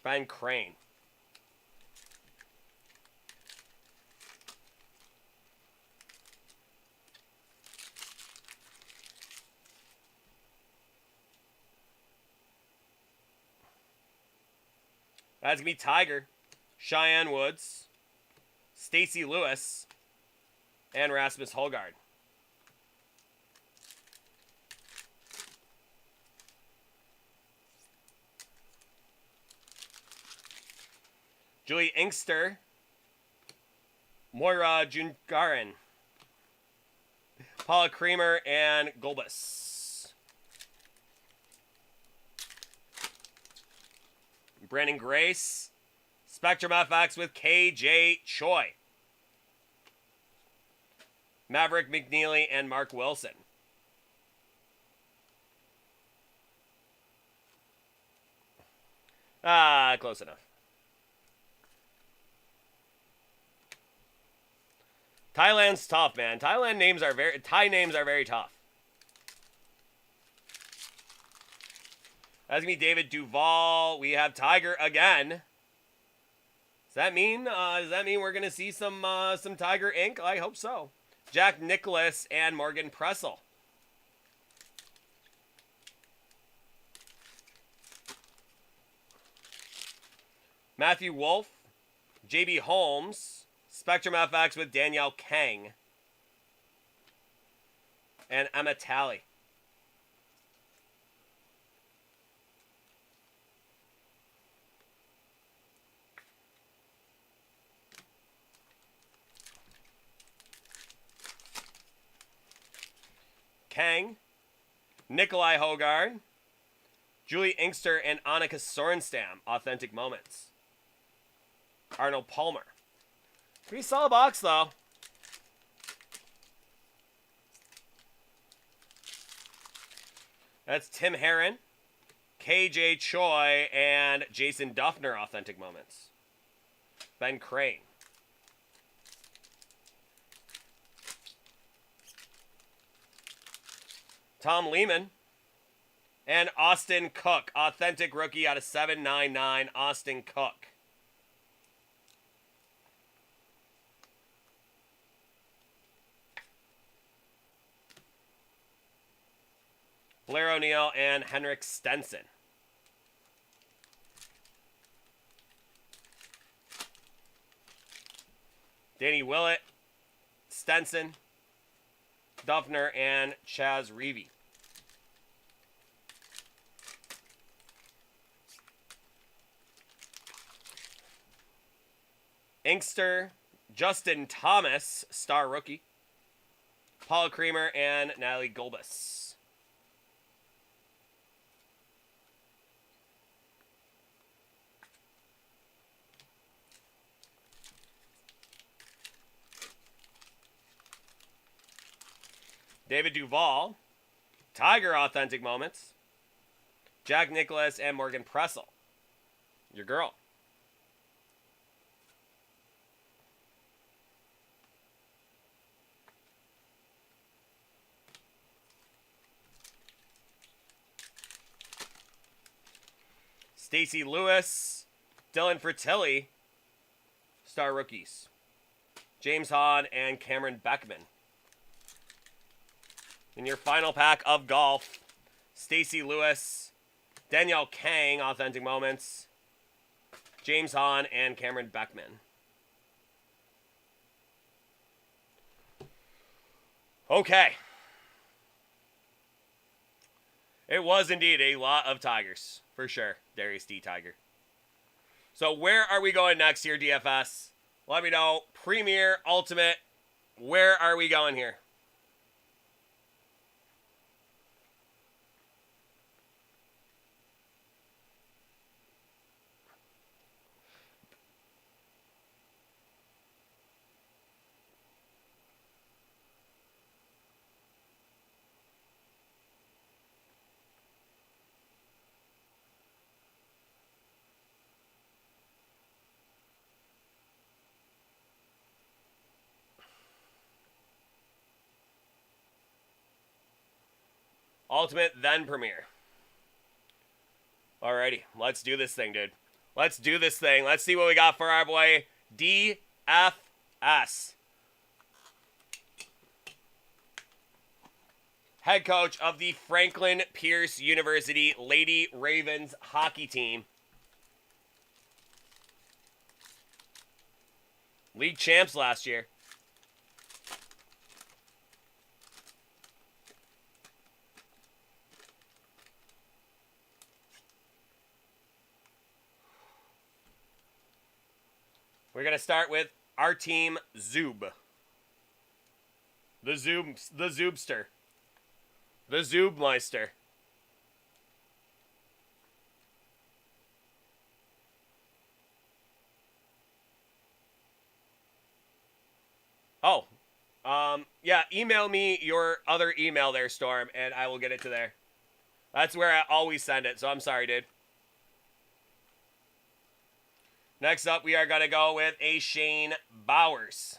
Ben Crane. That's going to be Tiger, Cheyenne Woods, Stacy Lewis, and Rasmus Holgaard. Julie Inkster, Moira Jungarin, Paula Creamer, and Golbus. Brandon Grace, Spectrum FX with KJ Choi, Maverick McNeely, and Mark Wilson. Close enough. Thailand's tough, man. Thai names are very tough. That's going to be David Duval. We have Tiger again. Does that mean we're going to see some Tiger ink? I hope so. Jack Nicklaus and Morgan Pressel. Matthew Wolf, JB Holmes, Spectrum FX with Danielle Kang, and Emma Talley. Kang, Nikolai Hogard, Julie Inkster, and Annika Sorenstam. Authentic Moments. Arnold Palmer. Pretty solid box, though. That's Tim Herron, KJ Choi, and Jason Duffner. Authentic Moments. Ben Crane. Tom Lehman, and Austin Cook. Authentic rookie out of 799, Austin Cook. Blair O'Neill and Henrik Stenson. Danny Willett, Stenson, Duffner, and Chaz Reavy. Inkster, Justin Thomas, star rookie. Paula Creamer and Natalie Golbus. David Duval, Tiger Authentic Moments, Jack Nicklaus, and Morgan Pressel. Your girl. Stacy Lewis, Dylan Fratelli, star rookies. James Hahn and Cameron Beckman. In your final pack of golf, Stacy Lewis, Danielle Kang, Authentic Moments, James Hahn, and Cameron Beckman. Okay. It was indeed a lot of Tigers, for sure. Darius D. Tiger. So where are we going next here, DFS? Let me know. Premier, Ultimate. Where are we going here? Ultimate, then Premier. Alrighty, let's do this thing, dude. Let's do this thing. Let's see what we got for our boy DFS. Head coach of the Franklin Pierce University Lady Ravens hockey team. League champs last year. We're going to start with our team, Zoob. The Zoobster. The Zoobmeister. Oh. Yeah, email me your other email there, Storm, and I will get it to there. That's where I always send it, so I'm sorry, dude. Next up, we are going to go with a Shane Bowers.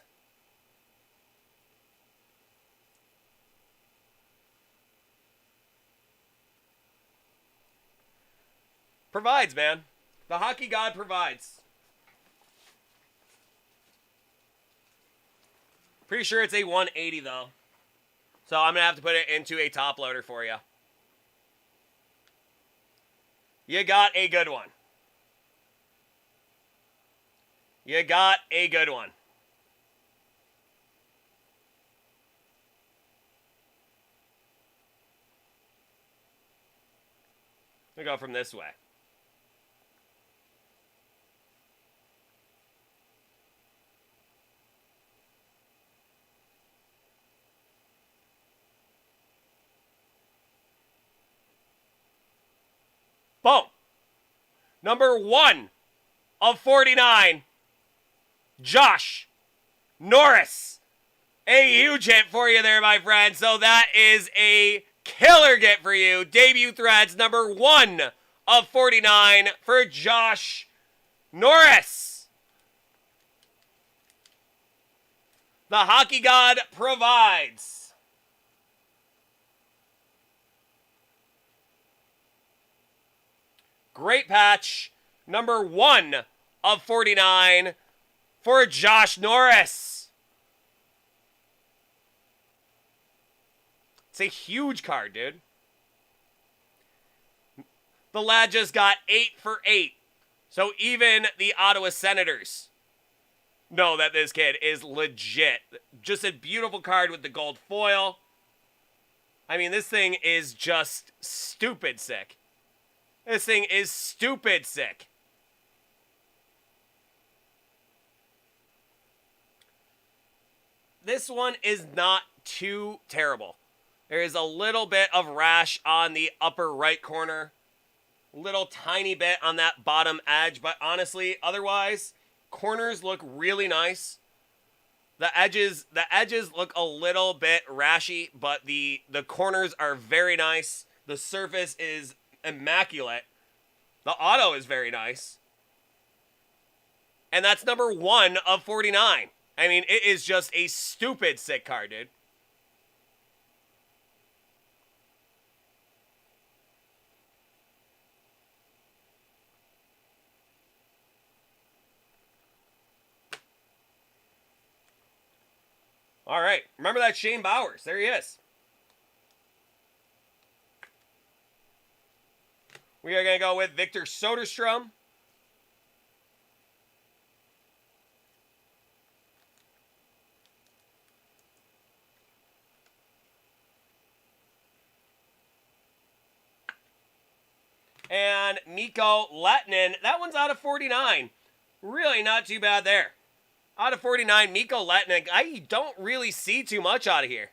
Provides, man. The hockey god provides. Pretty sure it's a 180, though. So I'm going to have to put it into a top loader for you. You got a good one. You got a good one. We go from this way. Boom. Number 1 of 49. Josh Norris. A huge hit for you there, my friend. So that is a killer get for you. Debut threads number 1 of 49 for Josh Norris. The hockey god provides. Great patch. Number 1 of 49 for Josh Norris. It's a huge card, dude. The lad just got 8 for 8. So even the Ottawa Senators know that this kid is legit. Just a beautiful card with the gold foil. I mean, this thing is just stupid sick. This thing is stupid sick. This one is not too terrible. There is a little bit of rash on the upper right corner. Little tiny bit on that bottom edge. But honestly, otherwise, corners look really nice. The edges look a little bit rashy, but the corners are very nice. The surface is immaculate. The auto is very nice. And that's number 1 of 49. I mean, it is just a stupid sick card, dude. All right. Remember that Shane Bowers. There he is. We are going to go with Victor Soderstrom. And Mikko Lehtinen, that one's out of 49. Really not too bad there. Out of 49, Mikko Lehtinen. I don't really see too much out of here.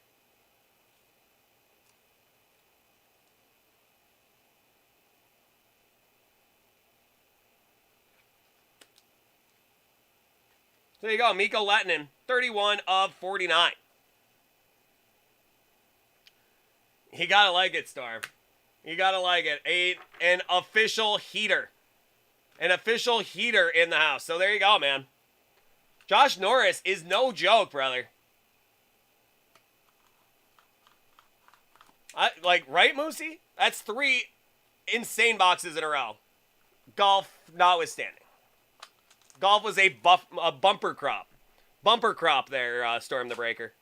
So there you go, Mikko Lehtinen, 31 of 49. You gotta like it, Storm. You gotta like it. An official heater. An official heater in the house. So there you go, man. Josh Norris is no joke, brother. Right, Moosey? That's 3 insane boxes in a row. Golf notwithstanding. Golf was a bumper crop. Bumper crop there, Storm the Breaker.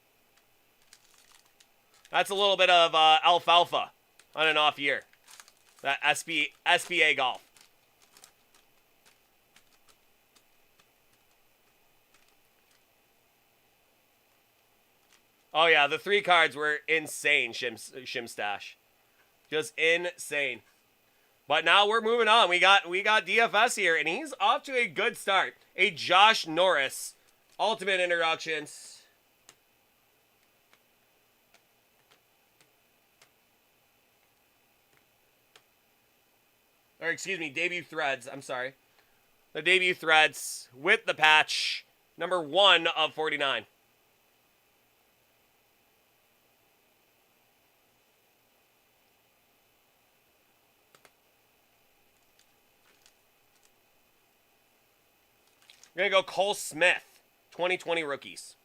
That's a little bit of alfalfa on an off year. That SPA golf. Oh yeah, the 3 cards were insane, Shim Stash. Just insane. But now we're moving on. We got DFS here, and he's off to a good start. A Josh Norris Ultimate Introductions. Or excuse me, debut threads. I'm sorry. The debut threads with the patch. Number 1 of 49. We're going to go Cole Smith, 2020 rookies.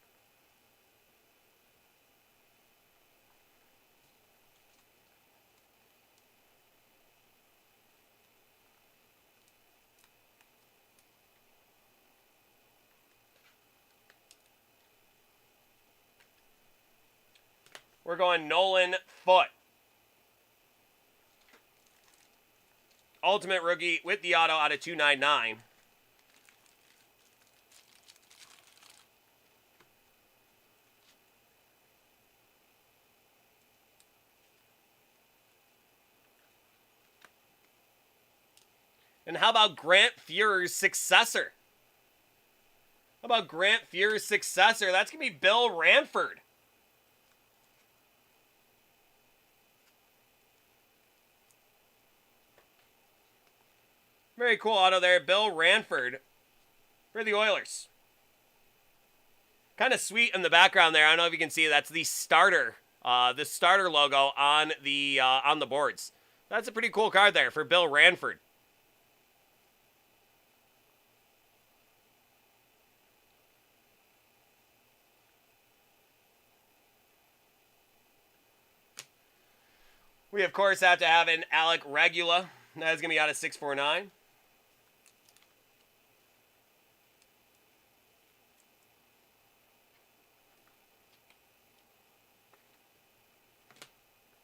We're going Nolan Foote. Ultimate rookie with the auto out of 299. And how about Grant Fuhrer's successor? How about Grant Fuhrer's successor? That's going to be Bill Ranford. Very cool auto there. Bill Ranford for the Oilers. Kind of sweet in the background there. I don't know if you can see, that's the starter logo on the boards. That's a pretty cool card there for Bill Ranford. We, of course, have to have an Alec Regula. That is going to be out of 649.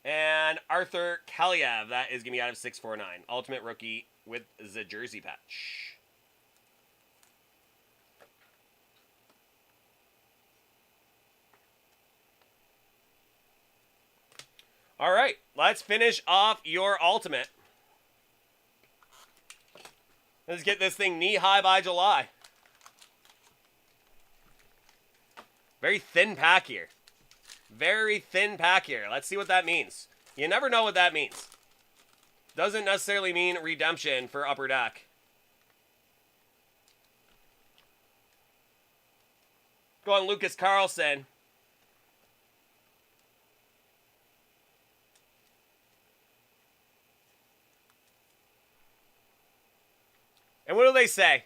And Arthur Kaliev. That is going to be out of 649. Ultimate rookie with the jersey patch. All right, let's finish off your ultimate. Let's get this thing knee-high by July. Very thin pack here. Very thin pack here. Let's see what that means. You never know what that means. Doesn't necessarily mean redemption for Upper Deck. Going Lucas Carlson. And what do they say?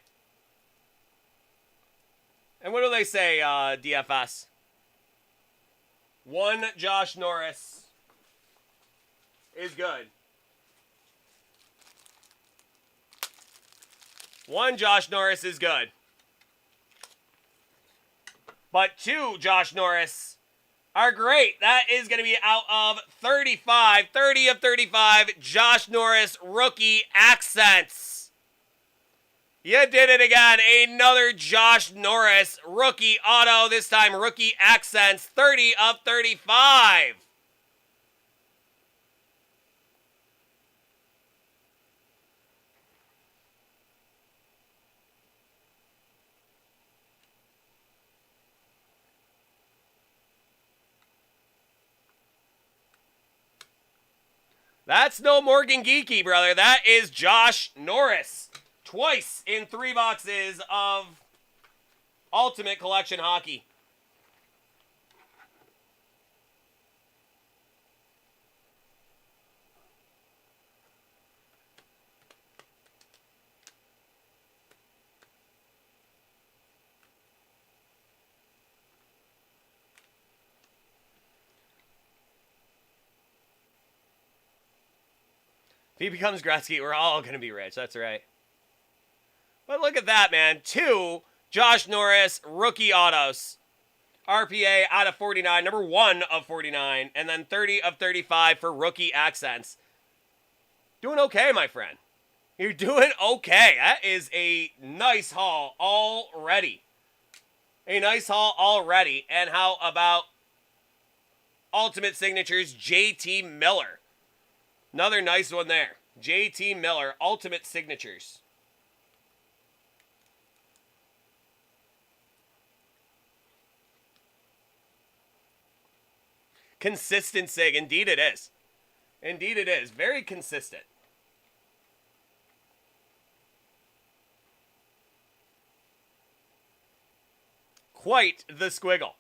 And what do they say, DFS? 1 Josh Norris is good. 1 Josh Norris is good. But 2 Josh Norris are great. That is going to be out of 35. 30 of 35 Josh Norris rookie accents. You did it again. Another Josh Norris rookie auto. This time rookie accents. 30 of 35. That's no Morgan Geeky, brother. That is Josh Norris. Twice in 3 boxes of Ultimate Collection Hockey. If he becomes Gretzky, we're all going to be rich. That's right. But look at that, man. 2 Josh Norris rookie autos. RPA out of 49. Number 1 of 49. And then 30 of 35 for rookie accents. Doing okay, my friend. You're doing okay. That is a nice haul already. A nice haul already. And how about Ultimate Signatures, JT Miller? Another nice one there. JT Miller, Ultimate Signatures. Consistent sig. Indeed it is. Indeed it is. Very consistent. Quite the squiggle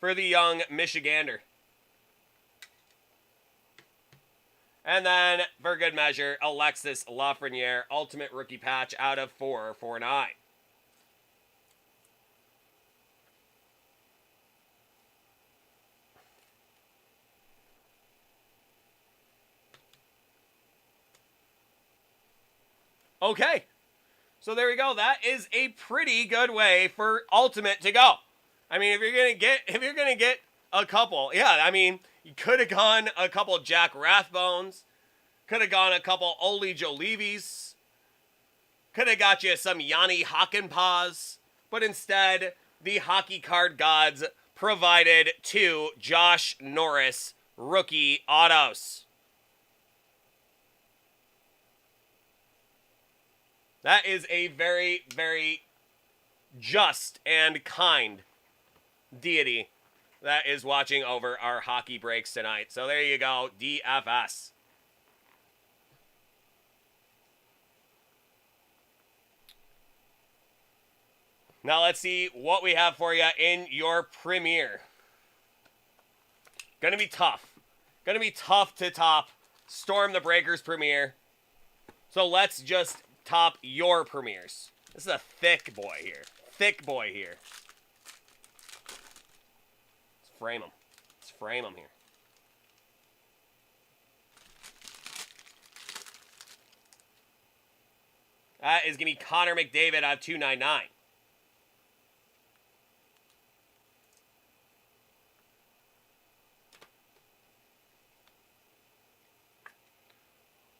for the young Michigander. And then, for good measure, Alexis Lafreniere, Ultimate Rookie Patch out of 449. Okay. So there we go. That is a pretty good way for Ultimate to go. I mean, if you're gonna get a couple, yeah, I mean, you could have gone a couple Jack Rathbones. Could have gone a couple Oli Jolivis. Could have got you some Yanni Hakanpaz. But instead, the hockey card gods provided 2 Josh Norris rookie autos. That is a very, very just and kind deity that is watching over our hockey breaks tonight. So there you go, DFS. Now let's see what we have for you in your premiere. Gonna be tough. Gonna be tough to top Storm the Breakers premiere. So let's just top your premieres. This is a thick boy here. Thick boy here. Let's frame him. Let's frame him here. That is going to be Connor McDavid out of 299.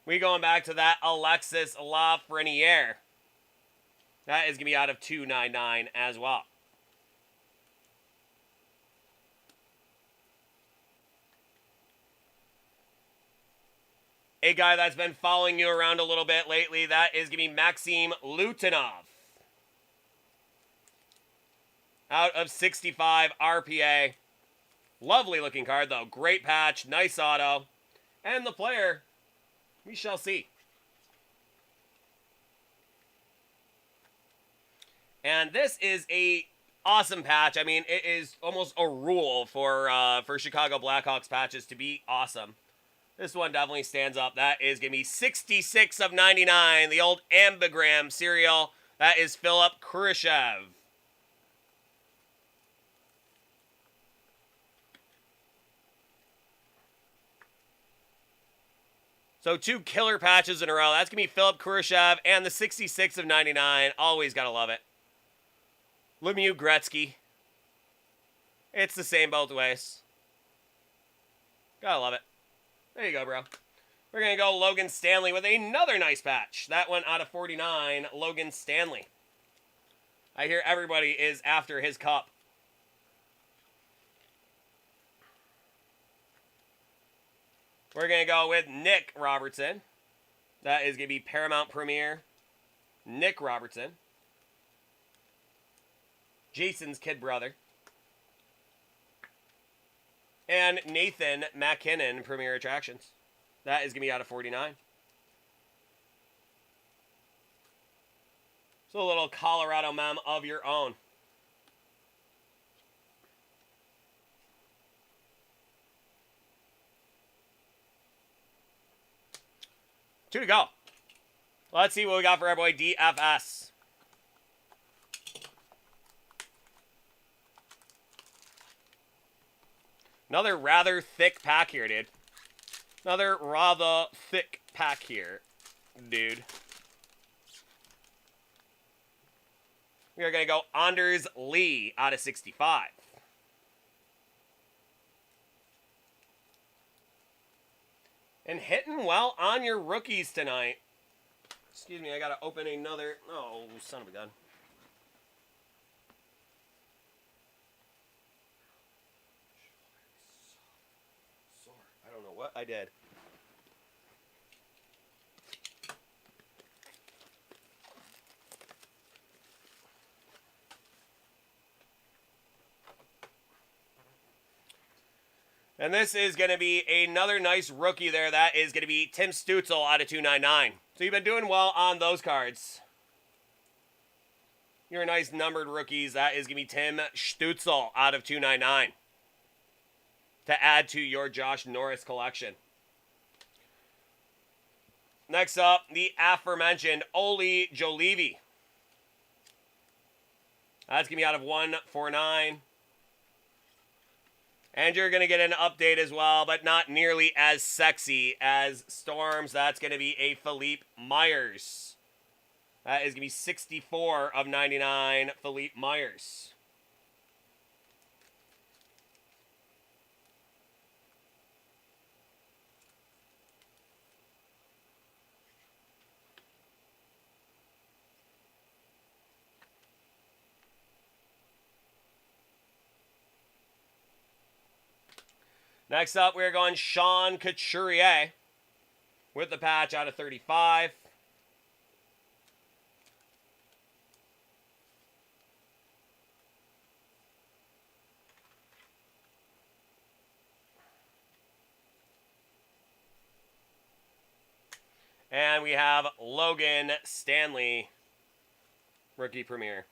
We going back to that Alexis Lafreniere. That is going to be out of 299 as well. A guy that's been following you around a little bit lately, that is going to be Maxim Lutinov. Out of 65 RPA. Lovely looking card though. Great patch. Nice auto. And the player, we shall see. And this is a awesome patch. I mean, it is almost a rule for Chicago Blackhawks patches to be awesome. This one definitely stands up. That is going to be 66 of 99. The old ambigram serial. That is Philip Khrushchev. So 2 killer patches in a row. That's going to be Philip Khrushchev and the 66 of 99. Always got to love it. Lemieux Gretzky. It's the same both ways. Gotta love it. There you go, bro. We're going to go Logan Stanley with another nice patch. That one out of 49, Logan Stanley. I hear everybody is after his cup. We're going to go with Nick Robertson. That is going to be Paramount Premier. Nick Robertson. Jason's kid brother. And Nathan McKinnon, Premier Attractions. That is going to be out of 49. So a little Colorado mem of your own. Two to go. Let's see what we got for our boy DFS. Another rather thick pack here, dude. Another rather thick pack here, dude. We are going to go Anders Lee out of 65. And hitting well on your rookies tonight. Excuse me, I got to open another. Oh, son of a gun. I don't know what I did. And this is going to be another nice rookie there. That is going to be Tim Stutzel out of 299. So you've been doing well on those cards. Your nice numbered rookies. That is going to be Tim Stutzel out of 299. To add to your Josh Norris collection. Next up, the aforementioned Oli Jolevi. That's going to be out of 149. And you're going to get an update as well, but not nearly as sexy as Storms. That's going to be a Philippe Myers. That is going to be 64 of 99, Philippe Myers. Next up, we're going Sean Couturier with the patch out of 35. And we have Logan Stanley, rookie premier.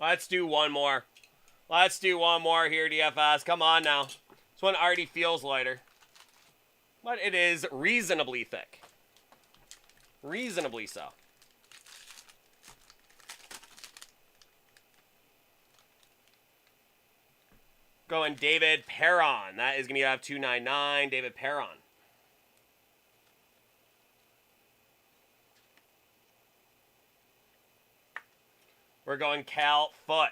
Let's do one more. Let's do one more here, DFS. Come on now. This one already feels lighter. But it is reasonably thick. Reasonably so. Going David Perron. That is going to be out of 299. David Perron. We're going Cal Foot.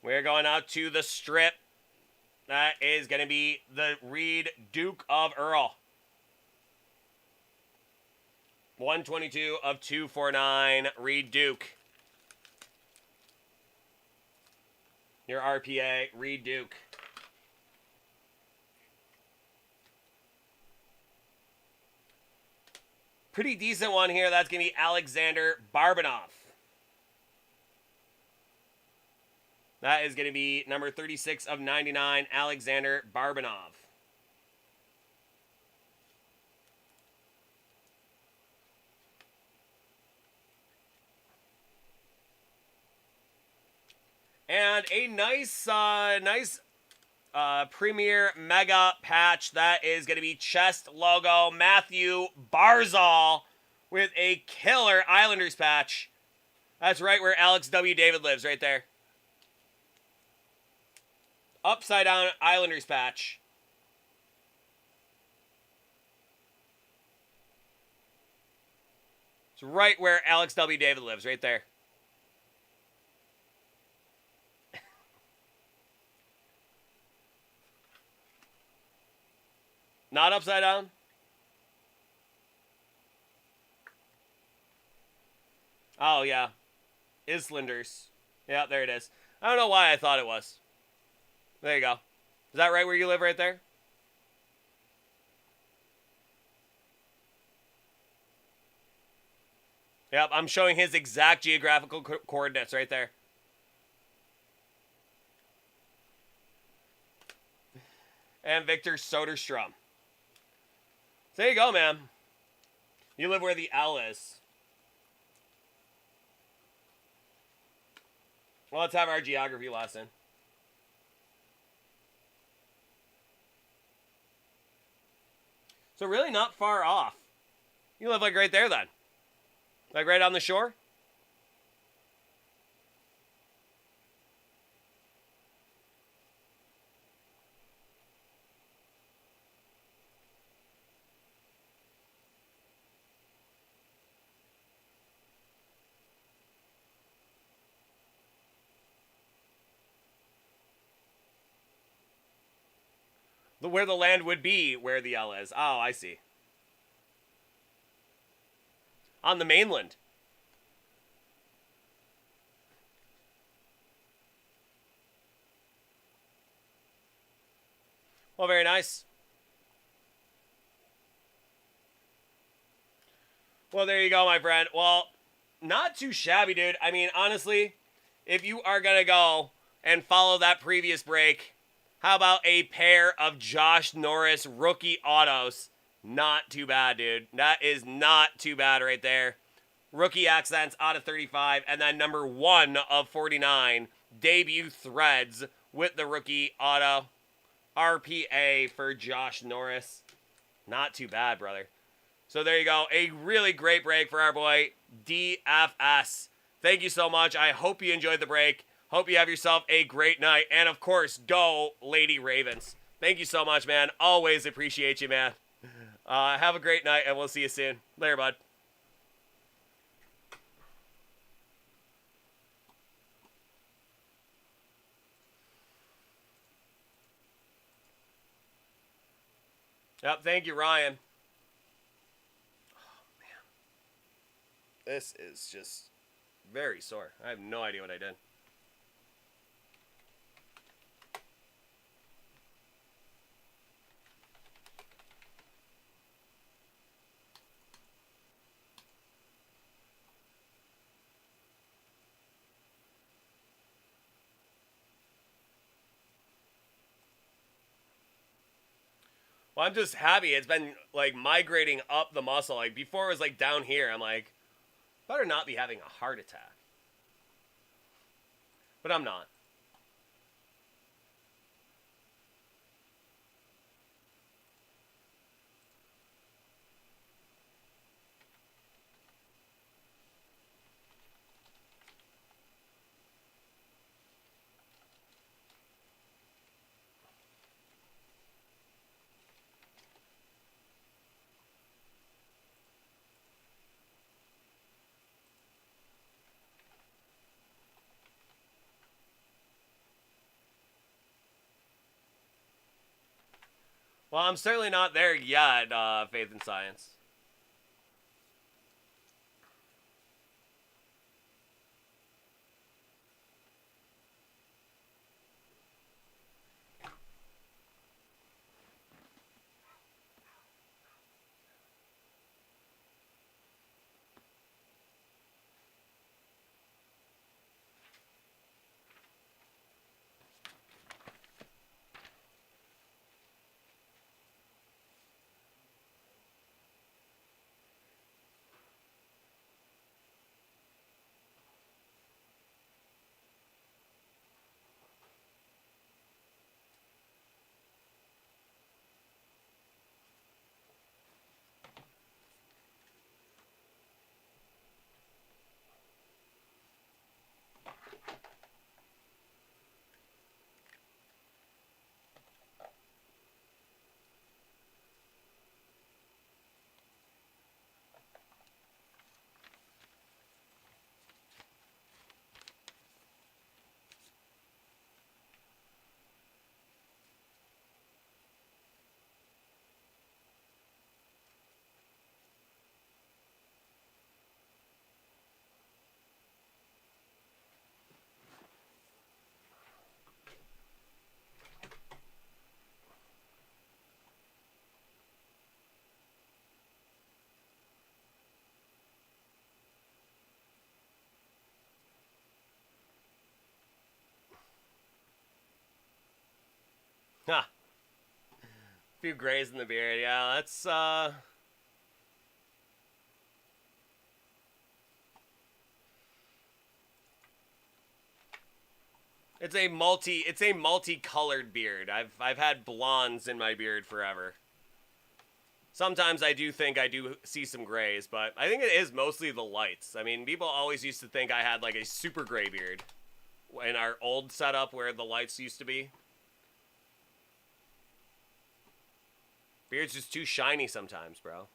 We're going out to the strip. That is going to be the Reed Duke of Earl. 122 of 249, Reed Duke. Your RPA, Reed Duke. Pretty decent one here. That's going to be Alexander Barbanov. That is going to be number 36 of 99, Alexander Barbanov. And a nice Premier Mega patch. That is going to be chest logo Matthew Barzal with a killer Islanders patch. That's right where Alex W. David lives, right there. Upside down Islanders patch. It's right where Alex W. David lives, right there. Not upside down? Oh, yeah. Islanders. Yeah, there it is. I don't know why I thought it was. There you go. Is that right where you live right there? Yep, I'm showing his exact geographical coordinates right there. And Victor Soderstrom. So there you go, man. You live where the L is. Well, let's have our geography lesson. So really not far off. You live like right there then. Like right on the shore? Where the land would be where the L is. Oh, I see. On the mainland. Well, very nice. Well, there you go, my friend. Well, not too shabby, dude. I mean, honestly, if you are going to go and follow that previous break, how about a pair of Josh Norris rookie autos? Not too bad, dude. That is not too bad right there. Rookie accents out of 35, and then number 1 of 49, debut threads with the rookie auto. RPA for Josh Norris. Not too bad, brother. So there you go. A really great break for our boy, DFS. Thank you so much. I hope you enjoyed the break. Hope you have yourself a great night. And, of course, go Lady Ravens. Thank you so much, man. Always appreciate you, man. Have a great night, and we'll see you soon. Later, bud. Yep, thank you, Ryan. Oh, man. This is just very sore. I have no idea what I did. Well, I'm just happy. It's been, like, migrating up the muscle. Like, before it was, like, down here. I'm like, better not be having a heart attack. But I'm not. Well, I'm certainly not there yet, Faith and Science. Ha. A few grays in the beard. Yeah, that's it's a multicolored beard. I've had blondes in my beard forever. Sometimes I do think I do see some grays, but I think it is mostly the lights. I mean, people always used to think I had like a super gray beard in our old setup where the lights used to be. Beard's just too shiny sometimes, bro.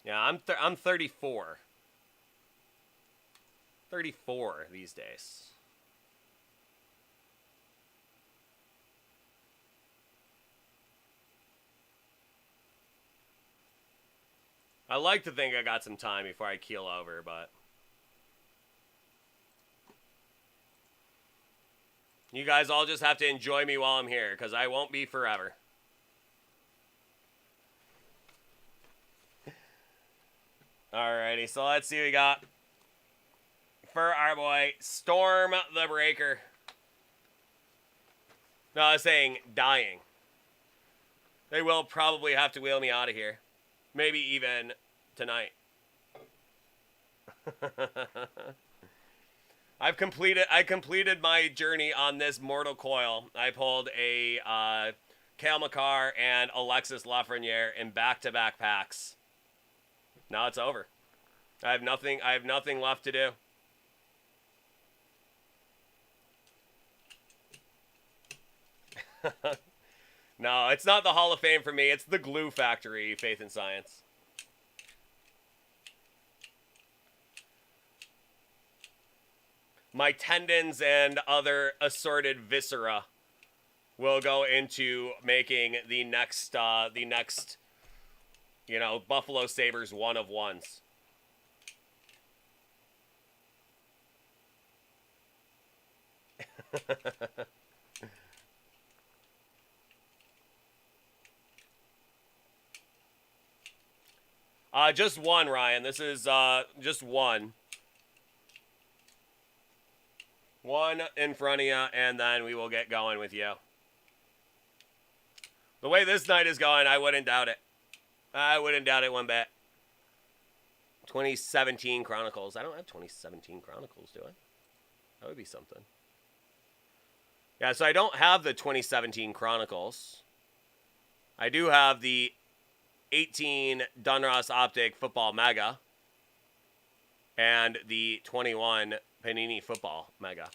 Yeah, I'm 34. 34 these days. I like to think I got some time before I keel over, but you guys all just have to enjoy me while I'm here, because I won't be forever. Alrighty, so let's see what we got for our boy Storm the Breaker. No, I was saying dying. They will probably have to wheel me out of here. Maybe even tonight. I completed my journey on this mortal coil. I pulled a Kale McCarr and Alexis Lafreniere in back-to-back packs. Now it's over. I have nothing left to do. No, it's not the Hall of Fame for me. It's the glue factory, Faith and Science. My tendons and other assorted viscera will go into making the next, you know, Buffalo Sabres 1 of 1s. Just one, Ryan. This is just one. One in front of you, and then we will get going with you. The way this night is going, I wouldn't doubt it. I wouldn't doubt it one bit. 2017 Chronicles. I don't have 2017 Chronicles, do I? That would be something. Yeah, so I don't have the 2017 Chronicles. I do have the 18 Dunross Optic Football Mega and the 21 Panini Football Mega.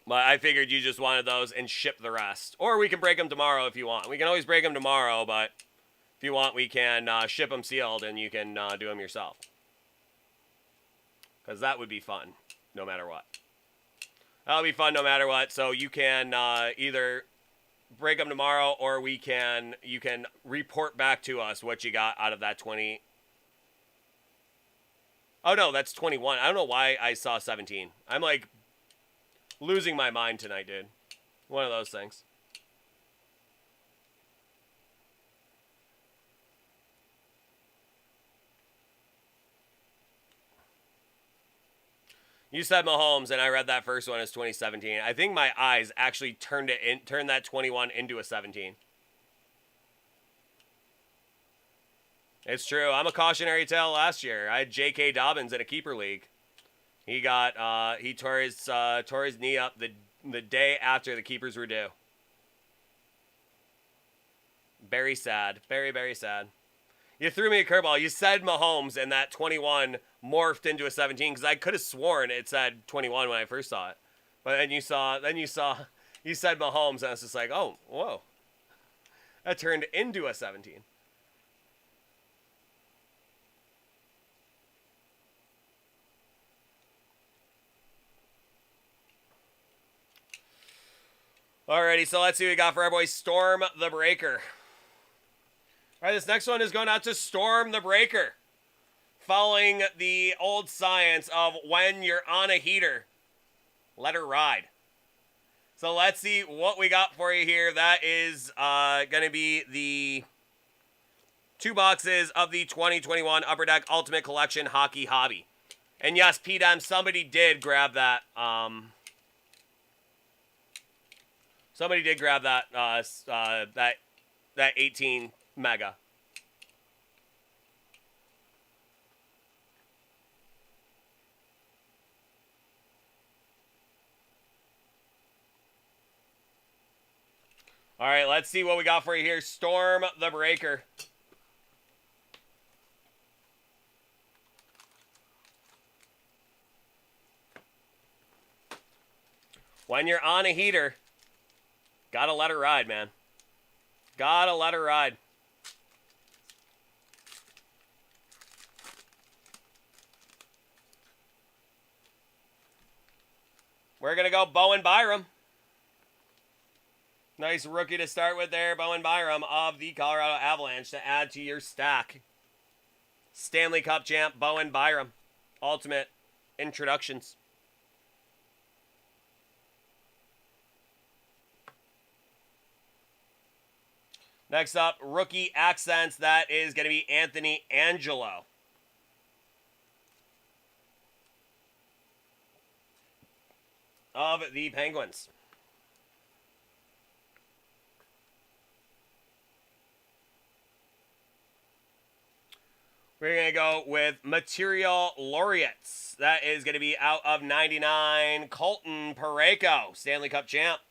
But I figured you just wanted those and ship the rest. Or we can break them tomorrow if you want. We can always break them tomorrow, but if you want, we can ship them sealed and you can do them yourself. Because that would be fun, no matter what. That'll be fun no matter what. So you can either break them tomorrow, or you can report back to us what you got out of that 20. Oh no, that's 21. I don't know why I saw 17. I'm like losing my mind tonight, dude. One of those things. You said Mahomes, and I read that first one as 2017. I think my eyes actually turned that 21 into a 17. It's true. I'm a cautionary tale last year. I had J.K. Dobbins in a keeper league. He got he tore his knee up the day after the keepers were due. Very sad. Very, very sad. You threw me a curveball. You said Mahomes, and that 21 morphed into a 17 because I could have sworn it said 21 when I first saw it. But then you said Mahomes, and I was just like, oh, whoa. That turned into a 17. Alrighty, so let's see what we got for our boy Storm the Breaker. Alright, this next one is going out to Storm the Breaker. Following the old science of when you're on a heater, let her ride. So let's see what we got for you here. That is going to be the 2 boxes of the 2021 Upper Deck Ultimate Collection Hockey Hobby. And yes, PDM, somebody did grab that. Somebody did grab that that 18 mega. All right, let's see what we got for you here. Storm the Breaker. When you're on a heater, gotta let her ride, man. Gotta let her ride. We're gonna go Bowen Byram. Nice rookie to start with there, Bowen Byram of the Colorado Avalanche to add to your stack. Stanley Cup champ, Bowen Byram. Ultimate introductions. Next up, rookie accents. That is going to be Anthony Angelo. Of the Penguins. We're going to go with Material Laureates. That is going to be out of 99, Colton Parayko, Stanley Cup champ.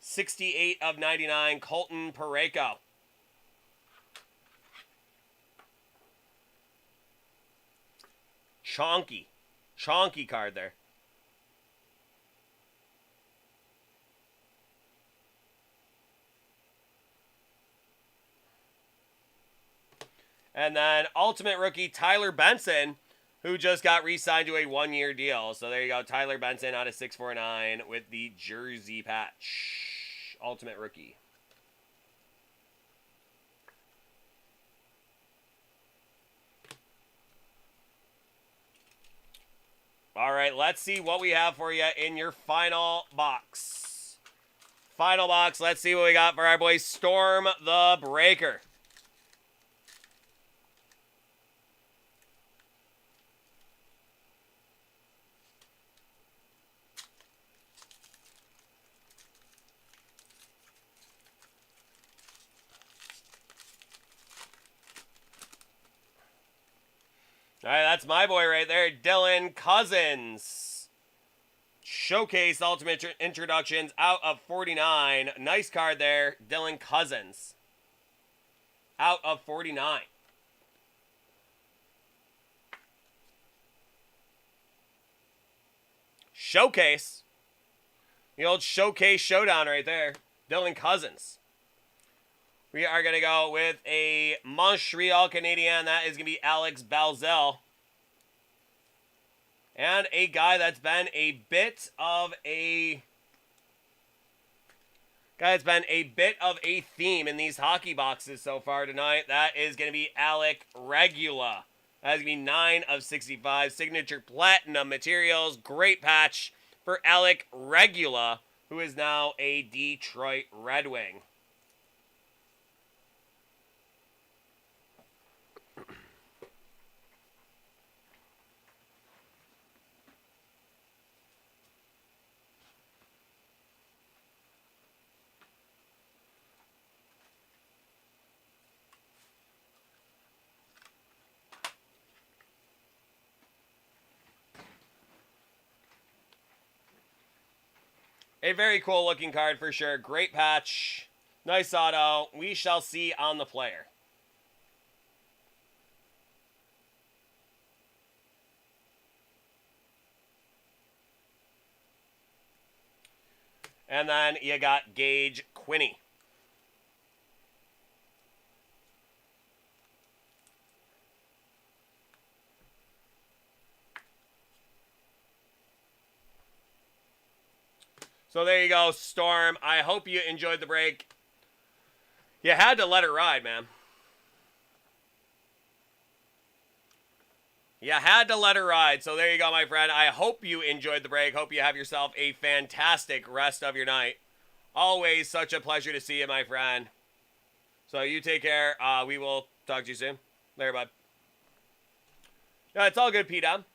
68 of 99, Colton Parayko. Chonky card there. And then Ultimate Rookie Tyler Benson, who just got re-signed to a 1-year deal. So there you go, Tyler Benson out of 649 with the jersey patch. Ultimate Rookie. All right, let's see what we have for you in your final box. Final box, let's see what we got for our boy Storm the Breaker. All right, that's my boy right there, Dylan Cousins. Showcase Ultimate Introductions out of 49. Nice card there, Dylan Cousins. Out of 49. Showcase. The old Showcase Showdown right there, Dylan Cousins. We are going to go with a Montreal Canadian. That is going to be Alex Balzell. And a guy that's been a bit of a theme in these hockey boxes so far tonight. That is going to be Alec Regula. That is going to be 9 of 65. Signature Platinum Materials. Great patch for Alec Regula, who is now a Detroit Red Wing. A very cool looking card for sure. Great patch. Nice auto. We shall see on the player. And then you got Gage Quinney. So there you go, Storm. I hope you enjoyed the break. You had to let it ride, man. You had to let it ride. So there you go, my friend. I hope you enjoyed the break. Hope you have yourself a fantastic rest of your night. Always such a pleasure to see you, my friend. So you take care. We will talk to you soon. Later, bud. Yeah, it's all good, P-Dom.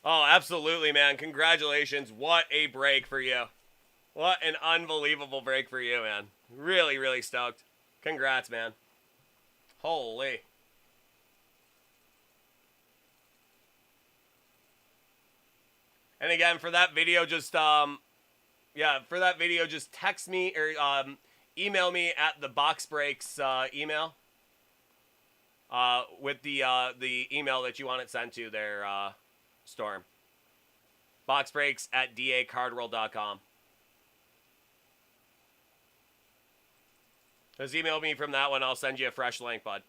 Oh, absolutely, man. Congratulations. What a break for you. What an unbelievable break for you, man. Really, really stoked. Congrats, man. Holy. And again, for that video, just, just text me or email me at the Box Breaks email with the email that you want it sent to there, Storm. Boxbreaks@dacardworld.com. Just email me from that one. I'll send you a fresh link, bud.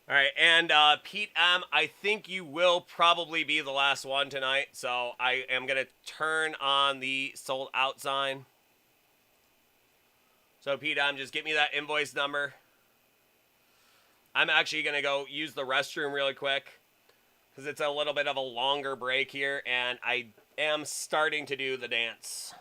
All right, and Pete M., I think you will probably be the last one tonight, so I am going to turn on the sold out sign. So Pete M., just get me that invoice number. I'm actually going to go use the restroom really quick because it's a little bit of a longer break here, and I am starting to do the dance.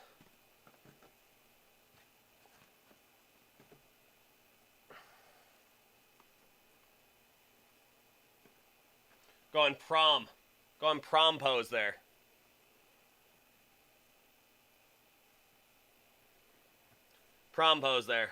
Going prom pose there. Prom pose there.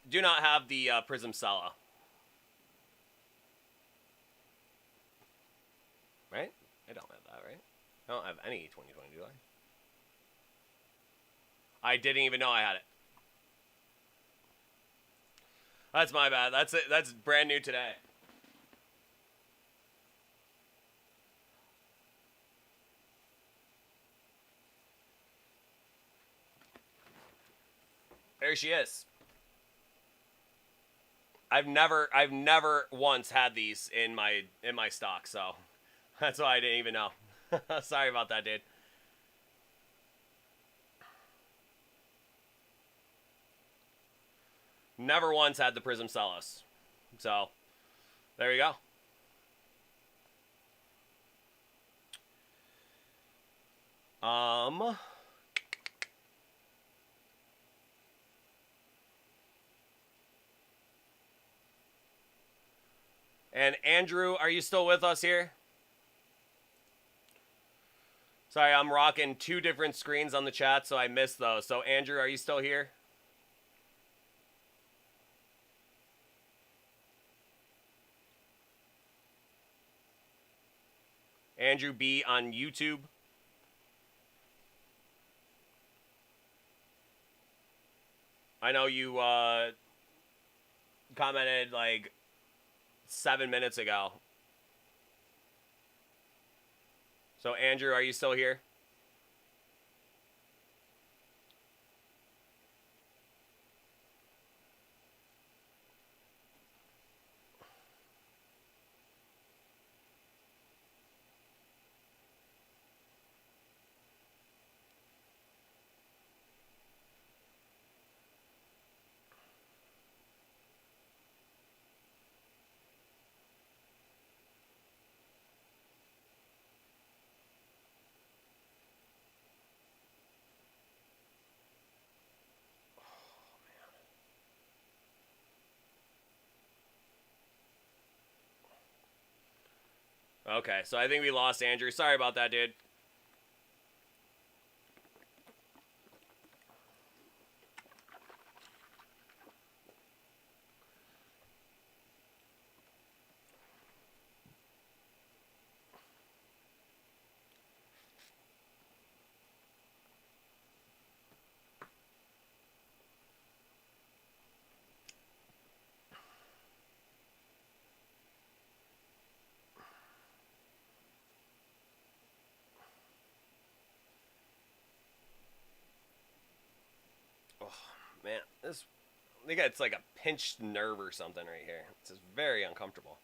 do not have the Prism Sella. Right? I don't have that, right? I don't have any 2020, do I? I didn't even know I had it. That's my bad. That's it. That's brand new today. There she is. I've never once had these in my stock, so that's why I didn't even know. Sorry about that, dude. Never once had the Prism Celos. So, there you go. And Andrew, are you still with us here? Sorry, I'm rocking 2 different screens on the chat, so I missed those. So, Andrew, are you still here? Andrew B on YouTube. I know you commented like 7 minutes ago. So, Andrew, are you still here? Okay, so I think we lost Andrew. Sorry about that, dude. Oh, man. I think it's like a pinched nerve or something right here. It's just very uncomfortable.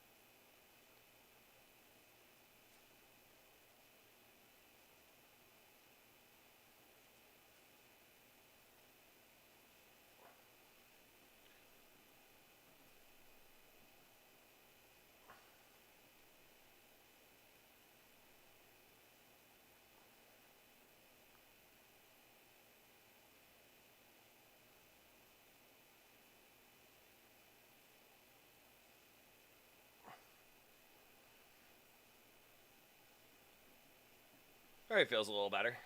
Alright, feels a little better.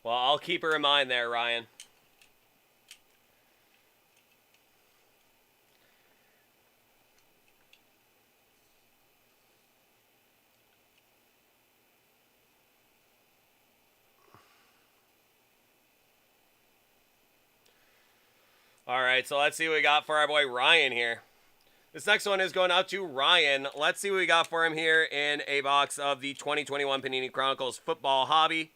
Well, I'll keep her in mind there, Ryan. All right, so let's see what we got for our boy Ryan here. This next one is going out to Ryan. Let's see what we got for him here in a box of the 2021 Panini Chronicles Football Hobby.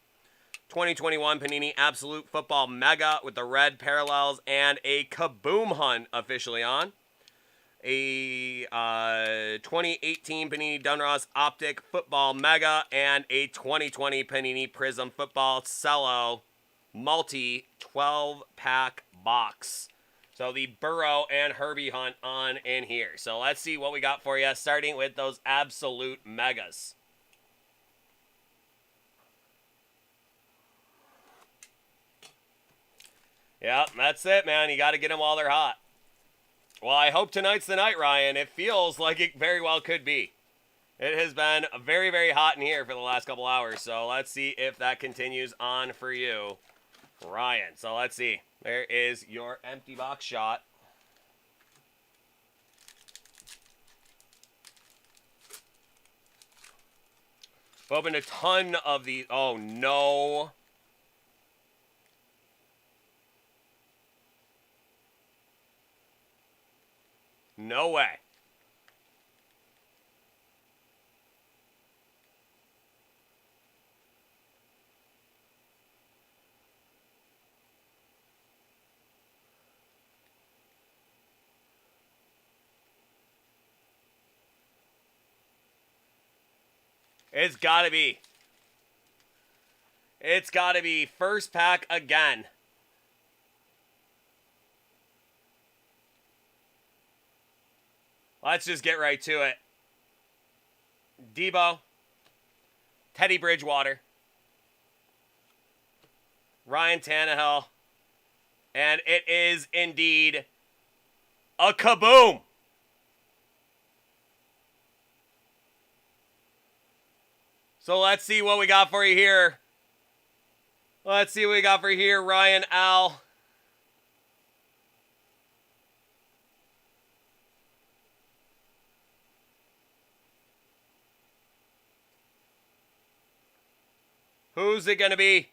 2021 Panini Absolute Football Mega with the red parallels and a Kaboom Hunt officially on. A 2018 Panini Dunross Optic Football Mega and a 2020 Panini Prism Football Cello Multi 12-pack box. So the Burrow and Herbie Hunt on in here. So let's see what we got for you, starting with those absolute megas. Yeah, that's it, man. You got to get them while they're hot. Well, I hope tonight's the night, Ryan. It feels like it very well could be. It has been very, very hot in here for the last couple hours, so let's see if that continues on for you, Ryan. So let's see. There is your empty box shot. Opened a ton of these. Oh, no. No way. It's got to be. It's got to be first pack again. Let's just get right to it. Debo. Teddy Bridgewater. Ryan Tannehill. And it is indeed a kaboom. So let's see what we got for you here. Let's see what we got for you here, Ryan Al. Who's it going to be?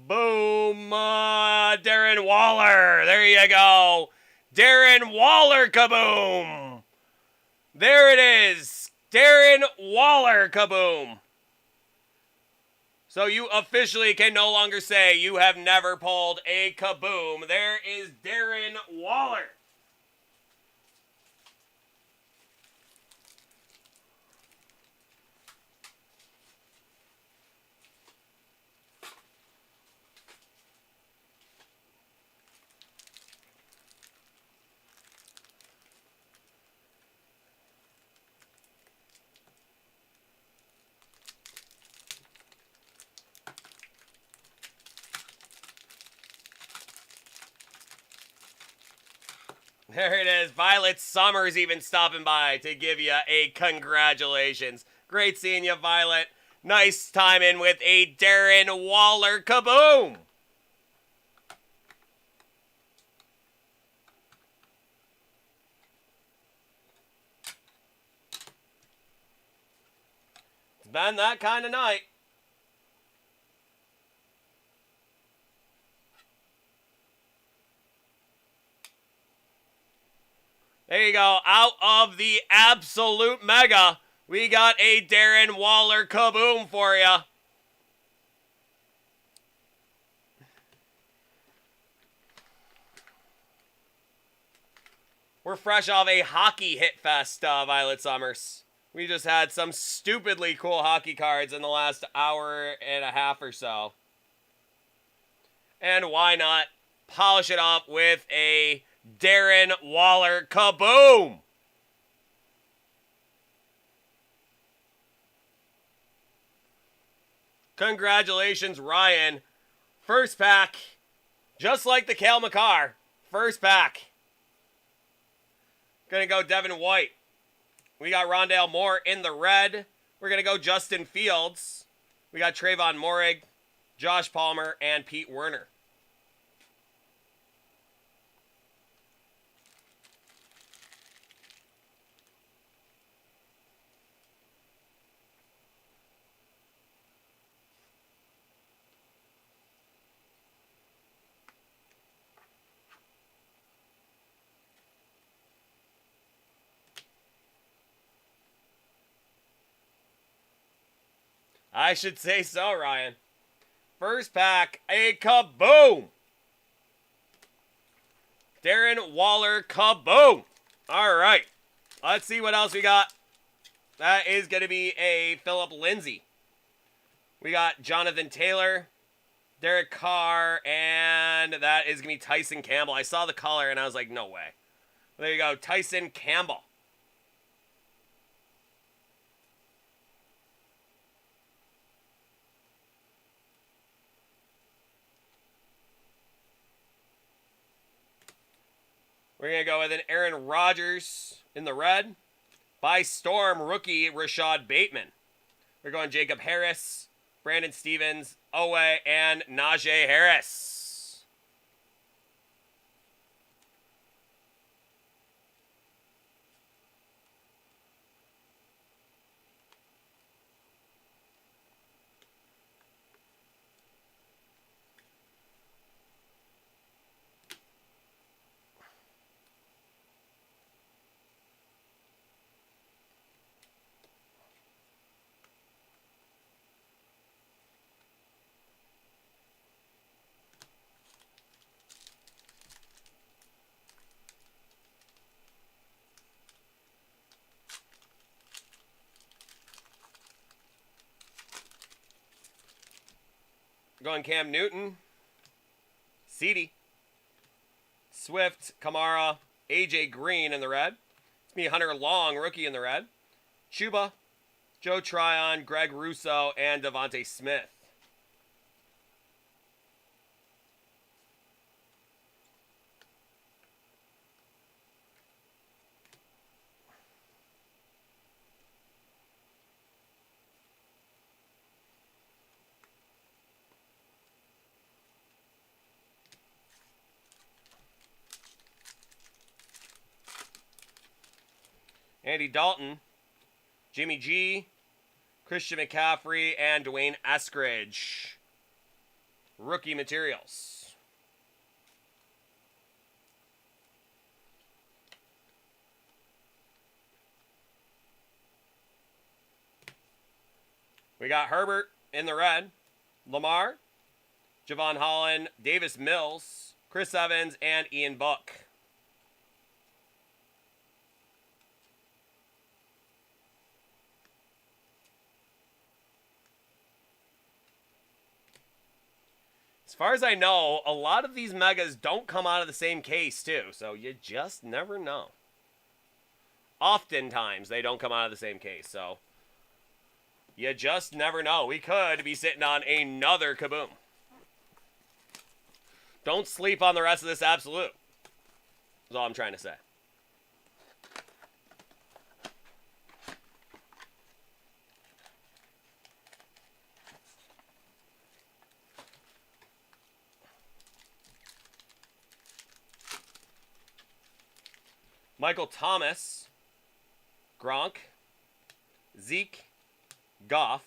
Boom. Darren Waller. There you go. Darren Waller kaboom. There it is. Darren Waller kaboom. So you officially can no longer say you have never pulled a kaboom. There is Darren Waller. There it is. Violet Summers even stopping by to give you a congratulations. Great seeing you, Violet. Nice time in with a Darren Waller kaboom. It's been that kind of night. There you go. Out of the absolute mega, we got a Darren Waller kaboom for you. We're fresh off a hockey hit fest, Violet Summers. We just had some stupidly cool hockey cards in the last hour and a half or so. And why not polish it off with a Darren Waller kaboom. Congratulations, Ryan. First pack, just like the Cale Makar. First pack. Gonna go Devin White. We got Rondale Moore in the red. We're gonna go Justin Fields. We got Trayvon Moehrig, Josh Palmer, and Pete Werner. I should say so, Ryan. First pack, a kaboom. Darren Waller kaboom. All right. Let's see what else we got. That is going to be a Phillip Lindsay. We got Jonathan Taylor, Derek Carr, and that is going to be Tyson Campbell. I saw the color and I was like, no way. There you go, Tyson Campbell. We're going to go with an Aaron Rodgers in the red. By storm, rookie Rashad Bateman. We're going Jacob Harris, Brandon Stevens, Owe, and Najee Harris. Going Cam Newton, Ceedee, Swift, Kamara, AJ Green in the red. It's me, Hunter Long, rookie in the red. Chuba, Joe Tryon, Greg Russo, and Devontae Smith. Andy Dalton, Jimmy G, Christian McCaffrey, and Dwayne Eskridge. Rookie materials. We got Herbert in the red, Lamar, Javon Holland, Davis Mills, Chris Evans, and Ian Book. As far as I know, a lot of these megas don't come out of the same case, too. So you just never know. Oftentimes, they don't come out of the same case. So you just never know. We could be sitting on another kaboom. Don't sleep on the rest of this absolute. That's all I'm trying to say. Michael Thomas, Gronk, Zeke, Goff,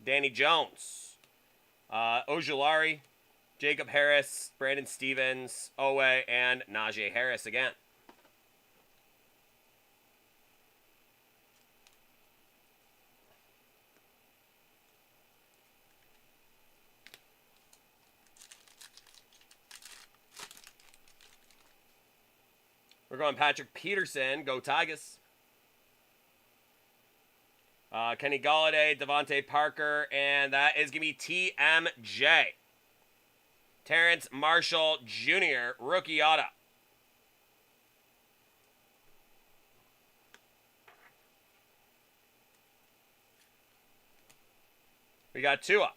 Danny Jones, Ojulari, Jacob Harris, Brandon Stevens, Owe, and Najee Harris again. We're going Patrick Peterson, go Tigers. Kenny Golladay, Devontae Parker, and that is going to be TMJ. Terrence Marshall Jr., rookie auto. We got Tua.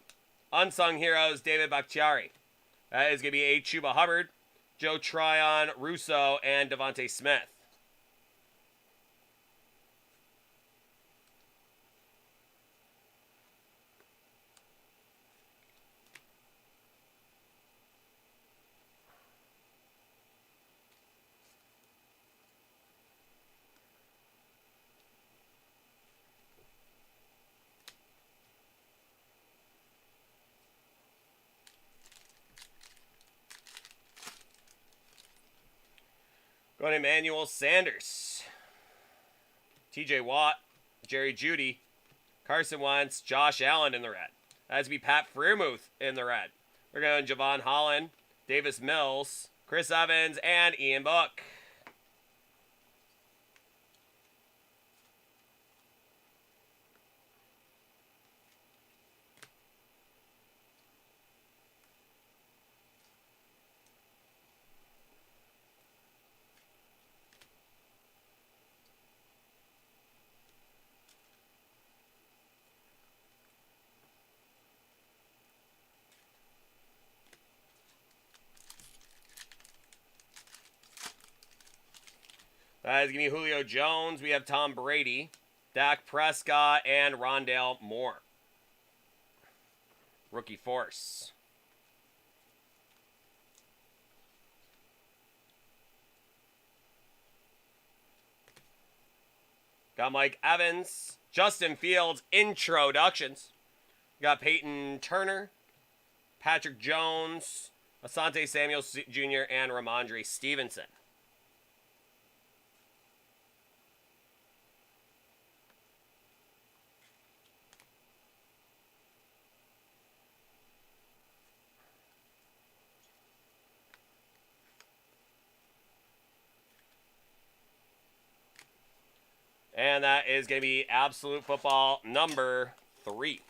Unsung Heroes, David Bakhtiari. That is going to be a Chuba Hubbard, Joe Tryon, Russo, and Devontae Smith. Going to Emmanuel Sanders, TJ Watt, Jerry Jeudy, Carson Wentz, Josh Allen in the red. That's to be Pat Freiermuth in the red. We're going Javon Holland, Davis Mills, Chris Evans, and Ian Book. That is going to be Julio Jones. We have Tom Brady, Dak Prescott, and Rondale Moore. Rookie force. Got Mike Evans, Justin Fields, introductions. Got Peyton Turner, Patrick Jones, Asante Samuel Jr., and Ramondre Stevenson. And that is going to be Absolute Football number 3.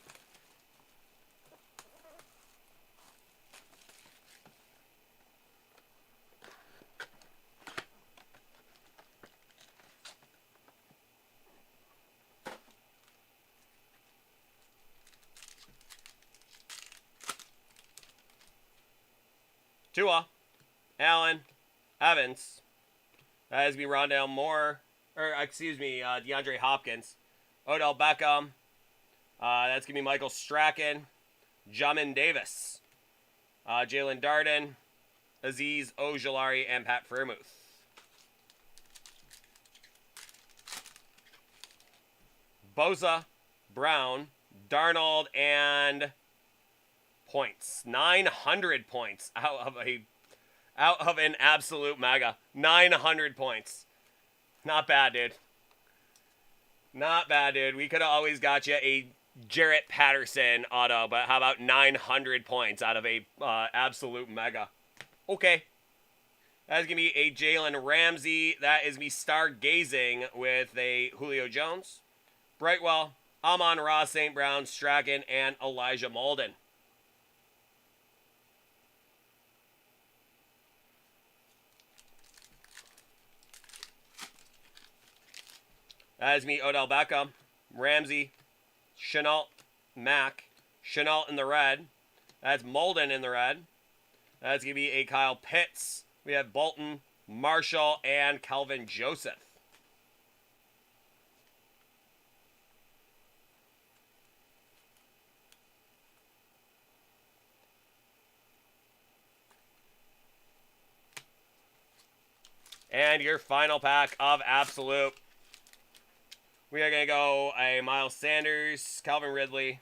Tua, Allen, Evans. That is going to be Rondale Moore. Or, excuse me, DeAndre Hopkins. Odell Beckham. That's going to be Michael Strachan. Jamin Davis. Jalen Darden. Azeez Ojulari, and Pat Freiermuth. Bosa, Brown, Darnold, and points. 900 points out of an absolute mega. 900 points. Not bad, dude. Not bad, dude. We could have always got you a Jarrett Patterson auto, but how about 900 points out of a absolute mega? Okay. That's going to be a Jalen Ramsey. That is me stargazing with a Julio Jones, Brightwell, Amon-Ra St. Brown, Strachan, and Elijah Molden. That is me, Odell Beckham, Ramsey, Chenault, Mack, Chenault in the red. That's Molden in the red. That's going to be a Kyle Pitts. We have Bolton, Marshall, and Kelvin Joseph. And your final pack of Absolute. We are going to go a Miles Sanders, Calvin Ridley,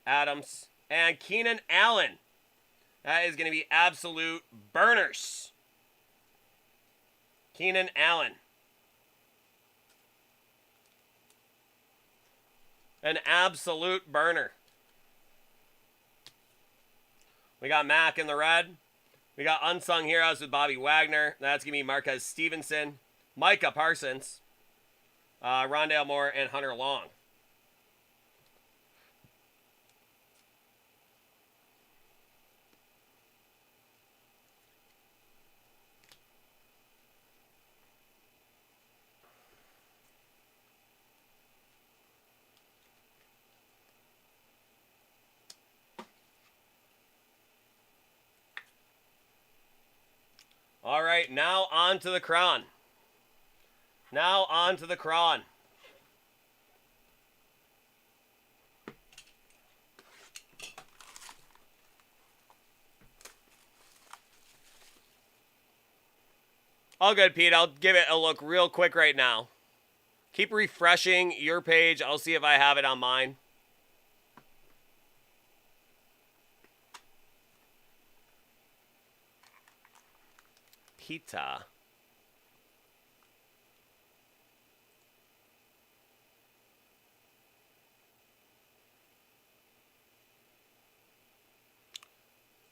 Adams, and Keenan Allen. That is going to be Absolute Burners. Keenan Allen. An absolute burner. We got Mack in the red. We got Unsung Heroes with Bobby Wagner. That's going to be Marquez Stevenson, Micah Parsons, Rondale Moore, and Hunter Long. All right, now on to the Cron. Now on to the Cron. All good, Pete. I'll give it a look real quick right now. Keep refreshing your page. I'll see if I have it on mine. Pita.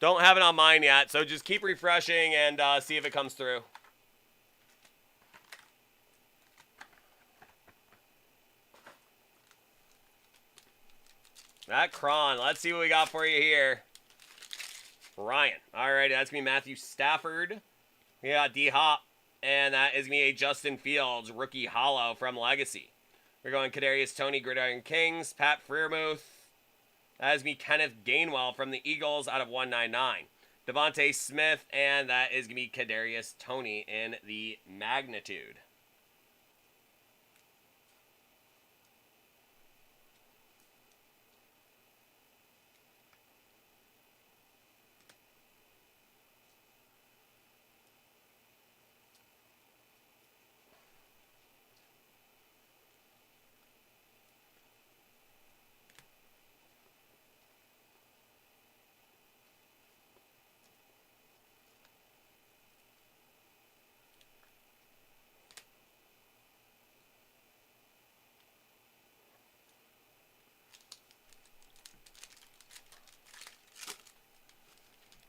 Don't have it on mine yet, so just keep refreshing and see if it comes through. That Cron. Let's see what we got for you here. Ryan. All right, that's me, Matthew Stafford. We got D-Hop, and that is me, a Justin Fields, rookie hollow from Legacy. We're going Kadarius Toney, Gridiron Kings, Pat Freiermuth. That is me, Kenneth Gainwell from the Eagles out of 199. Devontae Smith, and that is going to be Kadarius Toney in the Magnitude.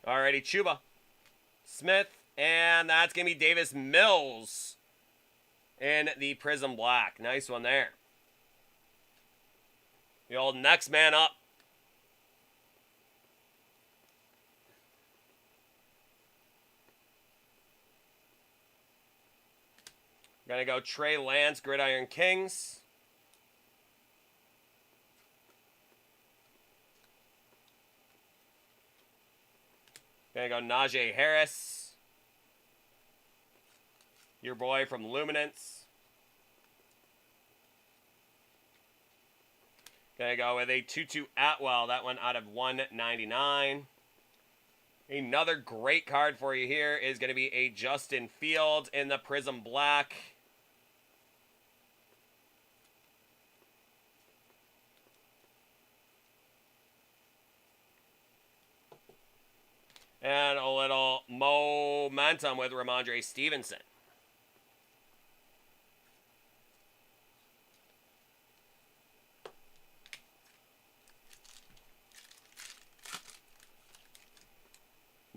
Alrighty, Chuba. Smith. And that's going to be Davis Mills in the Prism Black. Nice one there. The old next man up. Gonna go Trey Lance, Gridiron Kings. Gonna go Najee Harris. Your boy from Luminance. Gonna go with a Tutu Atwell. That one out of 199. Another great card for you here is going to be a Justin Fields in the Prism Black. And a little momentum with Ramondre Stevenson.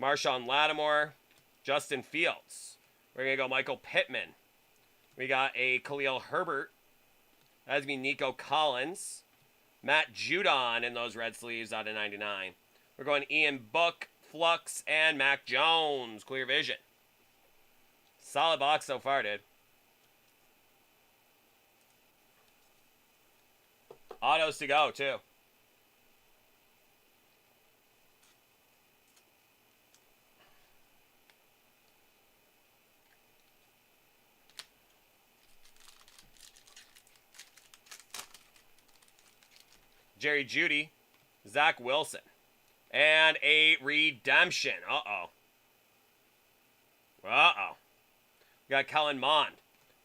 Marshawn Lattimore, Justin Fields. We're going to go Michael Pittman. We got a Khalil Herbert. That's going to be Nico Collins. Matt Judon in those red sleeves out of 99. We're going Ian Book, Flux, and Mac Jones. Clear vision. Solid box so far, dude. Autos to go, too. Jerry Jeudy, Zach Wilson, and a redemption. Uh-oh. Uh-oh. We got Kellen Mond.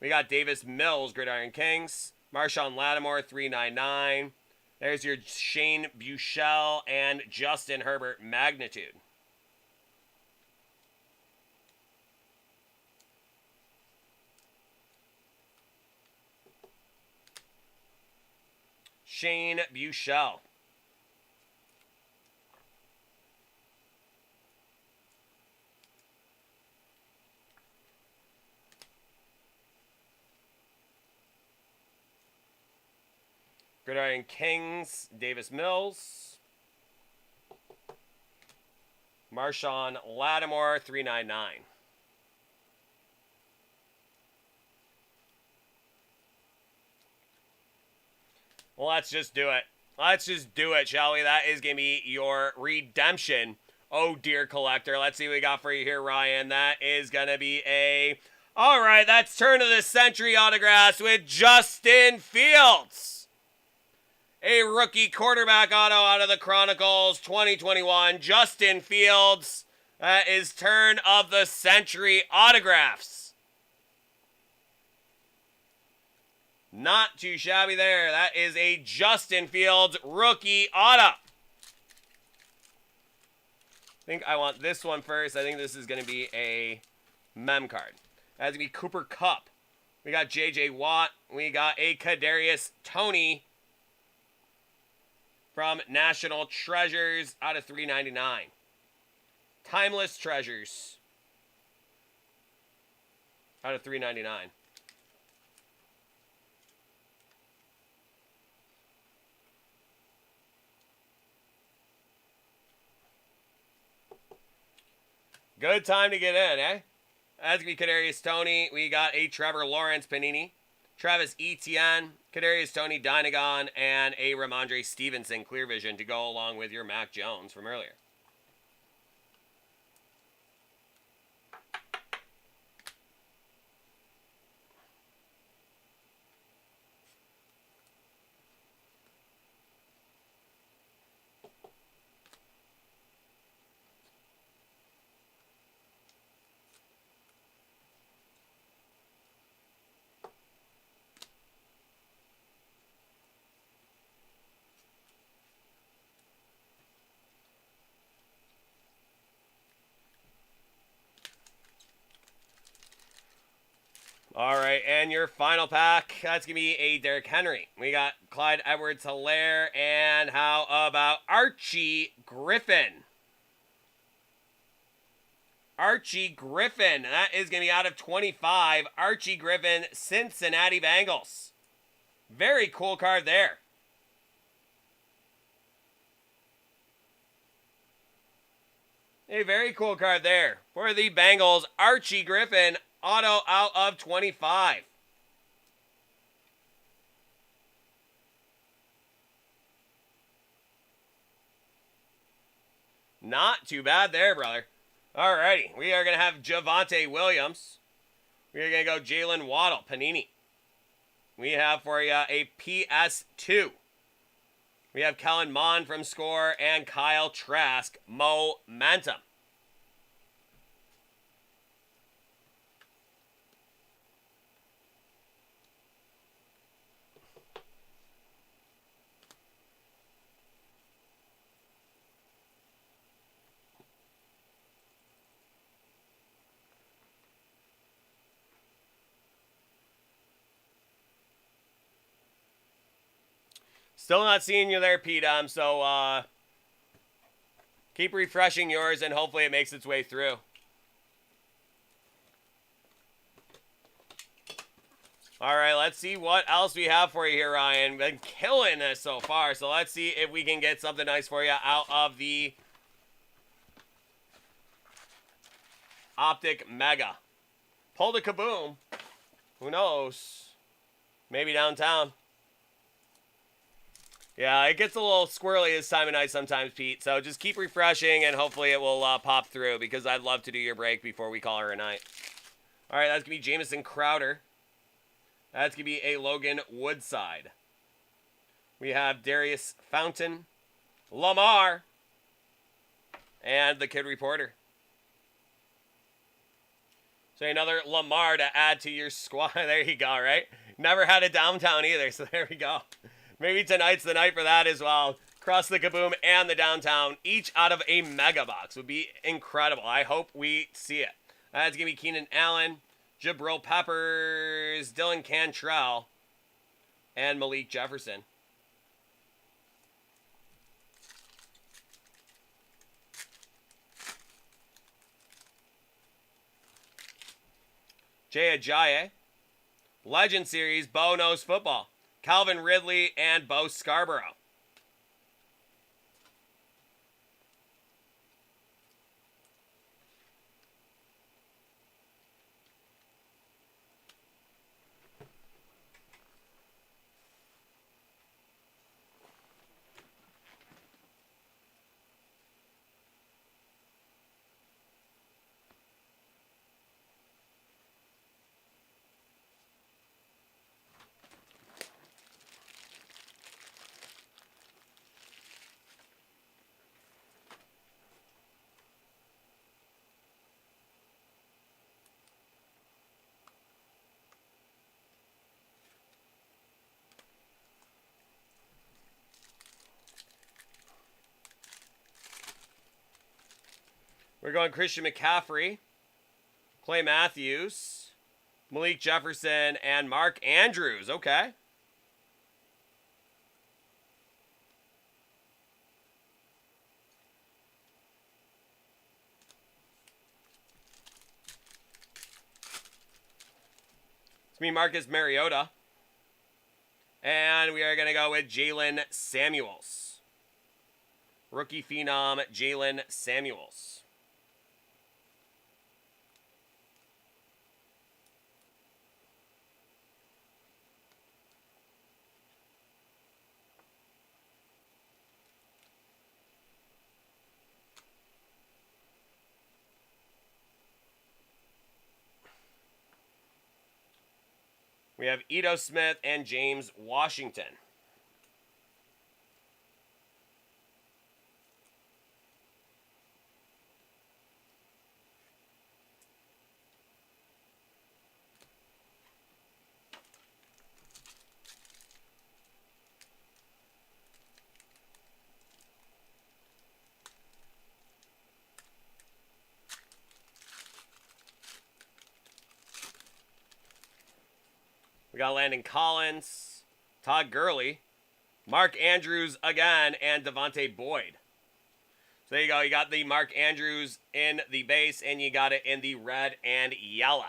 We got Davis Mills, Gridiron Kings. Marshawn Lattimore, 399. There's your Shane Buechele and Justin Herbert, Magnitude. Shane Buechele. Gridiron Kings, Davis Mills. Marshawn Lattimore, 399. Well, let's just do it. Let's just do it, shall we? That is going to be your redemption. Oh, dear collector. Let's see what we got for you here, Ryan. That is going to be a... All right, that's turn of the century autographs with Justin Fields. A rookie quarterback auto out of the Chronicles 2021. Justin Fields. That is turn of the century autographs. Not too shabby there. That is a Justin Fields rookie auto. I think I want this one first. I think this is going to be a mem card. That's going to be Cooper Kupp. We got J.J. Watt. We got a Kadarius Toney from National Treasures out of 399. Timeless Treasures out of 399. Good time to get in, eh? That's going to be Kadarius Toney. We got a Trevor Lawrence Panini. Travis Etienne, Kadarius Toney Dynagon, and a Ramondre Stevenson Clear Vision to go along with your Mac Jones from earlier. All right, and your final pack, that's going to be a Derrick Henry. We got Clyde Edwards-Helaire, and how about Archie Griffin? Archie Griffin. That is going to be out of 25. Archie Griffin, Cincinnati Bengals. Very cool card there. A very cool card there for the Bengals. Archie Griffin, auto out of 25. Not too bad there, brother. Alrighty, we are going to have Javonte Williams. We are going to go Jalen Waddle, Panini. We have for you a PS2. We have Kellen Mond from Score and Kyle Trask, Momentum. Still not seeing you there, Pete. So keep refreshing yours, and hopefully it makes its way through. All right, let's see what else we have for you here, Ryan. Been killing this so far, so let's see if we can get something nice for you out of the Optic Mega. Pull the kaboom. Who knows? Maybe downtown. Yeah, it gets a little squirrely this time of night sometimes, Pete. So just keep refreshing, and hopefully it will pop through, because I'd love to do your break before we call her a night. All right, that's going to be Jamison Crowder. That's going to be a Logan Woodside. We have Darius Fountain, Lamar, and the Kid Reporter. So another Lamar to add to your squad. There you go, right? Never had a downtown either, so there we go. Maybe tonight's the night for that as well. Cross the Kaboom and the downtown, each out of a mega box. Would be incredible. I hope we see it. That's going to be Keenan Allen, Jabril Peppers, Dylan Cantrell, and Malik Jefferson. Jay Ajayi, Legend Series, Bo Knows Football, Calvin Ridley, and Bo Scarborough. We're going Christian McCaffrey, Clay Matthews, Malik Jefferson, and Mark Andrews. Okay. It's me, Marcus Mariota. And we are going to go with Jalen Samuels. Rookie phenom, Jalen Samuels. We have Ito Smith and James Washington. We got Landon Collins, Todd Gurley, Mark Andrews again, and Devontae Boyd. So there you go. You got the Mark Andrews in the base, and you got it in the red and yellow.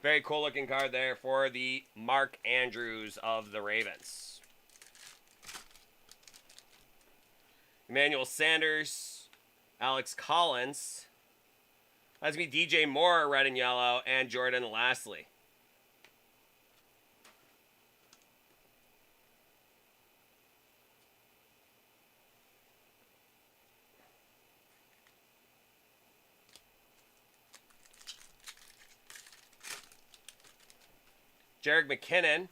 Very cool looking card there for the Mark Andrews of the Ravens. Emmanuel Sanders, Alex Collins. That's going to be DJ Moore, red and yellow, and Jordan Lastly. Jarek McKinnon.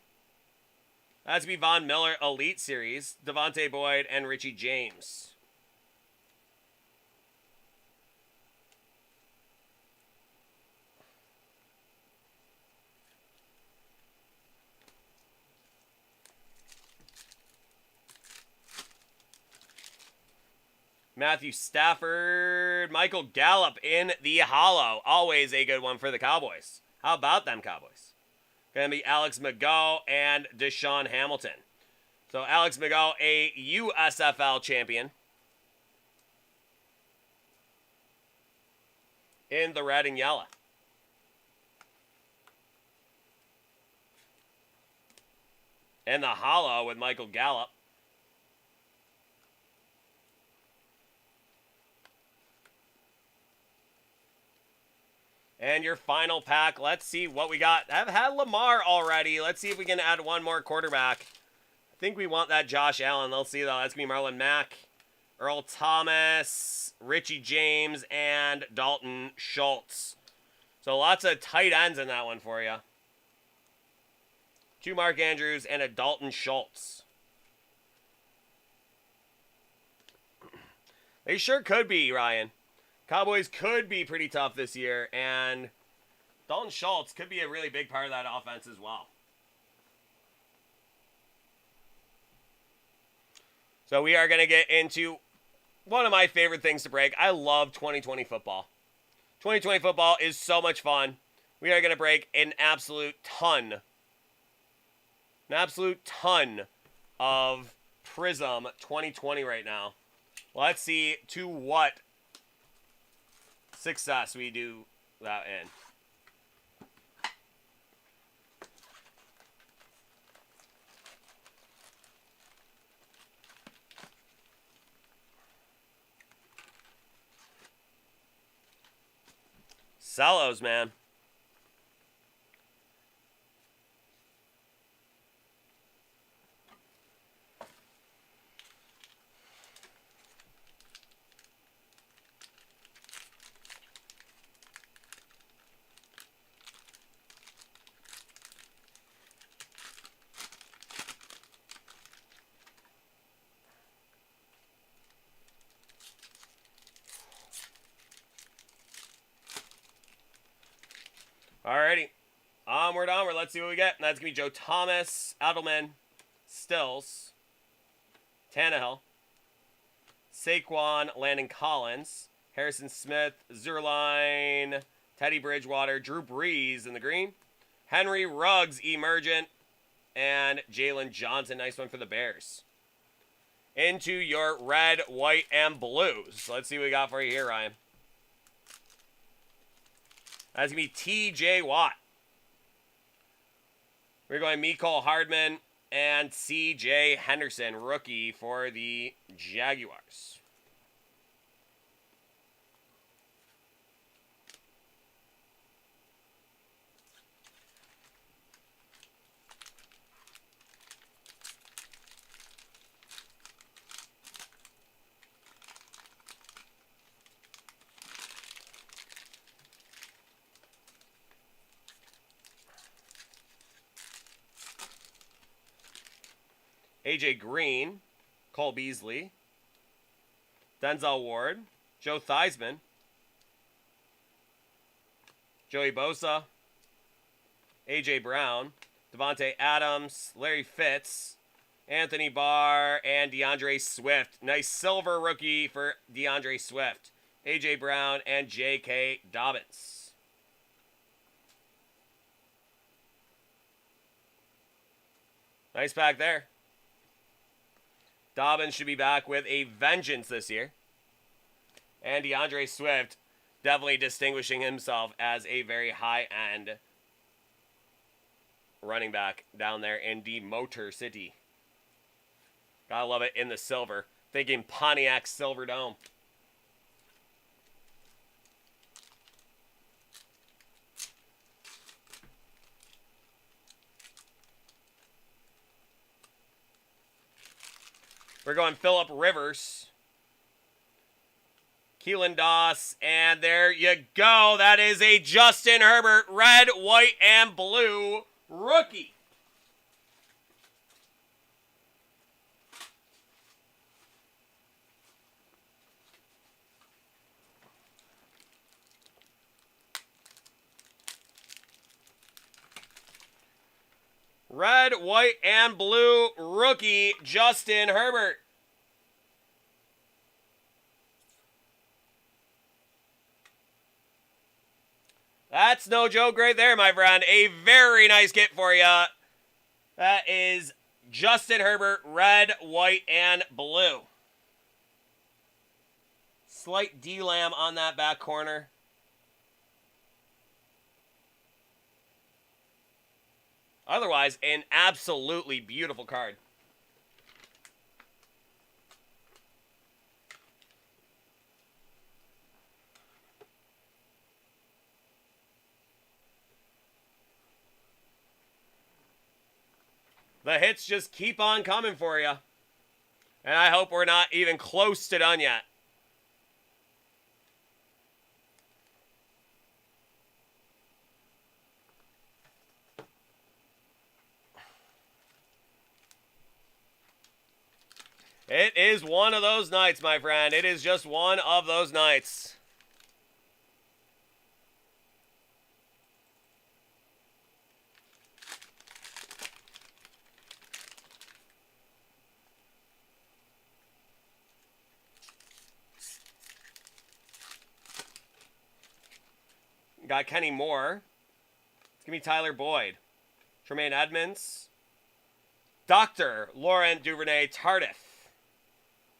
That's going to be Von Miller Elite Series, Devontae Boyd, and Richie James. Matthew Stafford, Michael Gallup in the hollow. Always a good one for the Cowboys. How about them Cowboys? Going to be Alex McGough and Deshaun Hamilton. So Alex McGough, a USFL champion. In the red and yellow. And the hollow with Michael Gallup. And your final pack, let's see what we got. I've had Lamar already. Let's see if we can add one more quarterback. I think we want that Josh Allen. Let's see, though. That's going to be Marlon Mack, Earl Thomas, Richie James, and Dalton Schultz. So lots of tight ends in that one for you. 2 Mark Andrews and a Dalton Schultz. They sure could be, Ryan. Cowboys could be pretty tough this year, and Dalton Schultz could be a really big part of that offense as well. So we are going to get into one of my favorite things to break. I love 2020 football. 2020 football is so much fun. We are going to break an absolute ton of Prism 2020 right now. Let's see to what success we do that in. Cellos, man. Alrighty. Onward. Let's see what we get. That's going to be Joe Thomas, Edelman, Stills, Tannehill, Saquon, Landon Collins, Harrison Smith, Zerline, Teddy Bridgewater, Drew Brees in the green, Henry Ruggs, Emergent, and Jalen Johnson. Nice one for the Bears. Into your red, white, and blues. Let's see what we got for you here, Ryan. That's going to be T.J. Watt. We're going Mecole Hardman and C.J. Henderson, rookie for the Jaguars. A.J. Green, Cole Beasley, Denzel Ward, Joe Theismann, Joey Bosa, A.J. Brown, Devontae Adams, Larry Fitz, Anthony Barr, and DeAndre Swift. Nice silver rookie for DeAndre Swift. A.J. Brown and J.K. Dobbins. Nice pack there. Dobbins should be back with a vengeance this year. And DeAndre Swift definitely distinguishing himself as a very high-end running back down there in the Motor City. Gotta love it in the silver. Thinking Pontiac Silver Dome. We're going Phillip Rivers. Keelan Doss, and there you go. That is a Justin Herbert red, white, and blue rookie. Red, white, and blue rookie, Justin Herbert. That's no joke right there, my friend. A very nice kit for you. That is Justin Herbert, red, white, and blue. Slight D-lam on that back corner. Otherwise, an absolutely beautiful card. The hits just keep on coming for you. And I hope we're not even close to done yet. It is one of those nights, my friend. It is just one of those nights. Got Kenny Moore. It's going to be Tyler Boyd. Tremaine Edmonds. Dr. Laurent Duvernay-Tardif.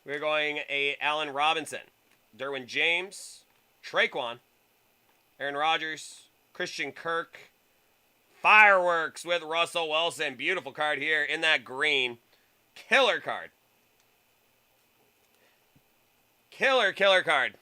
We're going a Allen Robinson. Derwin James. Traquan. Aaron Rodgers. Christian Kirk. Fireworks with Russell Wilson. Beautiful card here in that green. Killer card. Killer card.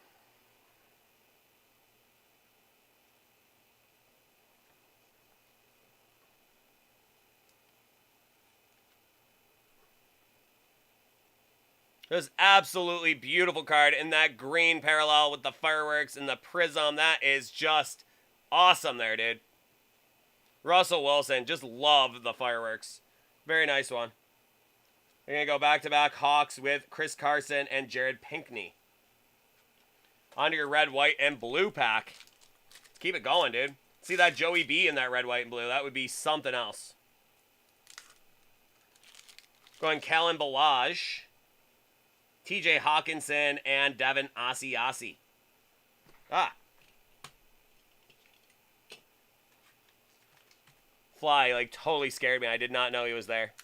It was absolutely beautiful card in that green parallel with the fireworks and the prism. That is just awesome there, dude. Russell Wilson, just love the fireworks. Very nice one. We're going to go back-to-back Hawks with Chris Carson and Jared Pinkney. Onto your red, white, and blue pack. Keep it going, dude. See that Joey B in that red, white, and blue. That would be something else. Going Kalen Ballage. TJ Hawkinson and Devin Asiasi. Fly, like, totally scared me. I did not know he was there.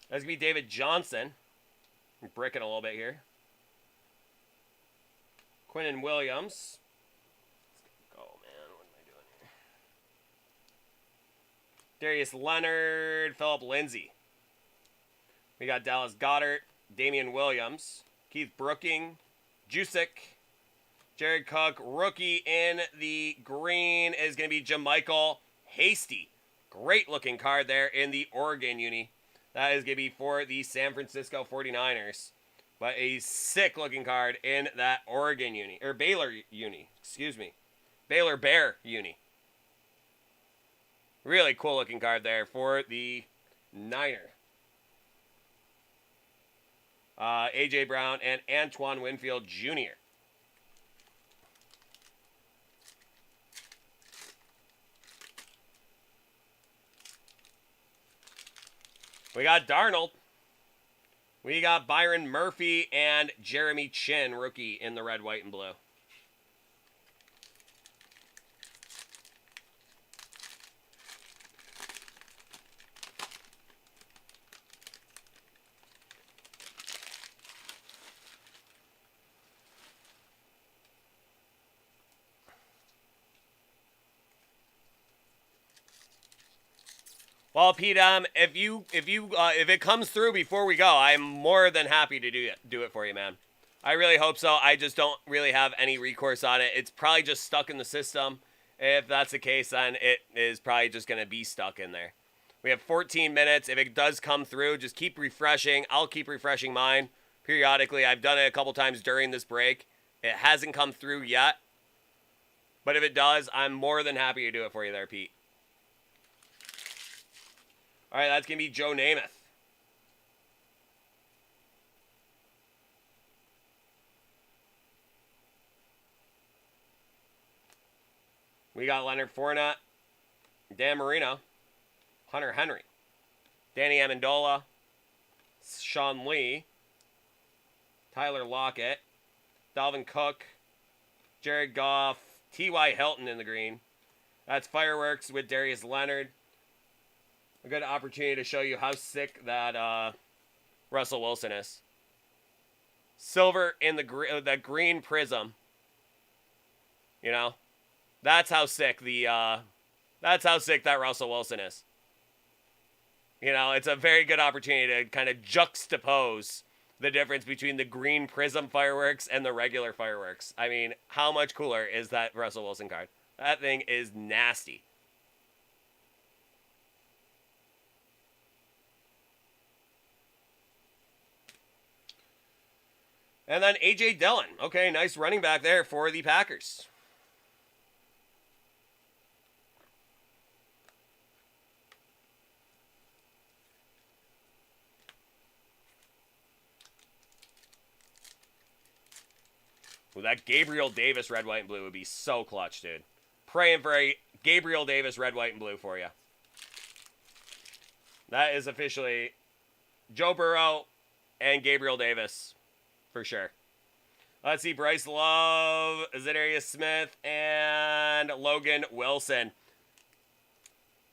That's going to be David Johnson. I'm bricking a little bit here. Quinnen Williams. Oh, man. What am I doing here? Darius Leonard. Philip Lindsay. We got Dallas Goedert. Damian Williams. Keith Brooking. Jusic. Jared Cook. Rookie in the green is going to be Jamichael Hasty. Great looking card there in the Oregon uni. That is going to be for the San Francisco 49ers. But a sick looking card in that Oregon uni. Or Baylor uni. Excuse me. Baylor Bear uni. Really cool looking card there for the Niner. A.J. Brown and Antoine Winfield Jr. We got Darnold. We got Byron Murphy and Jeremy Chin, rookie in the red, white, and blue. Well, Pete, if it comes through before we go, I'm more than happy to do it for you, man. I really hope so. I just don't really have any recourse on it. It's probably just stuck in the system. If that's the case, then it is probably just going to be stuck in there. We have 14 minutes. If it does come through, just keep refreshing. I'll keep refreshing mine periodically. I've done it a couple times during this break. It hasn't come through yet. But if it does, I'm more than happy to do it for you there, Pete. All right, that's going to be Joe Namath. We got Leonard Fournette, Dan Marino, Hunter Henry, Danny Amendola, Sean Lee, Tyler Lockett, Dalvin Cook, Jared Goff, T.Y. Hilton in the green. That's Fireworks with Darius Leonard. A good opportunity to show you how sick that Russell Wilson is. Silver in the green prism. You know, that's how sick that Russell Wilson is. You know, it's a very good opportunity to kind of juxtapose the difference between the green prism fireworks and the regular fireworks. I mean, how much cooler is that Russell Wilson card? That thing is nasty. And then A.J. Dillon. Okay, nice running back there for the Packers. Ooh, that Gabriel Davis red, white, and blue would be so clutch, dude. Praying for a Gabriel Davis red, white, and blue for you. That is officially Joe Burrow and Gabriel Davis. For sure. Let's see. Bryce Love, Zadarius Smith, and Logan Wilson.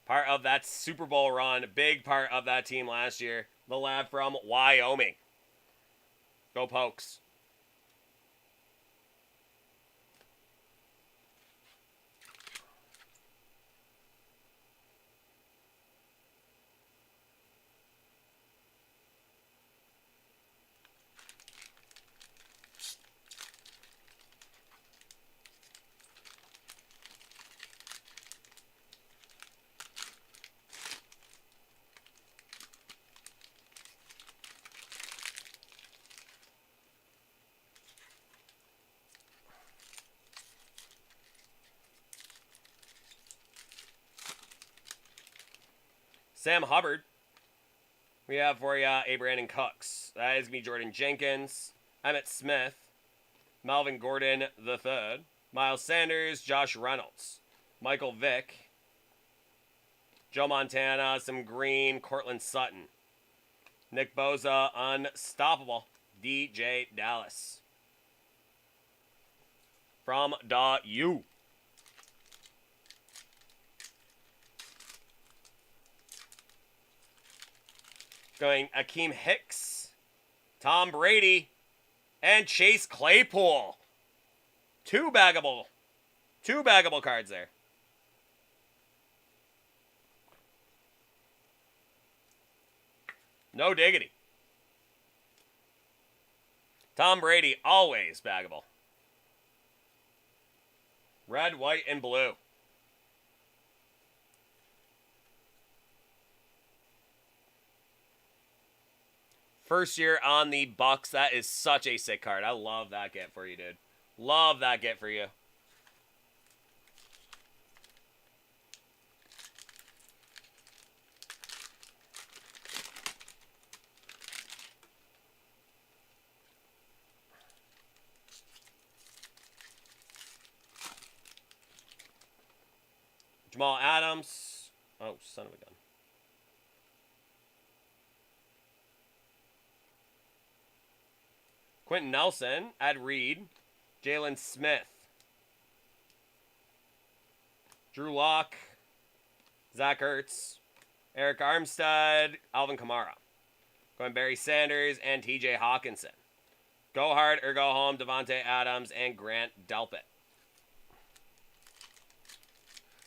Part of that Super Bowl run. Big part of that team last year. The lad from Wyoming. Go Pokes. Sam Hubbard. We have for you a Brandon Cooks. That is going to be Jordan Jenkins, Emmitt Smith, Melvin Gordon III, Miles Sanders, Josh Reynolds, Michael Vick, Joe Montana, some green, Cortland Sutton, Nick Bosa, Unstoppable, DJ Dallas. From the U. Going Akeem Hicks, Tom Brady, and Chase Claypool. Two baggable cards there. No diggity. Tom Brady, always baggable. Red, white, and blue. First year on the Bucks. That is such a sick card. I love that get for you, dude. Love that get for you. Jamal Adams. Oh, son of a gun. Quentin Nelson, Ed Reed, Jalen Smith, Drew Lock, Zach Ertz, Eric Armstead, Alvin Kamara. Going Barry Sanders and TJ Hawkinson. Go hard or go home, Devontae Adams and Grant Delpit.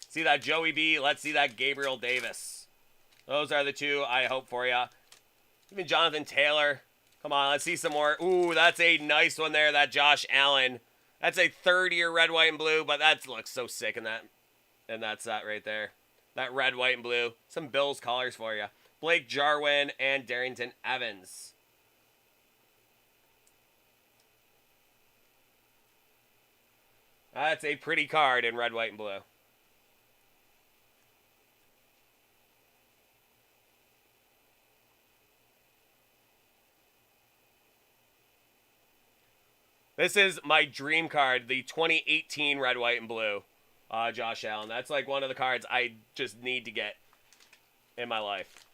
See that Joey B. Let's see that Gabriel Davis. Those are the two I hope for you. Even Jonathan Taylor. Come on, let's see some more. Ooh, that's a nice one there, that Josh Allen. That's a third-year red, white, and blue, but that looks so sick in that set right there. That red, white, and blue. Some Bills colors for you. Blake Jarwin and Darrington Evans. That's a pretty card in red, white, and blue. This is my dream card, the 2018 red, white, and blue. Josh Allen. That's like one of the cards I just need to get in my life.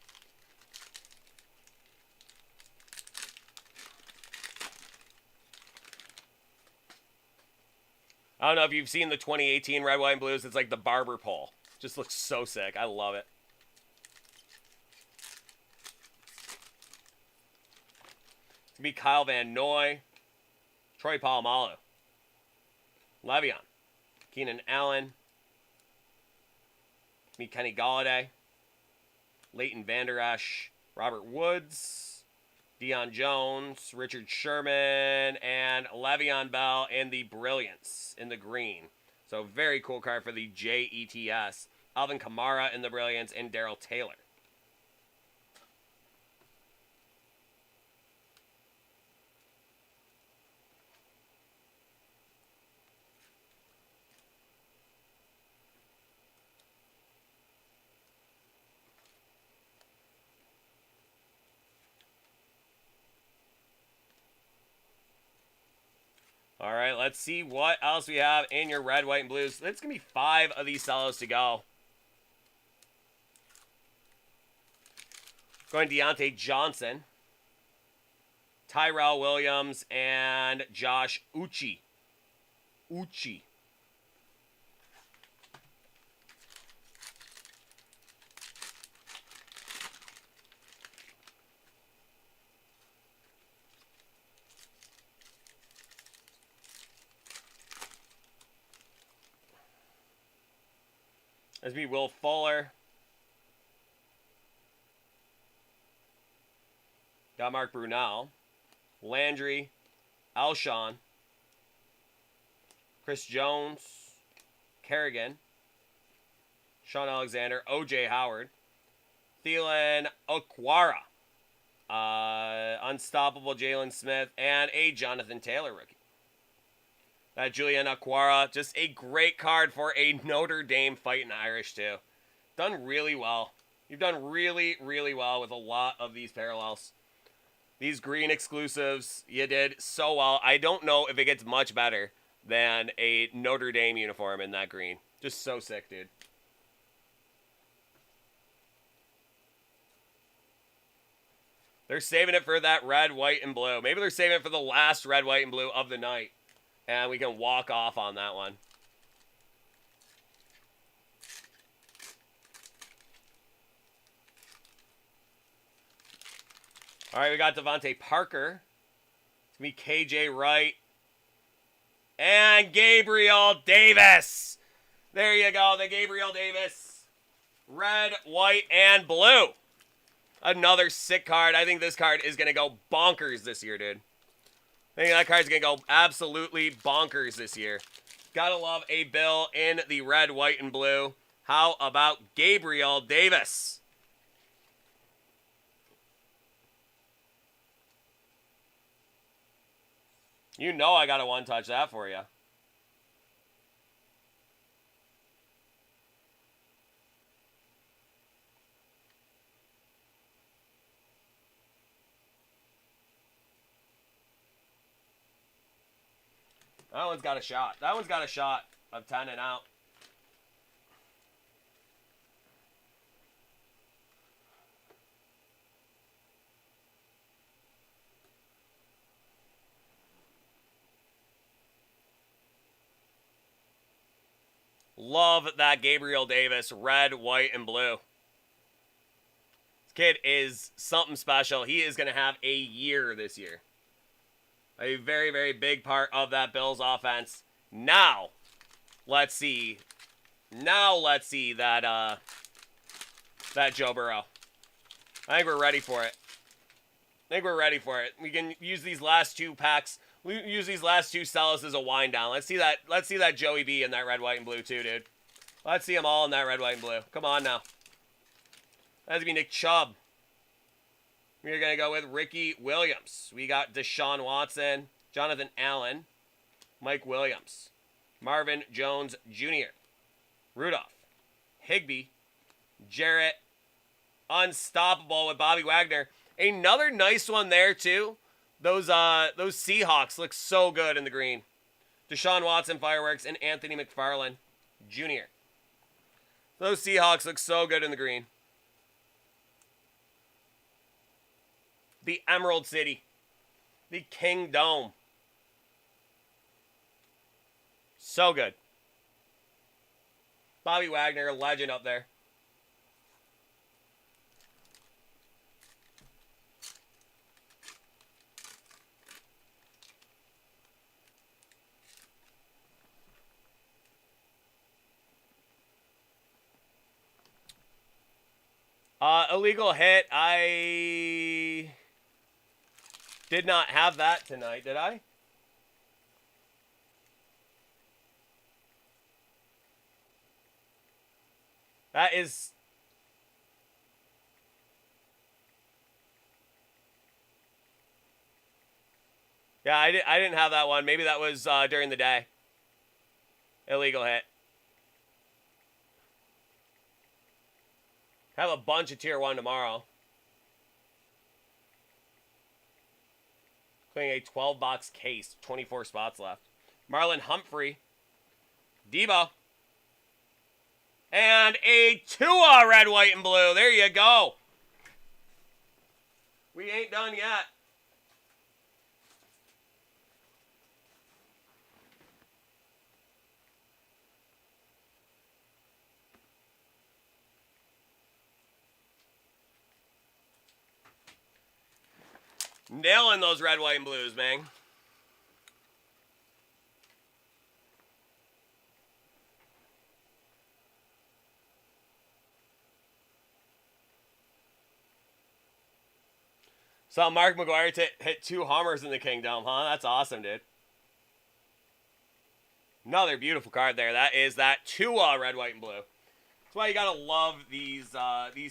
I don't know if you've seen the 2018 red, white, and blues. It's like the barber pole. Just looks so sick. I love it. It's going to be Kyle Van Noy, Troy Polamalu, Le'Veon, Keenan Allen, me Kenny Galladay, Leighton Vander Esch, Robert Woods, Deion Jones, Richard Sherman, and Le'Veon Bell in the Brilliance in the green. So very cool card for the JETS. Alvin Kamara in the Brilliance and Daryl Taylor. All right, let's see what else we have in your red, white, and blues. It's going to be 5 of these cellos to go. Going Deontay Johnson, Tyrell Williams, and Josh Uche. This will be Will Fuller. Got Mark Brunell. Landry. Alshon. Chris Jones. Kerrigan. Sean Alexander. O.J. Howard. Thielen Okwara. Unstoppable Jalen Smith. And a Jonathan Taylor rookie. That Julian Okwara, just a great card for a Notre Dame Fighting Irish, too. Done really well. You've done really, really well with a lot of these parallels. These green exclusives, you did so well. I don't know if it gets much better than a Notre Dame uniform in that green. Just so sick, dude. They're saving it for that red, white, and blue. Maybe they're saving it for the last red, white, and blue of the night. And we can walk off on that one. All right, we got Devontae Parker. It's going to be KJ Wright. And Gabriel Davis. There you go, the Gabriel Davis. Red, white, and blue. Another sick card. I think this card is going to go bonkers this year, dude. I think that card's going to go absolutely bonkers this year. Gotta love a Bill in the red, white, and blue. How about Gabriel Davis? You know I gotta one-touch that for you. That one's got a shot. That one's got a shot of 10 and out. Love that Gabriel Davis, red, white, and blue. This kid is something special. He is going to have a year this year. A very, very big part of that Bills offense. Now, let's see. That Joe Burrow. I think we're ready for it. We can use these last two packs. We use these last two cells as a wind down. Let's see that Joey B in that red, white, and blue too, dude. Let's see them all in that red, white, and blue. Come on now. That's gonna be Nick Chubb. We're gonna go with Ricky Williams. We got Deshaun Watson, Jonathan Allen, Mike Williams, Marvin Jones Jr., Rudolph, Higbee, Jarrett, unstoppable with Bobby Wagner. Another nice one there too. Those Seahawks look so good in the green. Deshaun Watson fireworks and Anthony McFarland Jr. Those Seahawks look so good in the green. The Emerald City. The King Dome. So good. Bobby Wagner, a legend up there. Illegal hit. I did not have that tonight, did I? That is... Yeah, I didn't have that one. Maybe that was during the day. Illegal hit. Have a bunch of tier 1 tomorrow. Including a 12-box case. 24 spots left. Marlon Humphrey. Debo. And a Tua red, white, and blue. There you go. We ain't done yet. Nailing those red, white, and blues, man. Saw Mark McGuire hit 2 homers in the Kingdom, huh? That's awesome, dude. Another beautiful card there. That is that Tua red, white, and blue. That's why you gotta love these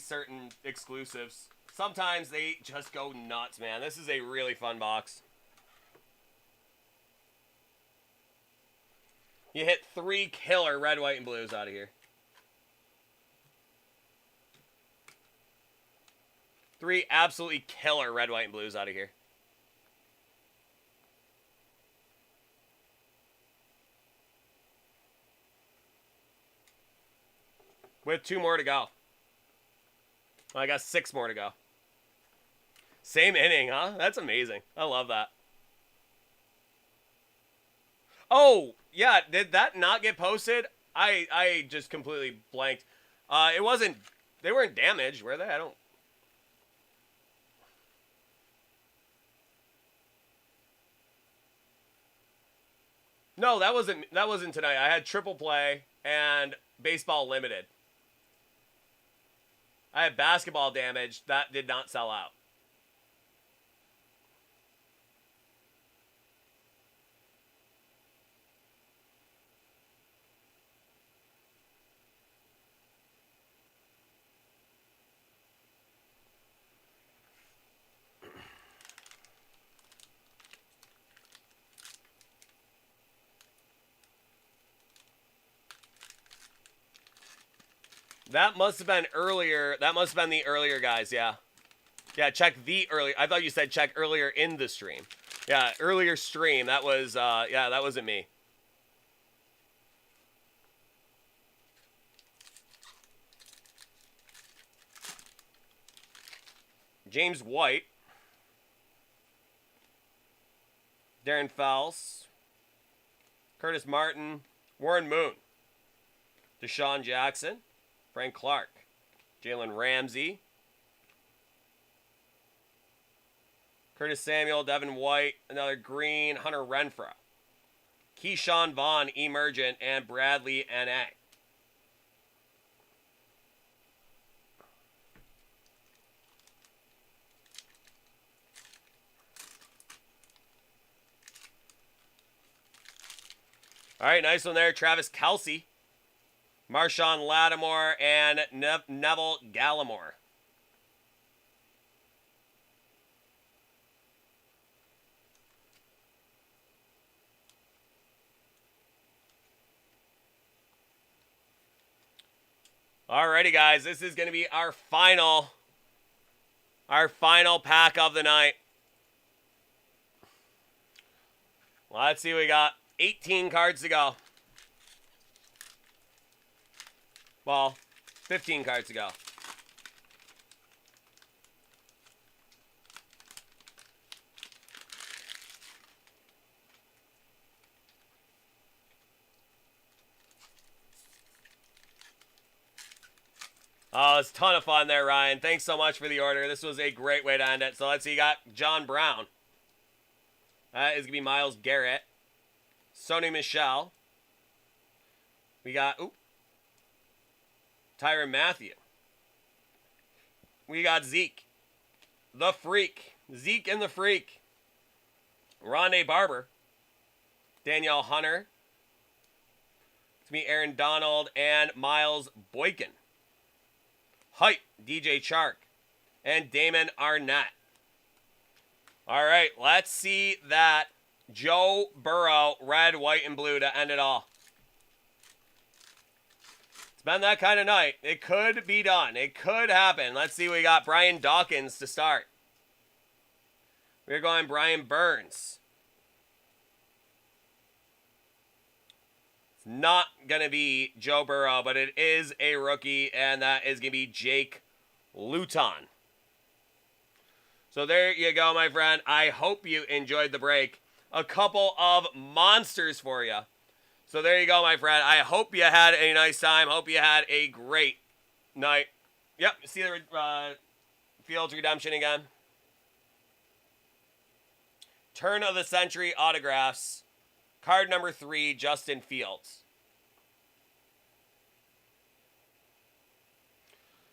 certain exclusives. Sometimes they just go nuts, man. This is a really fun box. You hit 3 killer red, white, and blues out of here. 3 absolutely killer red, white, and blues out of here. With 2 more to go. Well, I got 6 more to go. Same inning, huh? That's amazing. I love that. Oh, yeah. Did that not get posted? I just completely blanked. It wasn't... They weren't damaged, were they? I don't... No, that wasn't tonight. I had Triple Play and Baseball Limited. I had basketball damage. That did not sell out. That must have been earlier. That must have been the earlier guys, yeah. Yeah, check the earlier. I thought you said check earlier in the stream. Yeah, earlier stream. That was, yeah, that wasn't me. James White. Darren Fowles. Curtis Martin. Warren Moon. Deshaun Jackson, Frank Clark, Jalen Ramsey, Curtis Samuel, Devin White, another green, Hunter Renfrow, Keyshawn Vaughn, Emergent, and Bradley N.A. All right, nice one there. Travis Kelce, Marshawn Lattimore, and Neville Gallimore. Alrighty, guys, this is going to be our final pack of the night. Let's see, we got 18 cards to go. Well, 15 cards to go. Oh, it's a ton of fun there, Ryan. Thanks so much for the order. This was a great way to end it. So let's see, you got John Brown. That is going to be Myles Garrett. Sony Michel. We got, Tyrann Mathieu. We got Zeke. The Freak. Zeke and the Freak. Rondé Barber. Danielle Hunter. It's going to be Aaron Donald and Miles Boykin. Hype, DJ Chark, and Damon Arnett. All right, let's see that Joe Burrow, red, white, and blue to end it all. It's been that kind of night. It could be done. It could happen. Let's see, we got Brian Dawkins to start. We're going Brian Burns. Not going to be Joe Burrow, but it is a rookie, and that is going to be Jake Luton. So there you go, my friend. I hope you enjoyed the break. A couple of monsters for you. So there you go, my friend. I hope you had a nice time. Hope you had a great night. Yep, see the Fields redemption again. Turn of the century autographs. Card number 3, Justin Fields.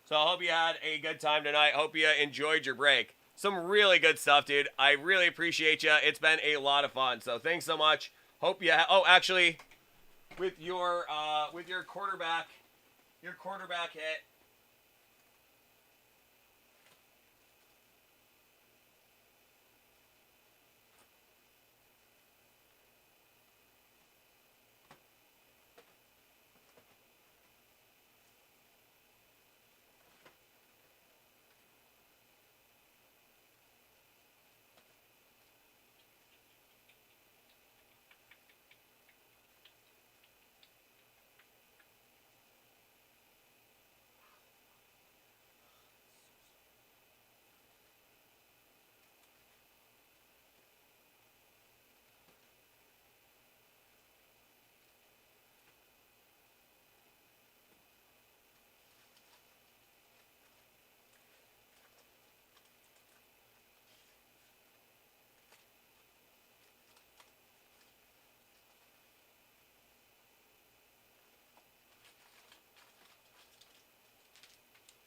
So I hope you had a good time tonight. Hope you enjoyed your break. Some really good stuff, dude. I really appreciate you. It's been a lot of fun. So thanks so much. Hope you actually, with your quarterback hit.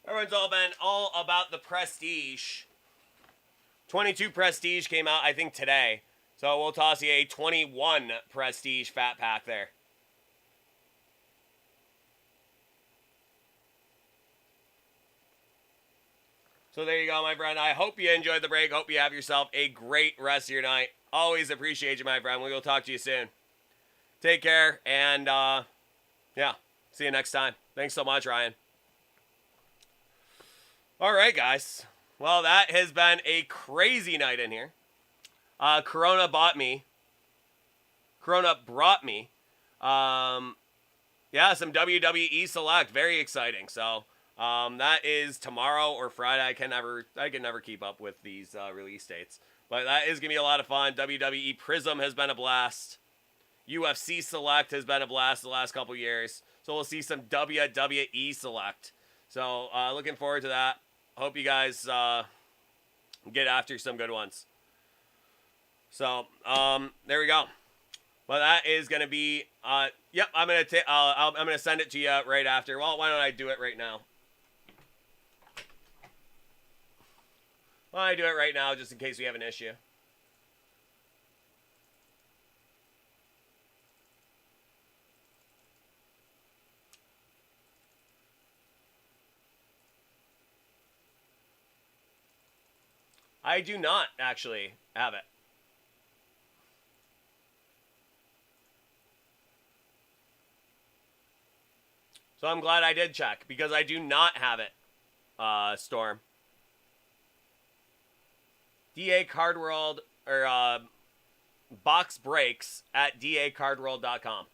Everyone's been all about the Prestige. 22 Prestige came out, I think, today. So we'll toss you a 21 Prestige fat pack there. So there you go, my friend. I hope you enjoyed the break. Hope you have yourself a great rest of your night. Always appreciate you, my friend. We will talk to you soon. Take care, and yeah, see you next time. Thanks so much, Ryan. All right, guys. Well, that has been a crazy night in here. Corona brought me. Yeah, some WWE Select. Very exciting. So that is tomorrow or Friday. I can never keep up with these release dates. But that is going to be a lot of fun. WWE Prism has been a blast. UFC Select has been a blast the last couple years. So we'll see some WWE Select. So looking forward to that. Hope you guys get after some good ones. So there we go. Well, that is gonna be yep. I'm gonna send it to you right after. Well, why don't I do it right now? Why don't I do it right now, just in case we have an issue? I do not actually have it. So I'm glad I did check, because I do not have it, Storm. DA Card World, or box breaks at dacardworld.com.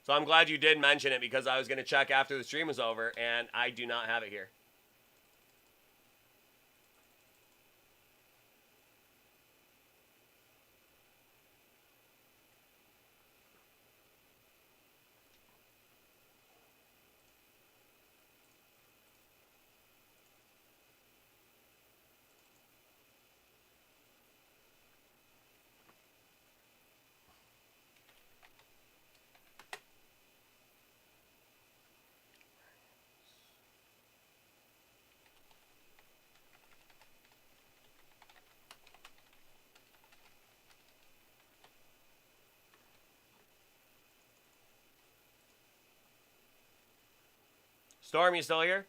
So I'm glad you did mention it, because I was going to check after the stream was over, and I do not have it here. Storm, you still here?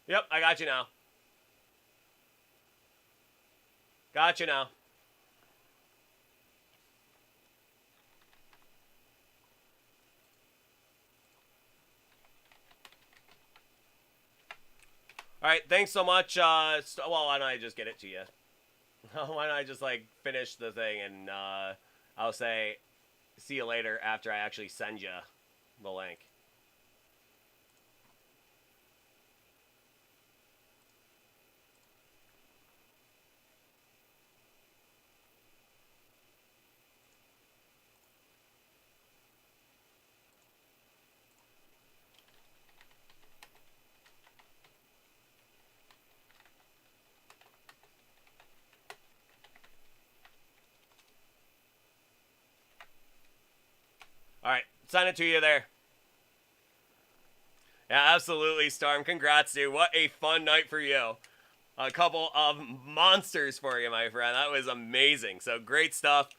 Yep, I got you now. Got you now. All right, thanks so much. Well, why don't I just get it to you? Why don't I just, like, finish the thing, and I'll say see you later after I actually send you the link. All right, send it to you there. Yeah, absolutely, Storm. Congrats, dude. What a fun night for you. A couple of monsters for you, my friend. That was amazing. So great stuff.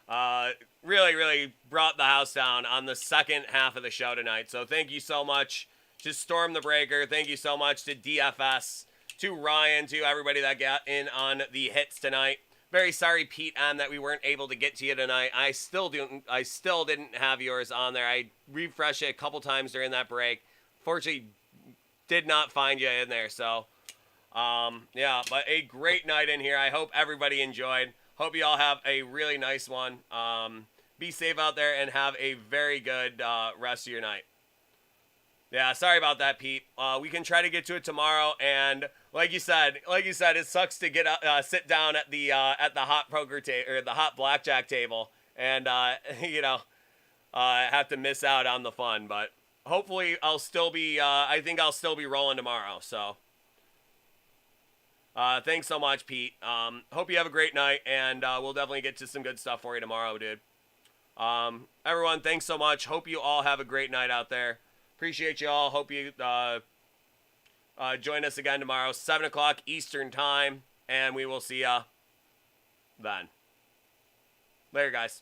Really, really brought the house down on the second half of the show tonight. So thank you so much to Storm the Breaker. Thank you so much to DFS, to Ryan, to everybody that got in on the hits tonight. Very sorry, Pete, that we weren't able to get to you tonight. I still didn't have yours on there. I refreshed it a couple times during that break. Fortunately, did not find you in there. So, yeah, but a great night in here. I hope everybody enjoyed. Hope you all have a really nice one. Be safe out there and have a very good rest of your night. Yeah, sorry about that, Pete. We can try to get to it tomorrow, and like you said, it sucks to get sit down at the hot poker table or the hot blackjack table, and have to miss out on the fun. But hopefully, I'll still be. I think I'll still be rolling tomorrow. So, thanks so much, Pete. Hope you have a great night, and we'll definitely get to some good stuff for you tomorrow, dude. Everyone, thanks so much. Hope you all have a great night out there. Appreciate you all. Hope you join us again tomorrow, 7 o'clock Eastern time, and we will see ya then. Later, guys.